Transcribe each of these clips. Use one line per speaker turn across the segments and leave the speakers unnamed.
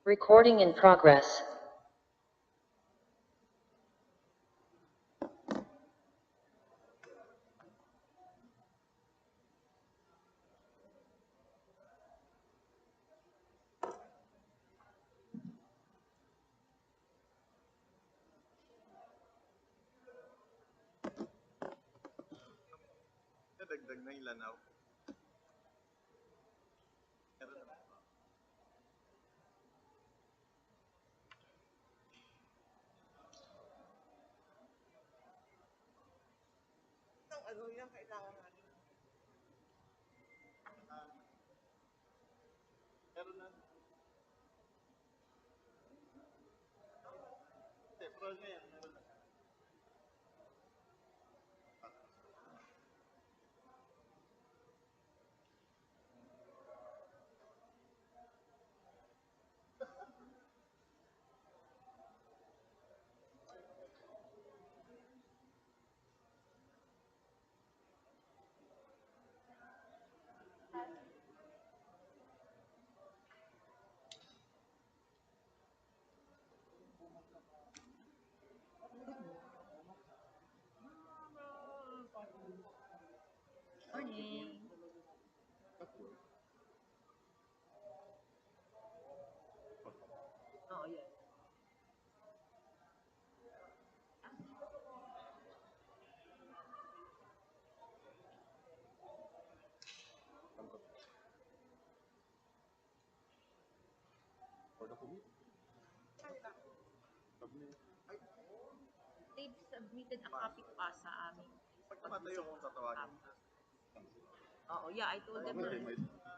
Recording in progress.
Nadagdag na yung lanaw. Ano yan kailangan natin? Meron na. Hindi, pro na yan. Meron na.
Morning. Oh, yeah. They've submitted a copy pa sa amin.
Pag tumatayo kung tatawagin.
Oo, yeah, I told them.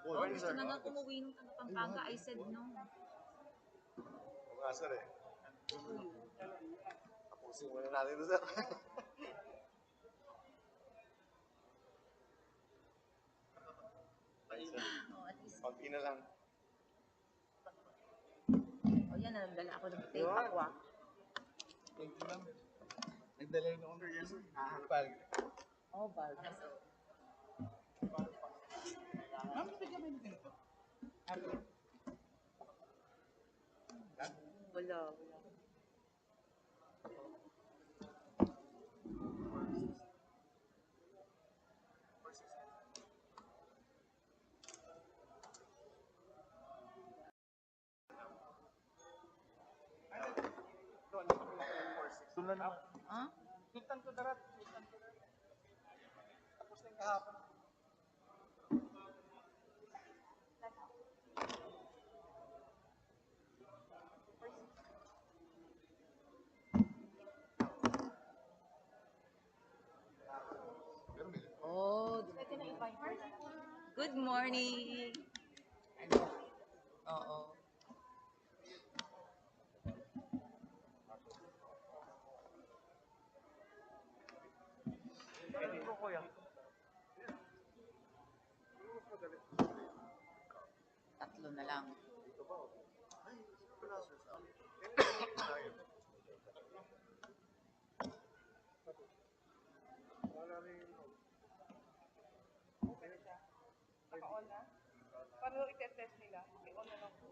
Oh, gusto na nga umuwi nung taga Pampanga. I said no.
Mga sir eh. Tapusin muna natin ito sir.
Oh, at least.
Konti na lang.
Oh, yan na. Nagdala ako ng tape aqua.
Konti lang. Nagdala yun ako ng pal.
Oh, Valdas.
Ma'am, nabigyan mo yung ganito?
Wala.
Tulan na.
Ha?
Sultan ko darat. Tapos na yung kahapon.
Oh, good morning. Oo.
Pwede ko kuya.
Tatlo na lang.
Naka-on na? Paano i-test nila? I-on na lang po.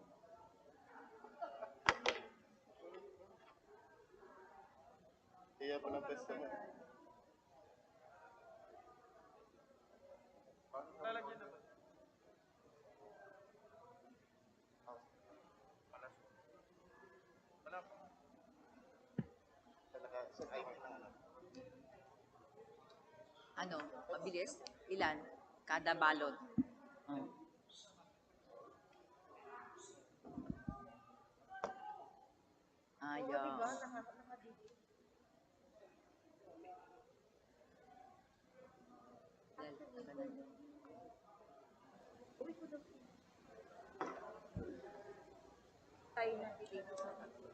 Kaya pa ng test naman. Lalagyan naman. Wala po.
Ano? Mabilis? Ilan? Kada balot. Oh. Ayos.
Tayo na dito sa tatlo.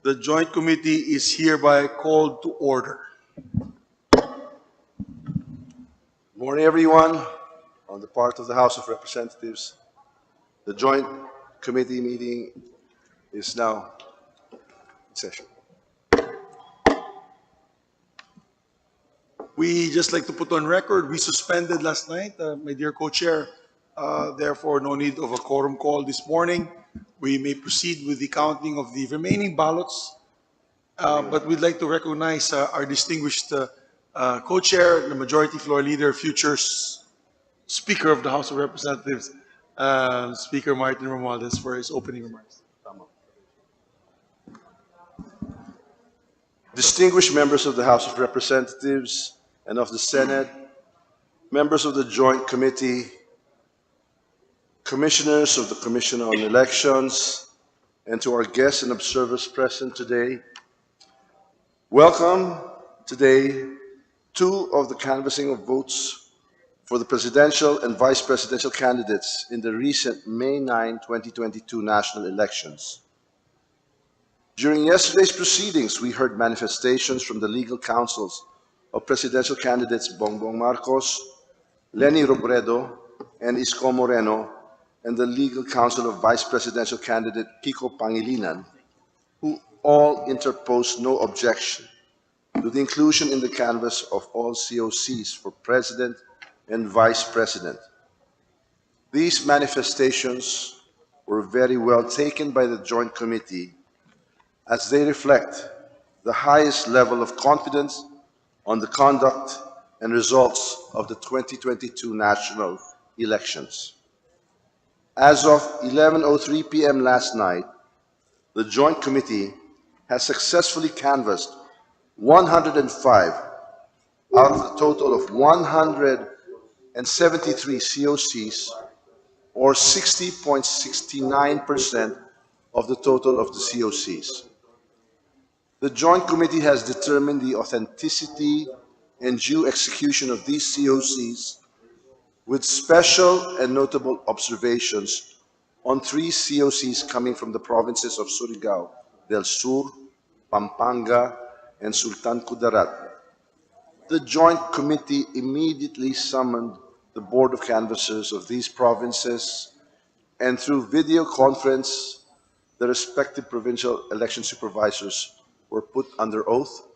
The Joint Committee is hereby called to order.
Morning, everyone. On the part of the House of Representatives, the Joint Committee meeting is now in session.
We just like to put on record, we suspended last night, my dear co-chair. Therefore, no need of a quorum call this morning. We may proceed with the counting of the remaining ballots. But we'd like to recognize our distinguished co-chair, the Majority Floor Leader, future Speaker of the House of Representatives, Speaker Martin Romualdez, for his opening remarks.
Distinguished members of the House of Representatives and of the Senate, members of the Joint Committee, commissioners of the Commission on Elections, and to our guests and observers present today, welcome today two of the canvassing of votes for the presidential and vice presidential candidates in the recent May 9, 2022 national elections. During yesterday's proceedings, we heard manifestations from the legal counsels of presidential candidates Bongbong Marcos, Leni Robredo, and Isko Moreno, and the legal counsel of vice presidential candidate Kiko Pangilinan, who all interposed no objection to the inclusion in the canvass of all COCs for president and vice president. These manifestations were very well taken by the Joint Committee as they reflect the highest level of confidence on the conduct and results of the 2022 national elections. As of 11:03 p.m. last night, the Joint Committee has successfully canvassed 105 out of the total of 173 COCs, or 60.69% of the total of the COCs. The Joint Committee has determined the authenticity and due execution of these COCs with special and notable observations on 3 COCs coming from the provinces of Surigao del Sur, Pampanga, and Sultan Kudarat. The Joint Committee immediately summoned the Board of Canvassers of these provinces, and through video conference, the respective provincial election supervisors were put under oath.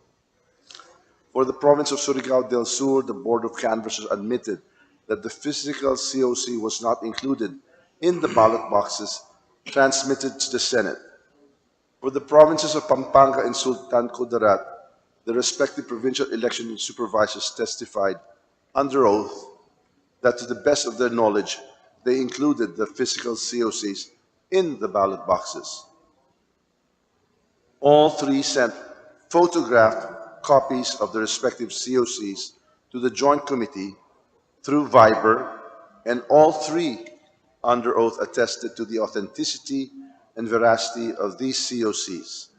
For the province of Surigao del Sur, the Board of Canvassers admitted that the physical COC was not included in the ballot boxes transmitted to the Senate. For the provinces of Pampanga and Sultan Kudarat, the respective provincial election supervisors testified under oath that to the best of their knowledge, they included the physical COCs in the ballot boxes. All 3 sent photographed copies of the respective COCs to the Joint Committee through Viber, and all 3 under oath attested to the authenticity and veracity of these COCs.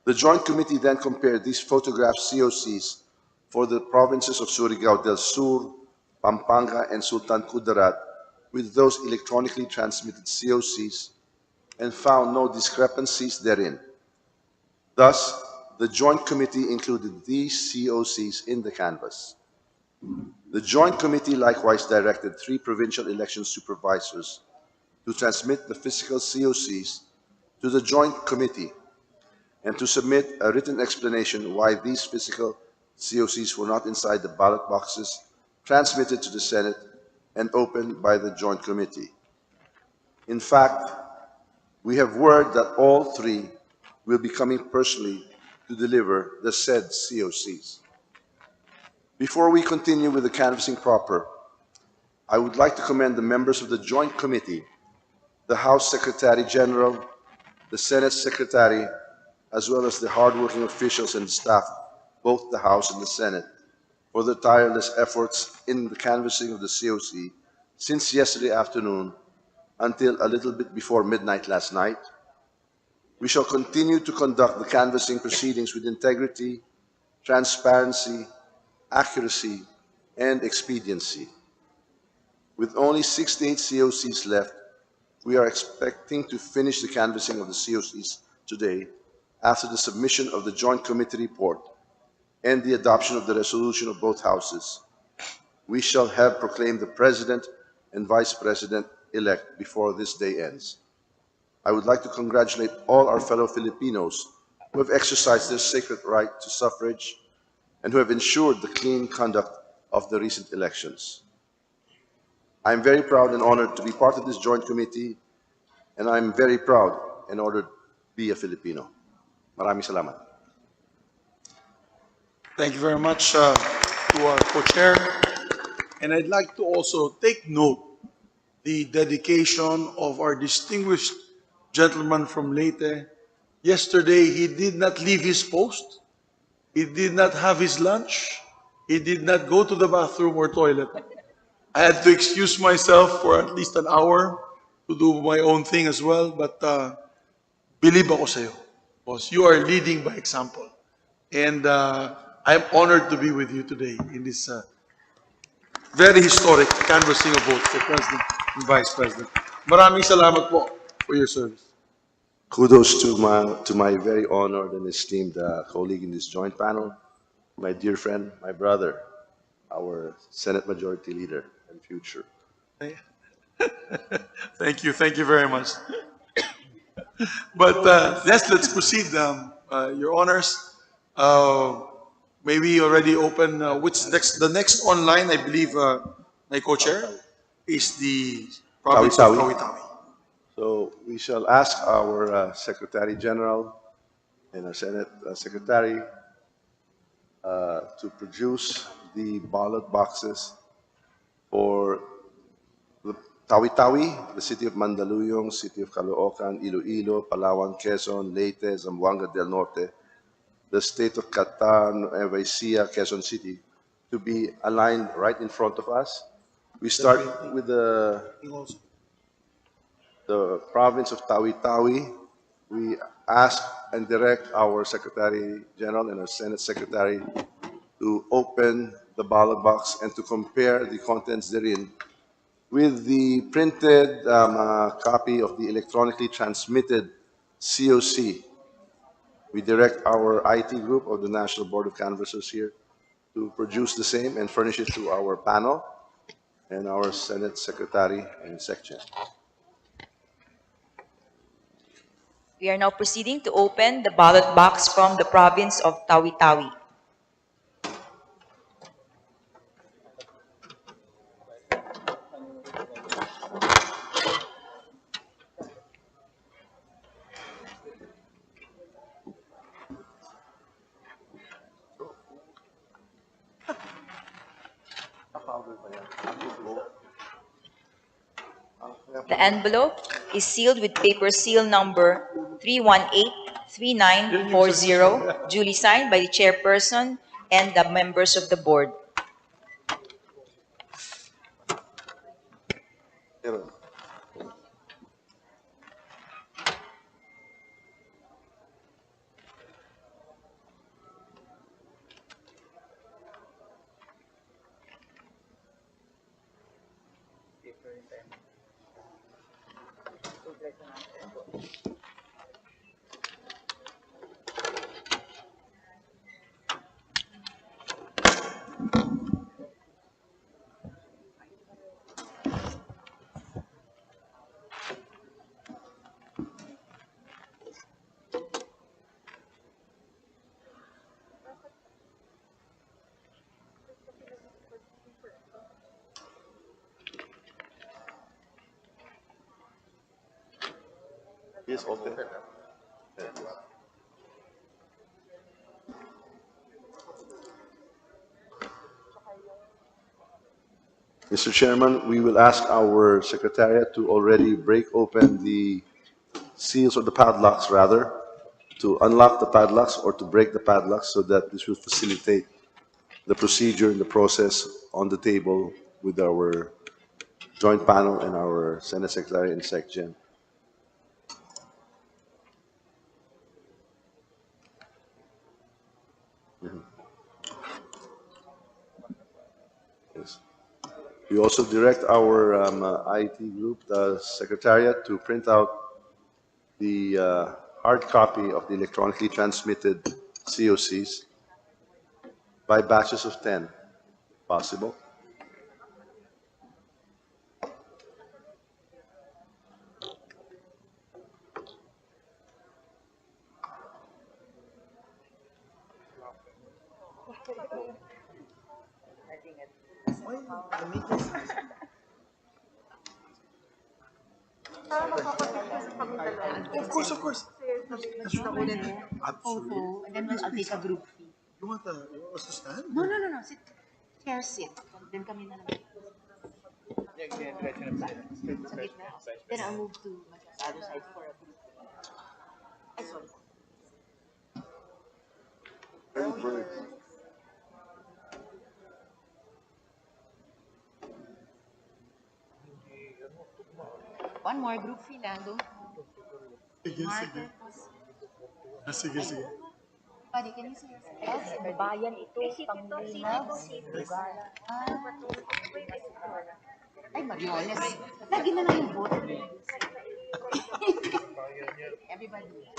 The Joint Committee then compared these photographed COCs for the provinces of Surigao del Sur, Pampanga, and Sultan Kudarat with those electronically transmitted COCs and found no discrepancies therein. Thus, the Joint Committee included these COCs in the canvass. The Joint Committee likewise directed 3 provincial election supervisors to transmit the physical COCs to the Joint Committee and to submit a written explanation why these physical COCs were not inside the ballot boxes transmitted to the Senate and opened by the Joint Committee. In fact, we have word that all 3 will be coming personally to deliver the said COCs. Before we continue with the canvassing proper, I would like to commend the members of the Joint Committee, the House Secretary General, the Senate Secretary, as well as the hardworking officials and staff, both the House and the Senate, for their tireless efforts in the canvassing of the COC since yesterday afternoon until a little bit before midnight last night. We shall continue to conduct the canvassing proceedings with integrity, transparency, accuracy, and expediency. With only 68 COCs left, we are expecting to finish the canvassing of the COCs today after the submission of the Joint Committee report and the adoption of the resolution of both houses, we shall have proclaimed the President and Vice President-elect before this day ends. I would like to congratulate all our fellow Filipinos who have exercised their sacred right to suffrage and who have ensured the clean conduct of the recent elections. I am very proud and honored to be part of this joint committee, and I am very proud and honored to be a Filipino. Maraming salamat.
Thank you very much to our co-chair. And I'd like to also take note the dedication of our distinguished gentleman from Leyte. Yesterday, he did not leave his post. He did not have his lunch. He did not go to the bathroom or toilet. I had to excuse myself for at least an hour to do my own thing as well. But believe ako sa'yo, boss. You are leading by example. And I'm honored to be with you today in this very historic canvassing of votes for President and Vice President. Maraming salamat po for your service.
Kudos to my very honored and esteemed colleague in this joint panel, my dear friend, my brother, our Senate Majority Leader and future.
Thank you very much. But let's proceed, Your Honors. May we already open, the next online, I believe, my co-chair, is the province of
Tawi-Tawi.
Tawi-Tawi.
So we shall ask our Secretary General and our Senate Secretary to produce the ballot boxes for the Tawi-Tawi, the city of Mandaluyong, city of Caloocan, Iloilo, Palawan, Quezon, Leyte, Zamboanga del Norte, the state of Catan, Nueva Ecija, Quezon City, to be aligned right in front of us. We start with the province of Tawi-Tawi. We ask and direct our Secretary General and our Senate Secretary to open the ballot box and to compare the contents therein with the printed copy of the electronically transmitted COC. We direct our IT group of the National Board of Canvassers here to produce the same and furnish it to our panel and our Senate Secretary and Secretary.
We are now proceeding to open the ballot box from the province of Tawi-Tawi. The envelope is sealed with paper seal number 3183940, duly signed by the chairperson and the members of the board.
Yes, open. Mr. Chairman, we will ask our Secretariat to already break open the seals or the padlocks rather, to unlock the padlocks or to break the padlocks so that this will facilitate the procedure and the process on the table with our joint panel and our Senate Secretary and SecGen. Yes. We also direct our IT group, the Secretariat, to print out the hard copy of the electronically transmitted COCs by batches of 10. Possible?
Of course, of course.
Just the order photo, and then I'll take a group fee.
You want us to stand?
No. Sit. Chair sit. Then kami na lang. Sa gitna. Then I'll move to the other side for a group. Ay, sorry. One more group fee lang, don't
Sige, sige.
market.
Sige, sige.
Buddy, can you see yourself?
Bayan ito, Pangilinan, lugar.
Ay, Mariones. Lagi na lang yung vote. Everybody.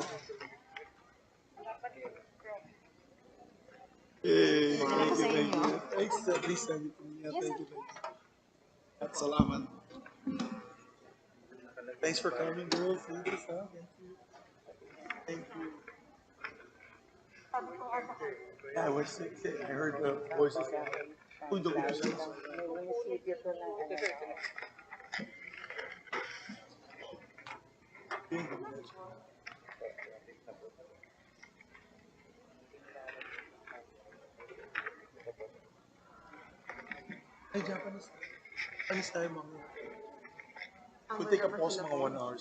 Hey,
Ako sa inyo.
Thanks, please send it to me. Yeah, thank you. At salamat. Thanks for coming, girl. Thank you, sir. Thank you. Thank you. Yeah, I heard the voices. Undo ko siya. Ay, Japanese. Japanese tayo, mami. We'll take a pause mga 1 hour.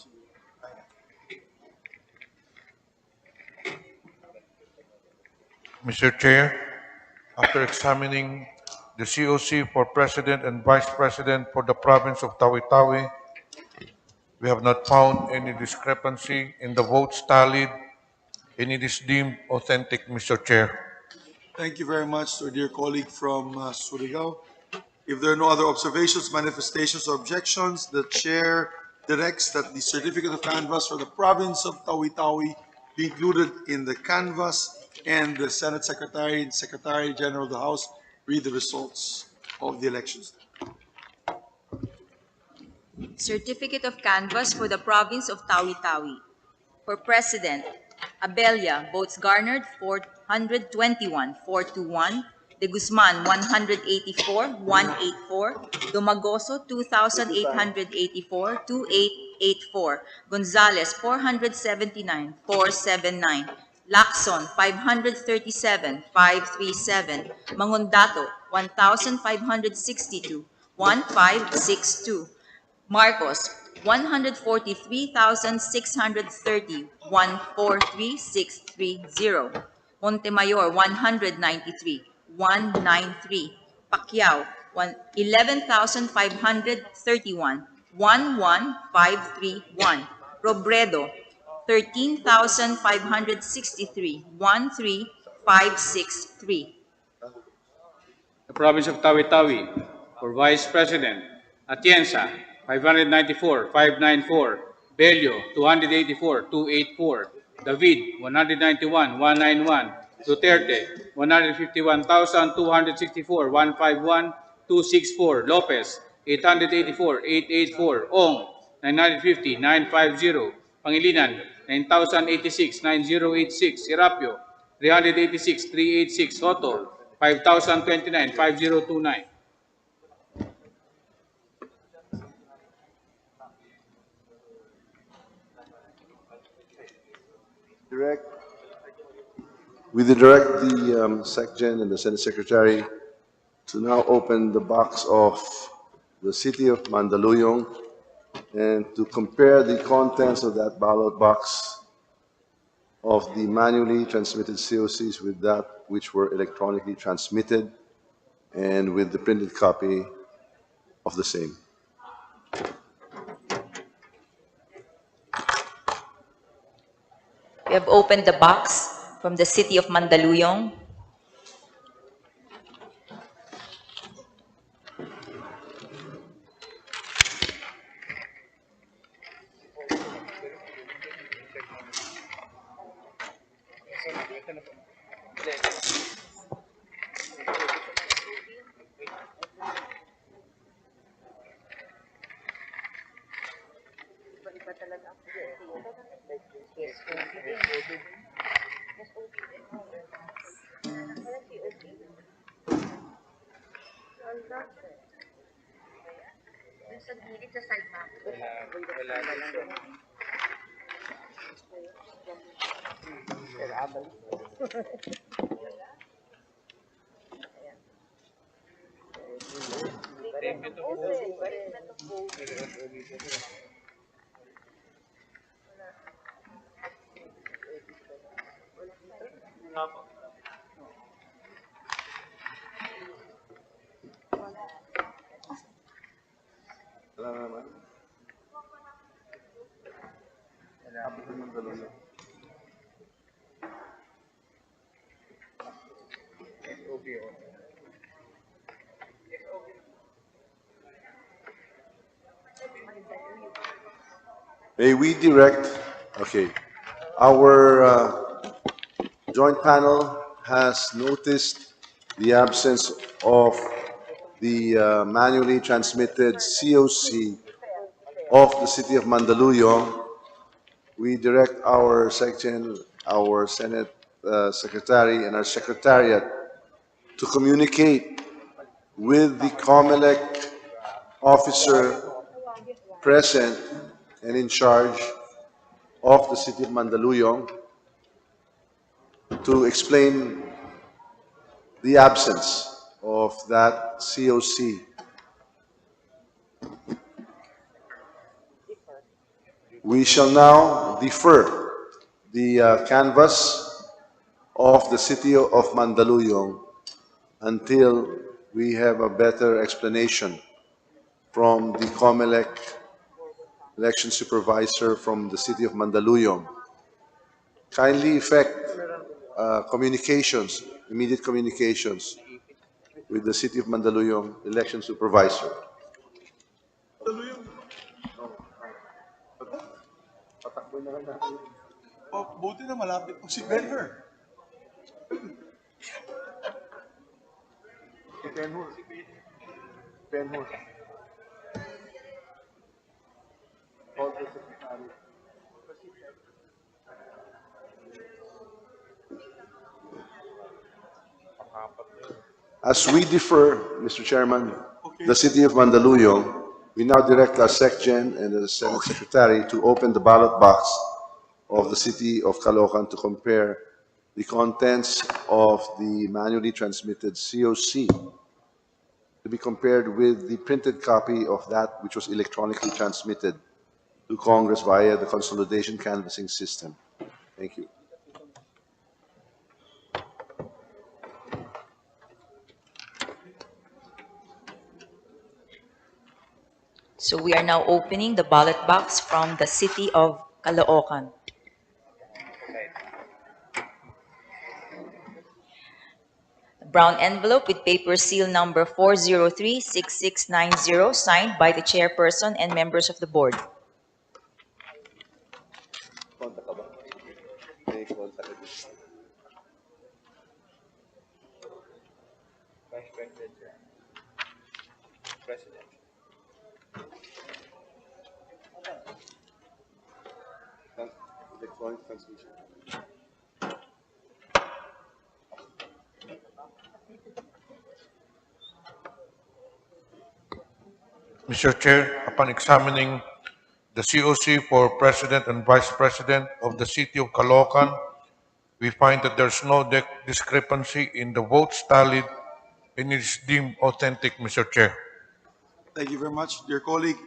Mr. Chair, after examining the COC for President and Vice President for the province of Tawi-Tawi, we have not found any discrepancy in the votes tallied, and it is deemed authentic, Mr. Chair.
Thank you very much to our dear colleague from Surigao. If there are no other observations, manifestations, or objections, the chair directs that the certificate of canvass for the province of Tawi-Tawi be included in the canvass, and the Senate Secretary and Secretary General of the House read the results of the elections.
Certificate of canvass for the province of Tawi-Tawi. For President, Abella, votes garnered 421, 421. De Guzman, 184, 184. Domagoso, 2,884, 2884. Gonzales, 479, 479. Lacson, 537, 537. Mangondato, 1,562, 1562. Marcos, 143,630, 143,630. Montemayor, 193, 193. Pacquiao, 11,531, 11,531. Robredo, 13,563, 13,563.
The province of Tawi-Tawi, for Vice President, Atienza, 594, 594. Bello, 284, 284. David, 191, 191. Duterte, 151,264, 151, 264. Lopez, 884, 884. Ong, 950, 950. Pangilinan, 9,086, 9086. Serapio, 386, 386. Soto, 5,029, 5029.
We direct the SecGen and the Senate Secretary to now open the box of the city of Mandaluyong and to compare the contents of that ballot box of the manually transmitted COCs with that which were electronically transmitted and with the printed copy of the same.
We have opened the box from the city of Mandaluyong.
Iba-iba talaga ang yung sa gilid sa side map.
Wala na naman. May we direct, okay, our joint panel has noticed the absence of the manually transmitted COC of the City of Mandaluyong. We direct our section, our Senate Secretary and our Secretariat to communicate with the COMELEC officer present and in charge of the City of Mandaluyong to explain the absence of that COC. We shall now defer the canvass of the City of Mandaluyong until we have a better explanation from the COMELEC election supervisor from the City of Mandaluyong. Kindly effect communications, immediate communications with the City of Mandaluyong election supervisor.
Oh, buti na malapit po si Ben-Hur.
As we defer, Mr. Chairman, the City of Mandaluyong, we now direct our SecGen and the Senate Secretary to open the ballot box of the City of Caloocan to compare the contents of the manually transmitted COC to be compared with the printed copy of that which was electronically transmitted to Congress via the consolidation canvassing system. Thank you.
So we are now opening the ballot box from the City of Caloocan. Brown envelope with paper seal number 4036690, signed by the chairperson and members of the board.
Electronic transmission.
Mr. Chair, upon examining the COC for President and Vice President of the City of Caloocan, we find that there's no discrepancy in the votes tallied and it is deemed authentic, Mr. Chair.
Thank you very much, dear colleague.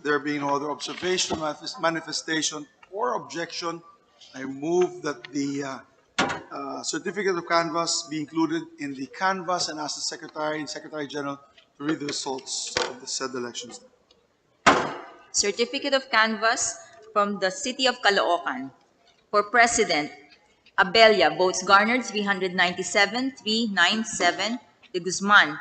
There being no other observation, manifestation, or objection, I move that the certificate of canvass be included in the canvass and ask the Secretary and Secretary General to read the results of the said elections.
Certificate of canvass from the City of Caloocan. For President, Abella, votes garnered 397,397. De Guzman,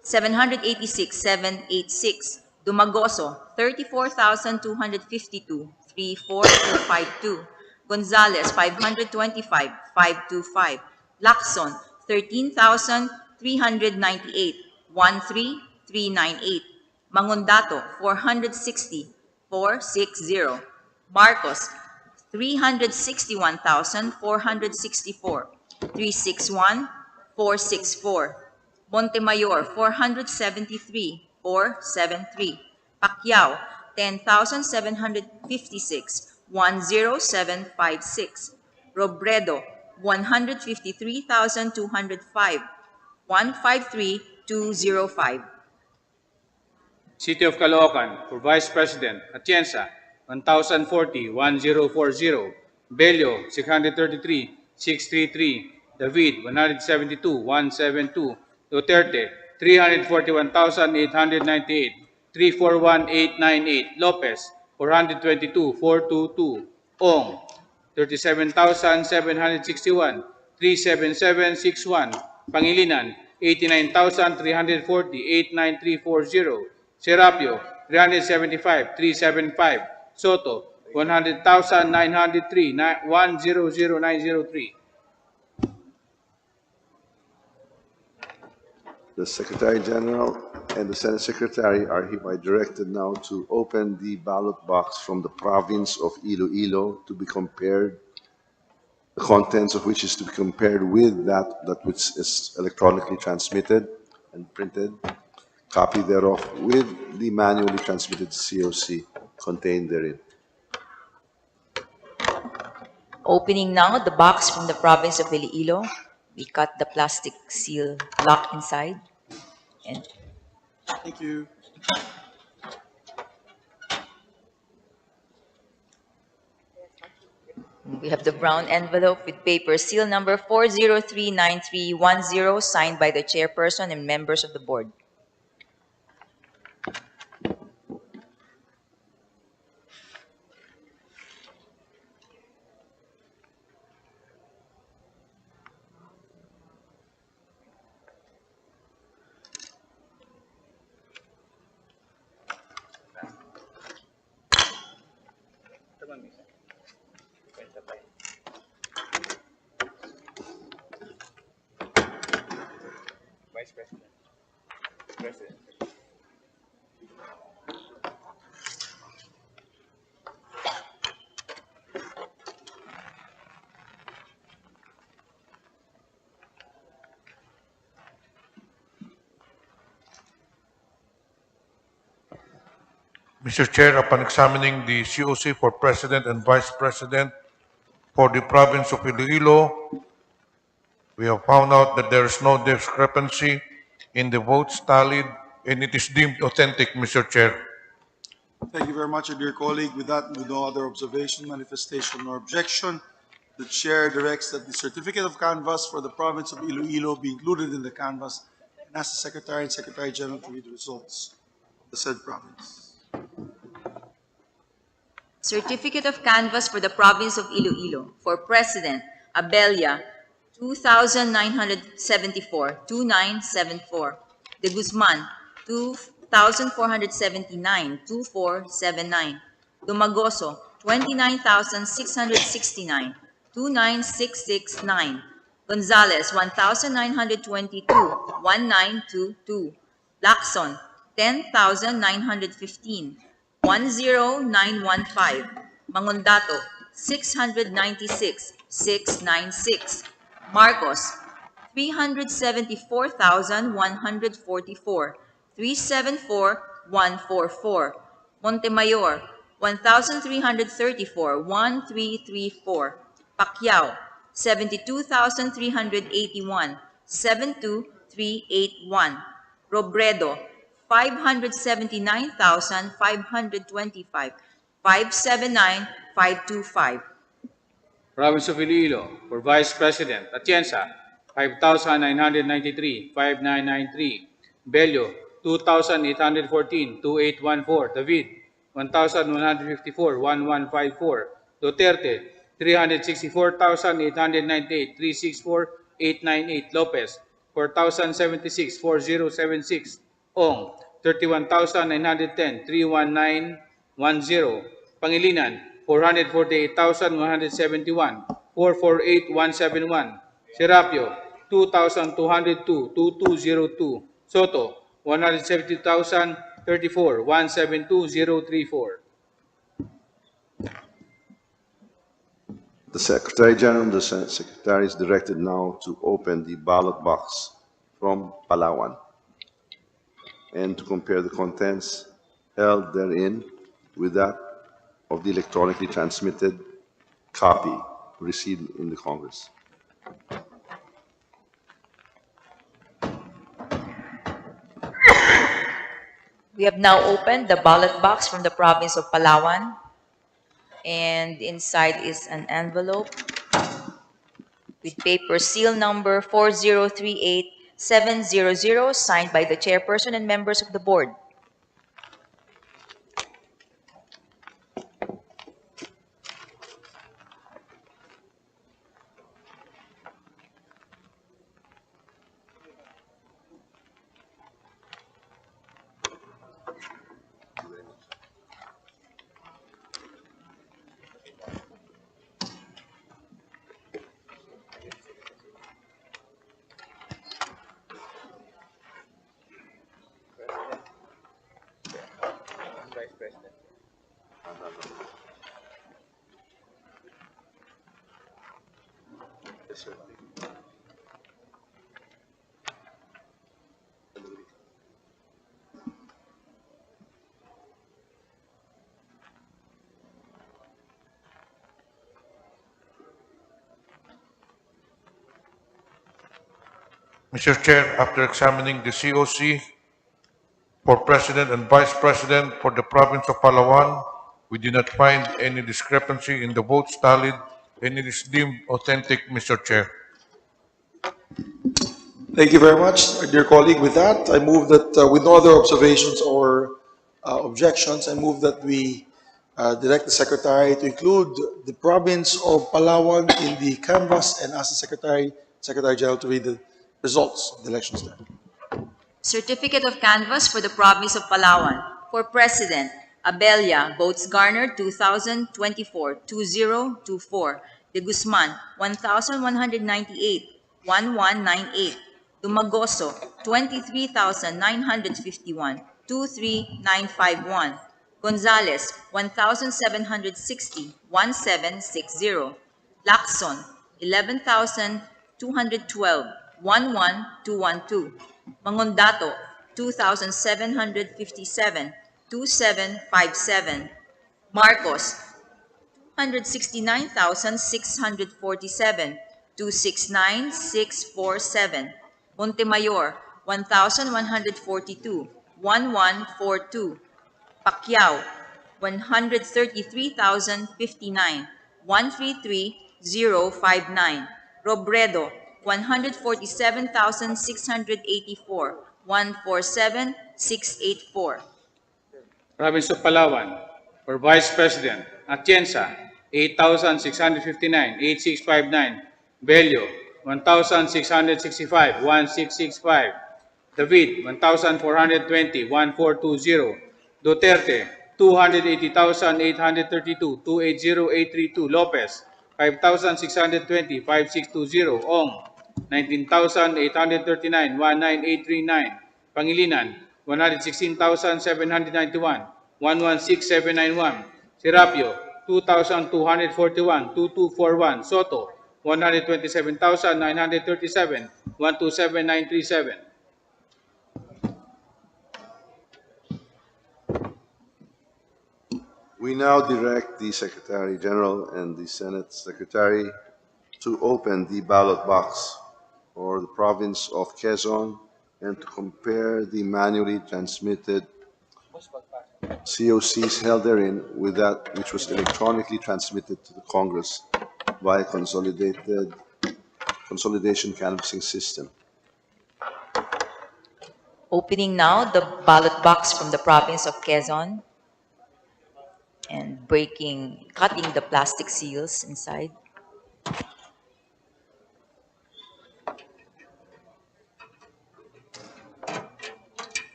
786,786. Dumagoso, 34,252. 34252. Gonzales, 525, 525. Lacson, 13,398, 13398. Mangondato, 460, 460. Marcos, 361,464, 361, 464. Montemayor, 473, 473. Pacquiao, 10,756, 10756. Robredo, 153,205, 153,205.
City of Caloocan, for Vice President, Atienza, 1,040, 1,040. Bello, 633, 633. David, 172, 172. Duterte, 341,898, 341,898. Lopez, 422, 422. Ong, 37,761, 37761. Pangilinan, 89,340, 89340. Serapio, 375, 375. Soto, 100,903, 100,903.
The Secretary General and the Senate Secretary are hereby directed now to open the ballot box from the province of Iloilo to be compared, the contents of which is to be compared with that which is electronically transmitted and printed, copy thereof with the manually transmitted COC contained therein.
Opening now the box from the province of Iloilo. We cut the plastic seal lock inside. And
Thank you.
we have the brown envelope with paper seal number 4039310 signed by the chairperson and members of the board.
Vice President. President.
Mr. Chair, upon examining the COC for President and Vice President for the province of Iloilo, we have found out that there is no discrepancy in the votes tallied and it is deemed authentic, Mr. Chair.
Thank you very much, dear colleague. With that, with no other observation, manifestation, or objection, the chair directs that the certificate of canvass for the province of Iloilo be included in the canvass and asks the Secretary and Secretary General to read the results of the said province.
Certificate of canvass for the province of Iloilo. For President, Abella, 2,974, 2,974. De Guzman, 2,479, 2,479. Dumagoso, 29,669, 2,9669. Gonzales, 1,922, 1,922. Lacson, 10,915, 10915. Mangondato, 696, 696. Marcos, 374,144, 374,144. Montemayor, 1,334, 1,334. Pacquiao, 72,381, 72,381. Robredo, 579,525, 579,525.
Province of Iloilo, for Vice President, Atienza, 5,993, 5,993. Bello, 2,814, 2,814. David, 1,154, 1,154. Duterte, 364,898, 364,898. Lopez, 4,076, 4,076. Ong, 31,910, 31910. Pangilinan, 448,171, 448,171. Serapio, 2,202, 2202. Soto, 170,034, 172,034.
The Secretary General and the Senate Secretary is directed now to open the ballot box from Palawan and to compare the contents held therein with that of the electronically transmitted copy received in the Congress.
We have now opened the ballot box from the province of Palawan, and inside is an envelope with paper seal number 4038700, signed by the chairperson and members of the board.
Vice President.
Yes, sir.
Mr. Chair, after examining the COC for President and Vice President for the province of Palawan, we did not find any discrepancy in the votes tallied, and it is deemed authentic, Mr. Chair.
Thank you very much, dear colleague. With that, I move that, with no other observations or objections, I move that we direct the Secretary to include the province of Palawan in the canvass and ask the Secretary General to read the results of the elections there.
Certificate of canvass for the province of Palawan. For President, Abella, votes garnered 2,024, 2024. De Guzman, 1,198, 1198. Dumagoso, 23,951, 23951. Gonzales, 1,760, 1760. Lacson, 11,212, 11212. Mangondato, 2,757, 2757. Marcos, 169,647, 269647. Montemayor, 1,142, 1142. Pacquiao, 133,059, 133059. Robredo, 147,684, 147684.
Province of Palawan, for Vice President, Atienza, 8,659, 8659. Bello, 1,665, 1665. David, 1,420, 1420. Duterte, 280,832, 280832. Lopez, 5,620, 5620. Ong, 19,839, 19839. Pangilinan, 116,791, 116791. Serapio, 2,241, 2241. Soto, 127,937, 127937.
We now direct the Secretary General and the Senate Secretary to open the ballot box for the province of Quezon and to compare the manually transmitted COCs held therein with that which was electronically transmitted to the Congress via consolidation canvassing system.
Opening now the ballot box from the province of Quezon and cutting the plastic seals inside.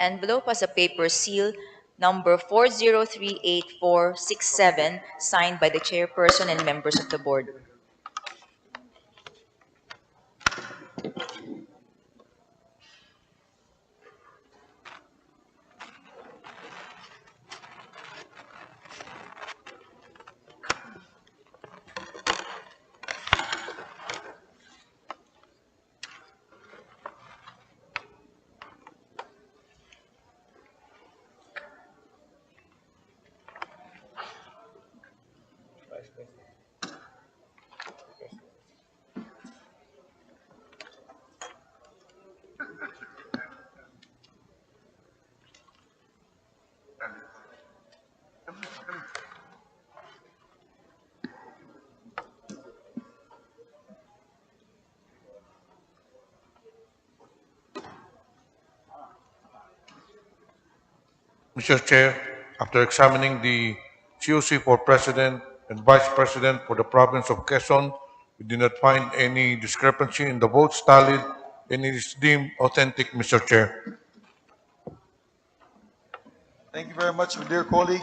envelope has a paper seal number 4038467, signed by the chairperson and members of the board.
Mr. Chair, after examining the COC for President and Vice President for the province of Quezon, we did not find any discrepancy in the votes tallied, and it is deemed authentic, Mr. Chair.
Thank you very much, my dear colleague.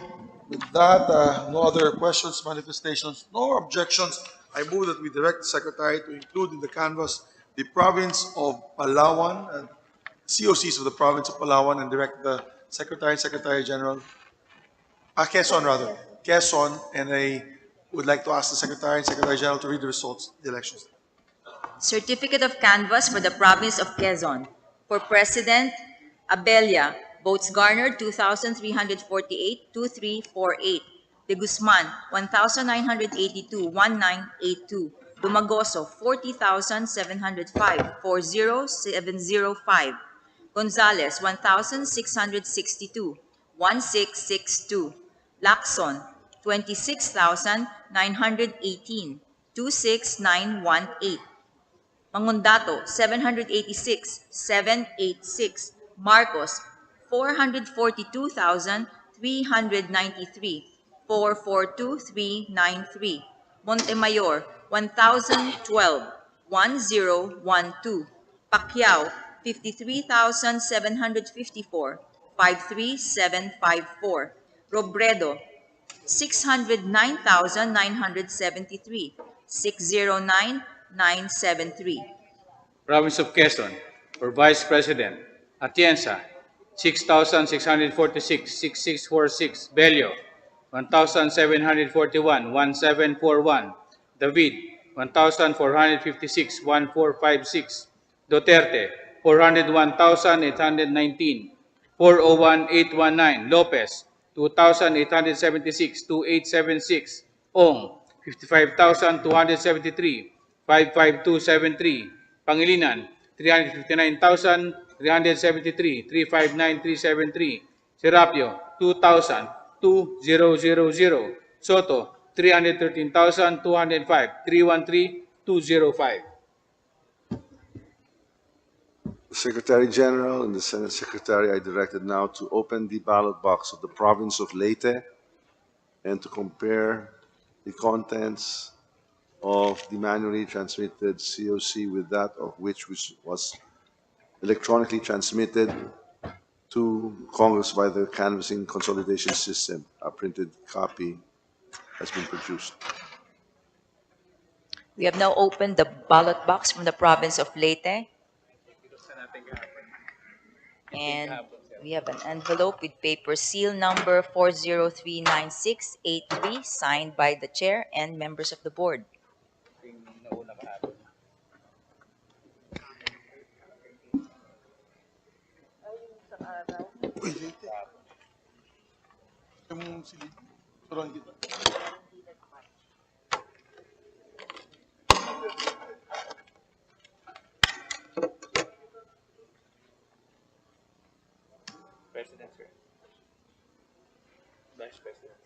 With that, no other questions, manifestations, nor objections. I move that we direct the Secretary to include in the canvas the province of Palawan and COCs of the province of Palawan, and direct the Secretary and Secretary General, Quezon rather, Quezon, and I would like to ask the Secretary and Secretary General to read the results of the elections.
Certificate of canvass for the province of Quezon. For President, Abella, votes garnered 2,348, 2,348. De Guzman, 1,982, 1,982. Dumagoso, 40,705, 40705. Gonzales, 1,662, 1,662. Lacson, 26,918, 2,6,918. Mangundato, 786, 786. Marcos, 442,393, 442,393. Montemayor, 1,012, 1,012. Pacquiao, 53,754, 53754. Robredo, 609,973, 609,973.
Province of Quezon, for Vice President, Atienza, 6,646, 6,646. Bello, 1,741, 1,741. David, 1,456, 1,456. Duterte, 401,819, 401,819. Lopez, 2,876, 2,876. Ong, 55,273, 55273. Pangilinan, 359,373, 359,373. Serapio, 2,000, 2,000. Soto, 313,205, 313,205.
The Secretary General and the Senate Secretary are directed now to open the ballot box of the province of Leyte and to compare the contents of the manually transmitted COC with that of which was electronically transmitted to Congress by the canvassing consolidation system. A printed copy has been produced.
We have now opened the ballot box from the province of Leyte. And we have an envelope with paper seal number 4039683, signed by the chair and members of the board.
Uy, Leyte. Yung silid. Turuan kita.
President, sir. Vice President.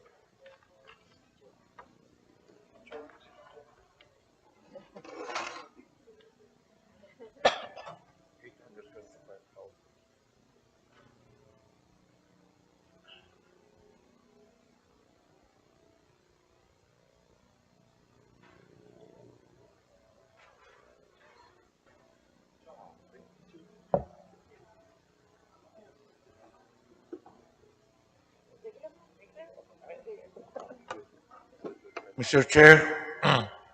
Mr. Chair,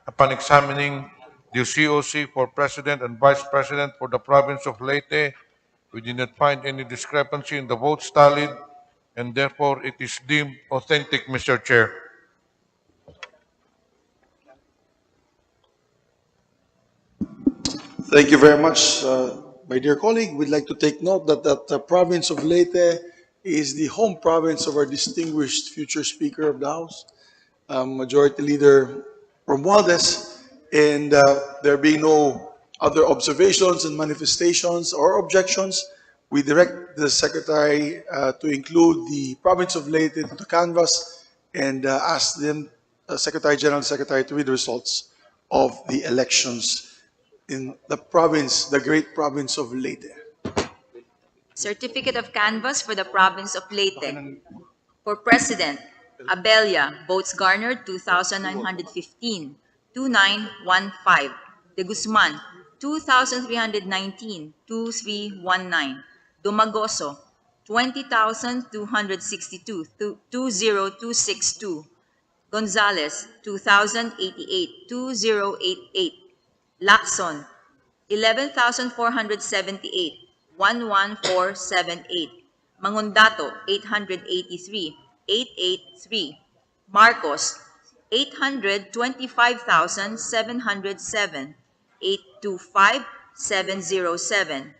upon examining the COC for President and Vice President for the province of Leyte, we did not find any discrepancy in the votes tallied, and therefore it is deemed authentic, Mr. Chair.
Thank you very much, my dear colleague. We'd like to take note that the province of Leyte is the home province of our distinguished future Speaker of the House, Majority Leader Romualdez, and there being no other observations and manifestations or objections, we direct the Secretary to include the province of Leyte to the canvas and ask them, Secretary General and Secretary, to read the results of the elections in the province, the great province of Leyte.
Certificate of canvass for the province of Leyte. For President, Abella, votes garnered 2,915, 2,915. De Guzman, 2,319, 2,319. Dumagoso, 20,262, 2,0262. Gonzales, 2,088, 2,088. Lacson, 11,478, 11478. Mangundato, 883, 883. Marcos, 825,707, 825, 707.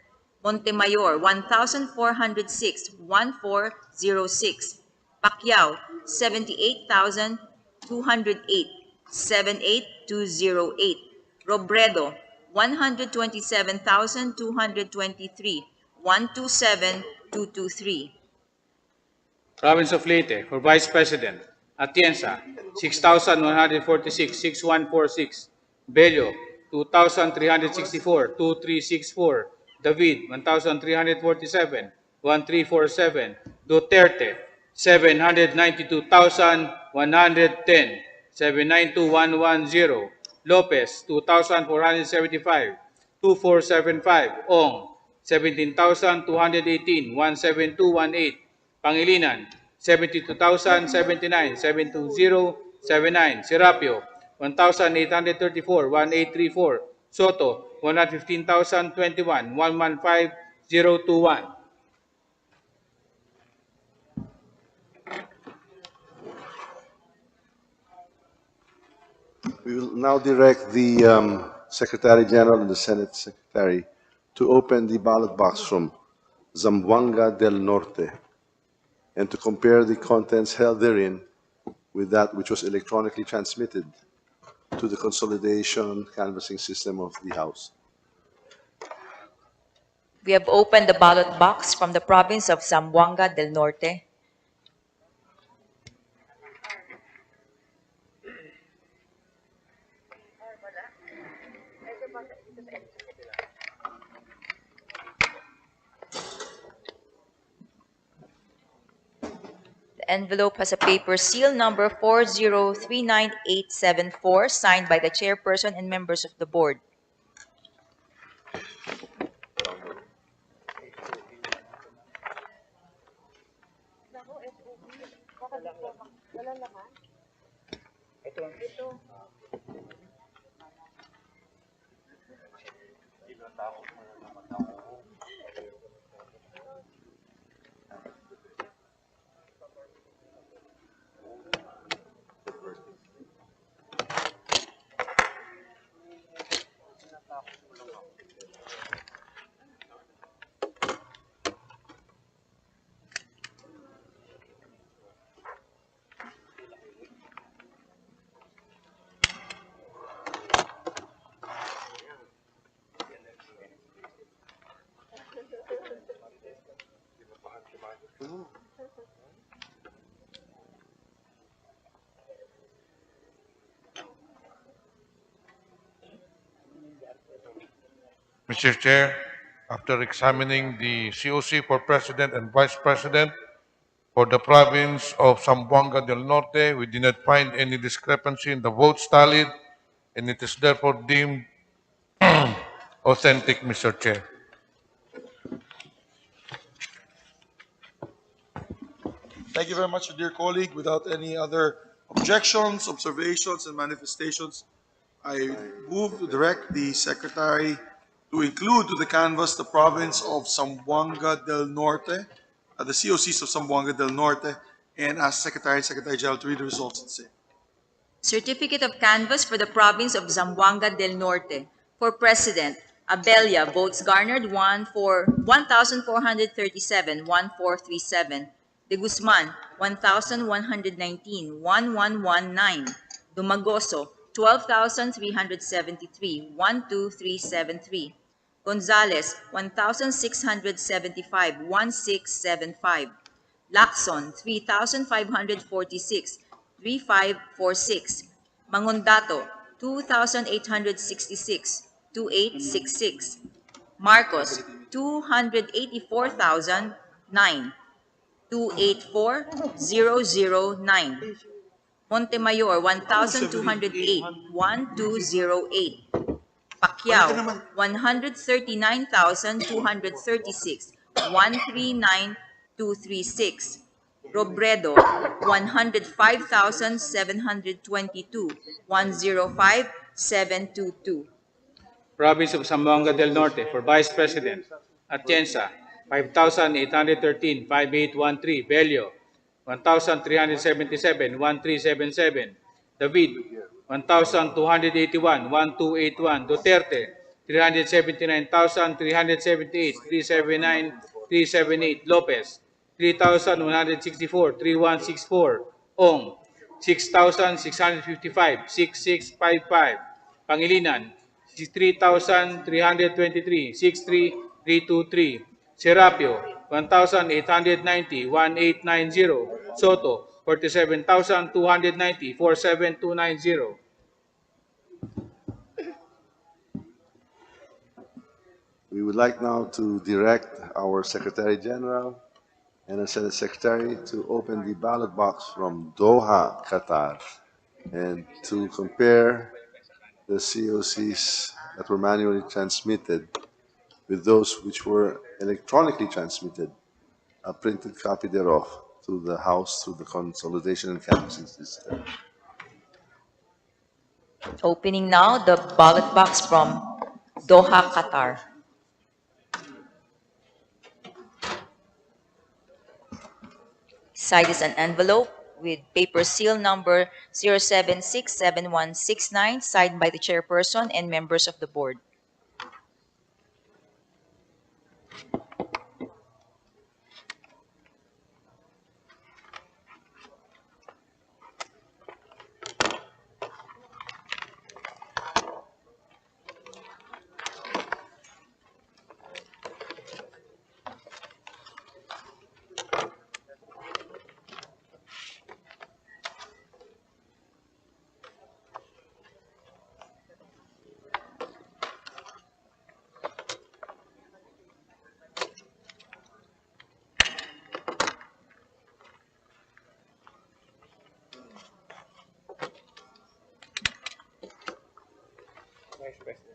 Montemayor, 1,406, 1406. Pacquiao, 78,208, 78208. Robredo, 127,223, 127,223.
Province of Leyte, for Vice President, Atienza, 6,146, 6,146. Bello, 2,364, 2,364. David, 1,347, 1,347. Duterte, 792,110, 792,110. Lopez, 2,475, 2,475. Ong, 17,218, 17218. Pangilinan, 72,079, 72079. Serapio, 1,834, 1,834. Soto, 115,021, 115,021.
We will now direct the Secretary General and the Senate Secretary to open the ballot box from Zamboanga del Norte and to compare the contents held therein with that which was electronically transmitted to the consolidation canvassing system of the House.
We have opened the ballot box from the province of Zamboanga del Norte. The envelope has a paper seal number 4039874, signed by the chairperson and members of the board.
Mr. Chair, after examining the COC for President and Vice President for the province of Zamboanga del Norte, we did not find any discrepancy in the votes tallied, and it is therefore deemed authentic, Mr. Chair.
Thank you very much, dear colleague. Without any other objections, observations, and manifestations, I move to direct the Secretary to include to the canvas the province of Zamboanga del Norte, the COCs of Zamboanga del Norte, and ask Secretary and Secretary General to read the results and say.
Certificate of canvass for the province of Zamboanga del Norte. For President, Abella, votes garnered 1,437, 1,437. De Guzman, 1,119, 1,119. Dumagoso, 12,373, 1,2373. Gonzales, 1,675, 1,675. Lacson, 3,546, 3,546. Mangondato, 2,866, 2,866. Marcos, 284,009, 284,009. Montemayor, 1,208, 1,208. Pacquiao, 139,236, 139,236. Robredo, 105,722, 105,722.
Province of Zamboanga del Norte for Vice President. Atienza, 5,813, 5,813. Bello, 1,377, 1,377. David, 1,281, 1,281. Duterte, 379,378, 379, 378. Lopez, 3,164, 3,164. Ong, 6,655, 6,655. Pangilinan, 63,323, 63,323. Serapio, 1,890, 1,890. Soto, 47,290, 47,290.
We would like now to direct our Secretary General and the Senate Secretary to open the ballot box from Doha, Qatar, and to compare the COCs that were manually transmitted with those which were electronically transmitted, a printed copy thereof, to the House through the consolidation and canvassing system.
Opening now the ballot box from Doha, Qatar. Side is an envelope with paper seal number 0767169, signed by the chairperson and members of the board.
Vice President.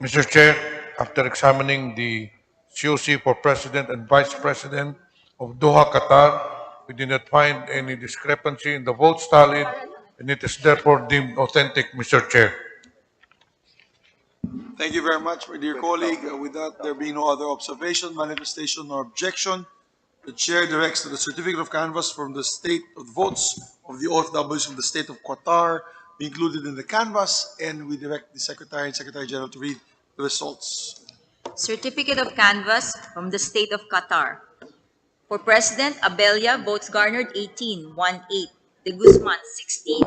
Mr. Chair, after examining the COC for President and Vice President of Doha, Qatar, we did not find any discrepancy in the votes tallied, and it is therefore deemed authentic, Mr. Chair.
Thank you very much, my dear colleague. With that, there being no other observation, manifestation, or objection, the chair directs that the certificate of canvass from the state of votes of the OFWs from the state of Qatar be included in the canvass, and we direct the Secretary and Secretary General to read the results.
Certificate of canvass from the state of Qatar. For President, Abella, votes garnered 18, 1-8. De Guzman, 16,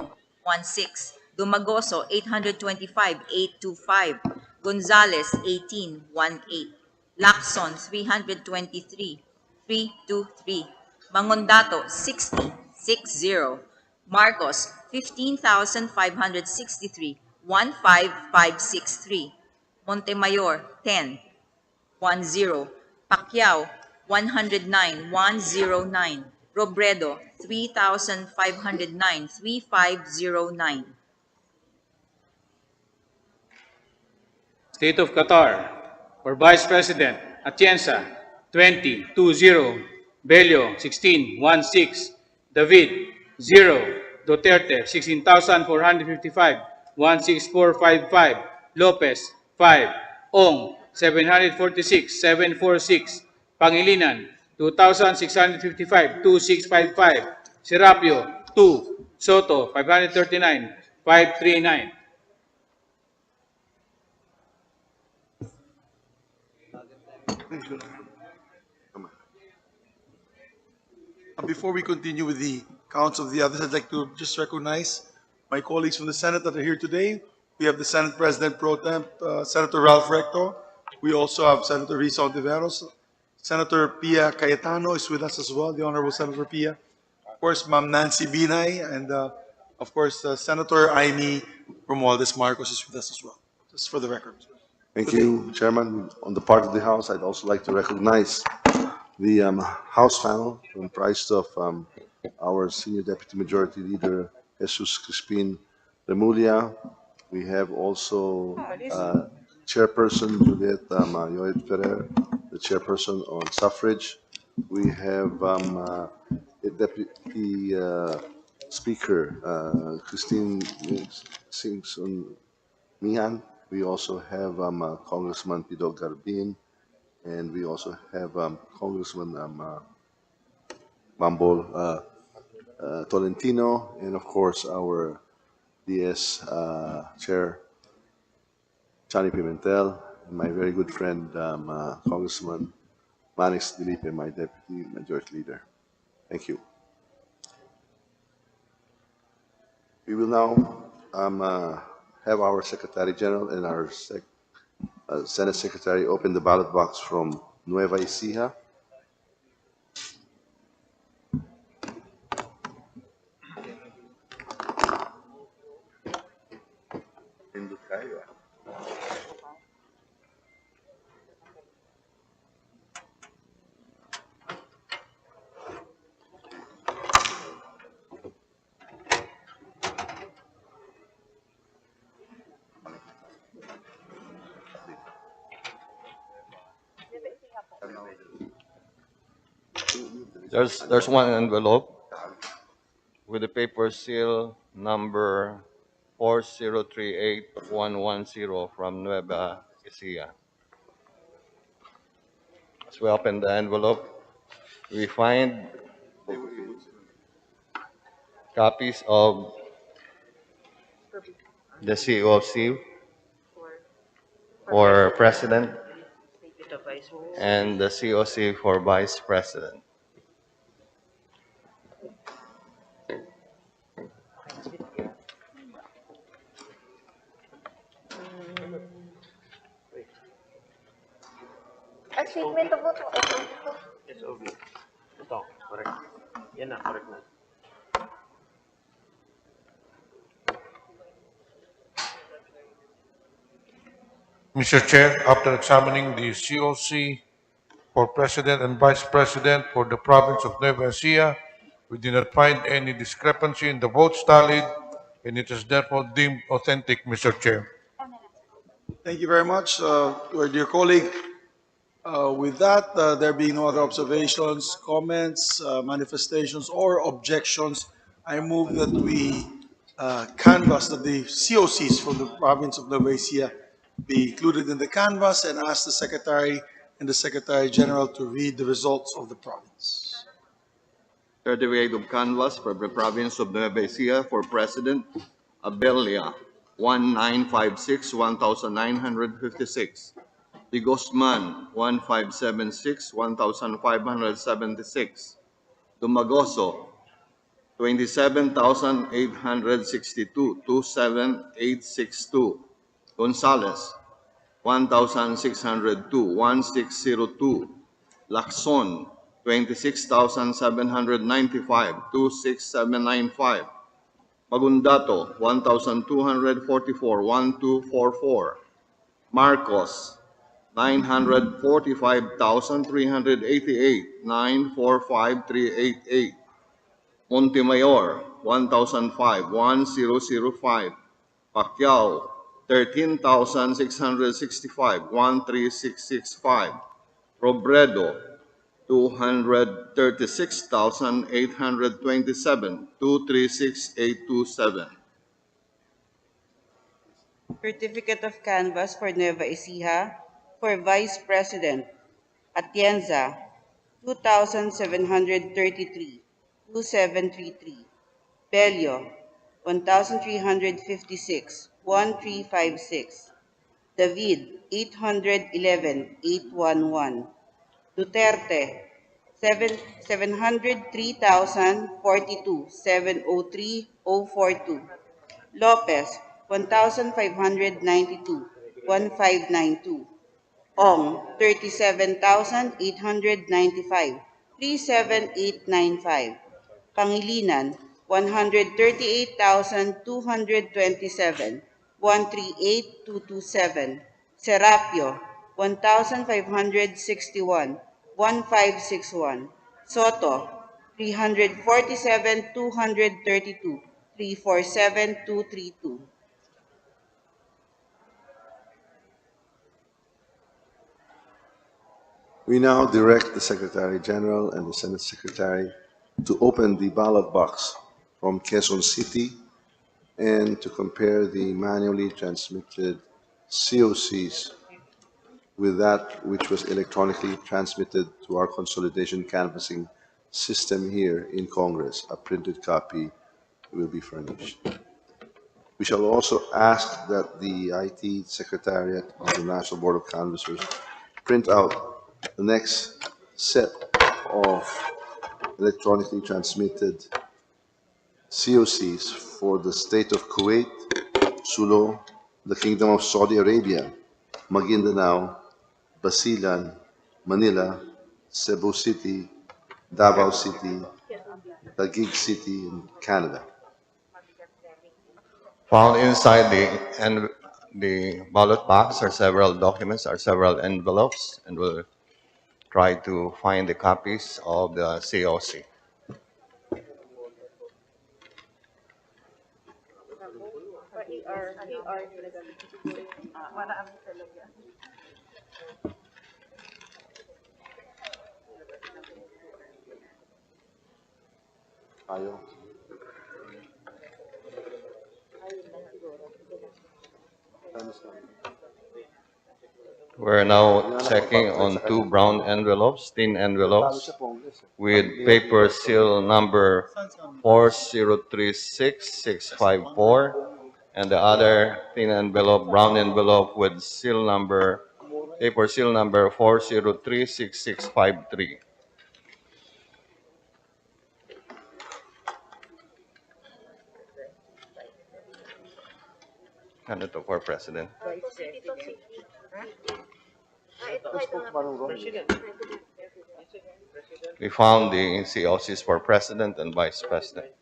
1-6. Dumagoso, 825, 825. Gonzales, 18, 1-8. Lacson, 323, 323. Mangondato, 60, 60. Marcos, 15,563, 15563. Montemayor, 10, 10. Pacquiao, 109, 109. Robredo, 3,509, 3,509.
State of Qatar. For Vice President, Atienza, 20, 20. Bello, 16, 16. David, 0. Duterte, 16,455, 16455. Lopez, 5. Ong, 746, 746. Pangilinan, 2,655, 2655. Serapio, 2. Soto, 539, 539.
Before we continue with the counts of the others, I'd like to just recognize my colleagues from the Senate that are here today. We have the Senate President Pro Temp, Senator Ralph Recto. We also have Senator Risa Ontiveros. Senator Pia Cayetano is with us as well, the Honorable Senator Pia. Of course, Ma'am Nancy Binay, and of course, Senator Aimee Romualdez Marcos is with us as well, just for the record.
Thank you, Chairman. On the part of the House, I'd also like to recognize the House panel comprised of our Senior Deputy Majority Leader, Jesus Crispin Remulla. We have also Chairperson Juliet Yoed Ferrer, the Chairperson on Suffrage. We have a Deputy Speaker, Christine Singson Mihan. We also have Congressman Pido Garbin, and we also have Congressman Mambol Tolentino, and of course our DS Chair, Chani Pimentel, and my very good friend, Congressman Manix Dilipe, my Deputy Majority Leader. Thank you. We will now have our Secretary General and our Senate Secretary open the ballot box from Nueva Ecija.
There's one envelope with the paper seal number 4038110 from Nueva Ecija. As we open the envelope, we find copies of the COC for President and the COC for Vice President.
Statement of vote.
SOB. Ito, correct. Yan na, correct na.
Mr. Chair, after examining the COC for President and Vice President for the province of Nueva Ecija, we did not find any discrepancy in the votes tallied, and it is therefore deemed authentic, Mr. Chair.
Thank you very much, our dear colleague. With that, there being no other observations, comments, manifestations, or objections, I move that we canvass that the COCs from the province of Nueva Ecija be included in the canvass and ask the Secretary and the Secretary General to read the results of the province.
Certificate of canvass for the province of Nueva Ecija for President, Abelia, 1956, 1956. De Guzman, 1576, 1576. Dumagoso, 27,862, 27862. Gonzales, 1,602, 1602. Lacson, 26,795, 26795. Magundato, 1,244, 1244. Marcos, 945,388, 945388.
Montemayor, 1,005, Pacquiao, 13,665, 13665, Robredo, 236,827, 236,827.
Certificate of Canvass for Nueva Ecija for Vice President, Atienza, 2,733, 2,733. Bello, 1,356, 1,356. David, 811, 811. Duterte, 703,042, 703, 042. Lopez, 1,592, 1,592. Ong, 37,895, 37895. Pangilinan, 138,227, 138,227. Serapio, 1,561, 1,561. Soto, 347,232, 347,232.
We now direct the Secretary General and the Senate Secretary to open the ballot box from Quezon City and to compare the manually transmitted COCs with that which was electronically transmitted to our consolidation canvassing system here in Congress. A printed copy will be furnished. We shall also ask that the IT Secretariat of the National Board of Canvassers print out the next set of electronically transmitted COCs for the state of Kuwait, Sulu, the Kingdom of Saudi Arabia, Maguindanao, Basilan, Manila, Cebu City, Davao City, Taguig City, and Canada.
Found inside the ballot box are several documents, are several envelopes, and we'll try to find the copies of the COC.
Ayaw.
We're now checking on two brown envelopes, thin envelopes, with paper seal number 4036654, and the other thin envelope, brown envelope with seal number, paper seal number 4036653. Ano to for President? We found the COCs for President and Vice President.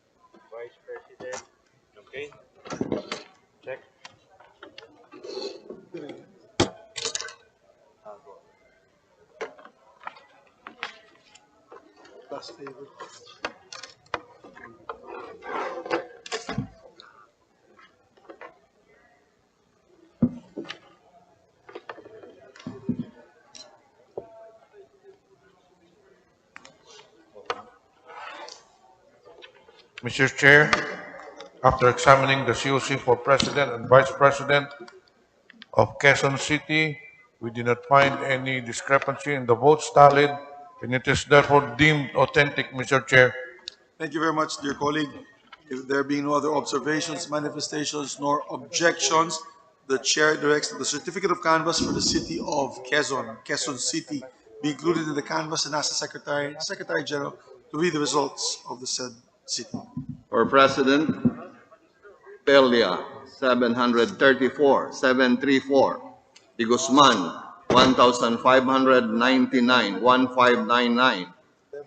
Vice President. Okay. Check.
Mr. Chair, after examining the COC for President and Vice President of Quezon City, we did not find any discrepancy in the votes tallied, and it is therefore deemed authentic, Mr. Chair.
Thank you very much, dear colleague. If there being no other observations, manifestations, nor objections, the chair directs that the certificate of canvass for the city of Quezon City, be included in the canvass and ask the Secretary General to read the results of the said city.
For President, Pelia, 734, 734. De Guzman, 1,599, 1,599.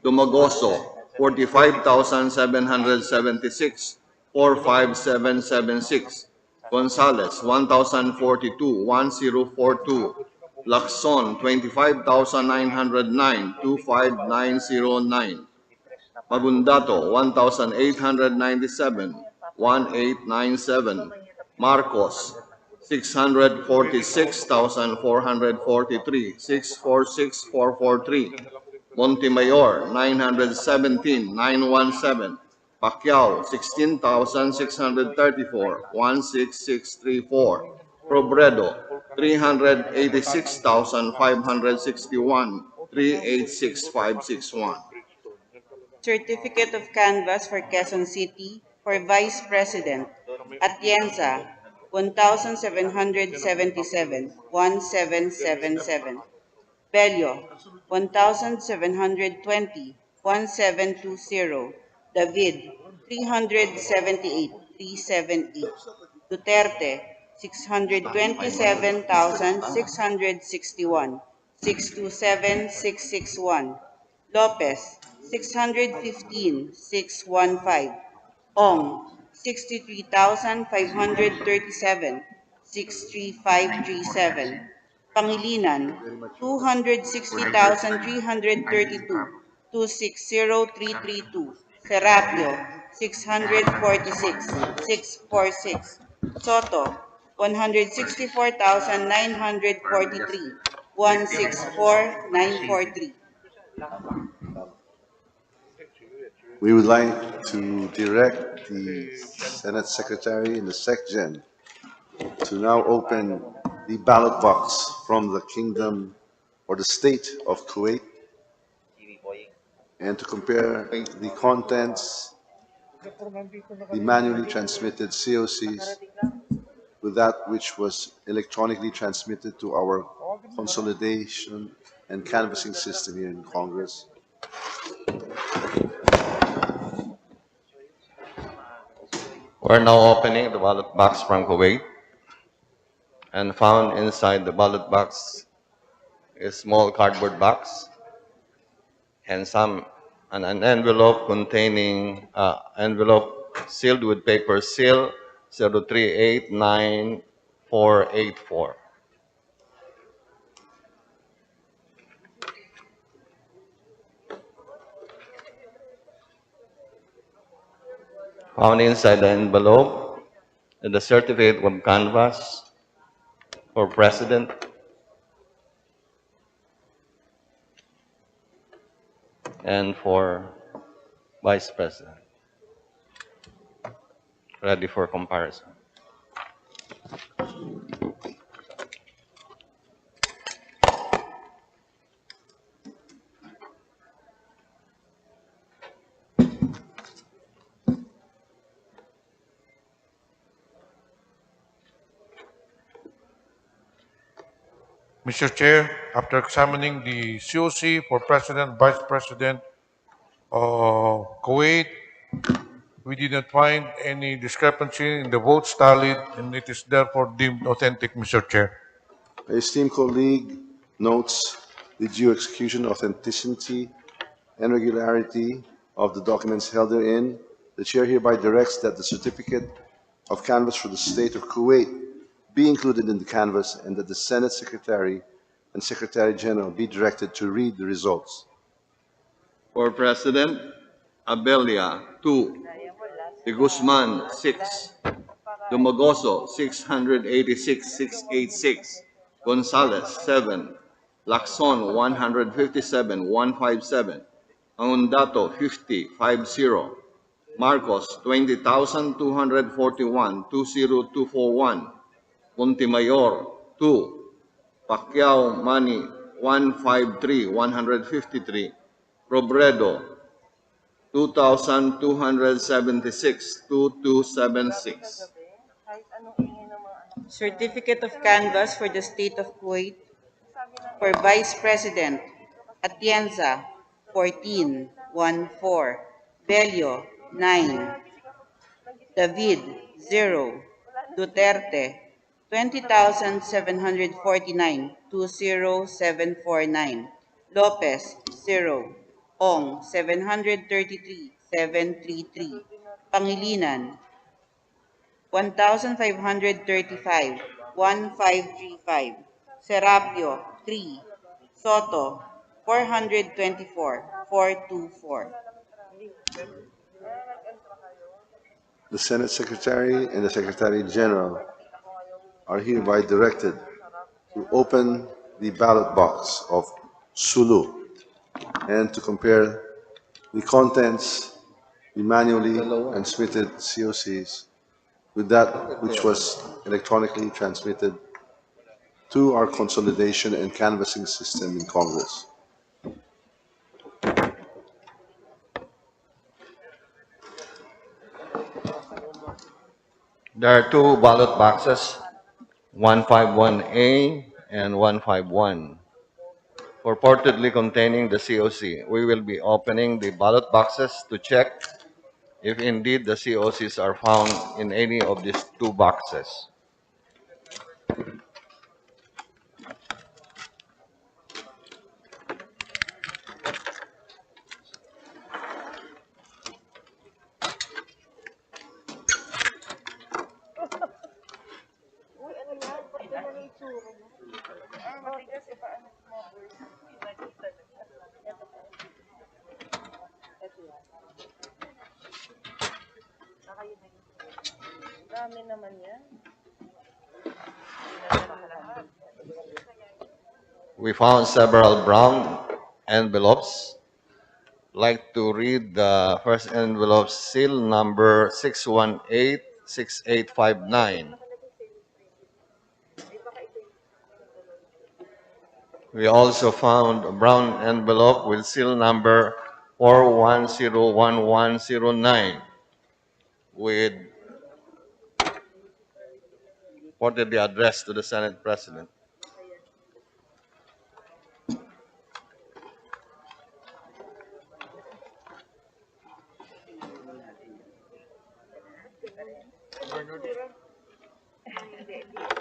Dumagoso, 45,776, 45776. Gonzales, 1,042, 1042. Lacson, 25,909, 25909. Magundato, 1,897, 1,897. Marcos, 646,443, 646,443. Montemayor, 917, 917. Pacquiao, 16,634, 16634. Robredo, 386,561, 386,561.
Certificate of Canvass for Quezon City for Vice President. Atienza, 1,777, 1,777. Bello, 1,720, 1,720. David, 378, 378. Duterte, 627,661, 627, 661. Lopez, 615, 615. Ong, 63,537, 63537. Pangilinan, 260,332, 260,332. Serapio, 646, 646. Soto, 164,943, 164,943.
We would like to direct the Senate Secretary and the SecGen to now open the ballot box from the Kingdom or the State of Kuwait and to compare the contents, the manually transmitted COCs, with that which was electronically transmitted to our consolidation and canvassing system here in Congress.
We're now opening the ballot box from Kuwait, and found inside the ballot box a small cardboard box and an envelope containing envelope sealed with paper seal 0389484. Found inside the envelope is the certificate of canvass for President and for Vice President, ready for comparison.
Mr. Chair, after examining the COC for President, Vice President of Kuwait, we did not find any discrepancy in the votes tallied, and it is therefore deemed authentic, Mr. Chair.
My esteemed colleague notes the due execution, authenticity, and regularity of the documents held therein. The chair hereby directs that the certificate of canvass for the state of Kuwait be included in the canvass and that the Senate Secretary and Secretary General be directed to read the results.
For President, Abelia, 2. De Guzman, 6. Dumagoso, 686, 686. Gonzales, 7. Lacson, 157, 157. Angundato, 50, 50. Marcos, 20,241, 20241. Montemayor, 2. Pacquiao, Manny, 153, 153. Robredo, 2,276, 2276.
Certificate of Canvass for the State of Kuwait for Vice President. Atienza, 14, 14. Bello, 9. David, 0. Duterte, 20,749, 20749. Lopez, 0. Ong, 733, 733. Pangilinan, 1,535, 1,535. Serapio, 3. Soto, 424, 424.
The Senate Secretary and the Secretary General are hereby directed to open the ballot box of Sulu and to compare the contents, the manually transmitted COCs, with that which was electronically transmitted to our consolidation and canvassing system in Congress.
There are two ballot boxes, 151A and 151, purportedly containing the COC. We will be opening the ballot boxes to check if indeed the COCs are found in any of these two boxes.
Matigas eh, paano small boys? Ito po. Ito yan. Baka yun na yun. Dami naman yan.
We found several brown envelopes. Like to read the first envelope, seal number 6186859. We also found a brown envelope with seal number 4101109 with reportedly addressed to the Senate President.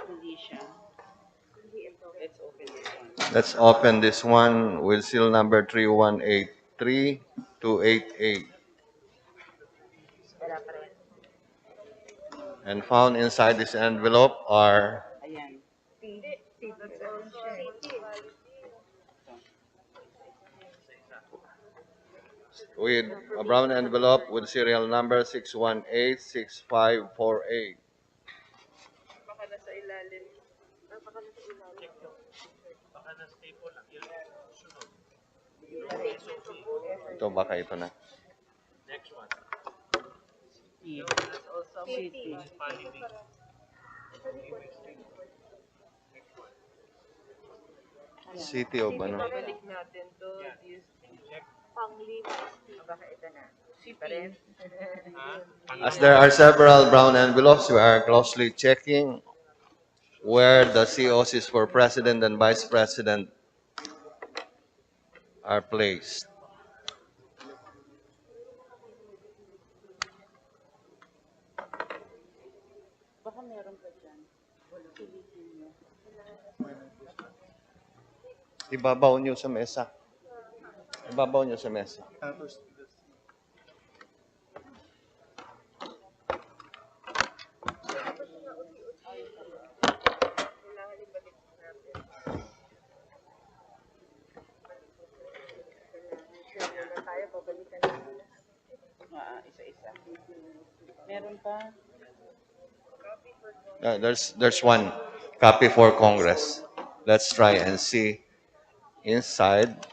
Hindi siya. Let's open this one.
Let's open this one with seal number 3183288. And found inside this envelope are
Ayan.
with a brown envelope with serial number 6186548.
Baka nasa ilalim. Baka nasa ilalim.
Ito baka ito na.
City.
City of ano?
Balik natin to. Panglima. Baka ito na. City.
As there are several brown envelopes, we are closely checking where the COCs for President and Vice President are placed.
Baka meron pa dyan. Silipin mo.
Ibabaw niyo sa mesa. Ibabaw niyo sa mesa.
Isa-isa. Meron pa.
There's one copy for Congress. Let's try and see inside.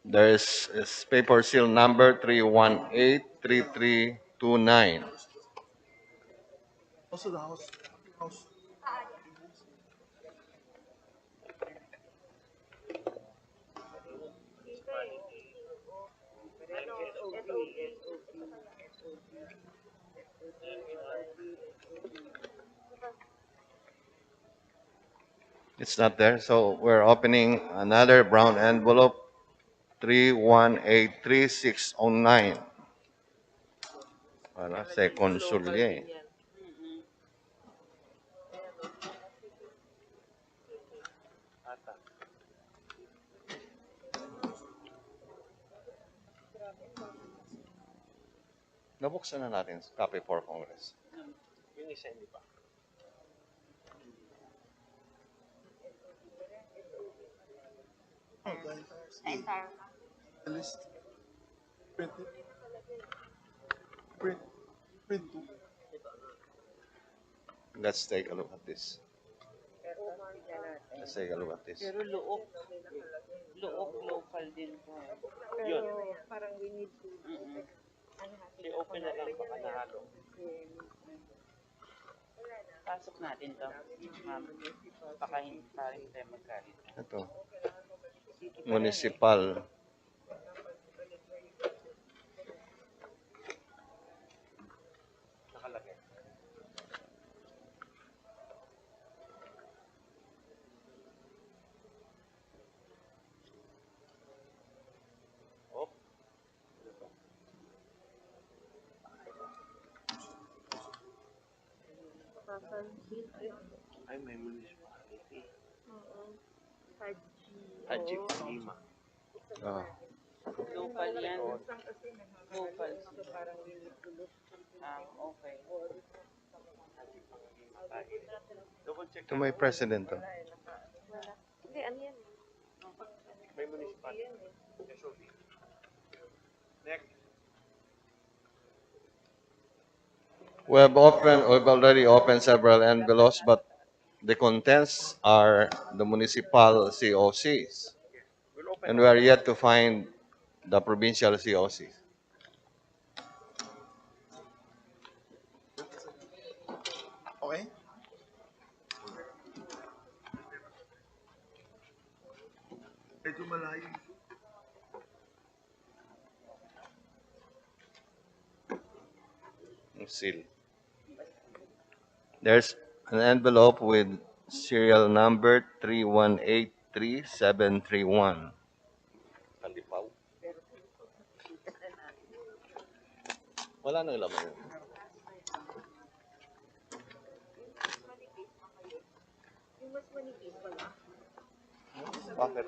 There's paper seal number 3183329.
Also the house.
It's not there, so we're opening another brown envelope, 3183609. Wala, second sulye. Nabuksan na natin copy for Congress.
Yung isa hindi pa.
The list.
Print it. Print. Print.
Let's take a look at this.
Pero tingnan natin.
Let's take a look at this.
Pero Luok local din po. Pero parang we need to
I-open na lang baka nahalo.
pasok natin to. Baka hindi tayo magkalit.
Ito. Municipal.
Nakalagay. Oh. Ay, may municipality. Haji Lima.
Ah.
Local yan. Local. So parang we need to look. Okay.
Double check.
Ito may president to.
Hindi, ano yan?
May municipality. SOB. Next.
We've already opened several envelopes, but the contents are the municipal COCs. And we are yet to find the provincial COCs.
Okay? Medyo malayo.
Seal. There's an envelope with serial number 3183731.
Kalipaw. Wala nang laman yun.
Yung mas manipis pala.
Bakit?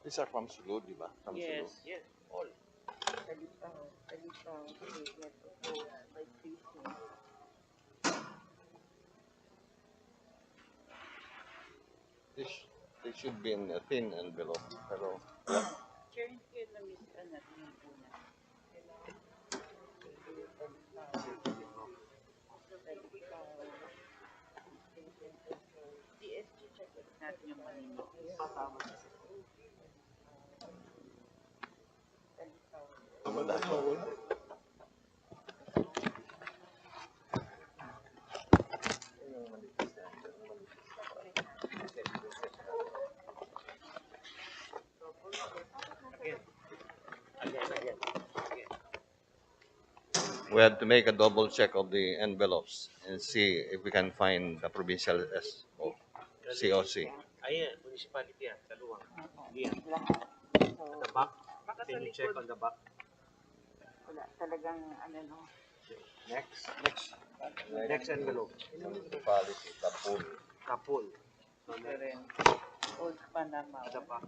These are from Sulu, di ba? From
Yes.
Sulu. Yes, all.
Talipang. Statement of vote by precinct.
This should be in a thin envelope. Pero
Chair, hindi kayo na-miss natin yung una. DSG, check natin yung maninipis.
we have to make a double check of the envelopes and see if we can find the provincial COC.
Ayan, municipality yan. Kaluwang. Yan. The back. Can you check on the back?
Wala, talagang no.
Next. Next envelope.
Municipality, Kapul.
Kapul. So
Rin. Old Panama.
Isa pa.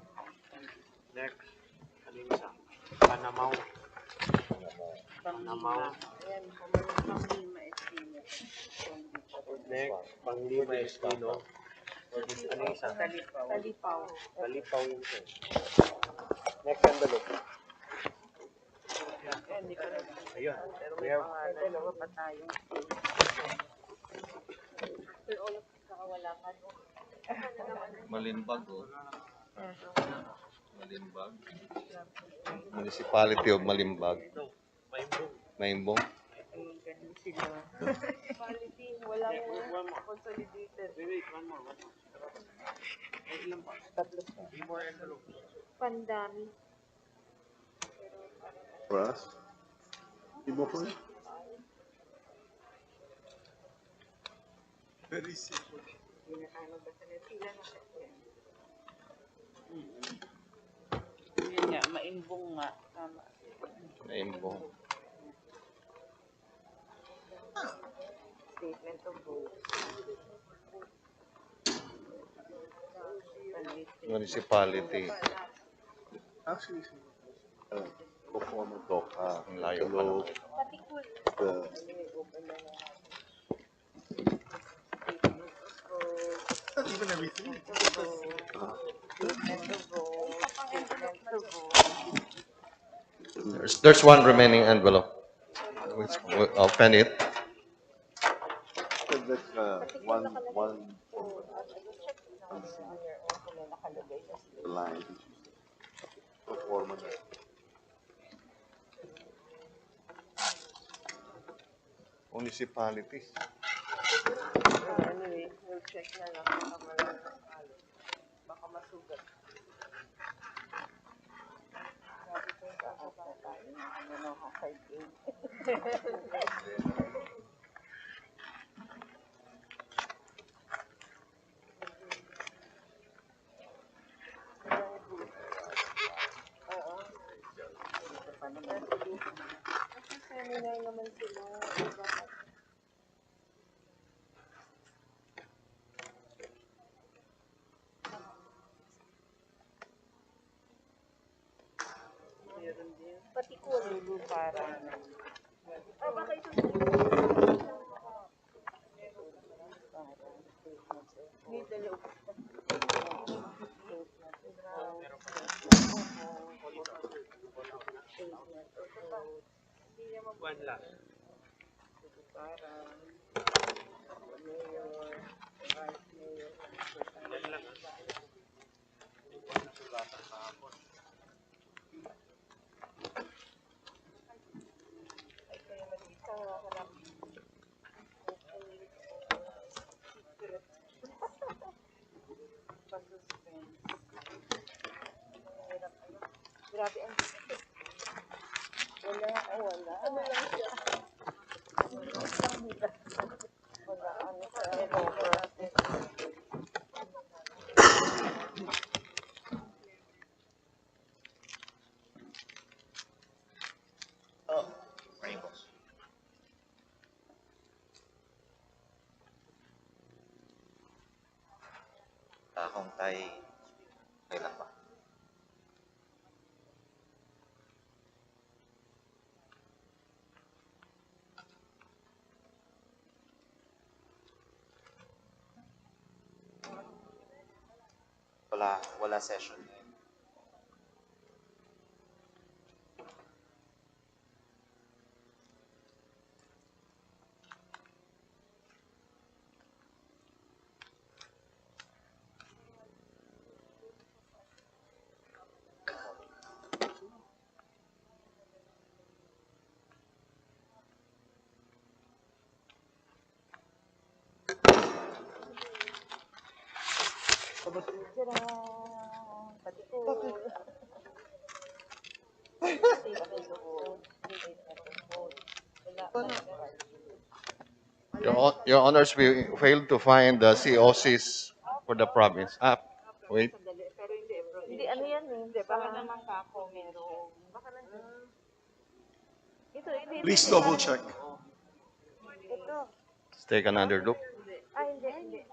Next. Ano yung isa? Panamaw.
Panglima. Ayan, Panglima estimate.
Next. Panglima Espino. Ano yung isa?
Talipaw.
Kalipaw yung isa. Next envelope.
Hindi ko rin.
Ayun.
We have dalawa pa tayong
After all of this, nakawala ka.
Malimbag, oh. Malimbag. Municipality of Malimbag. Maimbong.
quality. Wala mo consolidated.
Wait, one more. Ilan pa?
Tatlo pa.
Three more envelope.
Pandami.
For us? Ibo po yun?
Very simple.
Ano ba sa sila na siya? Yun nga, maimbong nga. Tama.
Maimbong.
Statement of vote.
Municipality.
Actually, performer talk.
Ang layo pa naman.
The
Not even everything.
There's one remaining envelope. Which, I'll pen it.
That's one line. Performance. Municipalities.
Anyway, we'll check na lang baka malalo. Baka masugat. Sabi ko, kakasa tayo ng ano ng high game. Oo. Ito pa naman. Kasi seminar naman sila. Bakit? Meron din. Pati ko para. Baka ito
One lang.
grabe ang wala. Ano lang siya? Wala, ano siya?
Kung tayo, kailan ba? Wala session.
Pati ko.
Your Honors, we failed to find the COCs for the province. Wait.
Pero hindi, bro. Hindi, ano yan eh. Hindi, baka naman kako meron. Baka nandiyan. Ito.
Please double check.
Ito.
Let's take another look.
Hindi.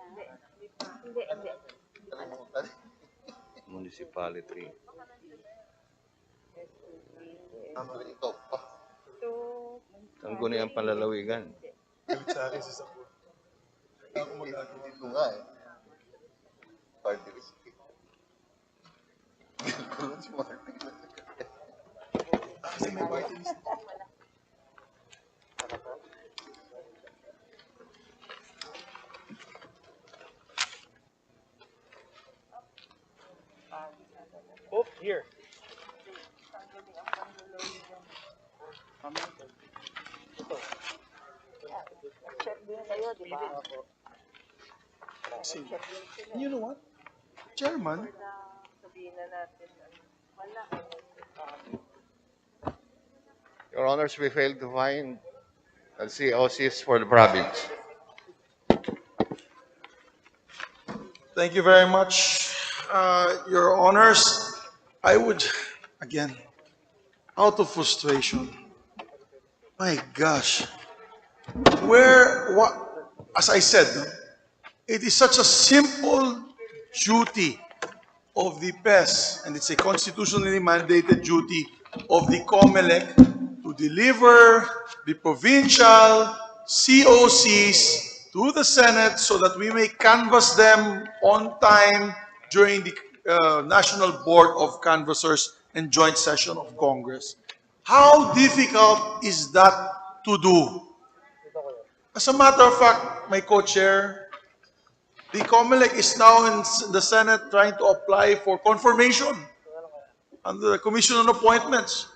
Municipality.
Ito pa.
Ang guni ang palalawigan.
Sa akin sa Sabur.
Ako mag-agree dito nga eh. Party list. Gano'n si Martin.
Kasi may party list.
Oh, here.
Check din kayo, di ba?
See, you know what? Chairman,
Sabihin na natin. Wala.
Your Honors, we failed to find the COCs for the province.
thank you very much, Your Honors. I would, again, out of frustration, my gosh, as I said, no, it is such a simple duty of the PES, and it's a constitutionally mandated duty of the COMELEC to deliver the provincial COCs to the Senate so that we may canvass them on time during the National Board of Canvassers and Joint Session of Congress. How difficult is that to do? As a matter of fact, my co-chair, the COMELEC is now in the Senate trying to apply for confirmation under the Commission on Appointments.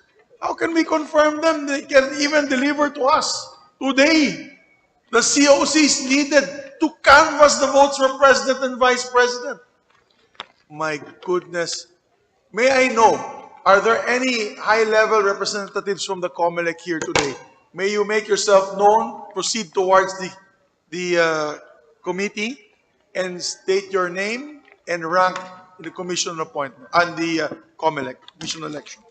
How can we confirm them? They can even deliver to us today the COCs needed to canvass the votes for President and Vice President. My goodness. May I know, are there any high-level representatives from the COMELEC here today? May you make yourself known, proceed towards the committee, and state your name and rank in the Commission on Appointment, and the COMELEC, Commission on Election.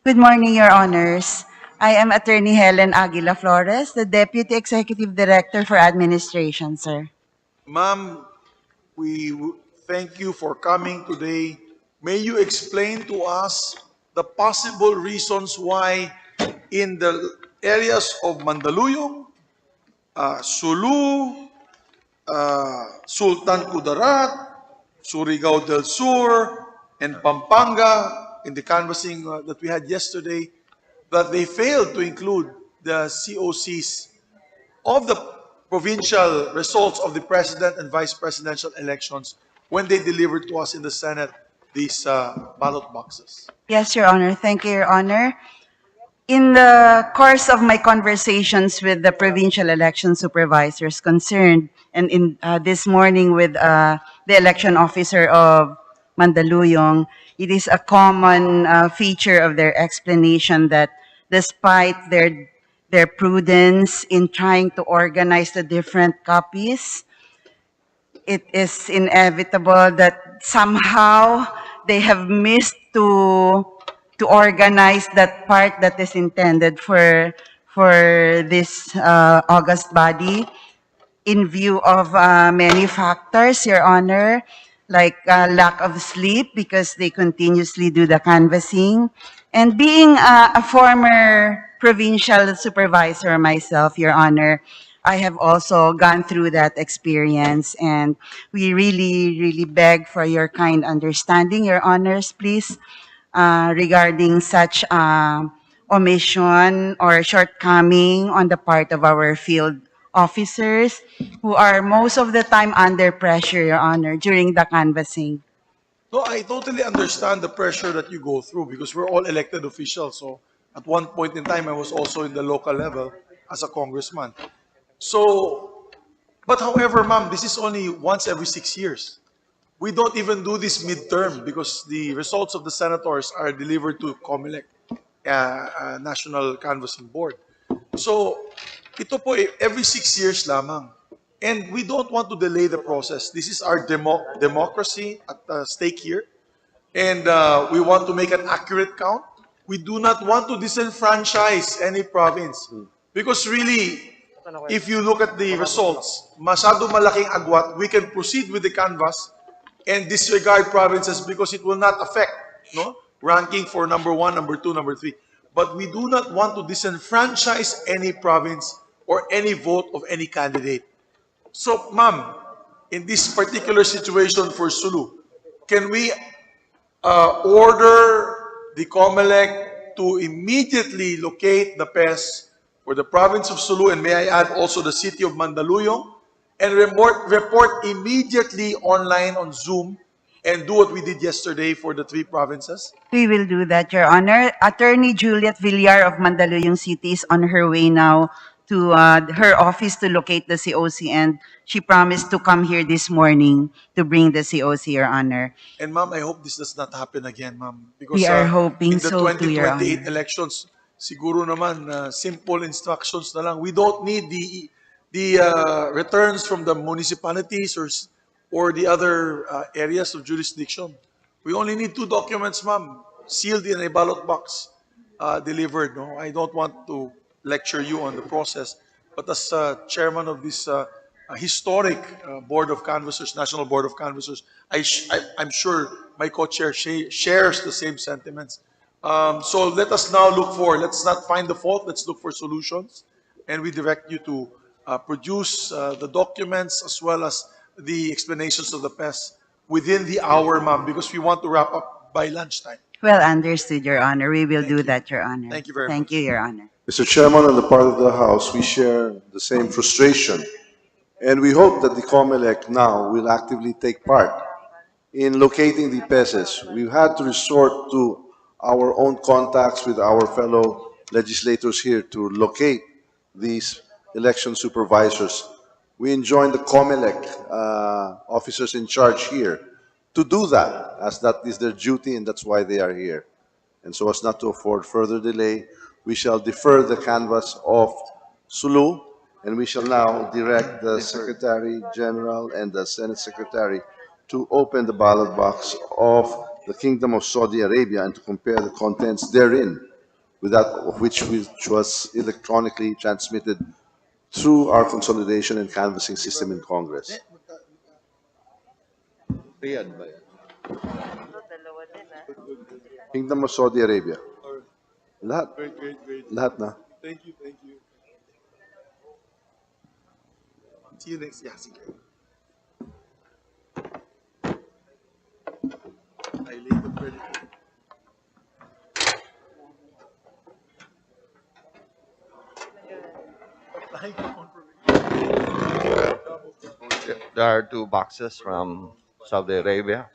Good morning, Your Honors. I am Attorney Helen Aguila Flores, the Deputy Executive Director for Administration, sir.
Ma'am, we thank you for coming today. May you explain to us the possible reasons why in the areas of Mandaluyong, Sulu, Sultan Kudarat, Surigao del Sur, and Pampanga, in the canvassing that we had yesterday, that they failed to include the COCs of the provincial results of the president and vice presidential elections when they delivered to us in the Senate these ballot boxes.
Yes, Your Honor. Thank you, Your Honor. In the course of my conversations with the provincial election supervisors concerned, and in this morning with the election officer of Mandaluyong, it is a common feature of their explanation that despite their prudence in trying to organize the different copies, it is inevitable that somehow they have missed to organize that part that is intended for this August body in view of many factors, Your Honor, like lack of sleep because they continuously do the canvassing. And being a former provincial supervisor myself, Your Honor, I have also gone through that experience, and we really, really beg for your kind understanding, Your Honors, please, regarding such omission or shortcoming on the part of our field officers who are most of the time under pressure, Your Honor, during the canvassing.
No, I totally understand the pressure that you go through because we're all elected officials. So at one point in time, I was also in the local level as a congressman. So, but however, ma'am, this is only once every 6 years. We don't even do this midterm because the results of the senators are delivered to COMELEC, National Canvassing Board. So, ito po every 6 years lamang. And we don't want to delay the process. This is our democracy at stake here. And we want to make an accurate count. We do not want to disenfranchise any province. Because really, if you look at the results, masyado malaking agwat, we can proceed with the canvass and disregard provinces because it will not affect ranking for number 1, number 2, number 3. But we do not want to disenfranchise any province or any vote of any candidate. So, ma'am, in this particular situation for Sulu, can we order the COMELEC to immediately locate the PES for the province of Sulu, and may I add also the city of Mandaluyong, and report immediately online on Zoom and do what we did yesterday for the 3 provinces?
We will do that, Your Honor. Attorney Juliet Villar of Mandaluyong City is on her way now to her office to locate the COC, and she promised to come here this morning to bring the COC, Your Honor.
And ma'am, I hope this does not happen again, ma'am. Because
We are hoping
in the
so too, Your
2028
Honor.
elections, siguro naman simple instructions na lang. We don't need the returns from the municipalities or the other areas of jurisdiction. We only need 2 documents, ma'am, sealed in a ballot box, delivered. No, I don't want to lecture you on the process, but as chairman of this historic Board of Canvassers, National Board of Canvassers, I'm sure my co-chair shares the same sentiments. So let's not find the fault, let's look for solutions. And we direct you to produce the documents as well as the explanations of the PES within the hour, ma'am, because we want to wrap up by lunchtime.
Well understood, Your Honor. We will
Thank
do
you.
that, Your Honor.
Thank you very
Thank you,
much.
Your Honor.
Mr. Chairman, on the part of the House, we share the same frustration, and we hope that the COMELEC now will actively take part in locating the peces. We've had to resort to our own contacts with our fellow legislators here to locate these election supervisors. We enjoin the COMELEC officers in charge here to do that, as that is their duty and that's why they are here. And so as not to afford further delay, we shall defer the canvass of Sulu, and we shall now direct the Secretary General and the Senate Secretary to open the ballot box of the Kingdom of Saudi Arabia and to compare the contents therein with that of which was electronically transmitted through our consolidation and canvassing system in Congress.
Riyadh ba yan?
Dalawa din
Kingdom of Saudi Arabia. Lahat.
Great.
Lahat na.
Thank you. See you next. Yeah, sige. I laid the credit. Applying for confirmation.
There are two boxes from Saudi Arabia.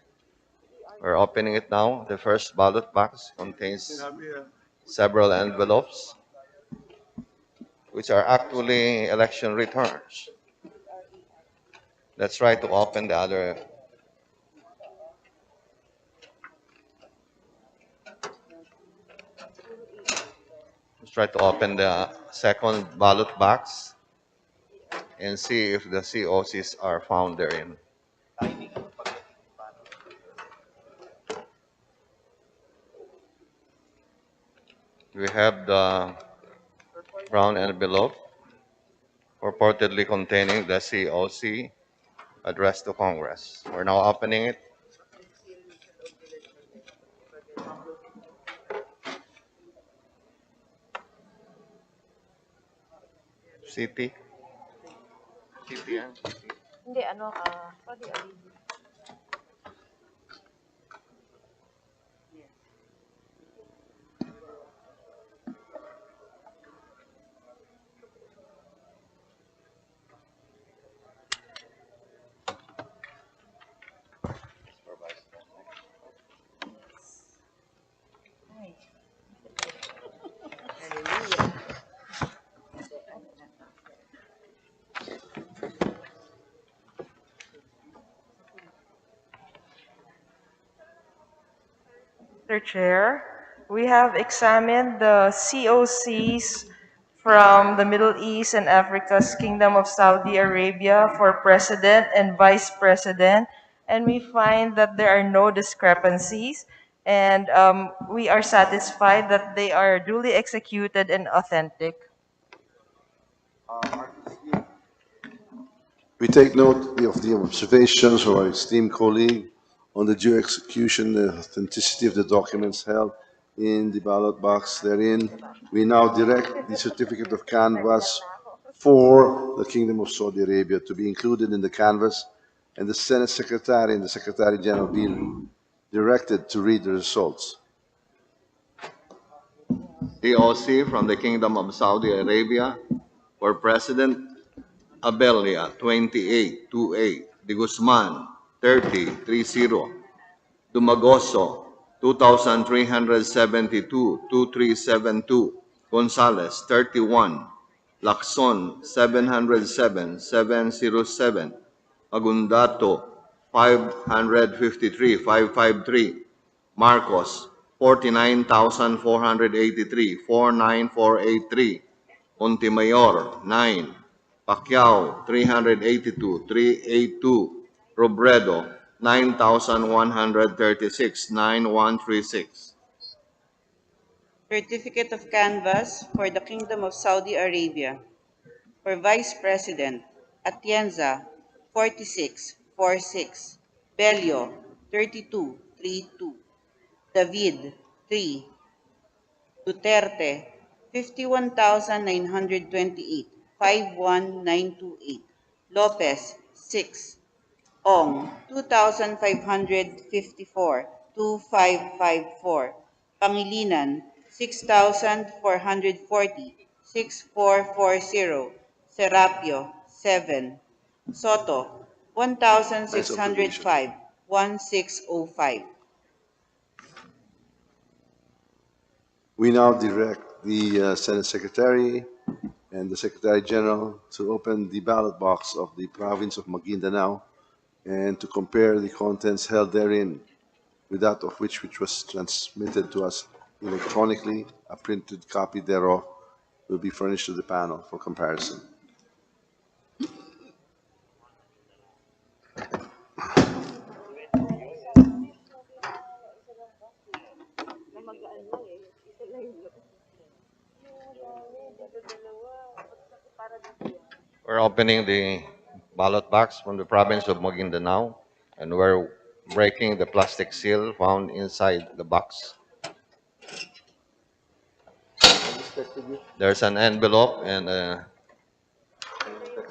We're opening it now. The first ballot box contains several envelopes, which are actually election returns. Let's try to open the other. Let's try to open the second ballot box and see if the COCs are found therein. We have the brown envelope purportedly containing the COC addressed to Congress. We're now opening it. CT. CT yan.
Hindi, Saudi Arabia.
Mr. Chair, we have examined the COCs from the Middle East and Africa's Kingdom of Saudi Arabia for President and Vice President, and we find that there are no discrepancies, and we are satisfied that they are duly executed and authentic.
We take note of the observations of our esteemed colleague on the due execution, the authenticity of the documents held in the ballot box therein. We now direct the certificate of canvass for the Kingdom of Saudi Arabia to be included in the canvass, and the Senate Secretary and the Secretary General be directed to read the results.
COC from the Kingdom of Saudi Arabia for President Abelia 2828, De Guzman 3030, Dumagoso 2372-2372, Gonzales 31, Lacson 707-707, Agundato 553-553, Marcos 49,483-49483, Montemayor 9, Pacquiao 382-382, Robredo 9,136-9136.
Certificate of canvass for the Kingdom of Saudi Arabia. For Vice President, Atienza, 4646. Bello, 3232. David, 3. Duterte, 51,928, 51,928. Lopez, 6. Ong, 2,554, 2,554. Pangilinan, 6,440, 6,440. Serapio, 7. Soto, 1,605, 1,605.
We now direct the Senate Secretary and the Secretary General to open the ballot box of the province of Maguindanao and to compare the contents held therein with that of which was transmitted to us electronically. A printed copy thereof will be furnished to the panel for comparison.
Magaan lang eh. Isa lang yung labas. Dito dalawa. Para dito yan.
We're opening the ballot box from the province of Maguindanao, and we're breaking the plastic seal found inside the box. There's an envelope and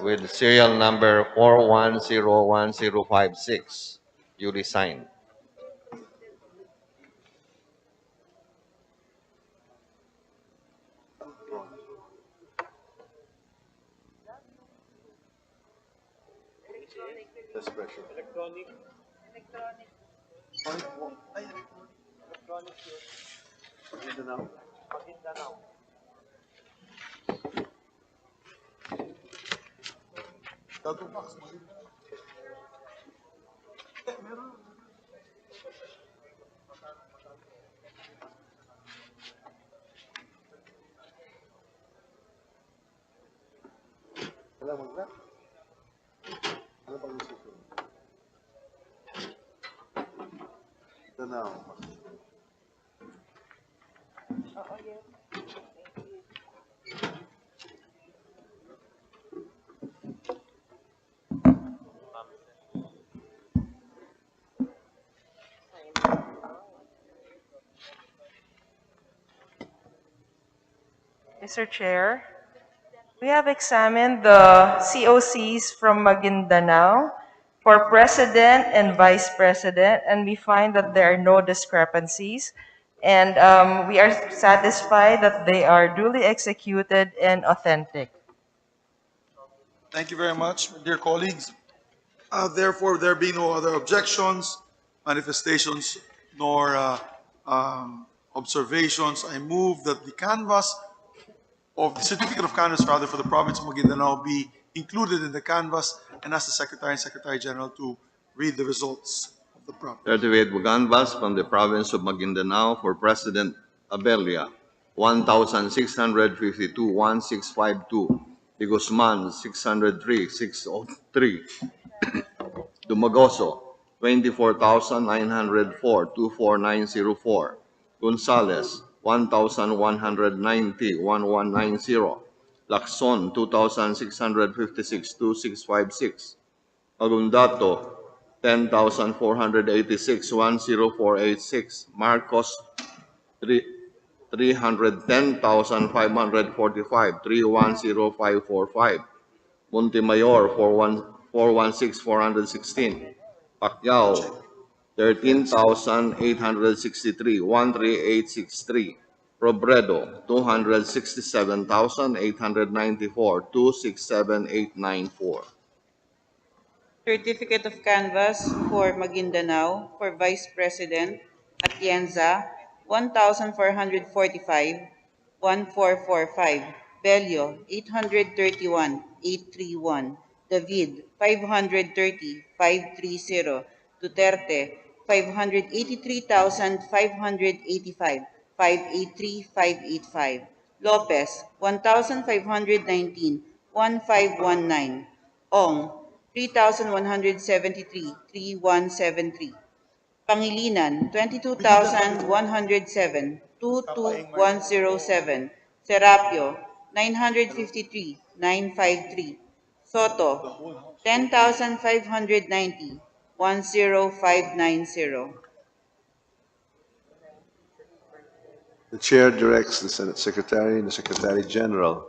with serial number 4101056, duly signed.
Electronic. Maguindanao.
Mr. Chair, we have examined the COCs from Maguindanao for President and Vice President, and we find that there are no discrepancies. And we are satisfied that they are duly executed and authentic.
Thank you very much, dear colleagues. Therefore, there being no other objections, manifestations, nor observations, I move that the canvas of the certificate of canvas, rather, for the province of Maguindanao be included in the canvas, and ask the Secretary and Secretary General to read the results of the province.
Certificate canvas from the province of Maguindanao for President Abelia, 1,652,1652. De Guzman, 603,603. Dumagoso, 24,904, 24904. Gonzales, 1,190, 1190. Lacson, 2,656, 2656. Agundato, 10,486, 10486. Marcos, 310,545, 310545. Montemayor, 416,416. Pacquiao, 13,863, 13863. Robredo, 267,894, 267894.
Certificate of canvas for Maguindanao for Vice President Atienza, 1,445, 1,445. Bello, 831, 831. David, 530, 530. Duterte, 583,585, 583, 585. Lopez, 1,519, 1,519. Ong, 3,173, 3,173. Pangilinan, 22,107, 22,107. Serapio, 953, 953. Soto, 10,590, 10590.
The Chair directs the Senate Secretary and the Secretary General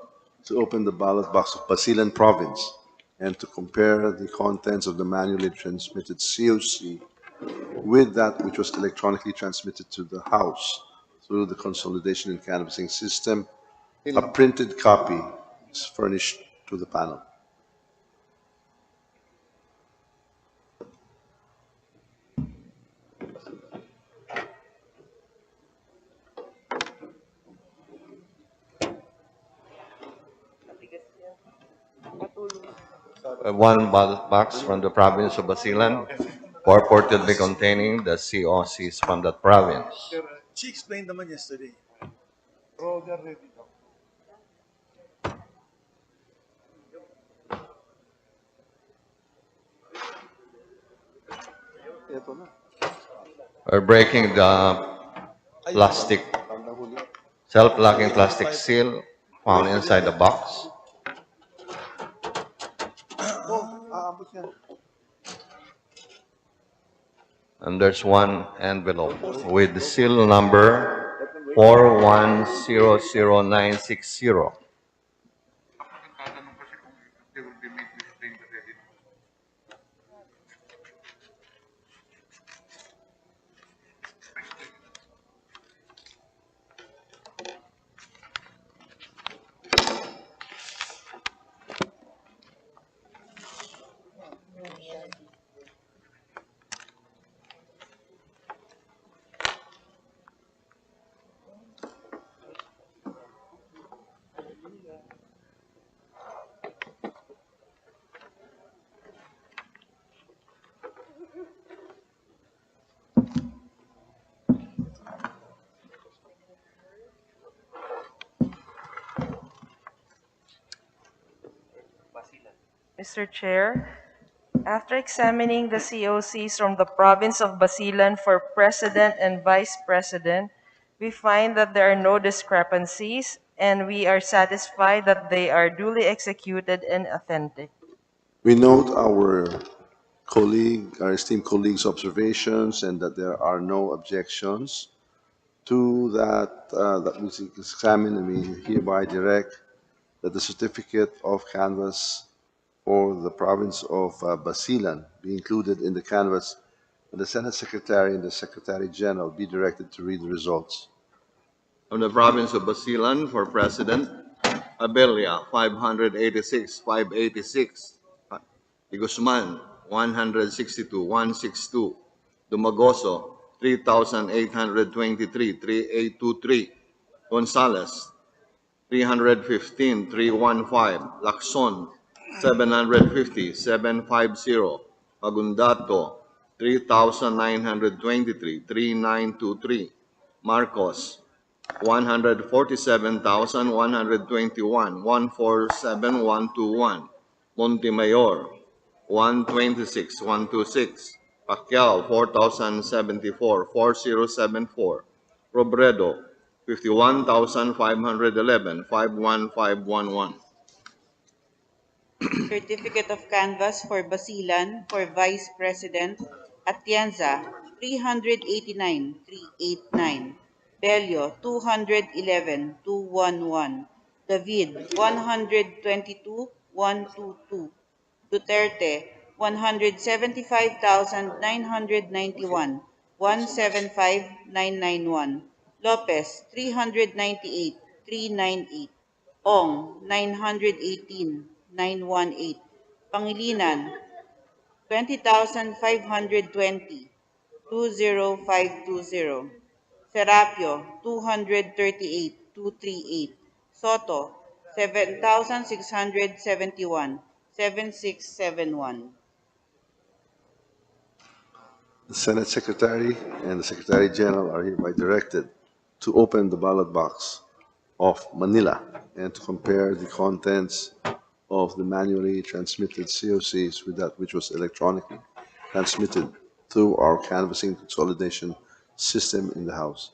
to open the ballot box of Basilan Province and to compare the contents of the manually transmitted COC with that which was electronically transmitted to the House through the consolidation and canvassing system. A printed copy is furnished to the panel.
One ballot box from the province of Basilan, purportedly containing the COCs from that province.
She explained naman yesterday.
We're breaking the plastic, self-locking plastic seal found inside the box. And there's one envelope with the seal number 4100960.
Mr. Chair, after examining the COCs from the province of Basilan for President and Vice President, we find that there are no discrepancies and we are satisfied that they are duly executed and authentic.
We note our esteemed colleague's observations and that there are no objections to that we examine, and we hereby direct that the certificate of canvass for the province of Basilan be included in the canvass, and the Senate Secretary and the Secretary General be directed to read the results.
From the province of Basilan for President, Abelia, 586,586. De Guzman, 162,162. Dumagoso, 3,823,3823. Gonzales, 315,315. Lacson, 750,750. Magundato, 3,923,3923. Marcos, 147,121, 147,121. Montemayor, 126,126. Pacquiao, 4,074, 4074. Robredo, 51,511, 51511.
Certificate of Canvass for Basilan for Vice President, Atienza, 389,389. Bello, 211,211. David, 122,122. Duterte, 175,991, 175,991. Lopez, 398,398. Ong, 918,918. Pangilinan, 20,520, 20520. Serapio, 238,238. Soto, 7,671, 7671.
The Senate Secretary and the Secretary General are hereby directed to open the ballot box of Manila and to compare the contents of the manually transmitted COCs with that which was electronically transmitted through our canvassing consolidation system in the House.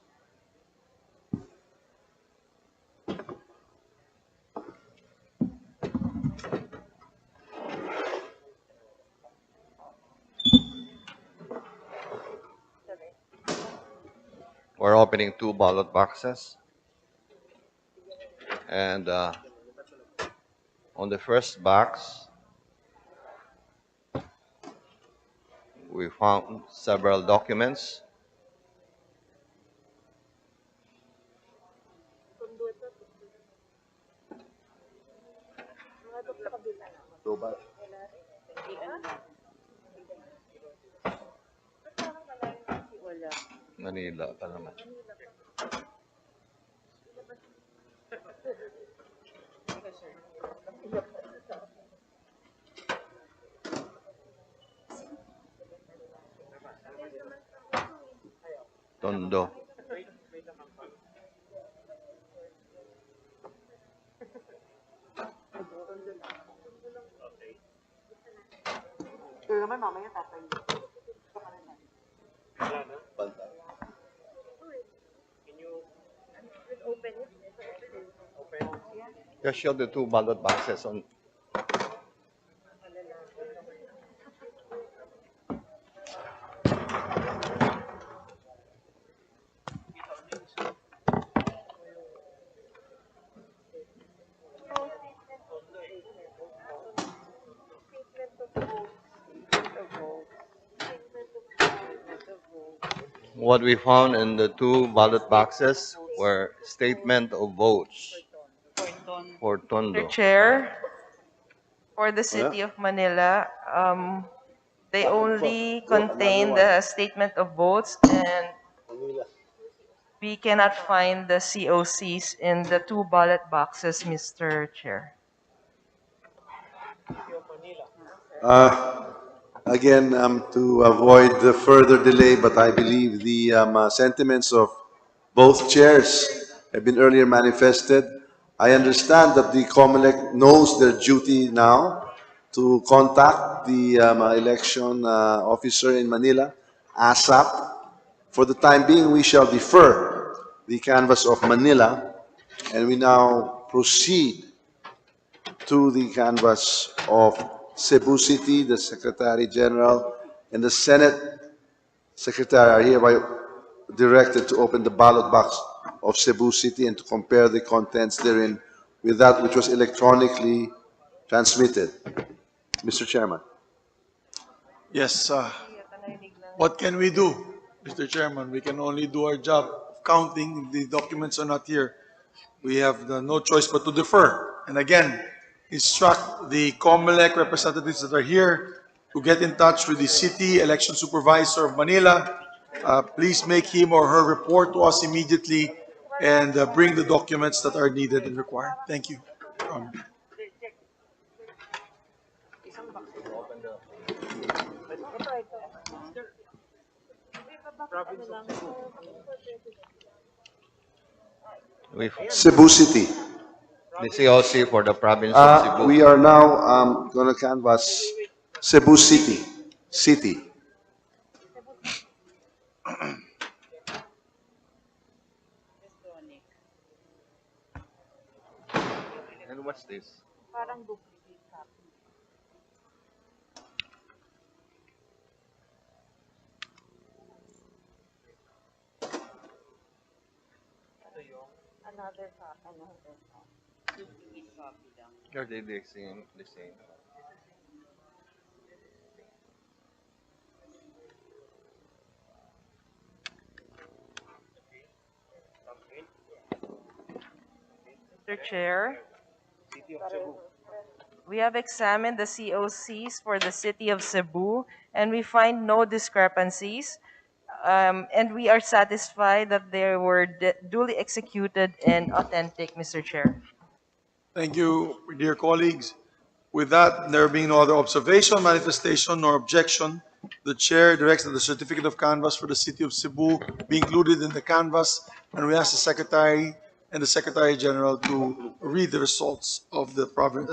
We're opening 2 ballot boxes. And on the first box, we found several documents. Manila pa naman. Tondo.
Ito naman mamaya tatay.
Just show the 2 ballot boxes on. What we found in the 2 ballot boxes were statement of votes for Tondo.
Mr. Chair, for the City of Manila, they only contain the statement of votes, and we cannot find the COCs in the 2 ballot boxes, Mr. Chair.
Again, to avoid the further delay, but I believe the sentiments of both chairs have been earlier manifested. I understand that the COMELEC knows their duty now to contact the election officer in Manila, ASAP. For the time being, we shall defer the canvass of Manila, and we now proceed to the canvass of Cebu City. The Secretary General and the Senate Secretary are hereby directed to open the ballot box of Cebu City and to compare the contents therein with that which was electronically transmitted. Mr. Chairman.
Yes, what can we do, Mr. Chairman? We can only do our job of counting. The documents are not here. We have no choice but to defer. And again, instruct the COMELEC representatives that are here to get in touch with the City Election Supervisor of Manila. Please make him or her report to us immediately and bring the documents that are needed and required. Thank you.
Cebu City.
The COC for the province of Cebu.
We are now going to canvass Cebu City.
And what's this?
Parang duplicate copy. Another copy. Duplicate copy lang.
Are they the same? The same.
Mr. Chair, we have examined the COCs for the City of Cebu, and we find no discrepancies. And we are satisfied that they were duly executed and authentic, Mr. Chair.
Thank you, dear colleagues. With that, there being no other observation, manifestation, nor objection, the chair directs that the certificate of canvass for the City of Cebu be included in the canvass, and we ask the Secretary and the Secretary General to read the results of the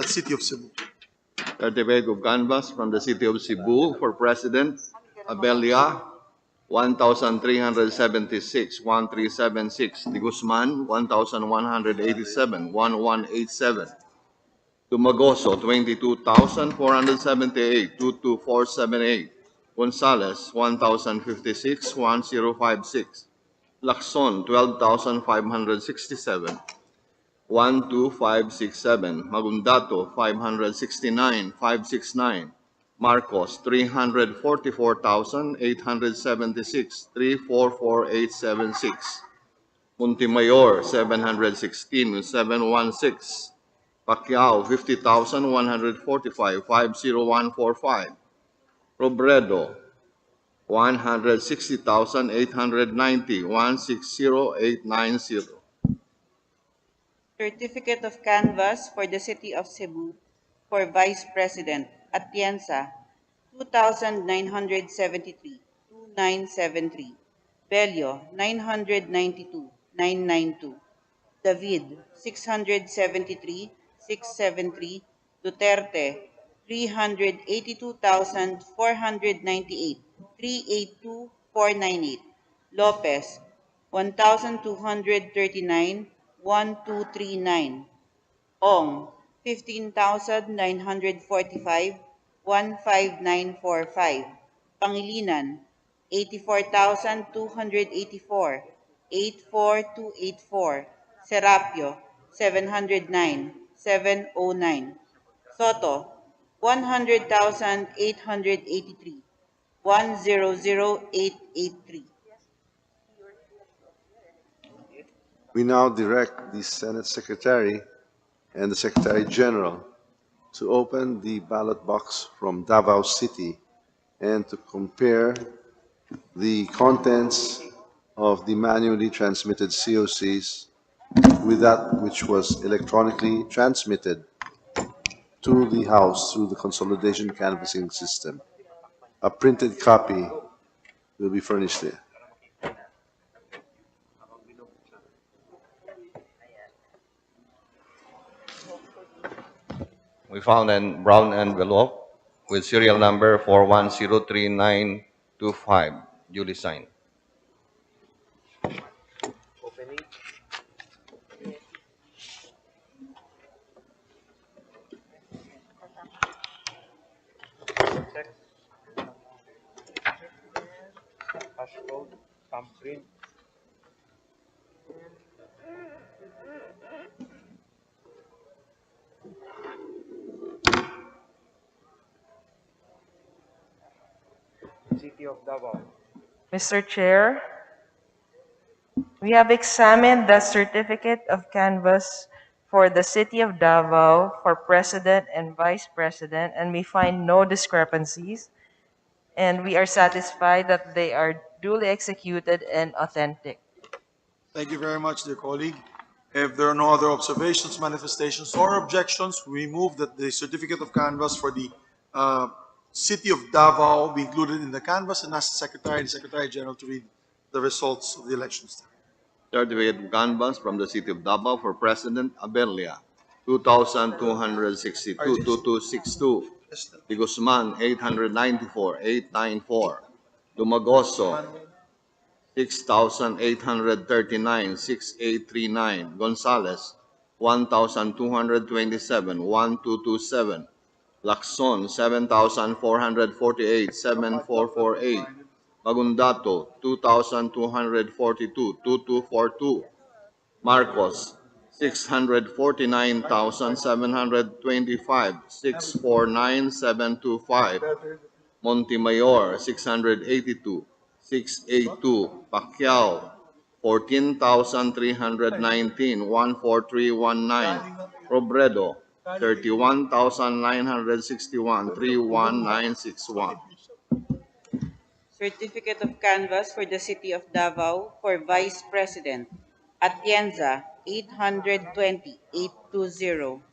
City of Cebu.
Certificate of canvass from the City of Cebu for President, Abelia, 1,376, 1,376. De Guzman, 1,187, 1,187. Tumagoso, 22,478, 22478. Gonzales, 1,056, 1056. Lacson, 12,567. 12567. Magundato, 569,569. Marcos, 344,876. 344,876. Montemayor, 716,716. Pacquiao, 50,145. 50145. Robredo, 160,890. 160,890.
Certificate of Canvass for the City of Cebu for Vice President, Atienza, 2,973, 2,973. Bello, 992, 992. David, 673, 673. Duterte, 382,498, 382,498. Lopez, 1,239, 1,239. Ong, 15,945, 15945. Pangilinan, 84,284, 84284. Serapio, 709, 709. Soto, 100,883, 100,883.
We now direct the Senate Secretary and the Secretary General to open the ballot box from Davao City and to compare the contents of the manually transmitted COCs with that which was electronically transmitted to the House through the consolidation canvassing system. A printed copy will be furnished there.
We found a brown envelope with serial number 4103925, duly signed.
Opening. Check. Passcode. Thumbprint. City of Davao.
Mr. Chair, we have examined the certificate of canvass for the City of Davao for President and Vice President, and we find no discrepancies, and we are satisfied that they are duly executed and authentic.
Thank you very much, dear colleague. If there are no other observations, manifestations, or objections, we move that the certificate of canvass for the City of Davao be included in the canvass and ask the Secretary and Secretary General to read the results of the elections.
Certificate of canvass from the City of Davao for President Abelia, 2,262, 2,262. De Guzman, 894, 894. Dumagoso, 6,839, 6,839. Gonzales, 1,227, 1,227. Lacson, 7,448, 7,448. Magundato, 2,242, 2,242. Marcos, 649,725, 649,725. Montemayor, 682, 682. Pacquiao, 14,319, 14319. Robredo, 31,961, 31961.
Certificate of Canvass for the City of Davao for Vice President, Atienza, 820, 820.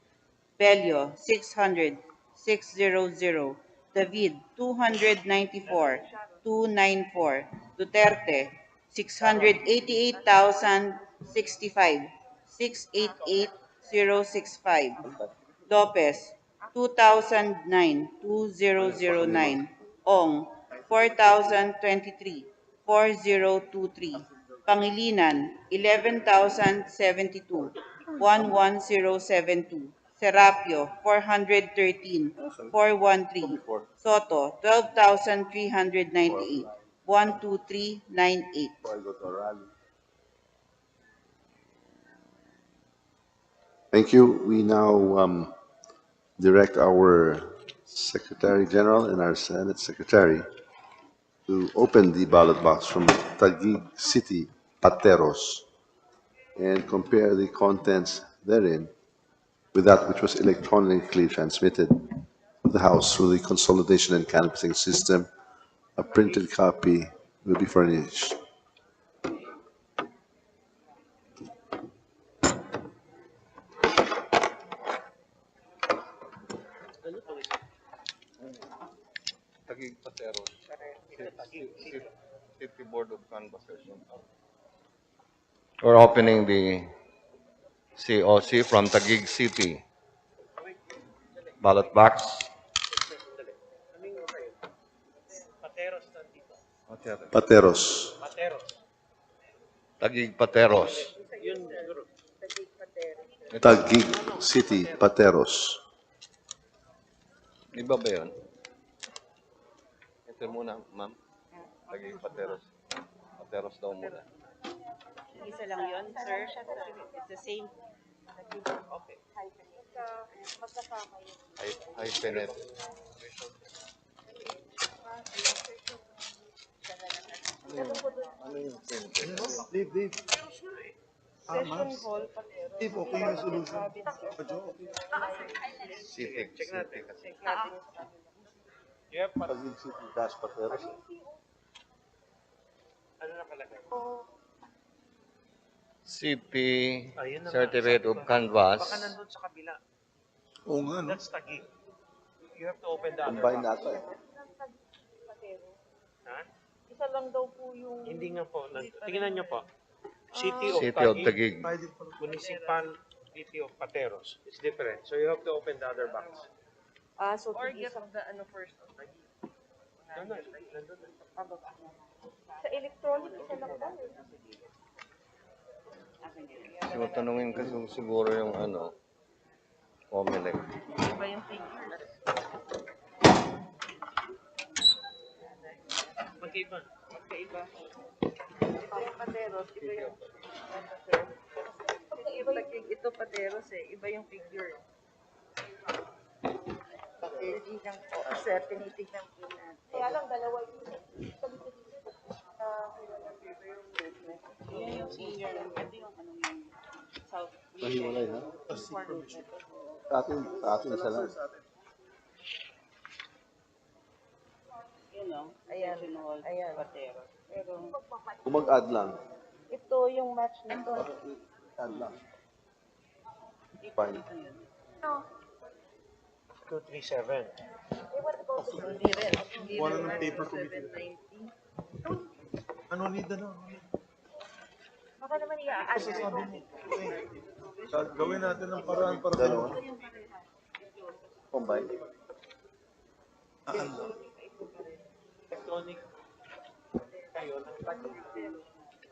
Bello, 600, 600. David, 294, 294. Duterte, 688,065, 688,065. Lopez, 2009, 2009. Ong, 4,023, 4023. Pangilinan, 11,072, 11072. Serapio, 413, 413. Soto, 12,398, 12398.
Thank you. We now direct our Secretary General and our Senate Secretary to open the ballot box from Taguig City, Pateros, and compare the contents therein with that which was electronically transmitted to the House through the consolidation and canvassing system. A printed copy will be furnished.
Taguig Pateros, City Board of Canvassers. We're opening the COC from Taguig City. Ballot box.
Pateros nandito.
Pateros.
Pateros.
Taguig Pateros.
Yun, siguro.
Taguig City, Pateros.
Iba ba yun? Ito muna, ma'am. Taguig Pateros. Pateros daw muna.
Isa lang yun, sir. It's the same.
Okay.
Hyphenate. Ano yung printed?
Dave. Session hall, Dave, okay yung solution.
City.
Check natin.
Yep. Taguig City, dash Pateros.
Ano nakalagay?
City
Ayun na
Certificate of Canvass.
Baka nandun sa kabila.
Oo nga, no?
That's Taguig. You have to open the other
Combine
box.
nata eh.
Ha?
Isa lang daw po yung...
Hindi nga po. Tingnan nyo po. City of
City of
Taguig.
Taguig.
Municipal City of Pateros. It's different. So you have to open the other box.
So
Or
tigil
get the ano first of the
Nandun na.
sa electronic, isa lang daw.
So, tanungin ko siguro yung ano, Comelec.
Iba yung figures.
Magkaiba.
Ito yung Pateros, iba yung ito Pateros eh, iba yung figure. Tinitignan po, sir, tinitignan po natin.
Kaya lang, dalawa yun.
Yung senior lang. Ito yung ano yung South.
Mahiwalay, ha? Sa atin isa lang.
Yun o.
Ayan,
Session hall,
ayan.
Pateros. Pero,
Kung mag-add lang.
Ito yung match nito.
Add lang. Fine.
237.
Hindi rin. Hindi
Wala
rin
ng
match
paper
ng
committee.
790.
Ano need na?
Baka naman i-add.
Sabi mo. Gawin natin ng paraan para
Dalawa. Combine.
Electronic.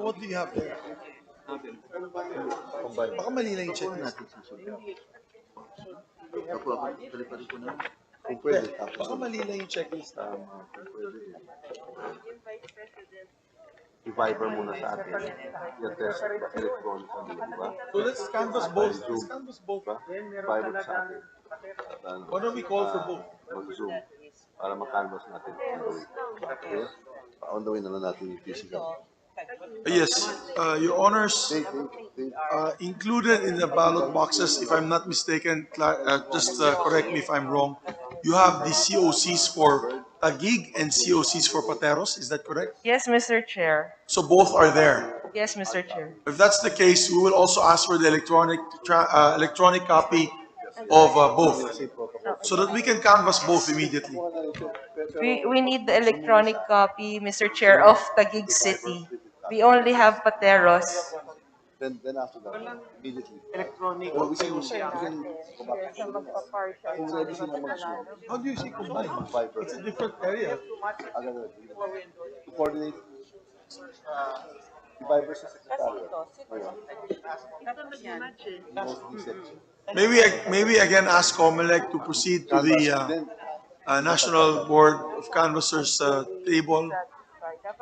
What do you have there?
Combine.
Baka mali lang yung check natin.
Kung pwede. Tapos
Baka mali lang yung checklist.
kung pwede. I-Viber muna sa atin. Yung test electronic. Di ba?
So let's canvass both. Let's canvass both.
Viber sa atin.
Why don't we call for both?
Mag-zoom. Para ma-canvas natin. Okay? On the way na lang natin yung physical.
Yes, Your Honors, included in the ballot boxes, if I'm not mistaken, just correct me if I'm wrong, you have the COCs for Taguig and COCs for Pateros, is that correct?
Yes, Mr. Chair.
So both are there.
Yes, Mr. Chair.
If that's the case, we will also ask for the electronic copy of both, so that we can canvass both immediately.
We need the electronic copy, Mr. Chair, of Taguig City. We only have Pateros.
Then after that, immediately.
Electronic.
Or we can go back. Kung ready sila mag-zoom.
How do you see combined?
Viber.
It's a different area.
Agad. To coordinate. Viber sa secretary.
Maybe again ask Comelec to proceed to the National Board of Canvassers table,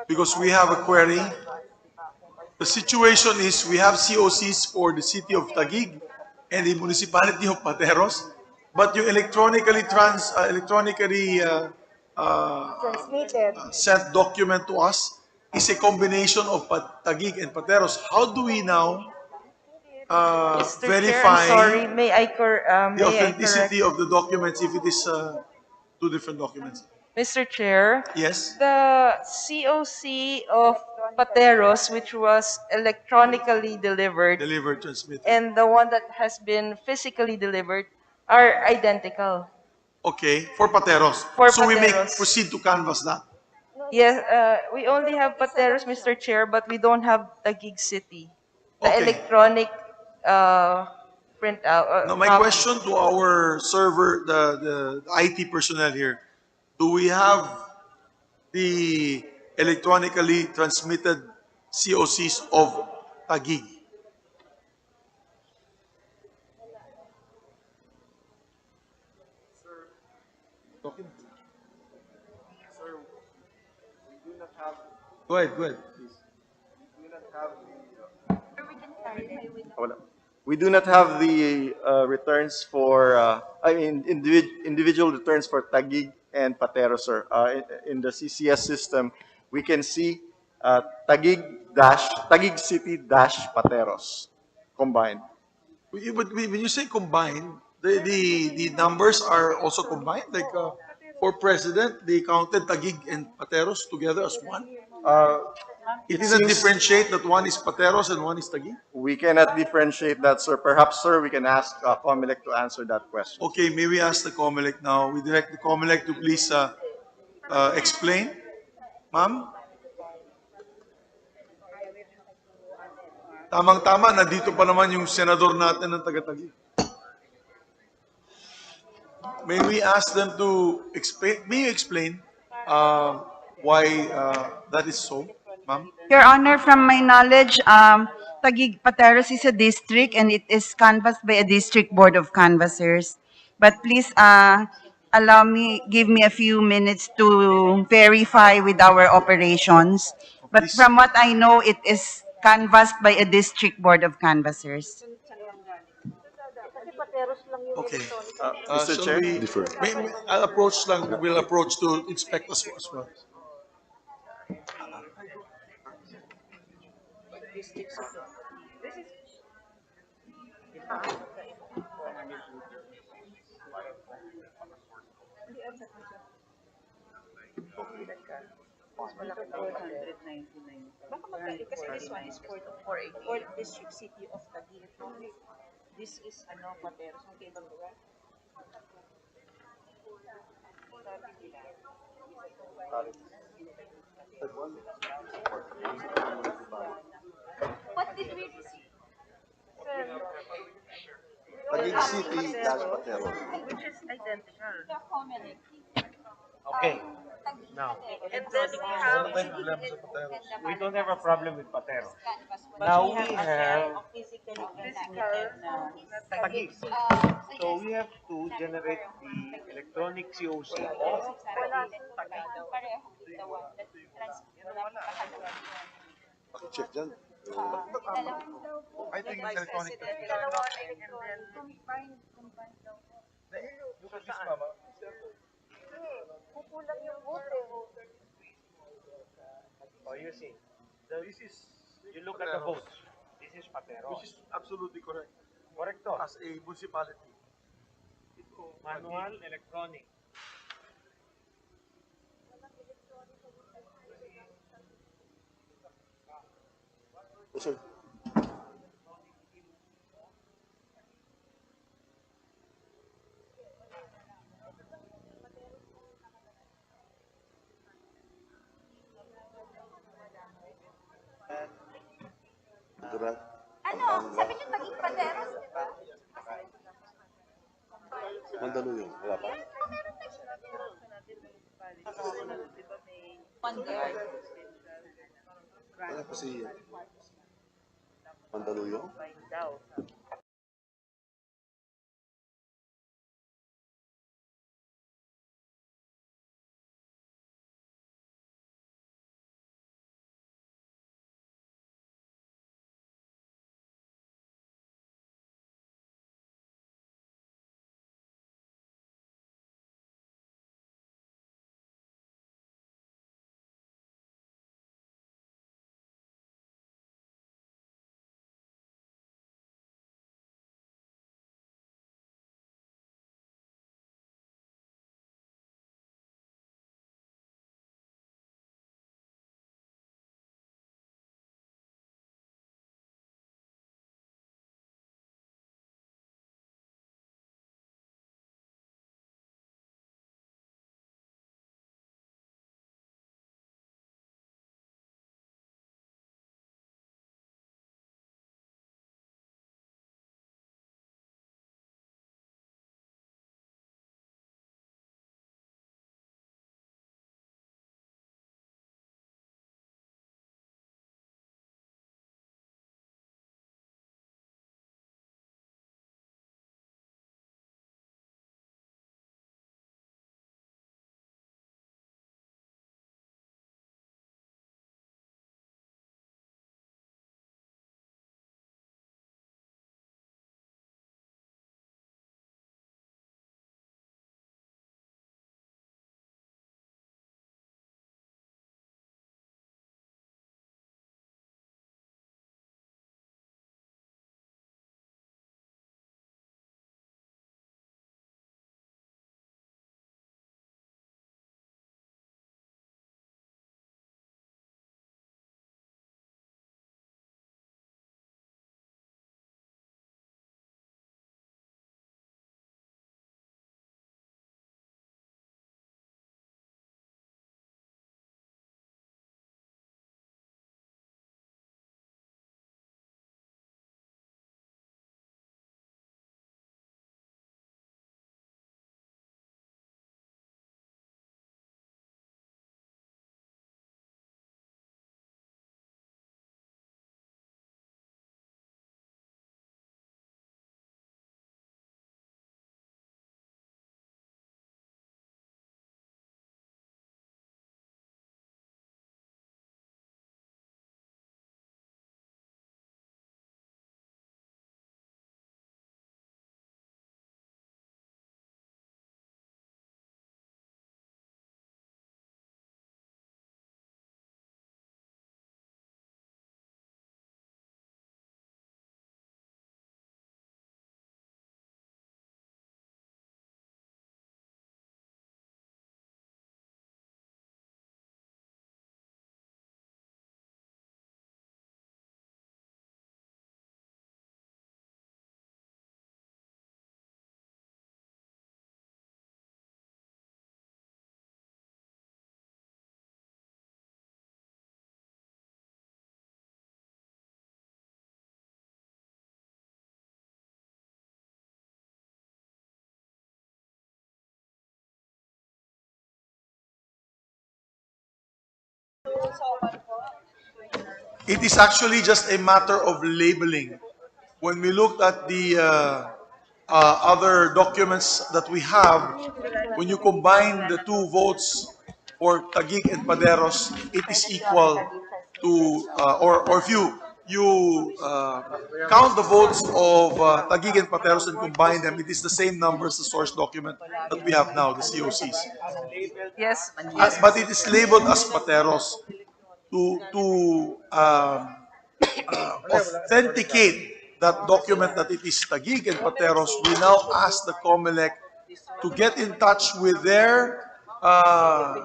because we have a query. The situation is we have COCs for the city of Taguig and the municipality of Pateros, but you electronically
Transmitted.
sent document to us is a combination of Taguig and Pateros. How do we now
Mr. Chair, I'm
verify
sorry,
the
may I correct?
authenticity of the documents if it is two different documents?
Mr. Chair,
Yes.
the COC of Pateros, which was electronically delivered,
Delivered, transmitted.
and the one that has been physically delivered are identical.
Okay, for Pateros.
For
So we may
Pateros.
proceed to canvas that.
Yes, we only have Pateros, Mr. Chair, but we don't have Taguig City. The
Okay.
electronic printout.
Now my
copy.
question to our server, the IT personnel here, do we have the electronically transmitted COCs of Taguig? Go ahead, go ahead.
Wala. We do not have the returns for, individual returns for Taguig and Patero, sir. In the CCS system, we can see Taguig City dash Pateros combined.
But when you say combined, the numbers are also combined? Like for president, they counted Taguig and Pateros together as one? It doesn't differentiate that one is Pateros and one is Taguig?
We cannot differentiate that, sir. Perhaps, sir, we can ask Comelec to answer that question.
Okay, may we ask the COMELEC now? We direct the COMELEC to please explain. Ma'am? Tamang-tama, nandito pa naman yung senador natin ng taga-Taguig. May we ask them to explain? May you explain why that is so, ma'am?
Your Honor, from my knowledge, Taguig Pateros is a district and it is canvassed by a district board of canvassers. But please give me a few minutes to verify with our operations. But from what I know, it is canvassed by a district board of canvassers.
Kasi Pateros lang yung
Okay.
electronic.
Mr.
Shall
Chair?
we,
Defer.
we'll approach to inspect as well.
Baka kasi this one is for district city of Taguig. This is Pateros, magkaibang lugar.
What did we receive?
Taguig City dash Patero.
Which is identical.
The COMELEC.
Okay. Now,
And then
we don't have a problem with Patero.
But
Now
we
we
have
have
a physical
Taguig. So we have to generate the electronic COC of
Check dyan.
I think it's electronic. Look at this, mama.
Kukulang yung vote.
Oh, you see. You look at the votes. This is Patero.
Which is absolutely correct.
Correcto.
As a municipality.
Manual, electronic.
Yes, sir. Gujarat.
Ano? Sabi niyo Taguig Pateros, di ba?
Mandaluyong. Wala pa. Wala pa si Mandaluyong.
It is actually just a matter of labeling. When we looked at the other documents that we have, when you combine the two votes for Taguig and Paderos, it is equal to, or if you count the votes of Taguig and Pateros and combine them, it is the same number as the source document that we have now, the COCs.
Yes.
But it is labeled as Pateros to authenticate that document that it is Taguig and Pateros. We now ask the COMELEC to get in touch with their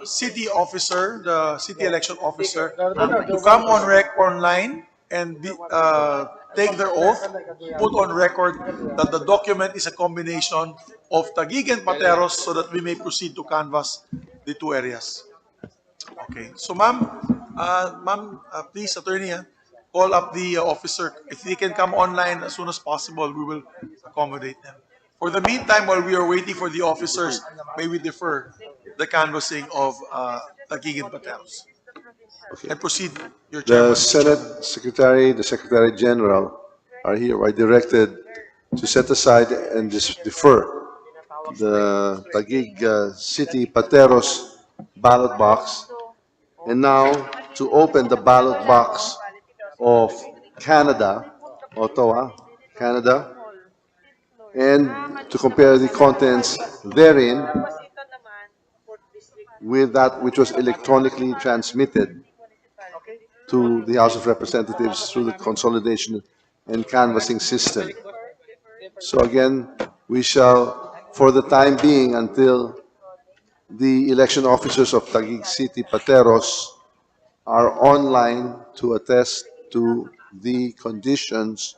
city officer, the city election officer, to come on online and take their oath, put on record that the document is a combination of Taguig and Pateros so that we may proceed to canvass the two areas. Okay. So, please, attorney, call up the officer. If they can come online as soon as possible, we will accommodate them. For the meantime, while we are waiting for the officers, may we defer the canvassing of Taguig and Pateros.
Okay.
And proceed, your
The
chairman.
Senate Secretary, the Secretary General are hereby directed to set aside and defer the Taguig City Pateros ballot box, and now to open the ballot box of Canada, Ottawa, Canada, and to compare the contents therein with that which was electronically transmitted to the House of Representatives through the consolidation and canvassing system. So again, we shall, for the time being, until the election officers of Taguig City, Pateros, are online to attest to the conditions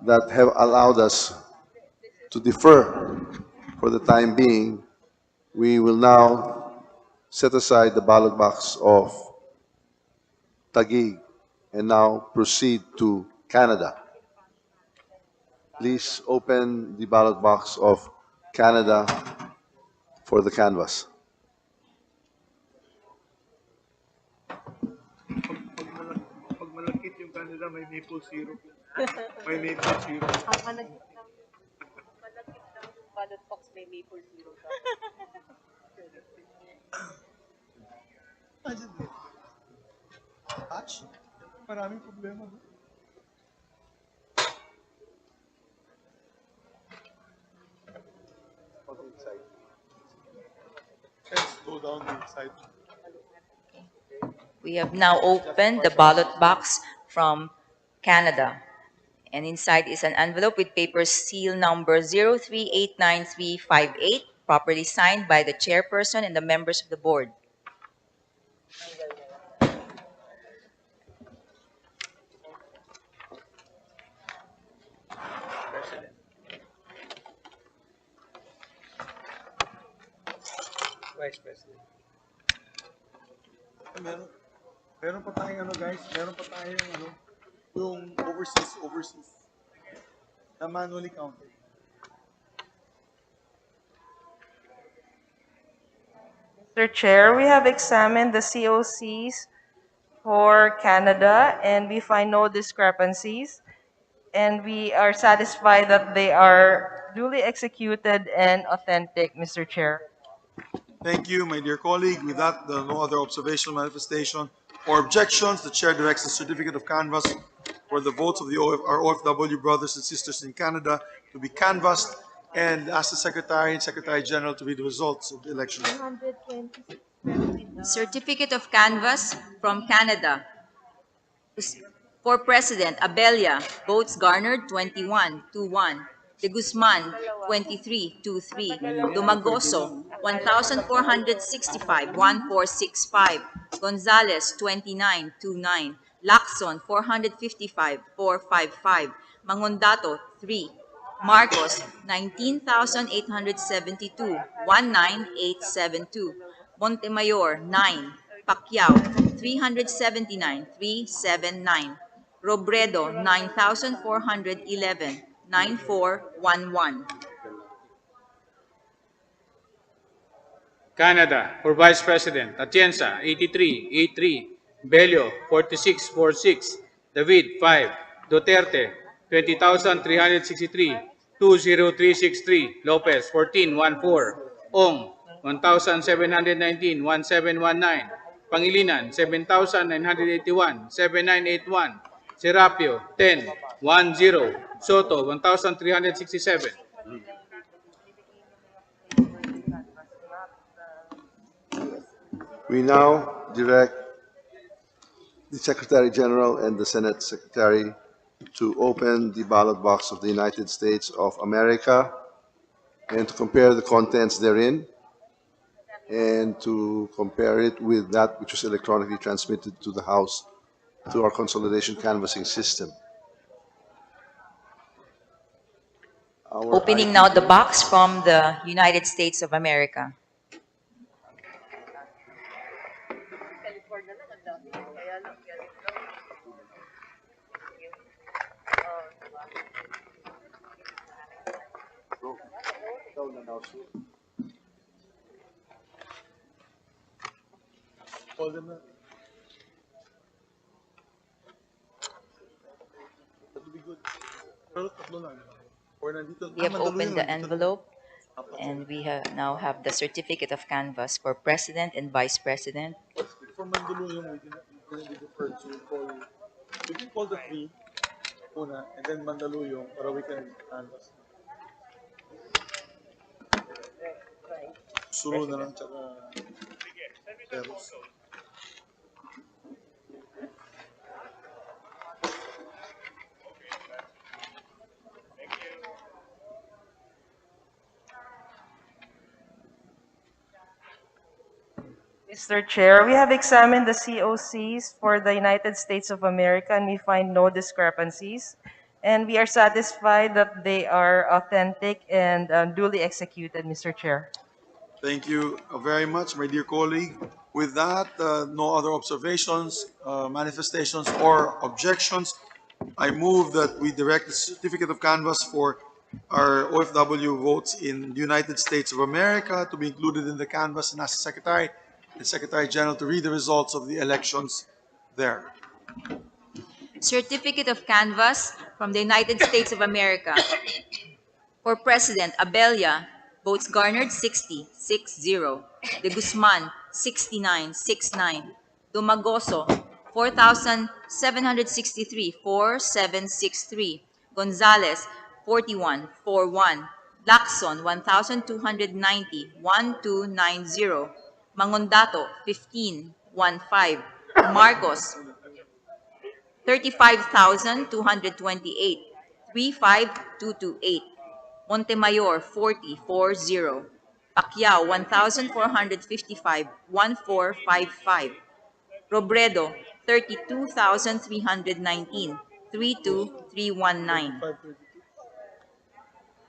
that have allowed us to defer for the time being, we will now set aside the ballot box of Taguig and now proceed to Canada. Please open the ballot box of Canada for the canvass.
Pag malagkit yung Canada, may maple syrup. May maple syrup.
Ballot box may maple syrup.
Touch? Maraming problema. Let's go down the side.
We have now opened the ballot box from Canada. And inside is an envelope with paper seal number 038938, properly signed by the chairperson and the members of the board.
Vice President.
Meron pa tayong guys, meron pa tayong yung overseas. Na manually counted.
Mr. Chair, we have examined the COCs for Canada and we find no discrepancies. And we are satisfied that they are duly executed and authentic, Mr. Chair.
Thank you, my dear colleague. With that, no other observation, manifestation, or objections, the chair directs the certificate of canvass for the votes of our OFW brothers and sisters in Canada to be canvassed and ask the Secretary and Secretary General to read the results of the election.
Certificate of canvass from Canada. For President, Abella, votes garnered 21-1. De Guzman, 23-3. Dumagoso, 1,465-1,465. Gonzales, 29-9. Lacson, 455-455. Mangondato, 3. Marcos, 19,872-19,872. Montemayor, 9. Pacquiao, 379-379. Robredo, 9,411-9411.
Canada for Vice President. Atienza, 83-83. Bello, 46-46. David, 5. Duterte, 20,363. 20363. Lopez, 14-14. Ong, 1,719. 1719. Pangilinan, 7,981. 7981. Serapio, 10-10. Soto, 1,367.
We now direct the Secretary General and the Senate Secretary to open the ballot box of the United States of America and to compare the contents therein and to compare it with that which was electronically transmitted to the House through our consolidation canvassing system.
Opening now the box from the United States of America. We have opened the envelope and we now have the certificate of canvass for President and Vice President.
For Mandaluyong, we can be deferred to call. We can call the three, una, and then Mandaluyong, para we can canvas. Sulu na lang, tsaka Peros.
Mr. Chair, we have examined the COCs for the United States of America and we find no discrepancies. And we are satisfied that they are authentic and duly executed, Mr. Chair.
Thank you very much, my dear colleague. With that, no other observations, manifestations, or objections. I move that we direct the certificate of canvass for our OFW votes in the United States of America to be included in the canvass and ask the Secretary and Secretary General to read the results of the elections there.
Certificate of canvass from the United States of America. For President, Abella, votes garnered 60-60. De Guzman, 69-69. Dumagoso, 4,763-4763. Gonzales, 41-41. Lacson, 1,290-1290. Mangondato, 15-15. Marcos, 35,228, 35,228. Montemayor, 40,40. Pacquiao, 1,455, 1,455. Robredo, 32,319, 32,319.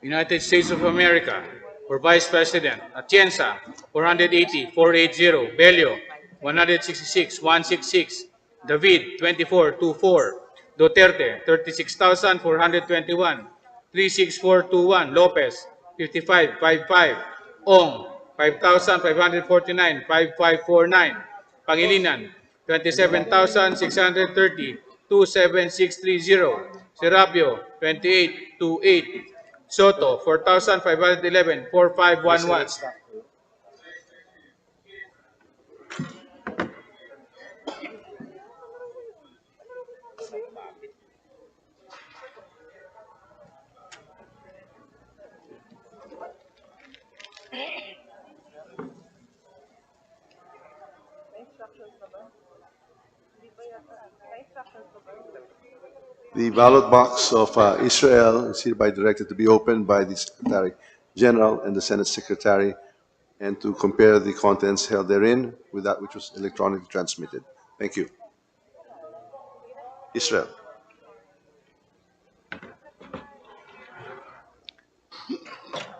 United States of America for Vice President. Atienza, 480-480. Bello, 166-166. David, 24-24. Duterte, 36,421. 36421. Lopez, 55-55. Ong, 5,549. 5549. Pangilinan, 27,630. 27630. Serapio, 2828. Soto, 4,511, 4511.
The ballot box of Israel is hereby directed to be opened by the Secretary General and the Senate Secretary and to compare the contents held therein with that which was electronically transmitted. Thank you. Israel.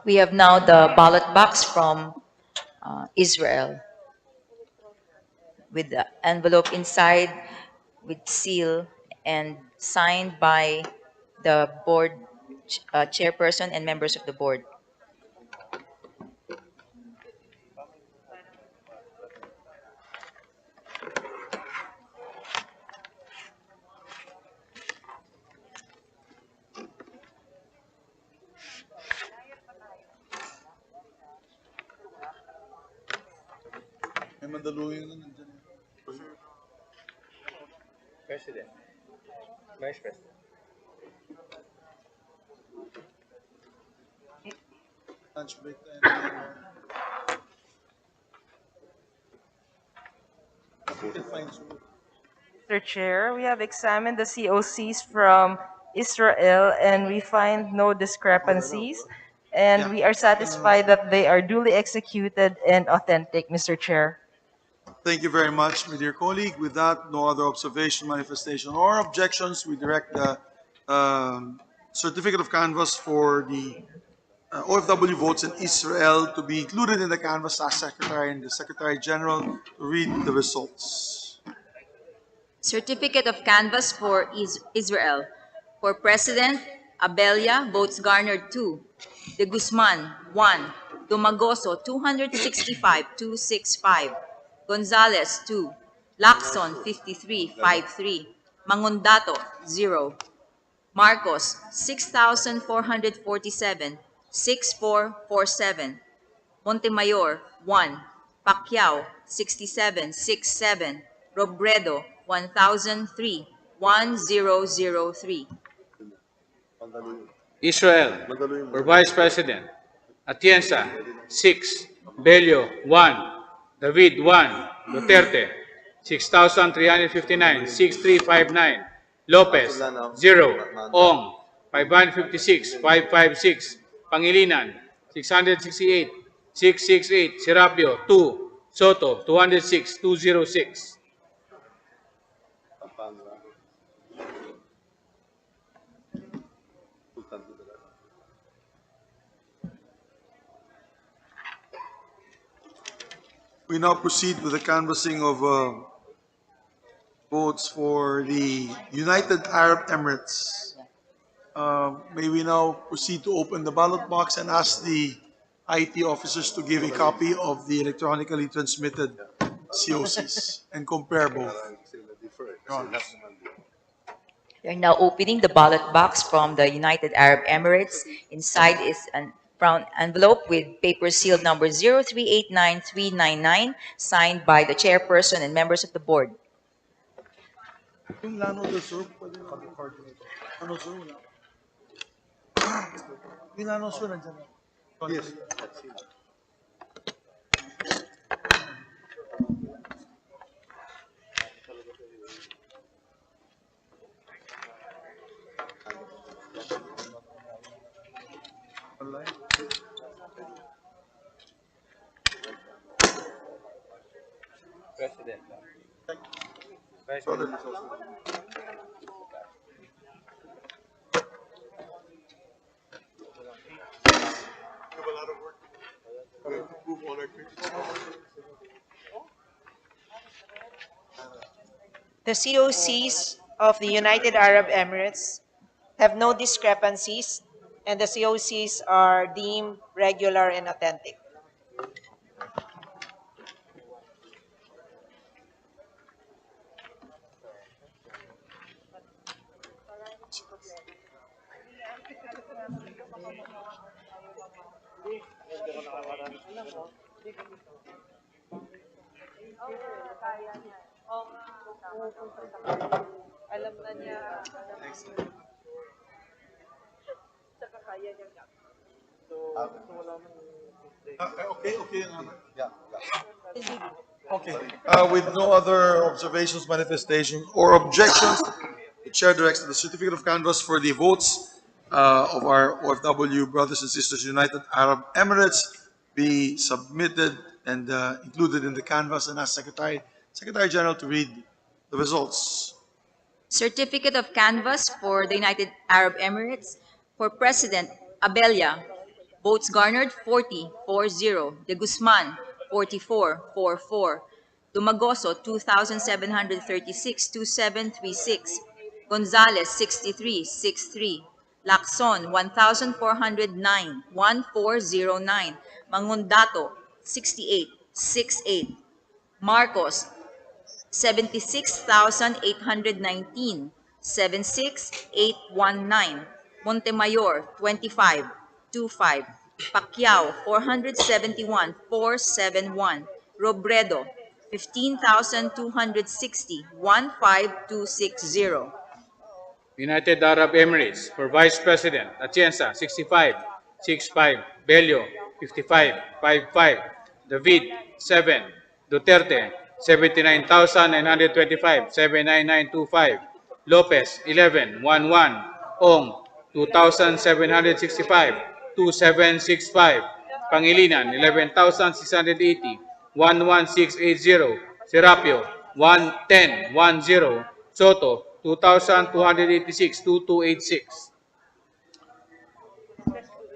We have now the ballot box from Israel with the envelope inside with seal and signed by the board chairperson and members of the board.
Mandaluyong na nandyan.
President. Vice President.
Lunch break tayo.
Mr. Chair, we have examined the COCs from Israel and we find no discrepancies. And we are satisfied that they are duly executed and authentic, Mr. Chair.
Thank you very much, my dear colleague. With that, no other observation, manifestation, or objections. We direct the certificate of canvass for the OFW votes in Israel to be included in the canvass as secretary and the Secretary General to read the results.
Certificate of canvass for Israel. For President, Abella, votes garnered 2. De Guzman, 1. Dumagoso, 265,265. Gonzales, 2. Lacson, 53,53. Mangundato, 0. Marcos, 6,447, 6,447. Montemayor, 1. Pacquiao, 67,67. Robredo, 1,003, 1,003.
Israel, for Vice President. Atienza, 6. Bello, 1. David, 1. Duterte, 6,359, 6,359. Lopez, 0. Ong, 556, 556. Pangilinan, 668, 668. Serapio, 2. Soto, 206, 206.
We now proceed with the canvassing of votes for the United Arab Emirates. May we now proceed to open the ballot box and ask the IT officers to give a copy of the electronically transmitted COCs and compare both.
We are now opening the ballot box from the United Arab Emirates. Inside is an brown envelope with paper seal number 0389399, signed by the chairperson and members of the board.
Yung Lano del Sur, pwede na mag-coordinate. Lano Sur, wala. Yung Lano Sur, nandiyan na. Yes.
President. Vice President.
The COCs of the United Arab Emirates have no discrepancies, and the COCs are deemed regular and authentic.
Alam na niya. Saka kaya niya.
Okay. Okay. With no other observations, manifestations, or objections, the chair directs that the certificate of canvass for the votes of our OFW brothers and sisters United Arab Emirates be submitted and included in the canvass, and ask Secretary General to read the results.
Certificate of canvass for the United Arab Emirates. For President, Abella, votes garnered 40,40. De Guzman, 44,44. Dumagoso, 2,736, 2,736. Gonzales, 63,63. Lacson, 1,409, 1,409. Mangundato, 68,68. Marcos, 76,819, 76,819. Montemayor, 25, 25. Pacquiao, 471, 471. Robredo, 15,260, 15,260.
United Arab Emirates. For Vice President, Atienza, 65, 65. Bello, 55, 55. David, 7. Duterte, 79,925, 79925. Lopez, 11, 11. Ong, 2,765, 2765. Pangilinan, 11,680, 11680. Serapio, 110, 10. Soto, 2,286, 2286.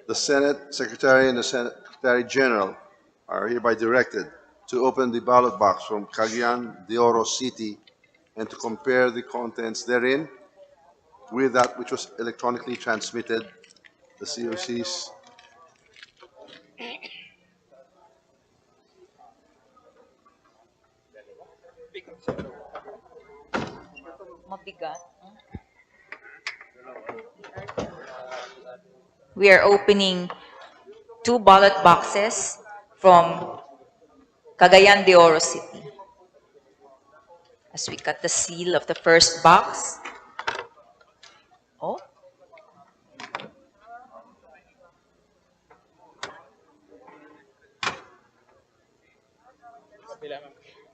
The Senate Secretary and the Secretary General are hereby directed to open the ballot box from Cagayan de Oro City and to compare the contents therein with that which was electronically transmitted. The COCs.
Mabigat. We are opening 2 ballot boxes from Cagayan de Oro City. As we cut the seal of the first box. Oh.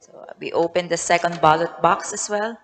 So we open the second ballot box as well.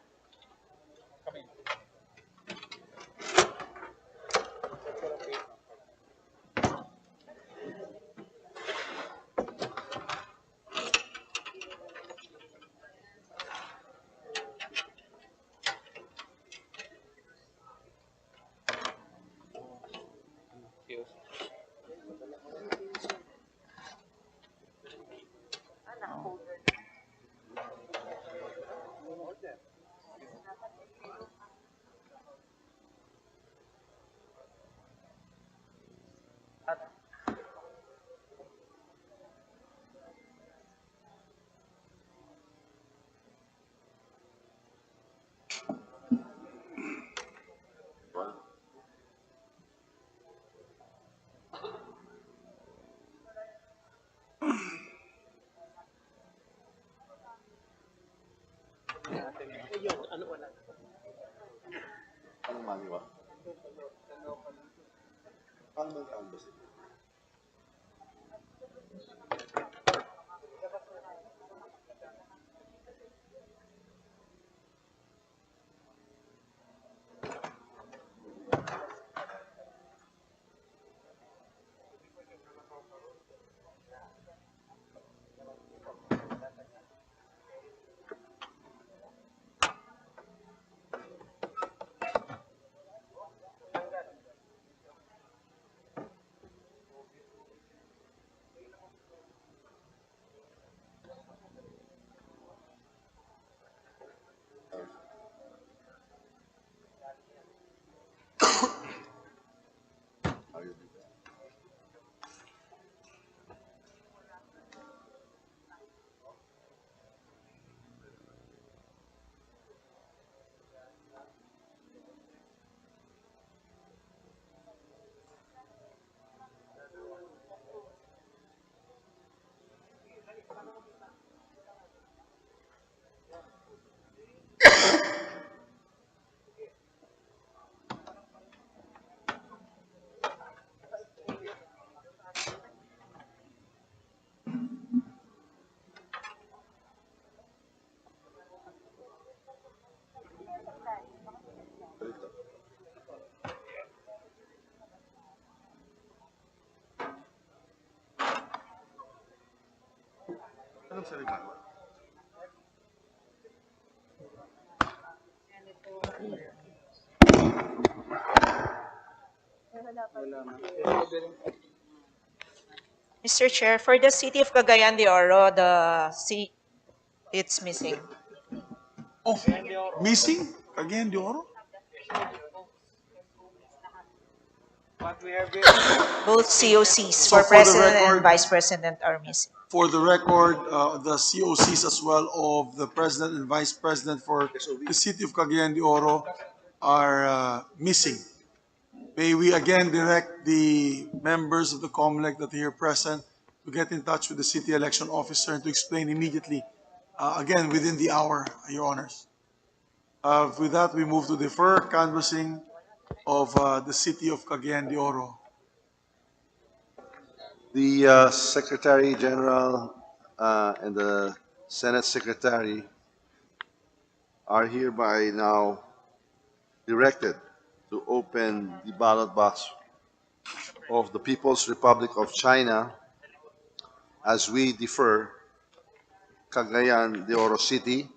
Mr. Chair, for the city of Cagayan de Oro, it's missing.
Oh, missing? Again, de Oro?
Both COCs
So
for
for the
president
record-
and vice president are missing.
For the record, the COCs as well of the president and vice president for the city of Cagayan de Oro are missing. May we again direct the members of the COMELEC that are here present to get in touch with the city election officer and to explain immediately again, within the hour, Your Honors. With that, we move to defer canvassing of the city of Cagayan de Oro.
The Secretary General and the Senate Secretary are hereby now directed to open the ballot box of the People's Republic of China as we defer Cagayan de Oro City.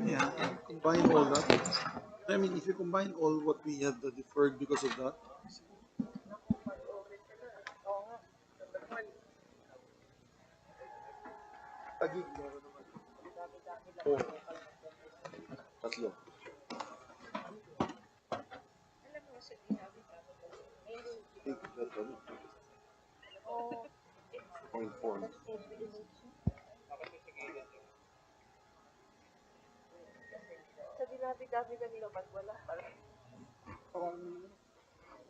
Yeah, combine all that. I mean, if you combine all what we had deferred because of that, Tagig, meron naman. Oh, tatlo. Take that one. 0.4.
Sa dinabi-dabi ng laman, wala pa rin.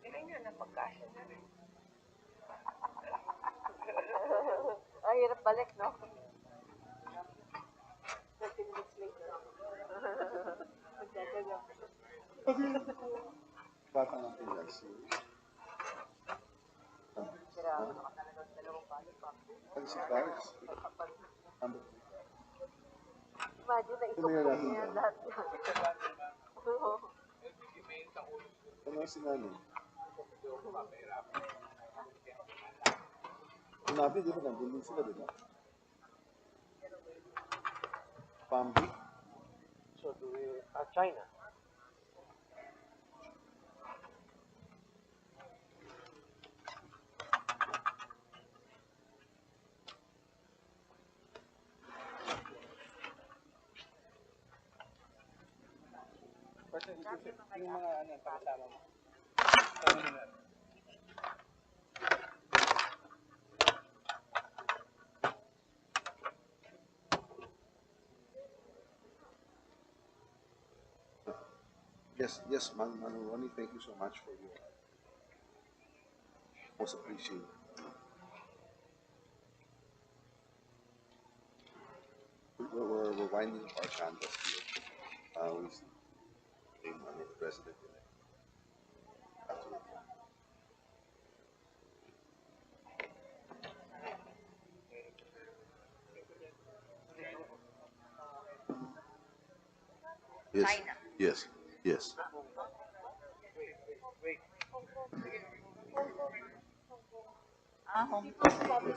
Kaya nga, napagkasya na rin. Ay, hirap balik, no? 13 minutes later. Magdadagang.
Bata natin guys.
Grabe, nakatalagang dalawang balik pa.
Ano si Clark?
Imagine na ituktok niya lahat yan.
Ano si Nani? Sinabi, di ba? Nandun sila, di ba? Pambi.
So, China. Yung mga ano, pakasama mo.
Yes, Manu Ronnie, thank you so much for your most appreciated. We're winding up our canvas here. We name the president-elect. Absolutely. Yes.
China.
Yes.
Hong Kong.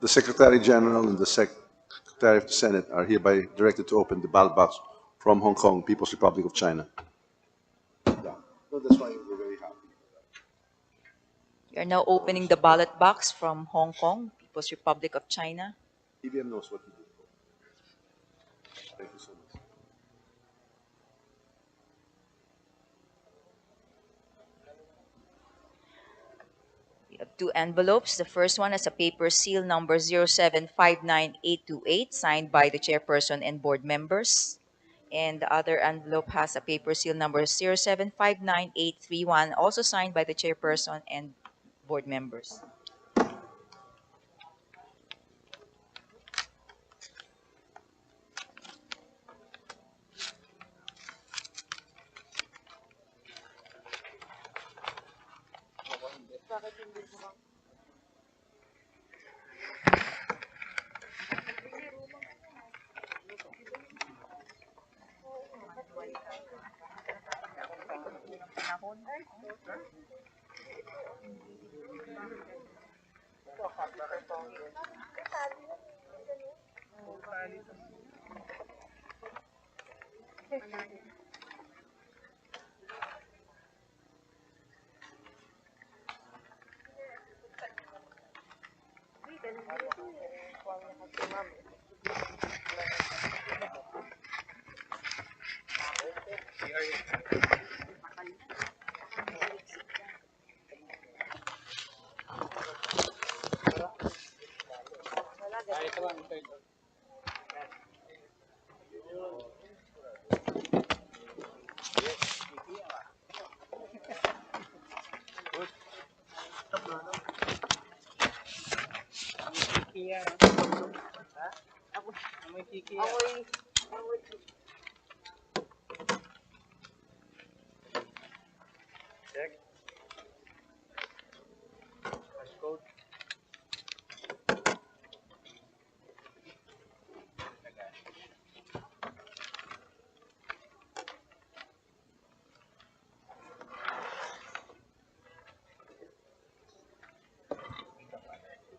The Secretary General and the Secretary of the Senate are hereby directed to open the ballot box from Hong Kong, People's Republic of China. Yeah. So that's why we're very happy.
We are now opening the ballot box from Hong Kong, People's Republic of China.
EBM knows what to do. Thank you so much.
We have two envelopes. The first one has a paper seal number 0759828, signed by the chairperson and board members. And the other envelope has a paper seal number 0759831, also signed by the chairperson and board members.
Bakit hindi mo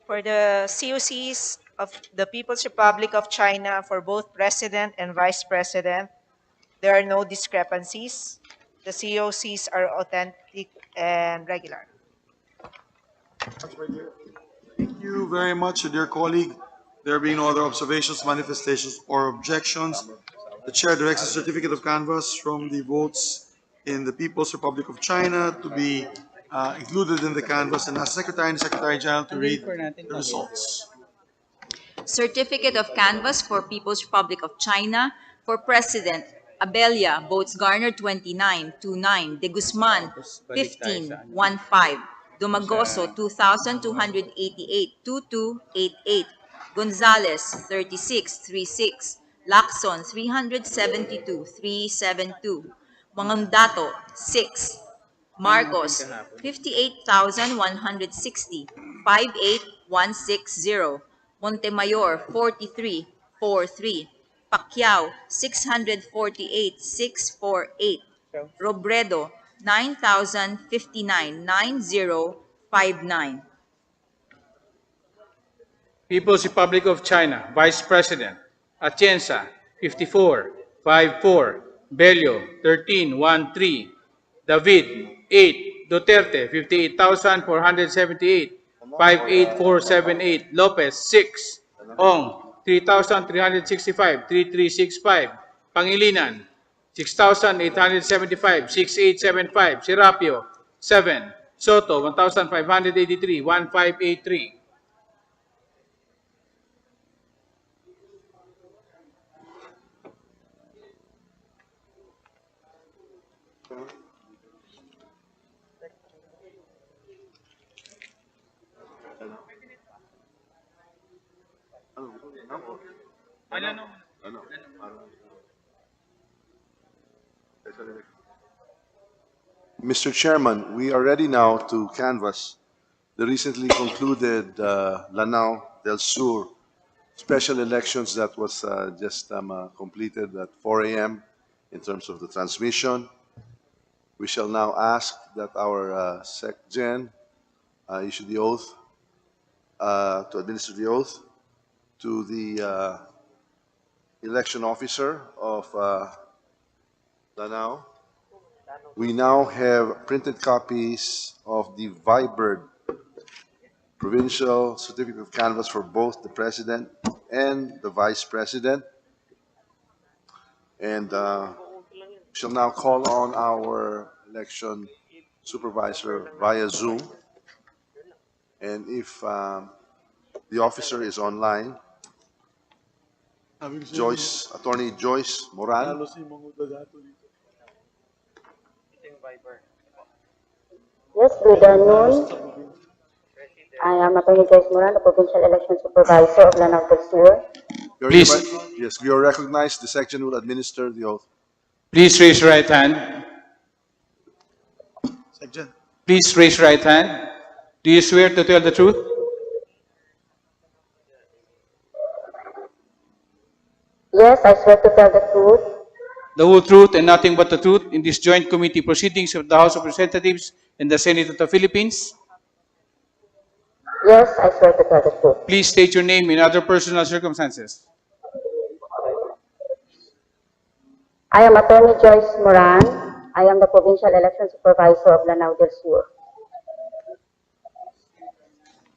For the COCs of the People's Republic of China for both President and Vice President, there are no discrepancies. The COCs are authentic and regular.
Thank you very much, dear colleague. There being no other observations, manifestations, or objections, the chair directs a certificate of canvass from the votes in the People's Republic of China to be included in the canvass and asks Secretary and Secretary General to read the results.
Certificate of canvass for People's Republic of China for President Abella, votes garnered 2929, De Guzman 1515, Dumagoso 2,288, 2288, Gonzales 3636, Lacson 372, 372, Mangandato 6, Marcos 58,160, 58160, Montemayor 4343, Pacquiao 648, 648, Robredo 9,059, 9059.
People's Republic of China, Vice President, Atienza, 5454, Bello, 1313, David, 8, Duterte, 58,478, 58478, Lopez, 6, Ong, 3,365, 3365, Pangilinan, 6,875, 6875, Serapio, 7, Soto, 1,583, 1583.
Mr. Chairman, we are ready now to canvass the recently concluded Lanao del Sur special elections that was just completed at 4 a.m. in terms of the transmission. We shall now ask that our SecGen issue the oath, to administer the oath to the election officer of Lanao. We now have printed copies of the Vibird provincial certificate of canvass for both the president and the vice president. And we shall now call on our election supervisor via Zoom. And if the officer is online, Attorney Joyce Moran.
Yes, good afternoon. I am Attorney Joyce Moran, the Provincial Election Supervisor of Lanao del Sur.
Please.
Yes, we are recognized. The section will administer the oath.
Please raise your right hand.
Section.
Please raise your right hand. Do you swear to tell the truth?
Yes, I swear to tell the truth.
The whole truth and nothing but the truth in these joint committee proceedings of the House of Representatives and the Senate of the Philippines?
Yes, I swear to tell the truth.
Please state your name and other personal circumstances.
I am Attorney Joyce Moran. I am the Provincial Election Supervisor of Lanao del Sur.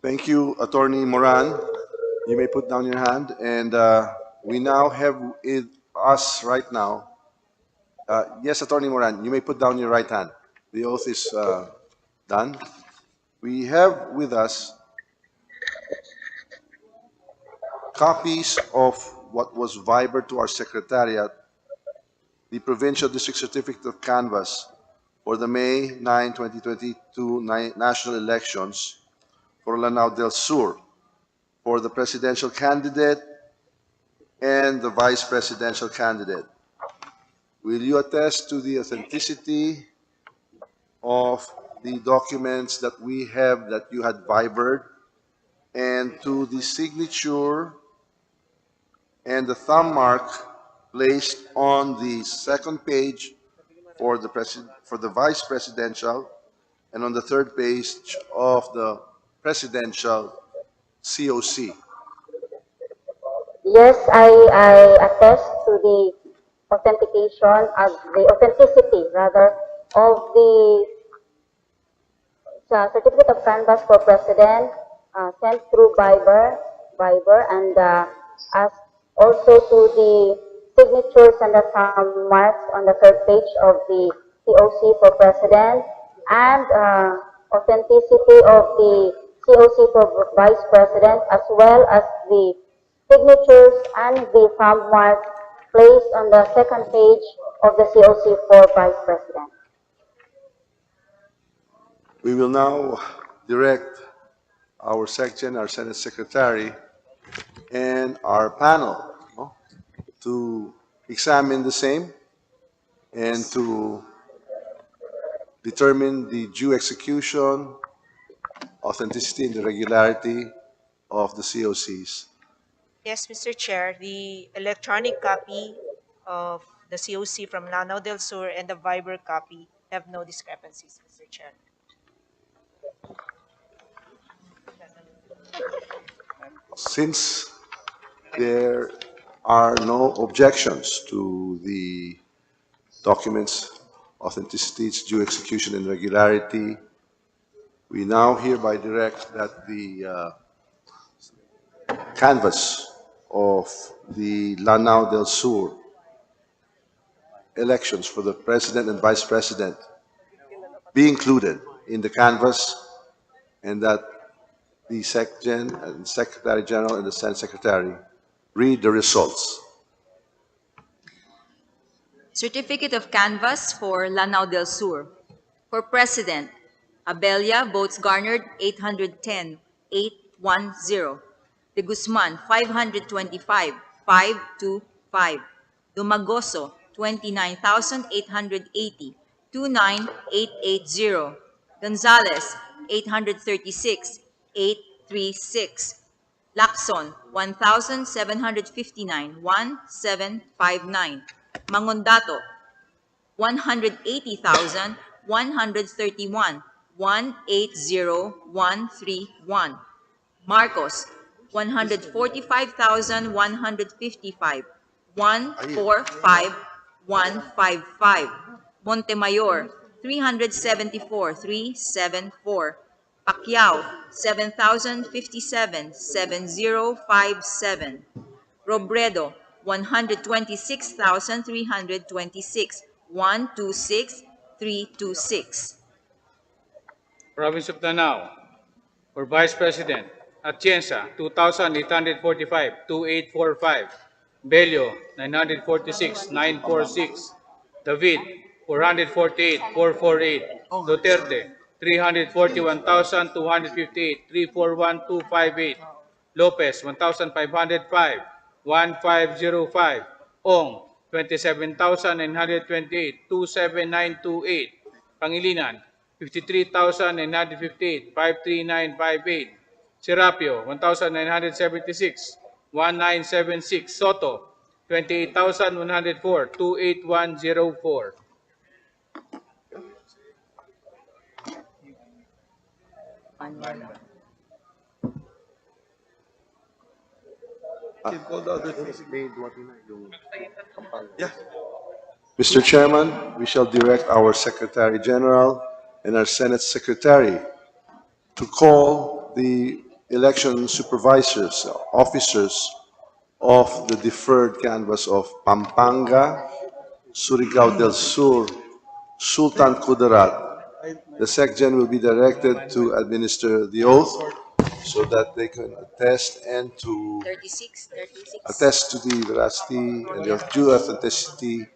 Thank you, Attorney Moran. You may put down your hand. And we now have with us right now. Yes, Attorney Moran, you may put down your right hand. The oath is done. We have with us copies of what was vibered to our secretariat, the Provincial District Certificate of Canvass for the May 9, 2022 national elections for Lanao del Sur, for the presidential candidate and the vice presidential candidate. Will you attest to the authenticity of the documents that we have that you had vibered, and to the signature and the thumb mark placed on the second page for the vice presidential and on the third page of the presidential COC?
Yes, I attest to the authentication, the authenticity rather, of the certificate of canvass for president sent through Viber, and as also to the signatures and the thumb marks on the third page of the COC for president, and authenticity of the COC for vice president, as well as the signatures and the thumb marks placed on the second page of the COC for vice president.
We will now direct our section, our Senate Secretary, and our panel to examine the same and to determine the due execution, authenticity, and the regularity of the COCs.
Yes, Mr. Chair, the electronic copy of the COC from Lanao del Sur and the Viber copy have no discrepancies, Mr. Chair.
Since there are no objections to the documents, authenticity, its due execution, and regularity, we now hereby direct that the canvass of the Lanao del Sur elections for the president and vice president be included in the canvass, and that the SecGen and Secretary General and the Senate Secretary read the results.
Certificate of Canvass for Lanao del Sur. For President, Abella, votes garnered 810, 810. De Guzman, 525, 525. Dumagoso, 29,880, 29880. Gonzales, 836, 836. Lacson, 1,759, 1759. Mangondato, 180,131, 180131. Marcos, 145,155, 145155. Montemayor, 374, 374. Pacquiao, 7,057, 7057. Robredo, 126,326, 126,326.
Province of Lanao, for Vice President, Atienza, 2,845, 2845. Bello, 946, 946. David, 448, 448. Duterte, 341,258, 341,258. Lopez, 1,505, 1505. Ong, 27,928, 27928. Pangilinan, 53,958, 53958. Serapio, 1,976, 1976. Soto, 28,104, 28104.
Mr. Chairman, we shall direct our Secretary General and our Senate Secretary to call the election supervisors, officers of the deferred canvass of Pampanga, Surigao del Sur, Sultan Kudarat. The SecGen will be directed to administer the oath so that they can attest and to
36.
attest to the veracity and the due authenticity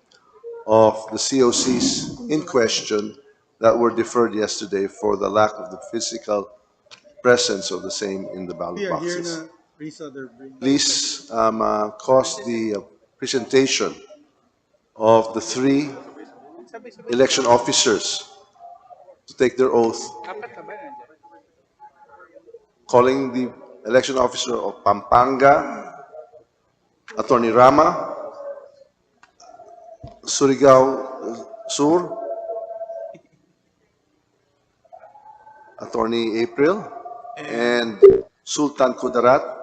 of the COCs in question that were deferred yesterday for the lack of the physical presence of the same in the ballot
Here
boxes.
na, Risa, they're bringing.
Please cause the presentation of the three election officers to take their oath, calling the election officer of Pampanga, Attorney Rama, Surigao Sur, Attorney April, and Sultan Kudarat.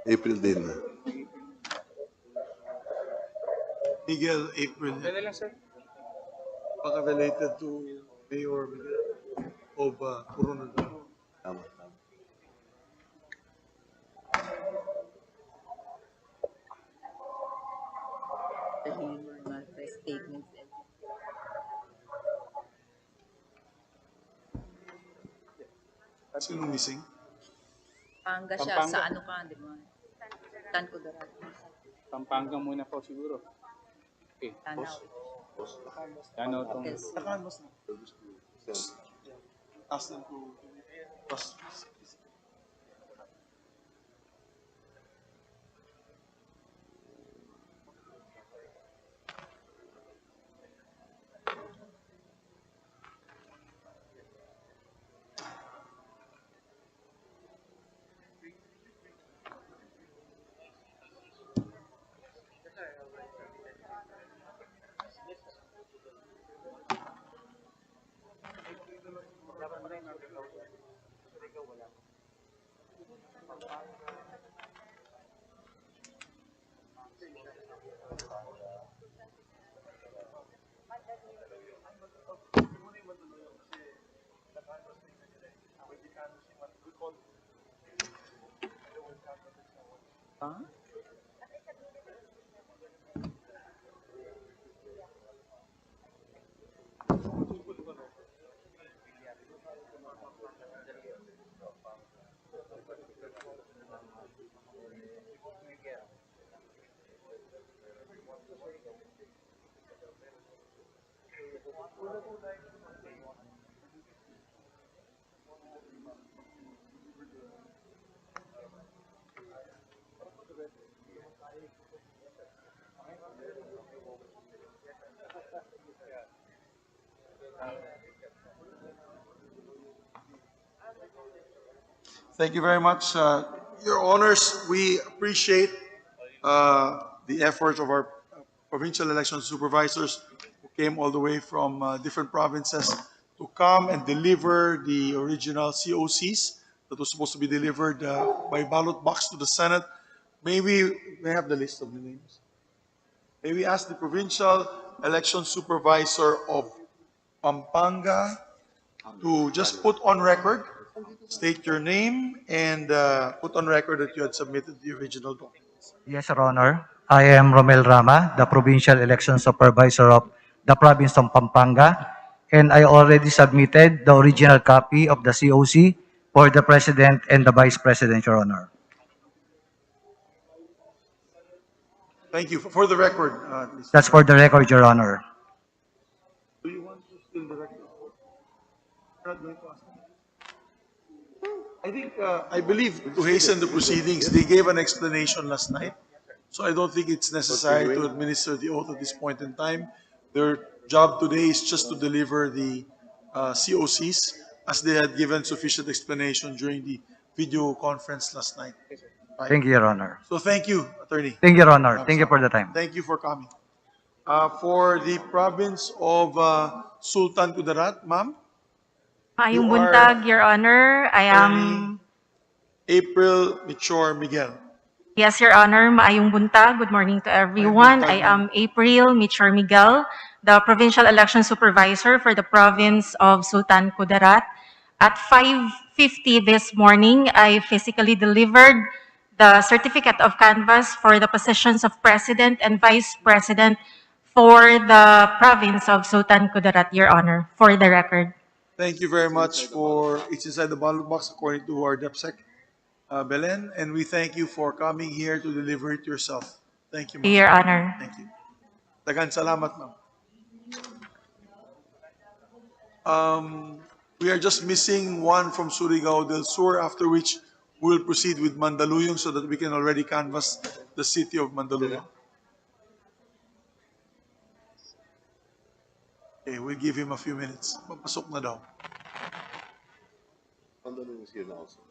April din.
Miguel April. Baka related to Mayor Miguel of Coronado.
Tama.
Statements.
Sino missing?
Panga siya
Pampanga.
sa ano ka, di ba? Tan ko darat.
Pampanga muna po siguro. Okay.
Tanaw.
Tanaw tong...
Yes.
Ask them to trust. Thank you very much. Your Honors, we appreciate the efforts of our provincial election supervisors who came all the way from different provinces to come and deliver the original COCs that was supposed to be delivered by ballot box to the Senate. May we have the list of the names? May we ask the provincial election supervisor of Pampanga to just put on record, state your name, and put on record that you had submitted the original documents.
Yes, Your Honor. I am Romel Rama, the Provincial Election Supervisor of the Province of Pampanga, and I already submitted the original copy of the COC for the President and the Vice President, Your Honor.
Thank you. For the record, please.
That's for the record, Your Honor.
Do you want to still the record? You're not going to ask me? I think, I believe to hasten the proceedings, they gave an explanation last night. So I don't think it's necessary to administer the oath at this point in time. Their job today is just to deliver the COCs as they had given sufficient explanation during the video conference last night. Right?
Thank you, Your Honor.
So thank you, Attorney.
Thank you, Your Honor. Thank you for the time.
Thank you for coming. For the province of Sultan Kudarat, ma'am?
Maayong
You are
buntag, Your Honor. I am...
April Michor Miguel.
Yes, Your Honor. Maayong buntag. Good morning to everyone. I am April Michor Miguel, the Provincial Election Supervisor for the province of Sultan Kudarat. At 5:50 this morning, I physically delivered the certificate of canvass for the positions of President and Vice President for the province of Sultan Kudarat, Your Honor, for the record.
Thank you very much for it's inside the ballot box according to our DepSec, Belen, and we thank you for coming here to deliver it yourself. Thank you, ma'am.
Your Honor.
Thank you. Dagan salamat, ma'am. We are just missing one from Surigao del Sur, after which we'll proceed with Mandaluyong so that we can already canvass the city of Mandaluyong. Okay, we'll give him a few minutes. Papasok na daw.
Mandaluyong is here now also.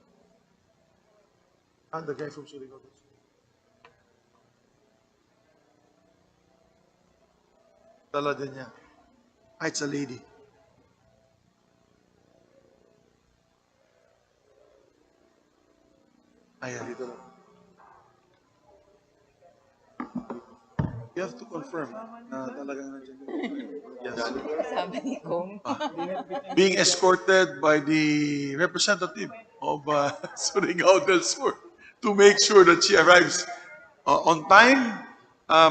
The guy from Surigao del Sur. Dala din niya. It's a lady. Ayan. You have to confirm na talagang nandiyan. Yes.
Sabi ni Kong.
Being escorted by the representative of Surigao del Sur to make sure that she arrives on time.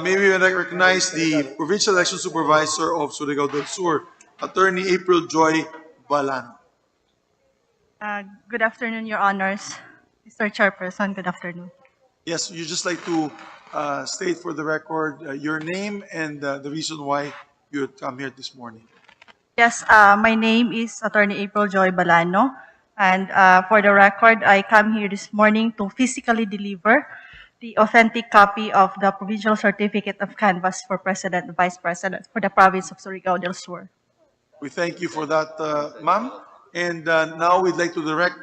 Maybe we recognize the Provincial Election Supervisor of Surigao del Sur, Attorney April Joy Balano.
Good afternoon, Your Honors. Mr. Chairperson, good afternoon.
Yes, you just like to state for the record your name and the reason why you had come here this morning.
Yes, my name is Attorney April Joy Balano, and for the record, I come here this morning to physically deliver the authentic copy of the Provincial Certificate of Canvass for President and Vice President for the province of Surigao del Sur.
We thank you for that, ma'am. And now we'd like to direct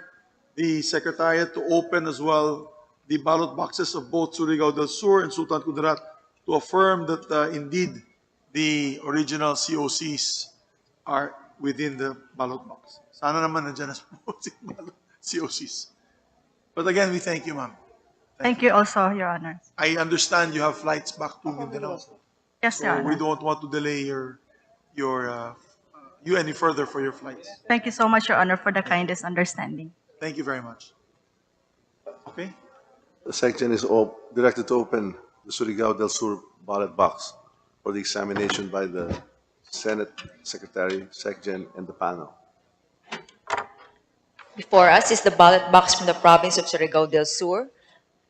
the Secretariat to open as well the ballot boxes of both Surigao del Sur and Sultan Kudarat to affirm that indeed the original COCs are within the ballot box. Sana naman nandiyan na po si COCs. But again, we thank you, ma'am.
Thank you also, Your Honor.
I understand you have flights back to Mindanao.
Yes, Your
So we
Honor.
don't want to delay you any further for your flights.
Thank you so much, Your Honor, for the kindest understanding.
Thank you very much. Okay.
The section is directed to open the Surigao del Sur ballot box for the examination by the Senate Secretary, Secgen, and the panel.
Before us is the ballot box from the province of Surigao del Sur,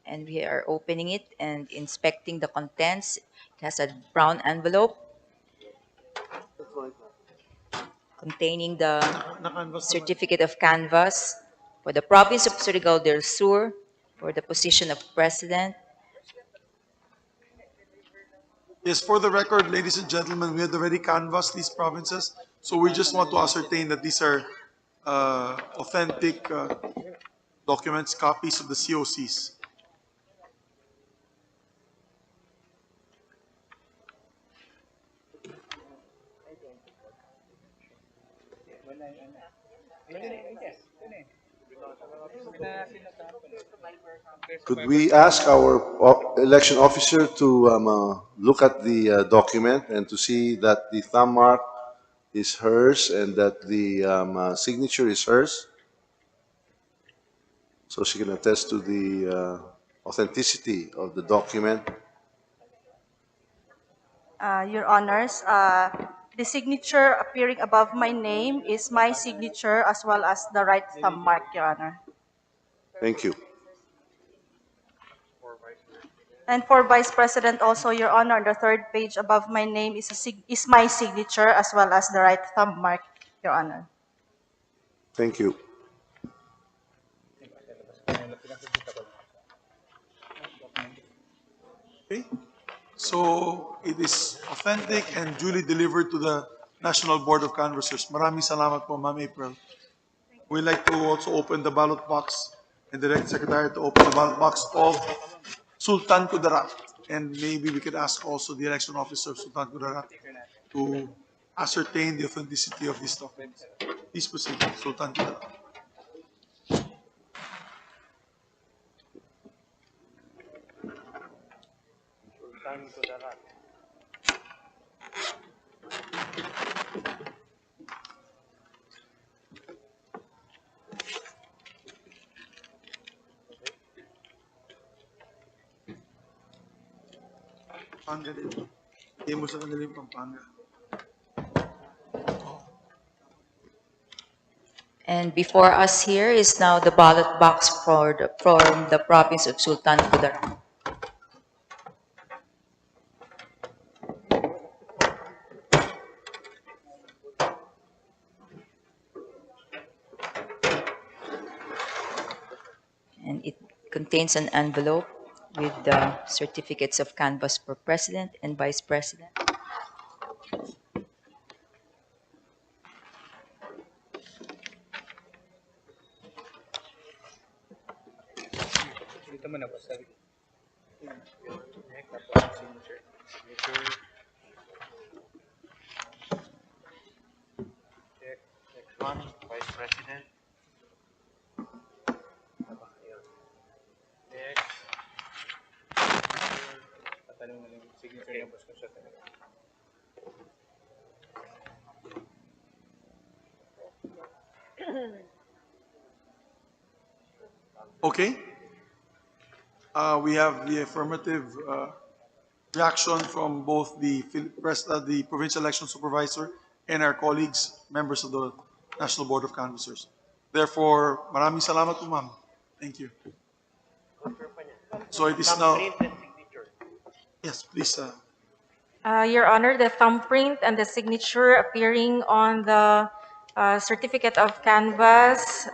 and we are opening it and inspecting the contents. It has a brown envelope containing the certificate of canvass for the province of Surigao del Sur for the position of president.
Yes, for the record, ladies and gentlemen, we had already canvassed these provinces, so we just want to ascertain that these are authentic documents, copies of the COCs.
Could we ask our election officer to look at the document and to see that the thumb mark is hers and that the signature is hers? So she can attest to the authenticity of the document.
Your Honors, the signature appearing above my name is my signature as well as the right thumb mark, Your Honor.
Thank you.
And for Vice President also, Your Honor, on the third page above my name is my signature as well as the right thumb mark, Your Honor.
Thank you.
Okay. So it is authentic and duly delivered to the National Board of Canvassers. Maraming salamat po, Ma'am April. We'd like to also open the ballot box and direct Secretary to open the ballot box of Sultan Kudarat. And maybe we could ask also the election officer of Sultan Kudarat to ascertain the authenticity of these documents. Please proceed, Sultan Kudarat.
Sultan Kudarat.
Hindi mo sa kanila yung Pampanga.
And before us here is now the ballot box from the province of Sultan Kudarat. And it contains an envelope with the certificates of canvass for president and vice president.
Dito mo na po, sabi.
Next one, Vice President. Next.
Tatanong mo lang yung signature ng boss ko siya talaga.
Okay. We have the affirmative reaction from both the provincial election supervisor and our colleagues, members of the National Board of Canvassers. Therefore, maraming salamat po, ma'am. Thank you. So it is now. Yes, please.
Your Honor, the thumbprint and the signature appearing on the certificate of canvass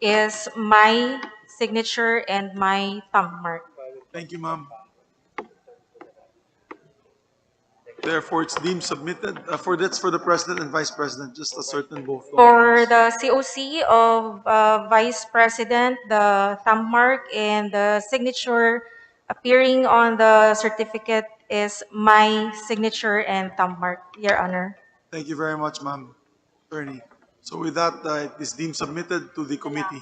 is my signature and my thumb mark.
Thank you, ma'am. Therefore, it's deemed submitted. That's for the president and vice president, just a certain both.
For the COC of Vice President, the thumb mark and the signature appearing on the certificate is my signature and thumb mark, Your Honor.
Thank you very much, ma'am. Attorney. So with that, it is deemed submitted to the committee,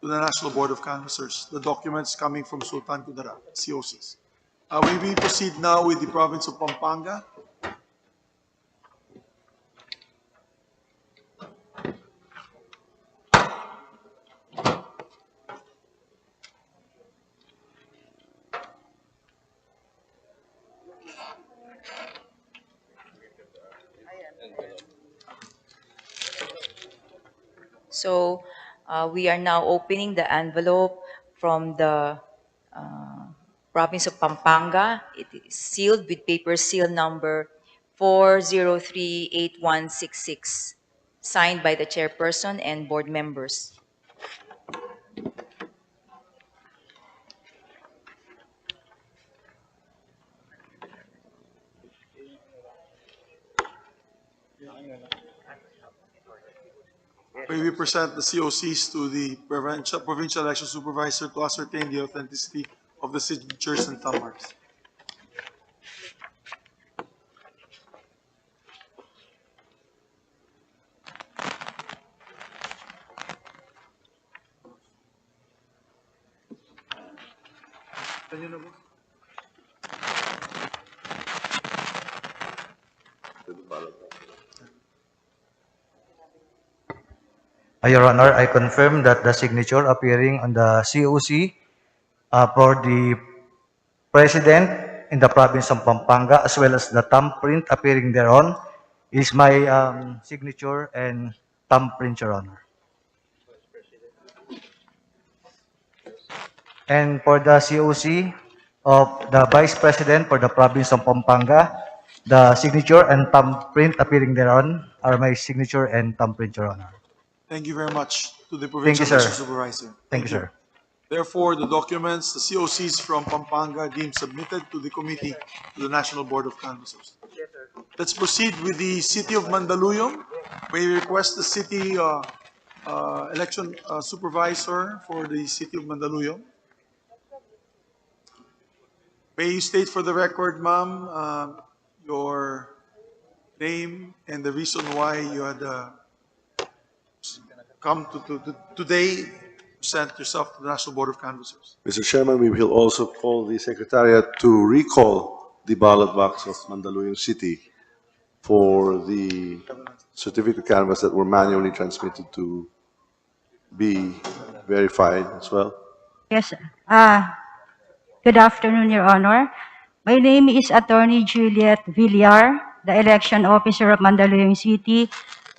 to the National Board of Canvassers, the documents coming from Sultan Kudarat, COCs. We will proceed now with the province of Pampanga.
So we are now opening the envelope from the province of Pampanga. It is sealed with paper seal number 4038166, signed by the chairperson and board members.
We will present the COCs to the provincial election supervisor to ascertain the authenticity of the signatures and thumb marks.
Your Honor, I confirm that the signature appearing on the COC for the President in the province of Pampanga, as well as the thumbprint appearing thereon, is my signature and thumbprint, Your Honor. And for the COC of the Vice President for the province of Pampanga, the signature and thumbprint appearing thereon are my signature and thumbprint, Your Honor.
Thank you very much to the
Thank
provincial
you, sir.
election supervisor.
Thank you, sir.
Therefore, the documents, the COCs from Pampanga deemed submitted to the committee, to the National Board of Canvassers. Let's proceed with the City of Mandaluyong. We request the city election supervisor for the City of Mandaluyong. May you state for the record, ma'am, your name and the reason why you had come to today present yourself to the National Board of Canvassers.
Mr. Chairman, we will also call the Secretariat to recall the ballot box of Mandaluyong City for the certificate canvas that were manually transmitted to be verified as well.
Yes, sir. Good afternoon, Your Honor.
My name is Attorney Juliet Villar, the election officer of Mandaluyong City,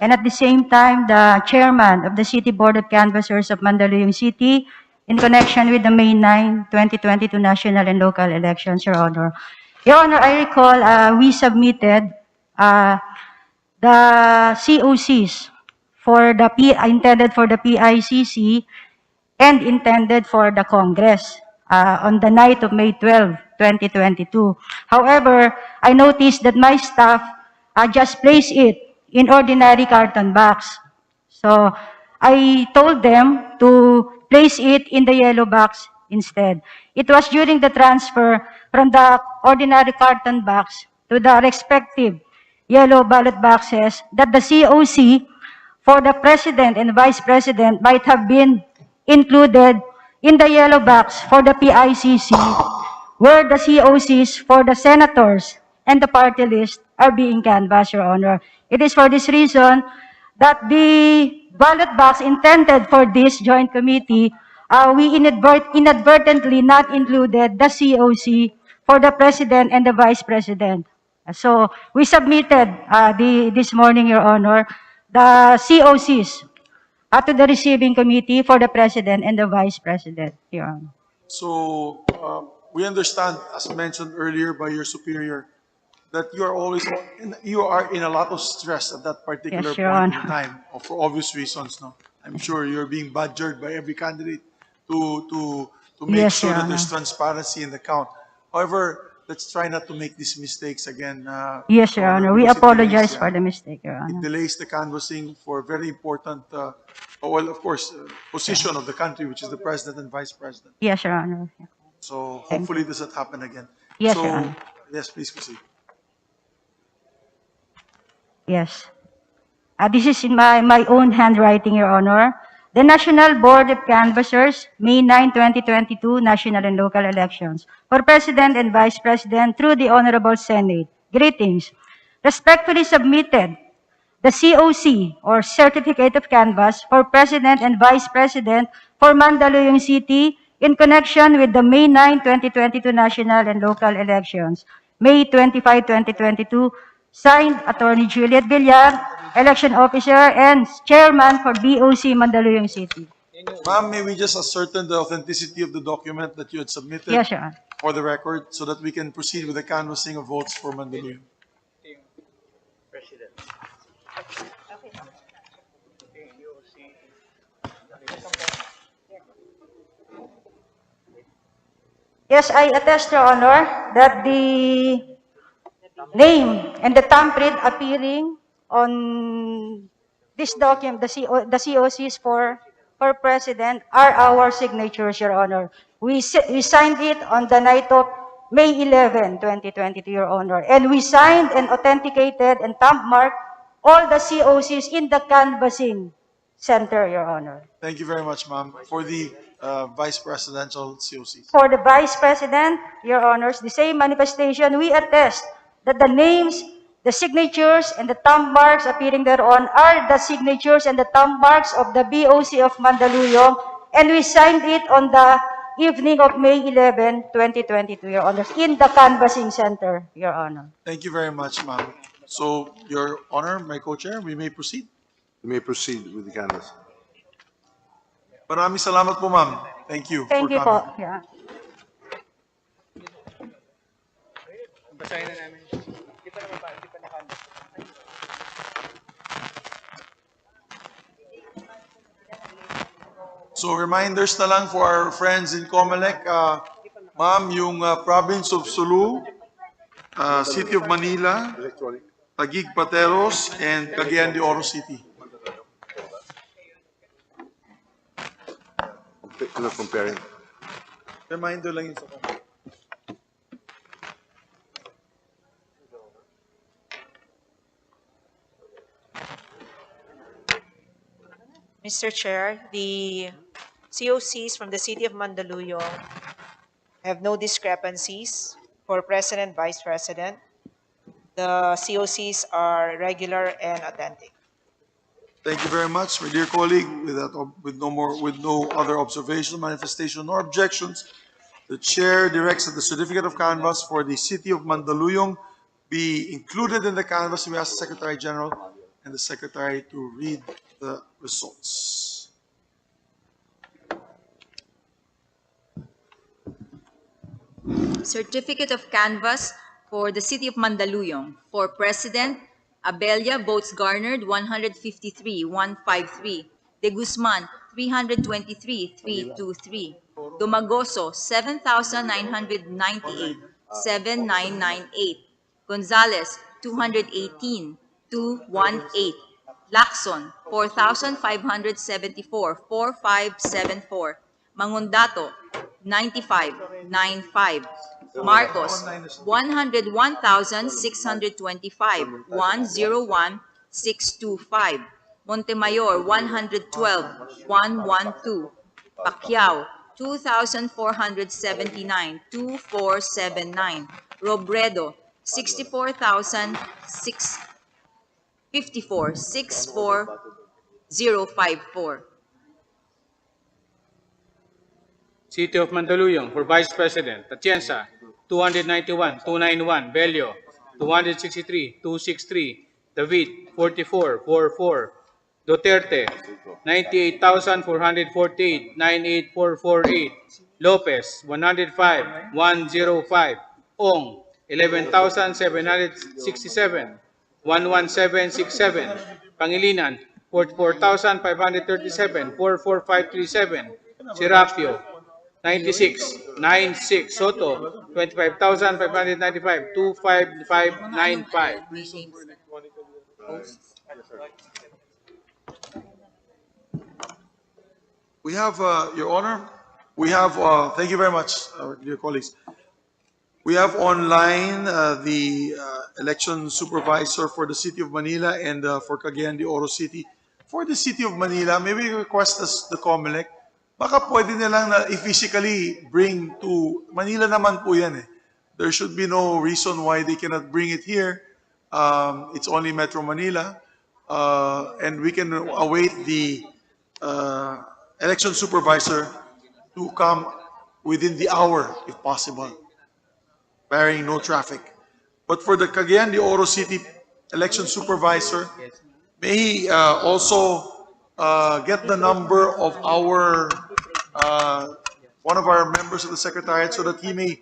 and at the same time, the chairman of the City Board of Canvassers of Mandaluyong City in connection with the May 9, 2022 national and local elections, Your Honor. Your Honor, I recall we submitted the COCs for the intended for the PICC and intended for the Congress on the night of May 12, 2022. However, I noticed that my staff just placed it in ordinary carton box. So I told them to place it in the yellow box instead. It was during the transfer from the ordinary carton box to the respective yellow ballot boxes that the COC for the president and vice president might have been included in the yellow box for the PICC, where the COCs for the senators and the party list are being canvassed, Your Honor. It is for this reason that the ballot box intended for this joint committee, we inadvertently not included the COC for the president and the vice president. So we submitted this morning, Your Honor, the COCs to the receiving committee for the president and the vice president, Your Honor.
So we understand, as mentioned earlier by your superior, that you are always you are in a lot of stress at that particular
Yes, Your
point in
Honor.
time, for obvious reasons. No, I'm sure you're being badgered by every candidate to make
Yes,
sure
Your
that there's
Honor.
transparency in the count. However, let's try not to make these mistakes again.
Yes, Your Honor. We
because it
apologize
delays,
for the mistake, Your
it
Honor.
delays the canvassing for a very important, well, of course, position of the country, which is the president and vice president.
Yes, Your Honor.
So hopefully this doesn't happen again.
Yes,
So,
Your Honor.
yes, please proceed.
Yes. This is in my own handwriting, Your Honor. The National Board of Canvassers, May 9, 2022, national and local elections for President and Vice President through the Honorable Senate. Greetings. Respectfully submitted, the COC or Certificate of Canvass for President and Vice President for Mandaluyong City in connection with the May 9, 2022 national and local elections. May 25, 2022, signed Attorney Juliet Villar, Election Officer and Chairman for BOC Mandaluyong City.
Ma'am, may we just ascertain the authenticity of the document that you had submitted
Yes, Your Honor.
for the record so that we can proceed with the canvassing of votes for Mandaluyong?
President.
Yes, I attest, Your Honor, that the name and the thumbprint appearing on this document, the COCs for President, are our signatures, Your Honor. We signed it on the night of May 11, 2022, Your Honor. And we signed and authenticated and thumb marked all the COCs in the canvassing center, Your Honor.
Thank you very much, ma'am. For the vice presidential COCs.
For the Vice President, Your Honors, the same manifestation, we attest that the names, the signatures, and the thumb marks appearing thereon are the signatures and the thumb marks of the BOC of Mandaluyong, and we signed it on the evening of May 11, 2022, Your Honors, in the canvassing center, Your Honor.
Thank you very much, ma'am. So, Your Honor, my co-chair, we may proceed.
You may proceed with the canvass.
Maraming salamat po, ma'am. Thank you
Thank
for
you po.
coming.
Yeah.
Basahin na namin. Di pa nakandas.
So, reminders na lang for our friends in Comelec. Ma'am, yung province of Sulu, City of Manila, Taguig Pateros, and Cagayan de Oro City.
Comparing.
Reminder lang yun sa kanila.
Mr. Chair, the COCs from the City of Mandaluyong have no discrepancies for President, Vice President. The COCs are regular and authentic.
Thank you very much, my dear colleague. With no other observation, manifestation, or objections, The chair directs that the certificate of canvass for the city of Mandaluyong be included in the canvass. We ask the Secretary General and the Secretary to read the results.
Certificate of canvass for the city of Mandaluyong. For President, Abella, votes garnered 153,153. De Guzman, 323,323. Dumagoso, 7,998, 7,998. Gonzales, 218,218. Lacson, 4,574, 4,574. Mangundato, 95,95. Marcos, 101,625, 101,625. Montemayor, 112, 112. Pacquiao, 2,479, 2,479. Robredo, 64,654, 64054.
City of Mandaluyong for Vice President, Atienza, 291, 291. Bello, 263, 263. David, 44, 44. Duterte, 98,448, 98,448. Lopez, 105, 105. Ong, 11,767, 11767. Pangilinan, 44,537, 44537. Serapio, 96, 96. Soto, 25,595, 25595.
We have, Your Honor, we have, thank you very much, dear colleagues. We have online the election supervisor for the City of Manila and for Cagayan de Oro City. For the City of Manila, may we request us the COMELEC, baka pwede nilang na physically bring to Manila naman po yan eh. There should be no reason why they cannot bring it here. It's only Metro Manila. And we can await the election supervisor to come within the hour, if possible, barring no traffic. But for the Cagayan de Oro City election supervisor, may he also get the number of our one of our members of the Secretariat so that he may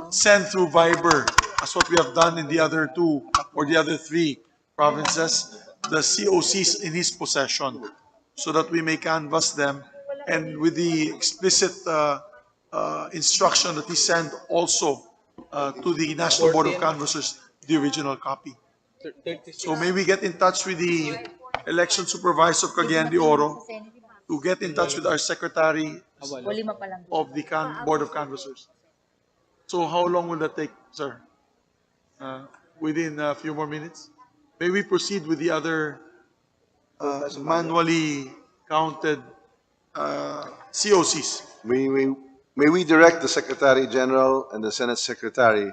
send through Viber, as what we have done in the other two or the other three provinces, the COCs in his possession, so that we may canvass them, and with the explicit instruction that he send also to the National Board of Canvassers the original copy. So may we get in touch with the election supervisor of Cagayan de Oro to get in touch with our secretary of the Board of Canvassers. So how long will that take, sir? Within a few more minutes? May we proceed with the other manually counted COCs?
May we direct the Secretary General and the Senate Secretary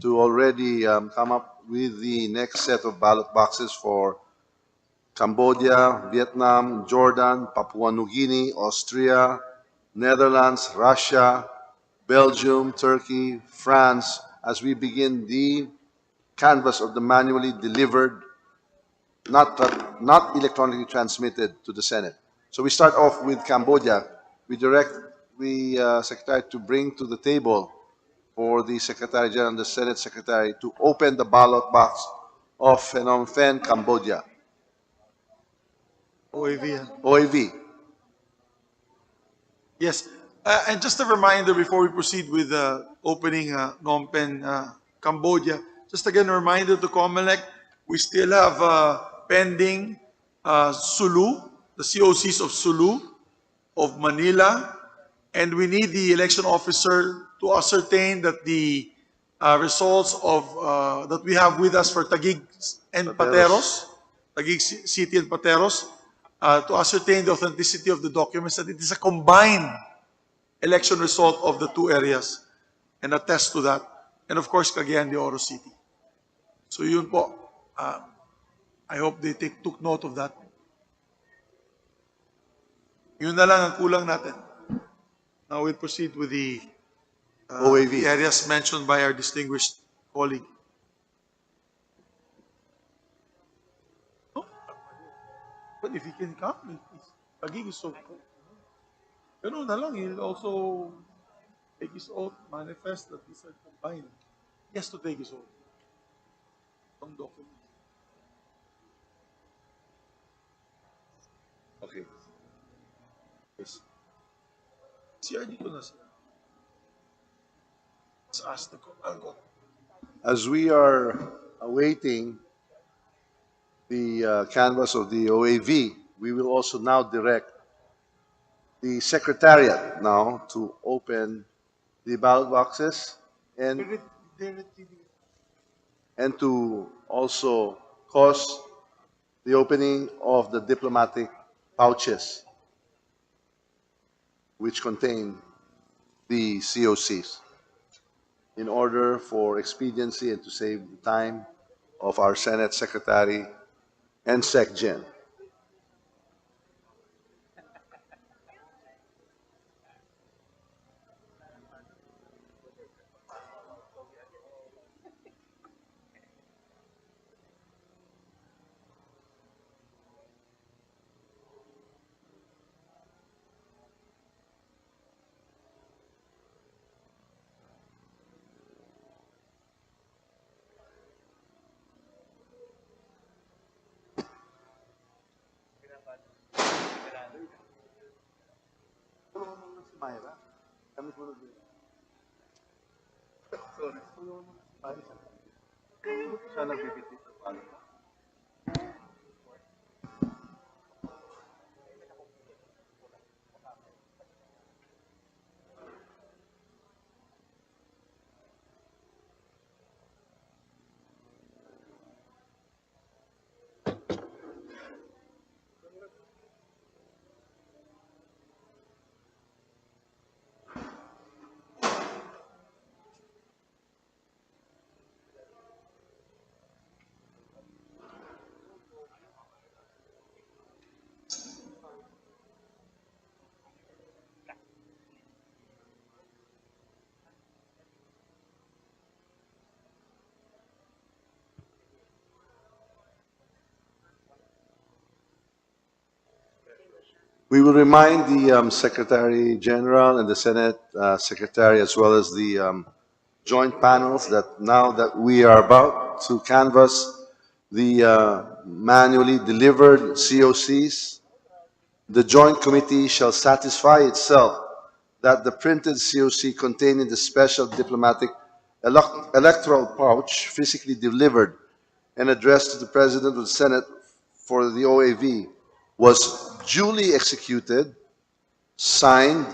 to already come up with the next set of ballot boxes for Cambodia, Vietnam, Jordan, Papua New Guinea, Austria, Netherlands, Russia, Belgium, Turkey, France, as we begin the canvass of the manually delivered, not electronically transmitted to the Senate. So we start off with Cambodia. We direct the Secretary to bring to the table for the Secretary General and the Senate Secretary to open the ballot box of Phnom Penh, Cambodia.
OAV.
OAV.
Yes. And just a reminder before we proceed with opening Phnom Penh, Cambodia, just again a reminder to COMELEC, we still have pending Sulu, the COCs of Sulu, of Manila, and we need the election officer to ascertain that the results of that we have with us for Taguig and Pateros, Taguig City and Pateros, to ascertain the authenticity of the documents, that it is a combined election result of the two areas, and attest to that. And of course, Cagayan de Oro City. So yun po. I hope they took note of that. Yun na lang ang kulang natin. Now we'll proceed with the
OAV.
the areas mentioned by our distinguished colleague. No? But if he can come, Taguig is so. Ganun na lang, he'll also take his oath, manifest that these are combined. He has to take his oath. Some document.
Okay.
Yes. CRD ko na siya. Let's ask the I'll go.
As we are awaiting the canvas of the OAV, we will also now direct the Secretariat now to open the ballot boxes and to also cause the opening of the diplomatic pouches which contain the COCs in order for expediency and to save the time of our Senate Secretary and SecGen. Myra, kami po sorry. Siya nagbibitit ng palo. We will remind the Secretary General and the Senate Secretary, as well as the joint panels, that now that we are about to canvass the manually delivered COCs, the joint committee shall satisfy itself that the printed COC containing the special diplomatic electoral pouch physically delivered and addressed to the President of the Senate for the OAV was duly executed, signed,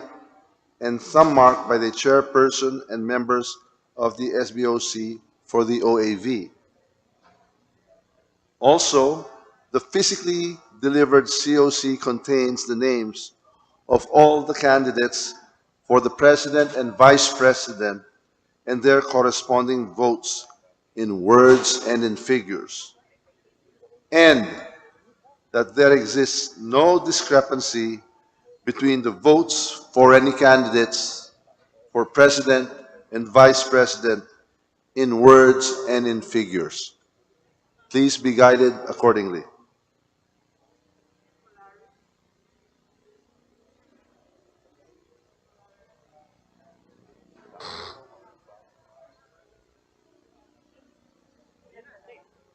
and thumb marked by the chairperson and members of the SBOC for the OAV. Also, the physically delivered COC contains the names of all the candidates for the President and Vice President and their corresponding votes in words and in figures, and that there exists no discrepancy between the votes for any candidates for President and Vice President in words and in figures. Please be guided accordingly.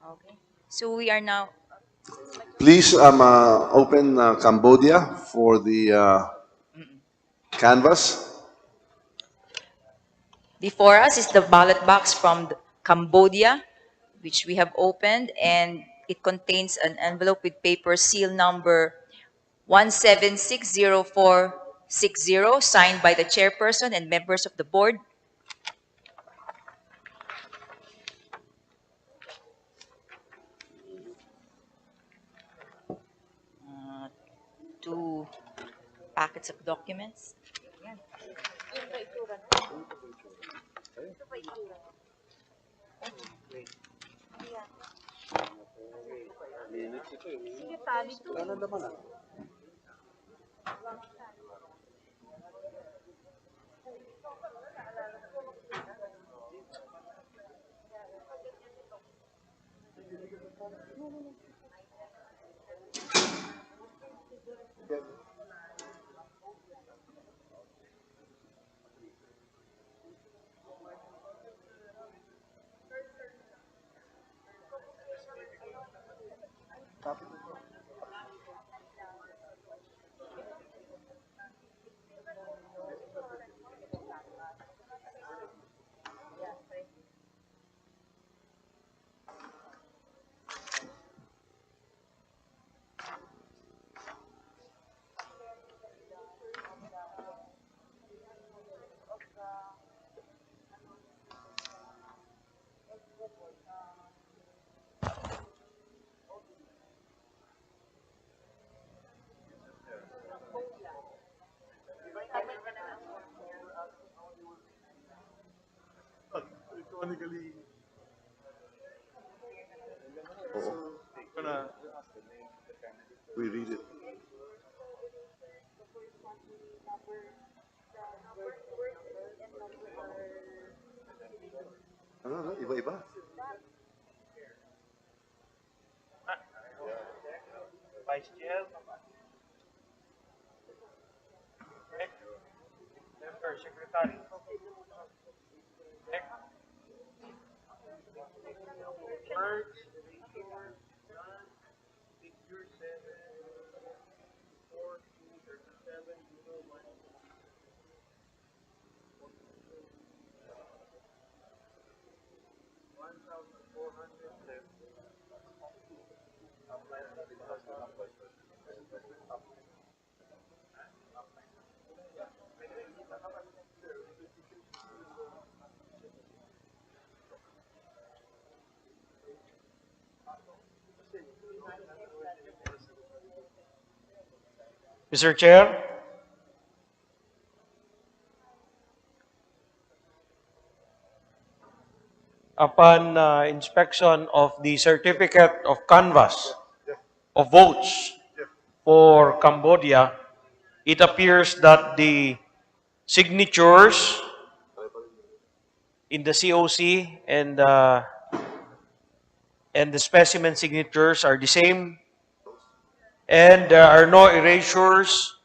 Okay. So we are now,
Please open Cambodia for the canvas.
before us is the ballot box from Cambodia, which we have opened, and it contains an envelope with paper seal number 1760460, signed by the chairperson and members of the board. Two packets of documents.
Electronically.
We read it. Ano, iba-iba.
Vice Chair. Member, Secretary. Merge. Figure 7, 4, 2, 37, 0, 1. Mr. Chair, upon inspection of the certificate of canvass of votes for Cambodia, it appears that the signatures in the COC and the specimen signatures are the same, and there are no erasures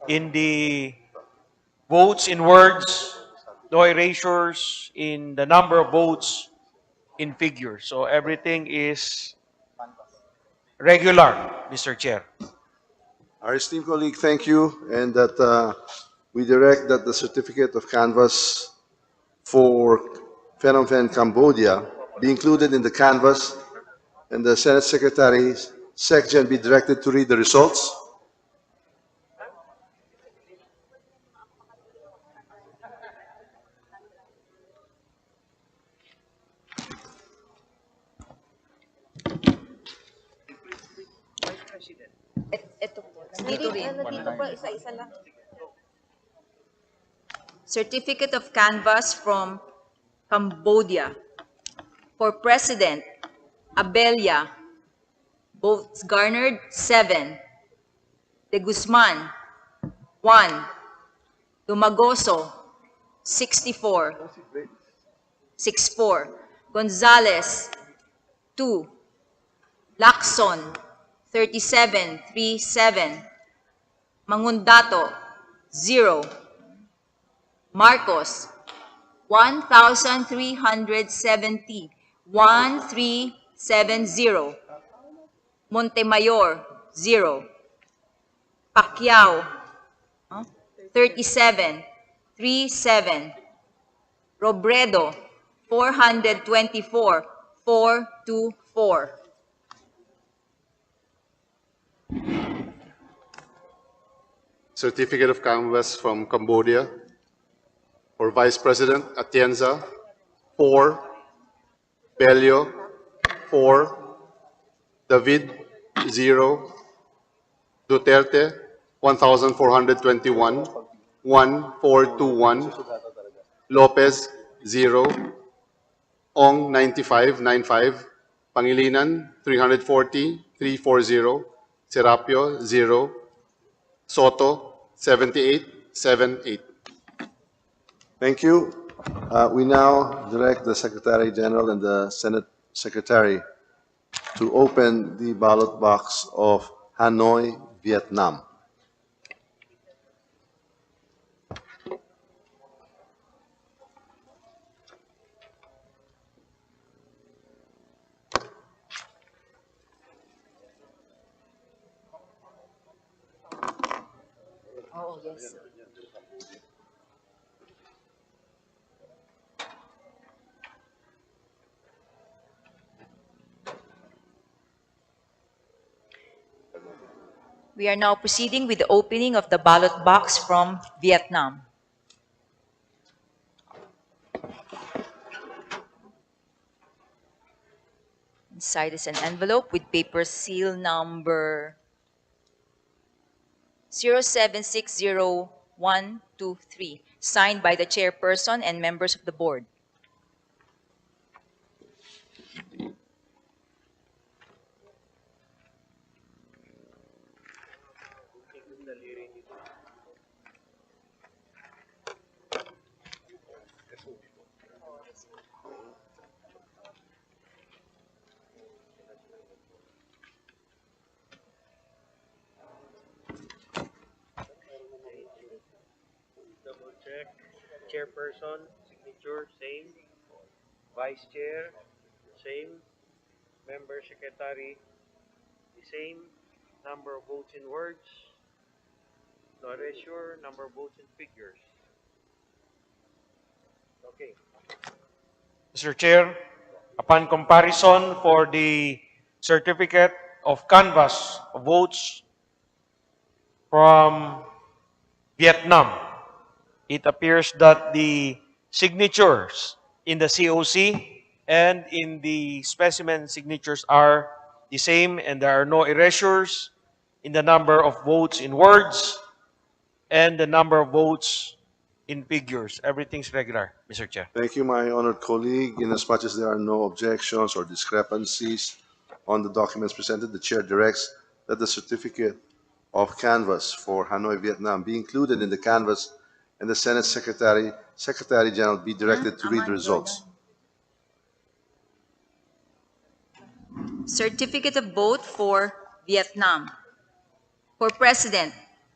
in the votes in words, no erasures in the number of votes in figures. So everything is regular, Mr. Chair.
Our esteemed colleague, thank you, and that we direct that the certificate of canvass for Phnom Penh, Cambodia be included in the canvass, and the Senate Secretary's section be directed to read the results.
Ito po. Dito rin.
Dito po, isa-isa lang.
Certificate of Canvass from Cambodia. For President, Abelia, votes garnered 7. De Guzman, 1. Dumagoso, 64. 64. Gonzales, 2. Lacson, 3737. Mangundato, 0. Marcos, 1,370. 1370. Montemayor, 0. Pacquiao, 3737. Robredo, 424. 424.
Certificate of Canvass from Cambodia. For Vice President, Atienza, 4. Belio, 4. David, 0. Duterte, 1,421. 1,421. Lopez, 0. Ong, 95. Pangilinan, 340. 340. Serapio, 0. Soto, 78.
Thank you. We now direct the Secretary General and the Senate Secretary to open the ballot box of Hanoi, Vietnam.
Oh, yes. We are now proceeding with the opening of the ballot box from Vietnam. Inside is an envelope with paper seal number 0760123, signed by the chairperson and members of the board.
Double check. Chairperson, signature, same. Vice Chair, same. Member Secretary, the same. Number of votes in words, no erasure. Number of votes in figures. Okay. Mr. Chair, upon comparison for the certificate of canvass of votes from Vietnam, it appears that the signatures in the COC and in the specimen signatures are the same, and there are no erasures in the number of votes in words and the number of votes in figures. Everything's regular, Mr. Chair.
Thank you, my honored colleague. Inasmuch as there are no objections or discrepancies on the documents presented, the chair directs that the certificate of canvass for Hanoi, Vietnam be included in the canvass, and the Senate Secretary General be directed to read the results.
Certificate of vote for Vietnam. For President,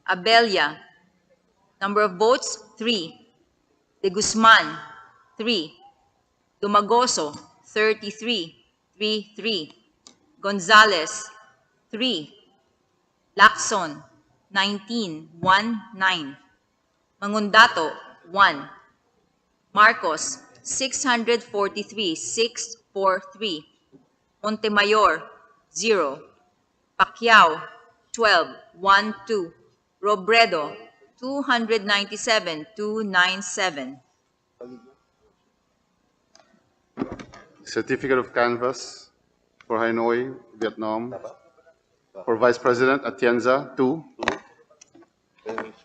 Abella. Number of votes, 3. De Guzman, 3. Dumagoso, 33, 3. Gonzales, 3. Lacson, 19, 9. Mangundato, 1. Marcos, 643, 643. Montemayor, 0. Pacquiao, 12, 2. Robredo, 297, 297.
Certificate of canvass for Hanoi, Vietnam. For Vice President, Atienza, 2.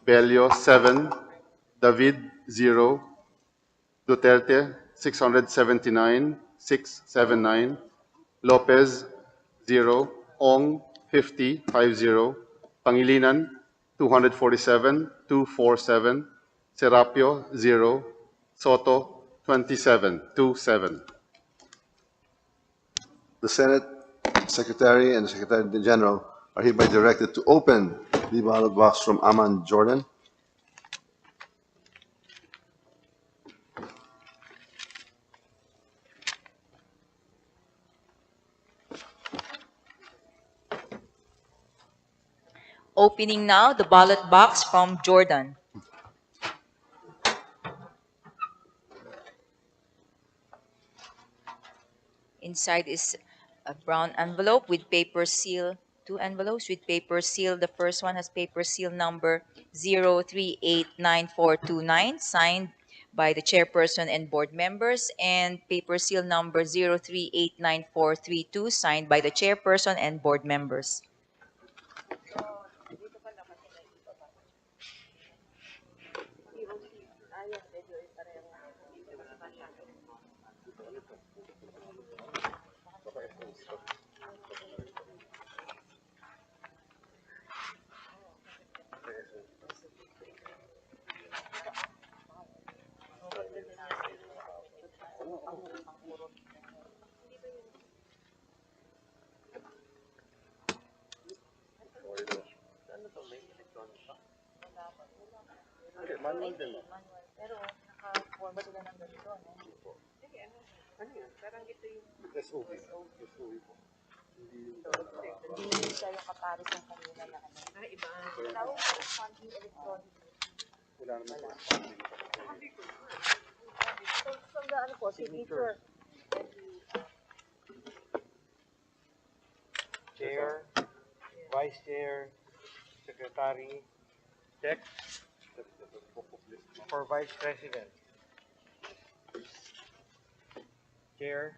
Bello, 7. David, 0. Duterte, 679, 679. Lopez, 0. Ong, 50, 50. Pangilinan, 247, 247. Serapio, 0. Soto, 27, 27.
The Senate Secretary and the Secretary General are hereby directed to open the ballot box from Aman Jordan.
Opening now the ballot box from Jordan. Inside is a brown envelope with paper seal, 2 envelopes with paper seal. The first one has paper seal number 0389429, signed by the chairperson and board members, and paper seal number 0389432, signed by the chairperson and board members.
Pero naka-form sila ng ganito, no? Ano yun? Parang ito yung SOV. Hindi siya yung kapares ng kanina na ano. Iba. Tawag ko funding electronic. Wala naman funding. So the ano po, signature.
Chair, Vice Chair, Secretary, check. For Vice President. Chair,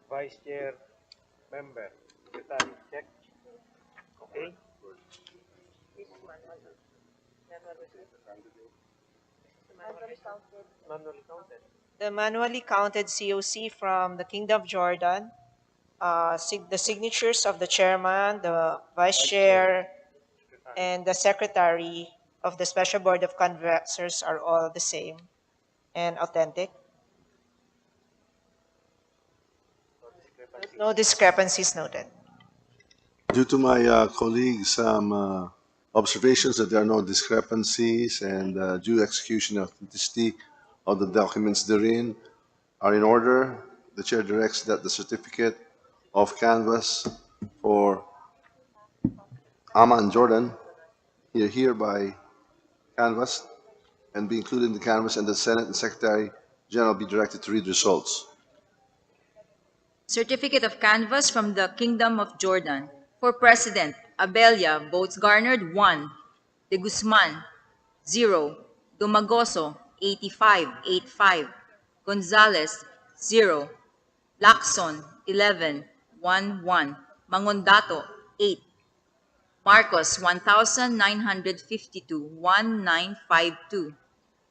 Vice Chair, Member, Secretary, check. Okay? Manually counted.
The manually counted COC from the Kingdom of Jordan, the signatures of the chairman, the vice chair, and the secretary of the Special Board of Canvassers are all the same and authentic. No discrepancies noted.
Due to my colleagues' observations that there are no discrepancies and due execution and authenticity of the documents therein are in order, the chair directs that the certificate of canvass for Ama and Jordan hereby canvassed and be included in the canvass, and the Senate and Secretary General be directed to read results.
Certificate of canvass from the Kingdom of Jordan. For President, Abella, votes garnered 1. De Guzman, 0. Dumagoso, 85. Gonzales, 0. Lacson, 11. 1. Mangondato, 8. Marcos, 1,952. 1952.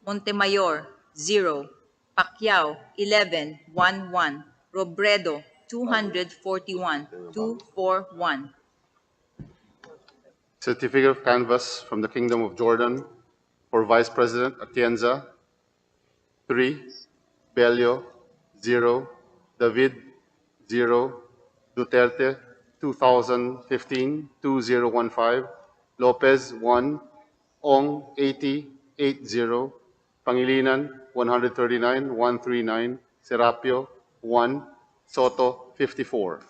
Montemayor, 0. Pacquiao, 11. 1. Robredo, 241. 241.
Certificate of canvass from the Kingdom of Jordan for Vice President Atienza, 3. Bello, 0. David, 0. Duterte, 2015-2015. Lopez, 1. Ong, 80. Pangilinan, 139. Serapio, 1. Soto, 54.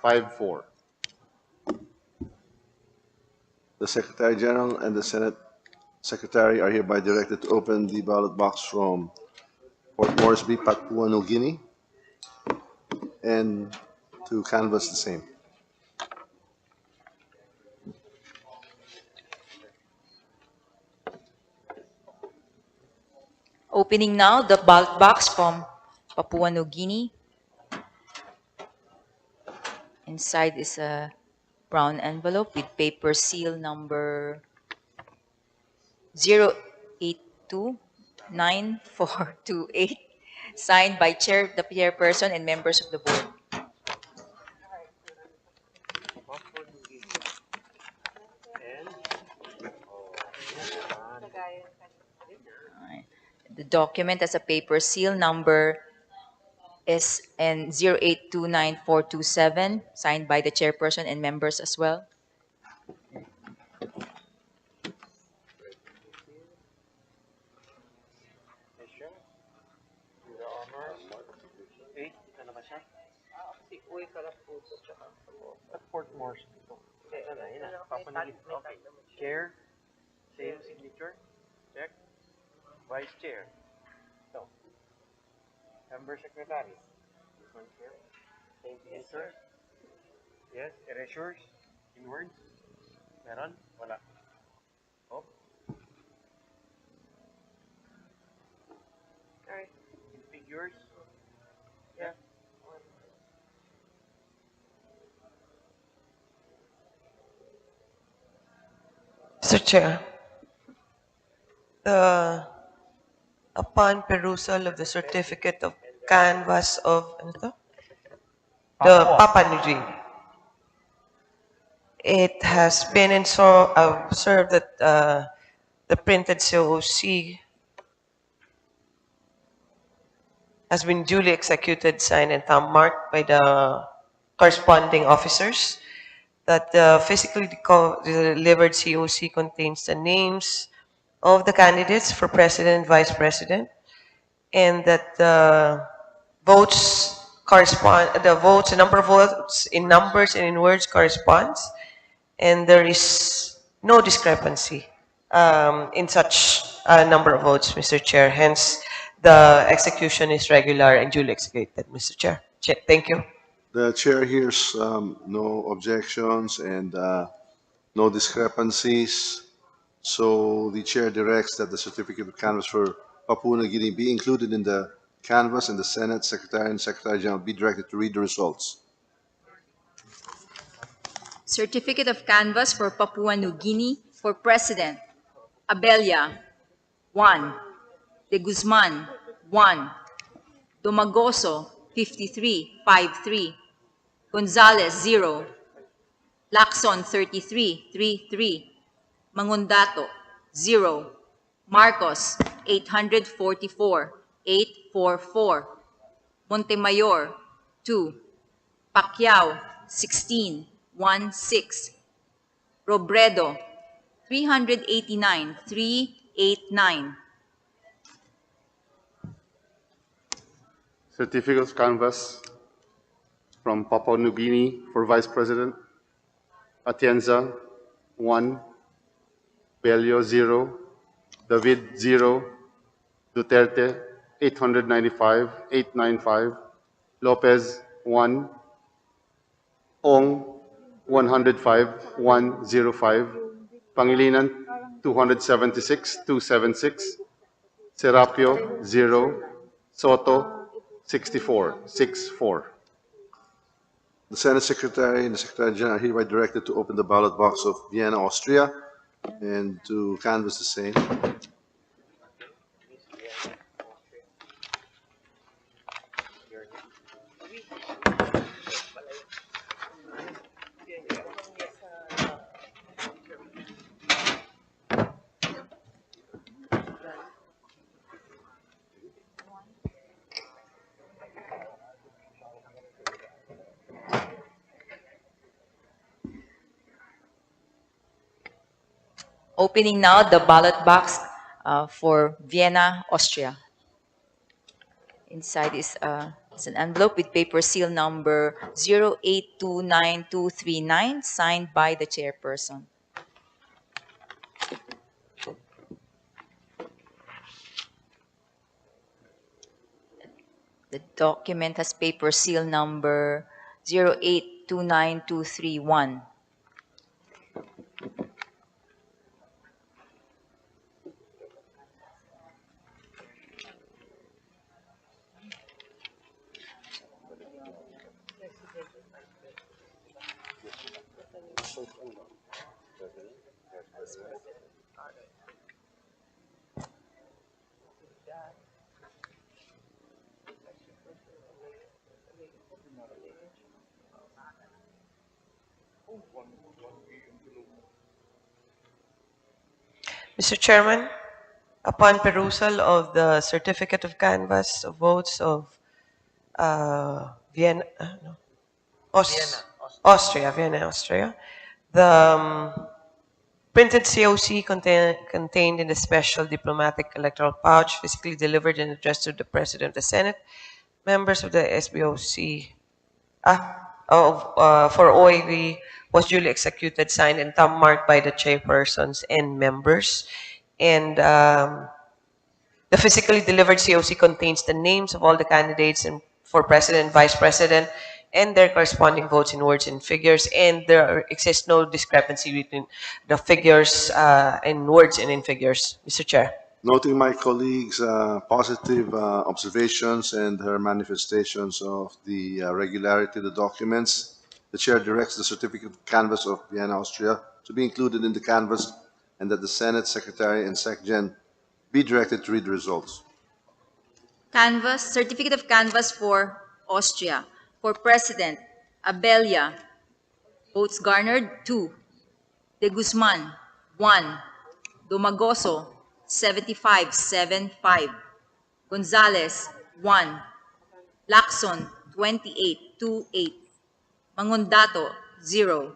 The Secretary General and the Senate Secretary are hereby directed to open the ballot box from Port Moresby, Papua New Guinea, and to canvass the same.
Opening now the ballot box from Papua New Guinea. Inside is a brown envelope with paper seal number 0829428, signed by the chairperson and members of the board. The document has a paper seal number SN 0829427, signed by the chairperson and members as well.
Chair, same signature, check. Vice Chair, so. Member Secretary, this one here, same signature. Yes, erasures, inwards. Meron? Wala. Oh. Alright. In figures. Yeah.
Mr. Chair, upon perusal of the certificate of canvass of the Papua New Guinea, it has been observed that the printed COC has been duly executed, signed, and thumb marked by the corresponding officers. That the physically delivered COC contains the names
of the candidates for president and vice president, and that the votes correspond, the number of votes in numbers and in words corresponds, and there is no discrepancy in such a number of votes, Mr. Chair. Hence, the execution is regular and duly executed, Mr. Chair. Thank you.
The chair hears no objections and no discrepancies. So the chair directs that the certificate of canvass for Papua New Guinea be included in the canvass, and the Senate Secretary and Secretary General be directed to read the results.
Certificate of canvass for Papua New Guinea for President. Abella, 1. De Guzman, 1. Domagoso, 53.53. Gonzales, 0. Lacson, 33.33. Mangundato, 0. Marcos, 844.844. Montemayor, 2. Pacquiao, 16.16. Robredo, 389.389.
Certificate of canvass from Papua New Guinea for Vice President. Atienza, 1. Bello, 0. David, 0. Duterte, 895.895. Lopez, 1. Ong, 105.105. Pangilinan, 276.276. Serapio, 0. Soto, 64.64.
The Senate Secretary and the Secretary General are hereby directed to open the ballot box of Vienna, Austria, and to canvass the same.
Opening now the ballot box for Vienna, Austria. Inside is an envelope with paper seal number 0829239, signed by the chairperson. The document has paper seal number 0829231.
Mr. Chairman, upon perusal of the certificate of canvass of votes of Vienna, Austria, the printed COC contained in the special diplomatic electoral pouch, physically delivered and addressed to the President of the Senate, members of the SBOC, for OAV, was duly executed, signed, and thumb marked by the chairpersons and members. And the physically delivered COC contains the names of all the candidates and for president and vice president and their corresponding votes in words and figures, and there exists no discrepancy between the figures in words and in figures, Mr. Chair.
Noting my colleagues' positive observations and her manifestations of the regularity of the documents, the chair directs the certificate of canvass of Vienna, Austria to be included in the canvass, and that the Senate Secretary and SecGen be directed to read the results.
Canvass, certificate of canvass for Austria. For President, Abella, votes garnered, 2. De Guzman, 1. Domagoso, 75.75. Gonzales, 1. Lacson, 28.28. Mangundato, 0.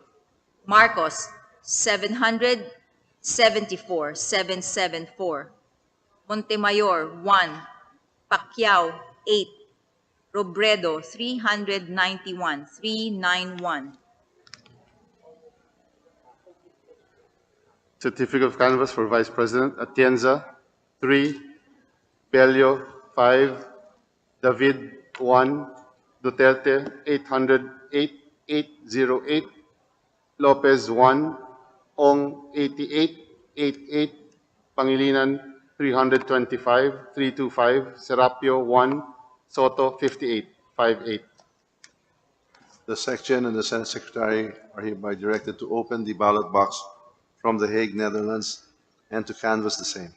Marcos, 700 74,774. Montemayor, 1. Pacquiao, 8. Robredo, 391, 391.
Certificate of canvass for Vice President Atienza, 3. Bello, 5. David, 1. Duterte, 808, 808. Lopez, 1. Ong, 88, 88. Pangilinan, 325, 325. Serapio, 1. Soto, 58, 58.
The Secretary and the Senate Secretary are hereby directed to open the ballot box from The Hague, Netherlands, and to canvass the same.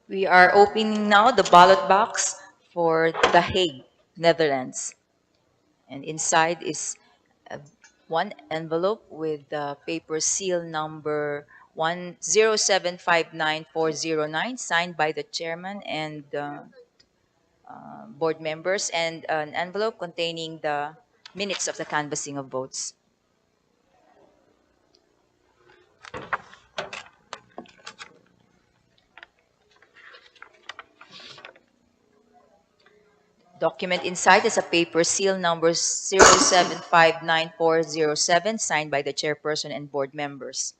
We are opening now the ballot box for The Hague, Netherlands. And inside is one envelope with the paper seal number 10759-409, signed by the chairman and board members, and an envelope containing the minutes of the canvassing of votes. Document inside is a paper seal number 0759407, signed by the chairperson and board members.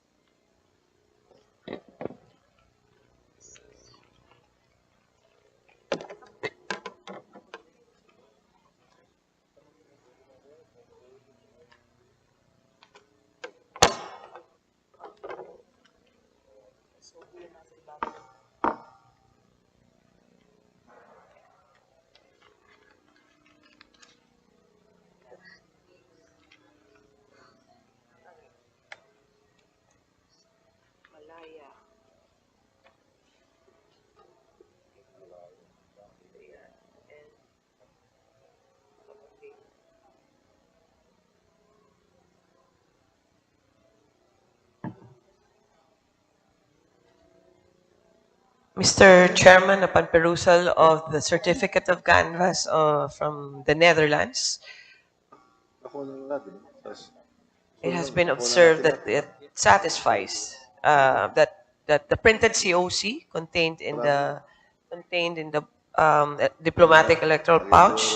Mr. Chairman, upon perusal of the certificate of canvass from the Netherlands, it has been observed that it satisfies that the printed COC contained in the diplomatic electoral pouch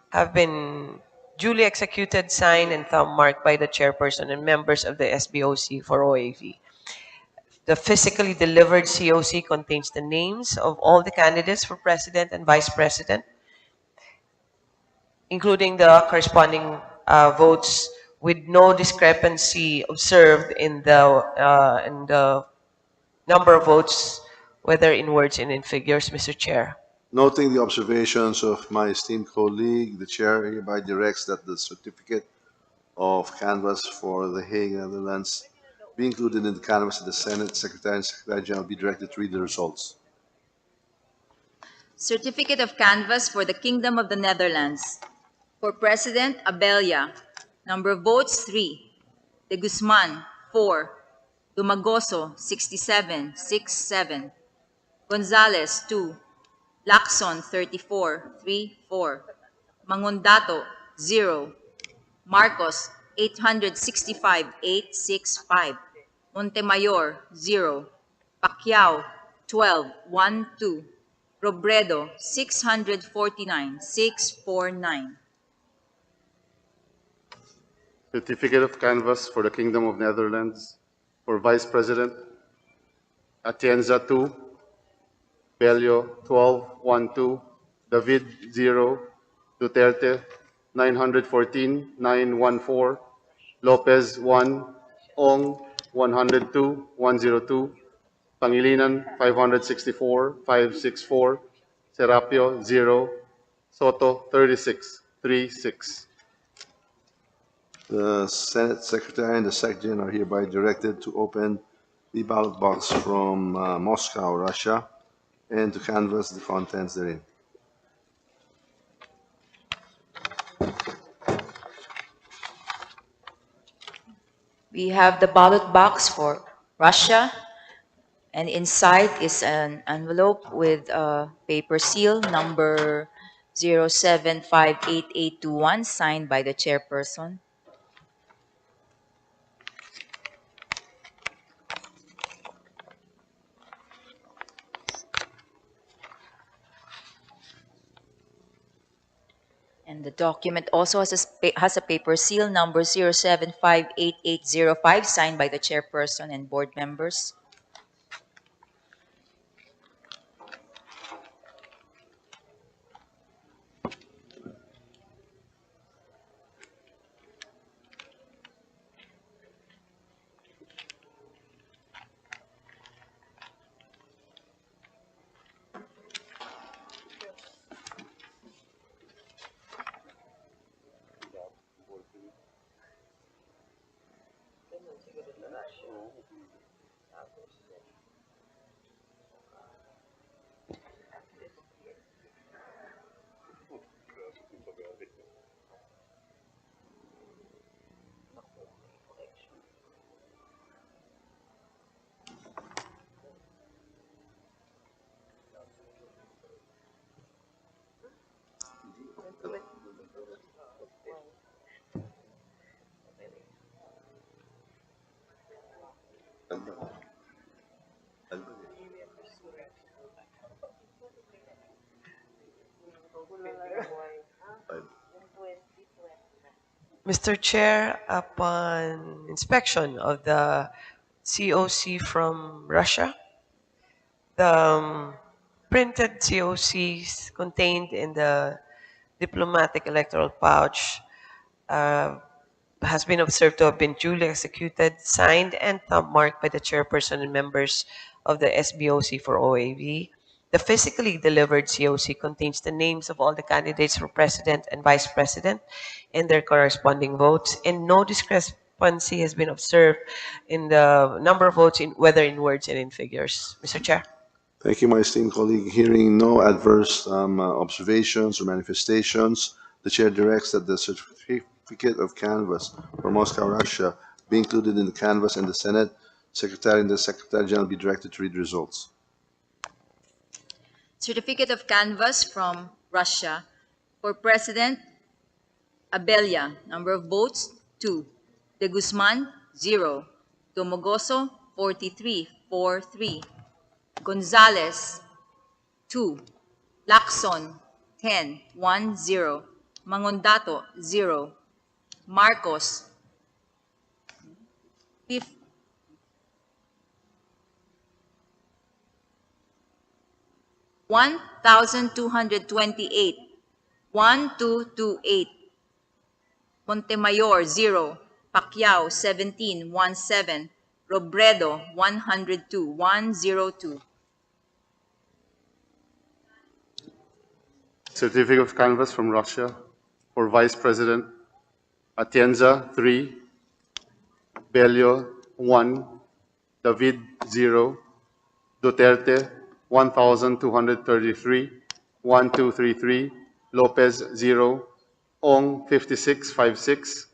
have been duly executed, signed, and thumb marked by the chairperson and members of the SBOC for OAV. The physically delivered COC contains the names of all the candidates for president and vice president, including the corresponding votes, with no discrepancy observed in the number of votes, whether in words and in figures, Mr. Chair.
Noting the observations of my esteemed colleague, the Chair hereby directs that the certificate of canvass for The Hague, Netherlands, be included in the canvass of the Senate. Secretary and Secretary General be directed to read the results.
Certificate of canvass for the Kingdom of the Netherlands. For President, Abella. Number of votes, 3. De Guzman, 4. Dumagoso, 67, 67. Gonzales, 2. Lacson, 34, 3, 4. Mangondato, 0. Marcos, 865, 865. Montemayor, 0. Pacquiao, 12, 1, 2. Robredo, 649, 649.
Certificate of canvass for the Kingdom of Netherlands for Vice President Atienza, 2. Bello, 12, 1, 2. David, 0. Duterte, 914, 914. Lopez, 1. Ong, 102, 102. Pangilinan, 564, 564. Serapio, 0. Soto, 36, 36.
The Senate Secretary and the Secretary General are hereby directed to open the ballot box from Moscow, Russia, and to canvass the contents therein.
We have the ballot box for Russia, and inside is an envelope with a paper seal number 07588821, signed by the chairperson. And the document also has a paper seal number 07588805, signed by the chairperson and board members.
Mr. Chair, upon inspection of the COC from Russia, the printed COCs contained in the diplomatic electoral pouch has been observed to have been duly executed, signed, and thumb marked by the chairperson and members of the SBOC for OAV. The physically delivered COC contains the names of all the candidates for president and vice president and their corresponding votes, and no discrepancy has been observed in the number of votes, whether in words and in figures. Mr. Chair.
Thank you, my esteemed colleague. Hearing no adverse observations or manifestations, the chair directs that the certificate of canvass for Moscow, Russia be included in the canvass, and the Senate Secretary and the Secretary General be directed to read the results.
Certificate of canvass from Russia for President Abella, number of votes 2. De Guzman 0. Domogoso 4343. Gonzales 2. Lacson 10 10. Mangondato 0. Marcos 1,228. 1228. Montemayor 0. Pacquiao 1717. Robredo 102 102.
Certificate of canvass from Russia for Vice President Atienza 3, Bello 1, David 0, Duterte 1,233, 1233, Lopez 0, Ong 5656,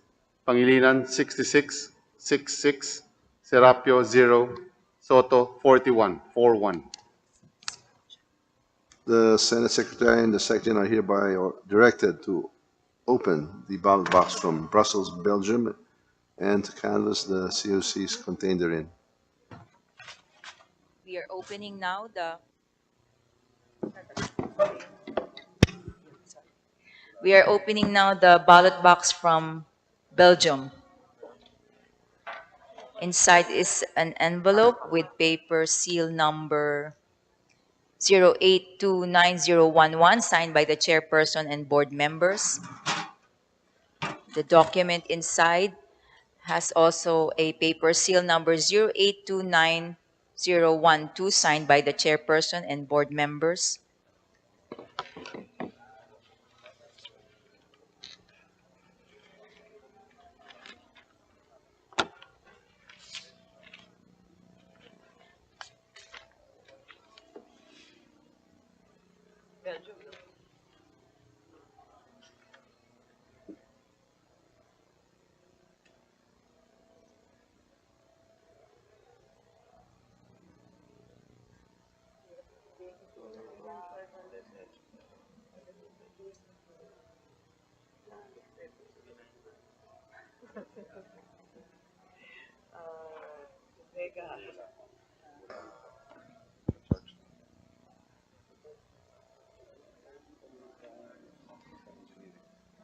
Pangilinan 6666, Serapio 0, Soto 4141.
The Senate Secretary and the Secretary are hereby directed to open the ballot box from Brussels, Belgium, and to canvass the COCs contained therein.
We are opening now the ballot box from Belgium. Inside is an envelope with paper seal number 08290111, signed by the chairperson and board members. The document inside has also a paper seal number 08290012, signed by the chairperson and board members.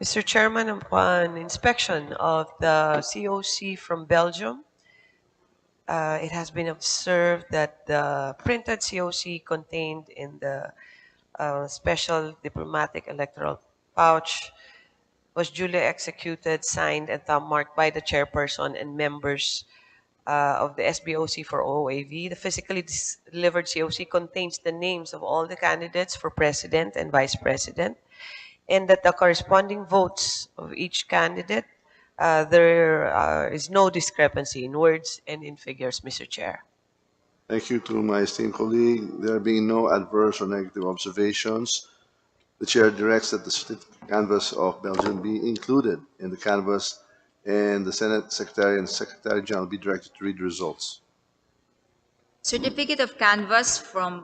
Mr. Chairman, upon inspection of the COC from Belgium, it has been observed that the printed COC contained in the special diplomatic electoral pouch was duly executed, signed, and thumb marked by the chairperson and members of the SBOC for OAV. The physically delivered COC contains the names of all the candidates for president and vice president, and that the corresponding votes of each candidate, there is no discrepancy in words and in figures, Mr. Chair.
Thank you to my esteemed colleague. There being no adverse or negative observations, the chair directs that the certificate canvas of Belgium be included in the canvas, and the Senate Secretary and Secretary General be directed to read the results.
Certificate of canvass for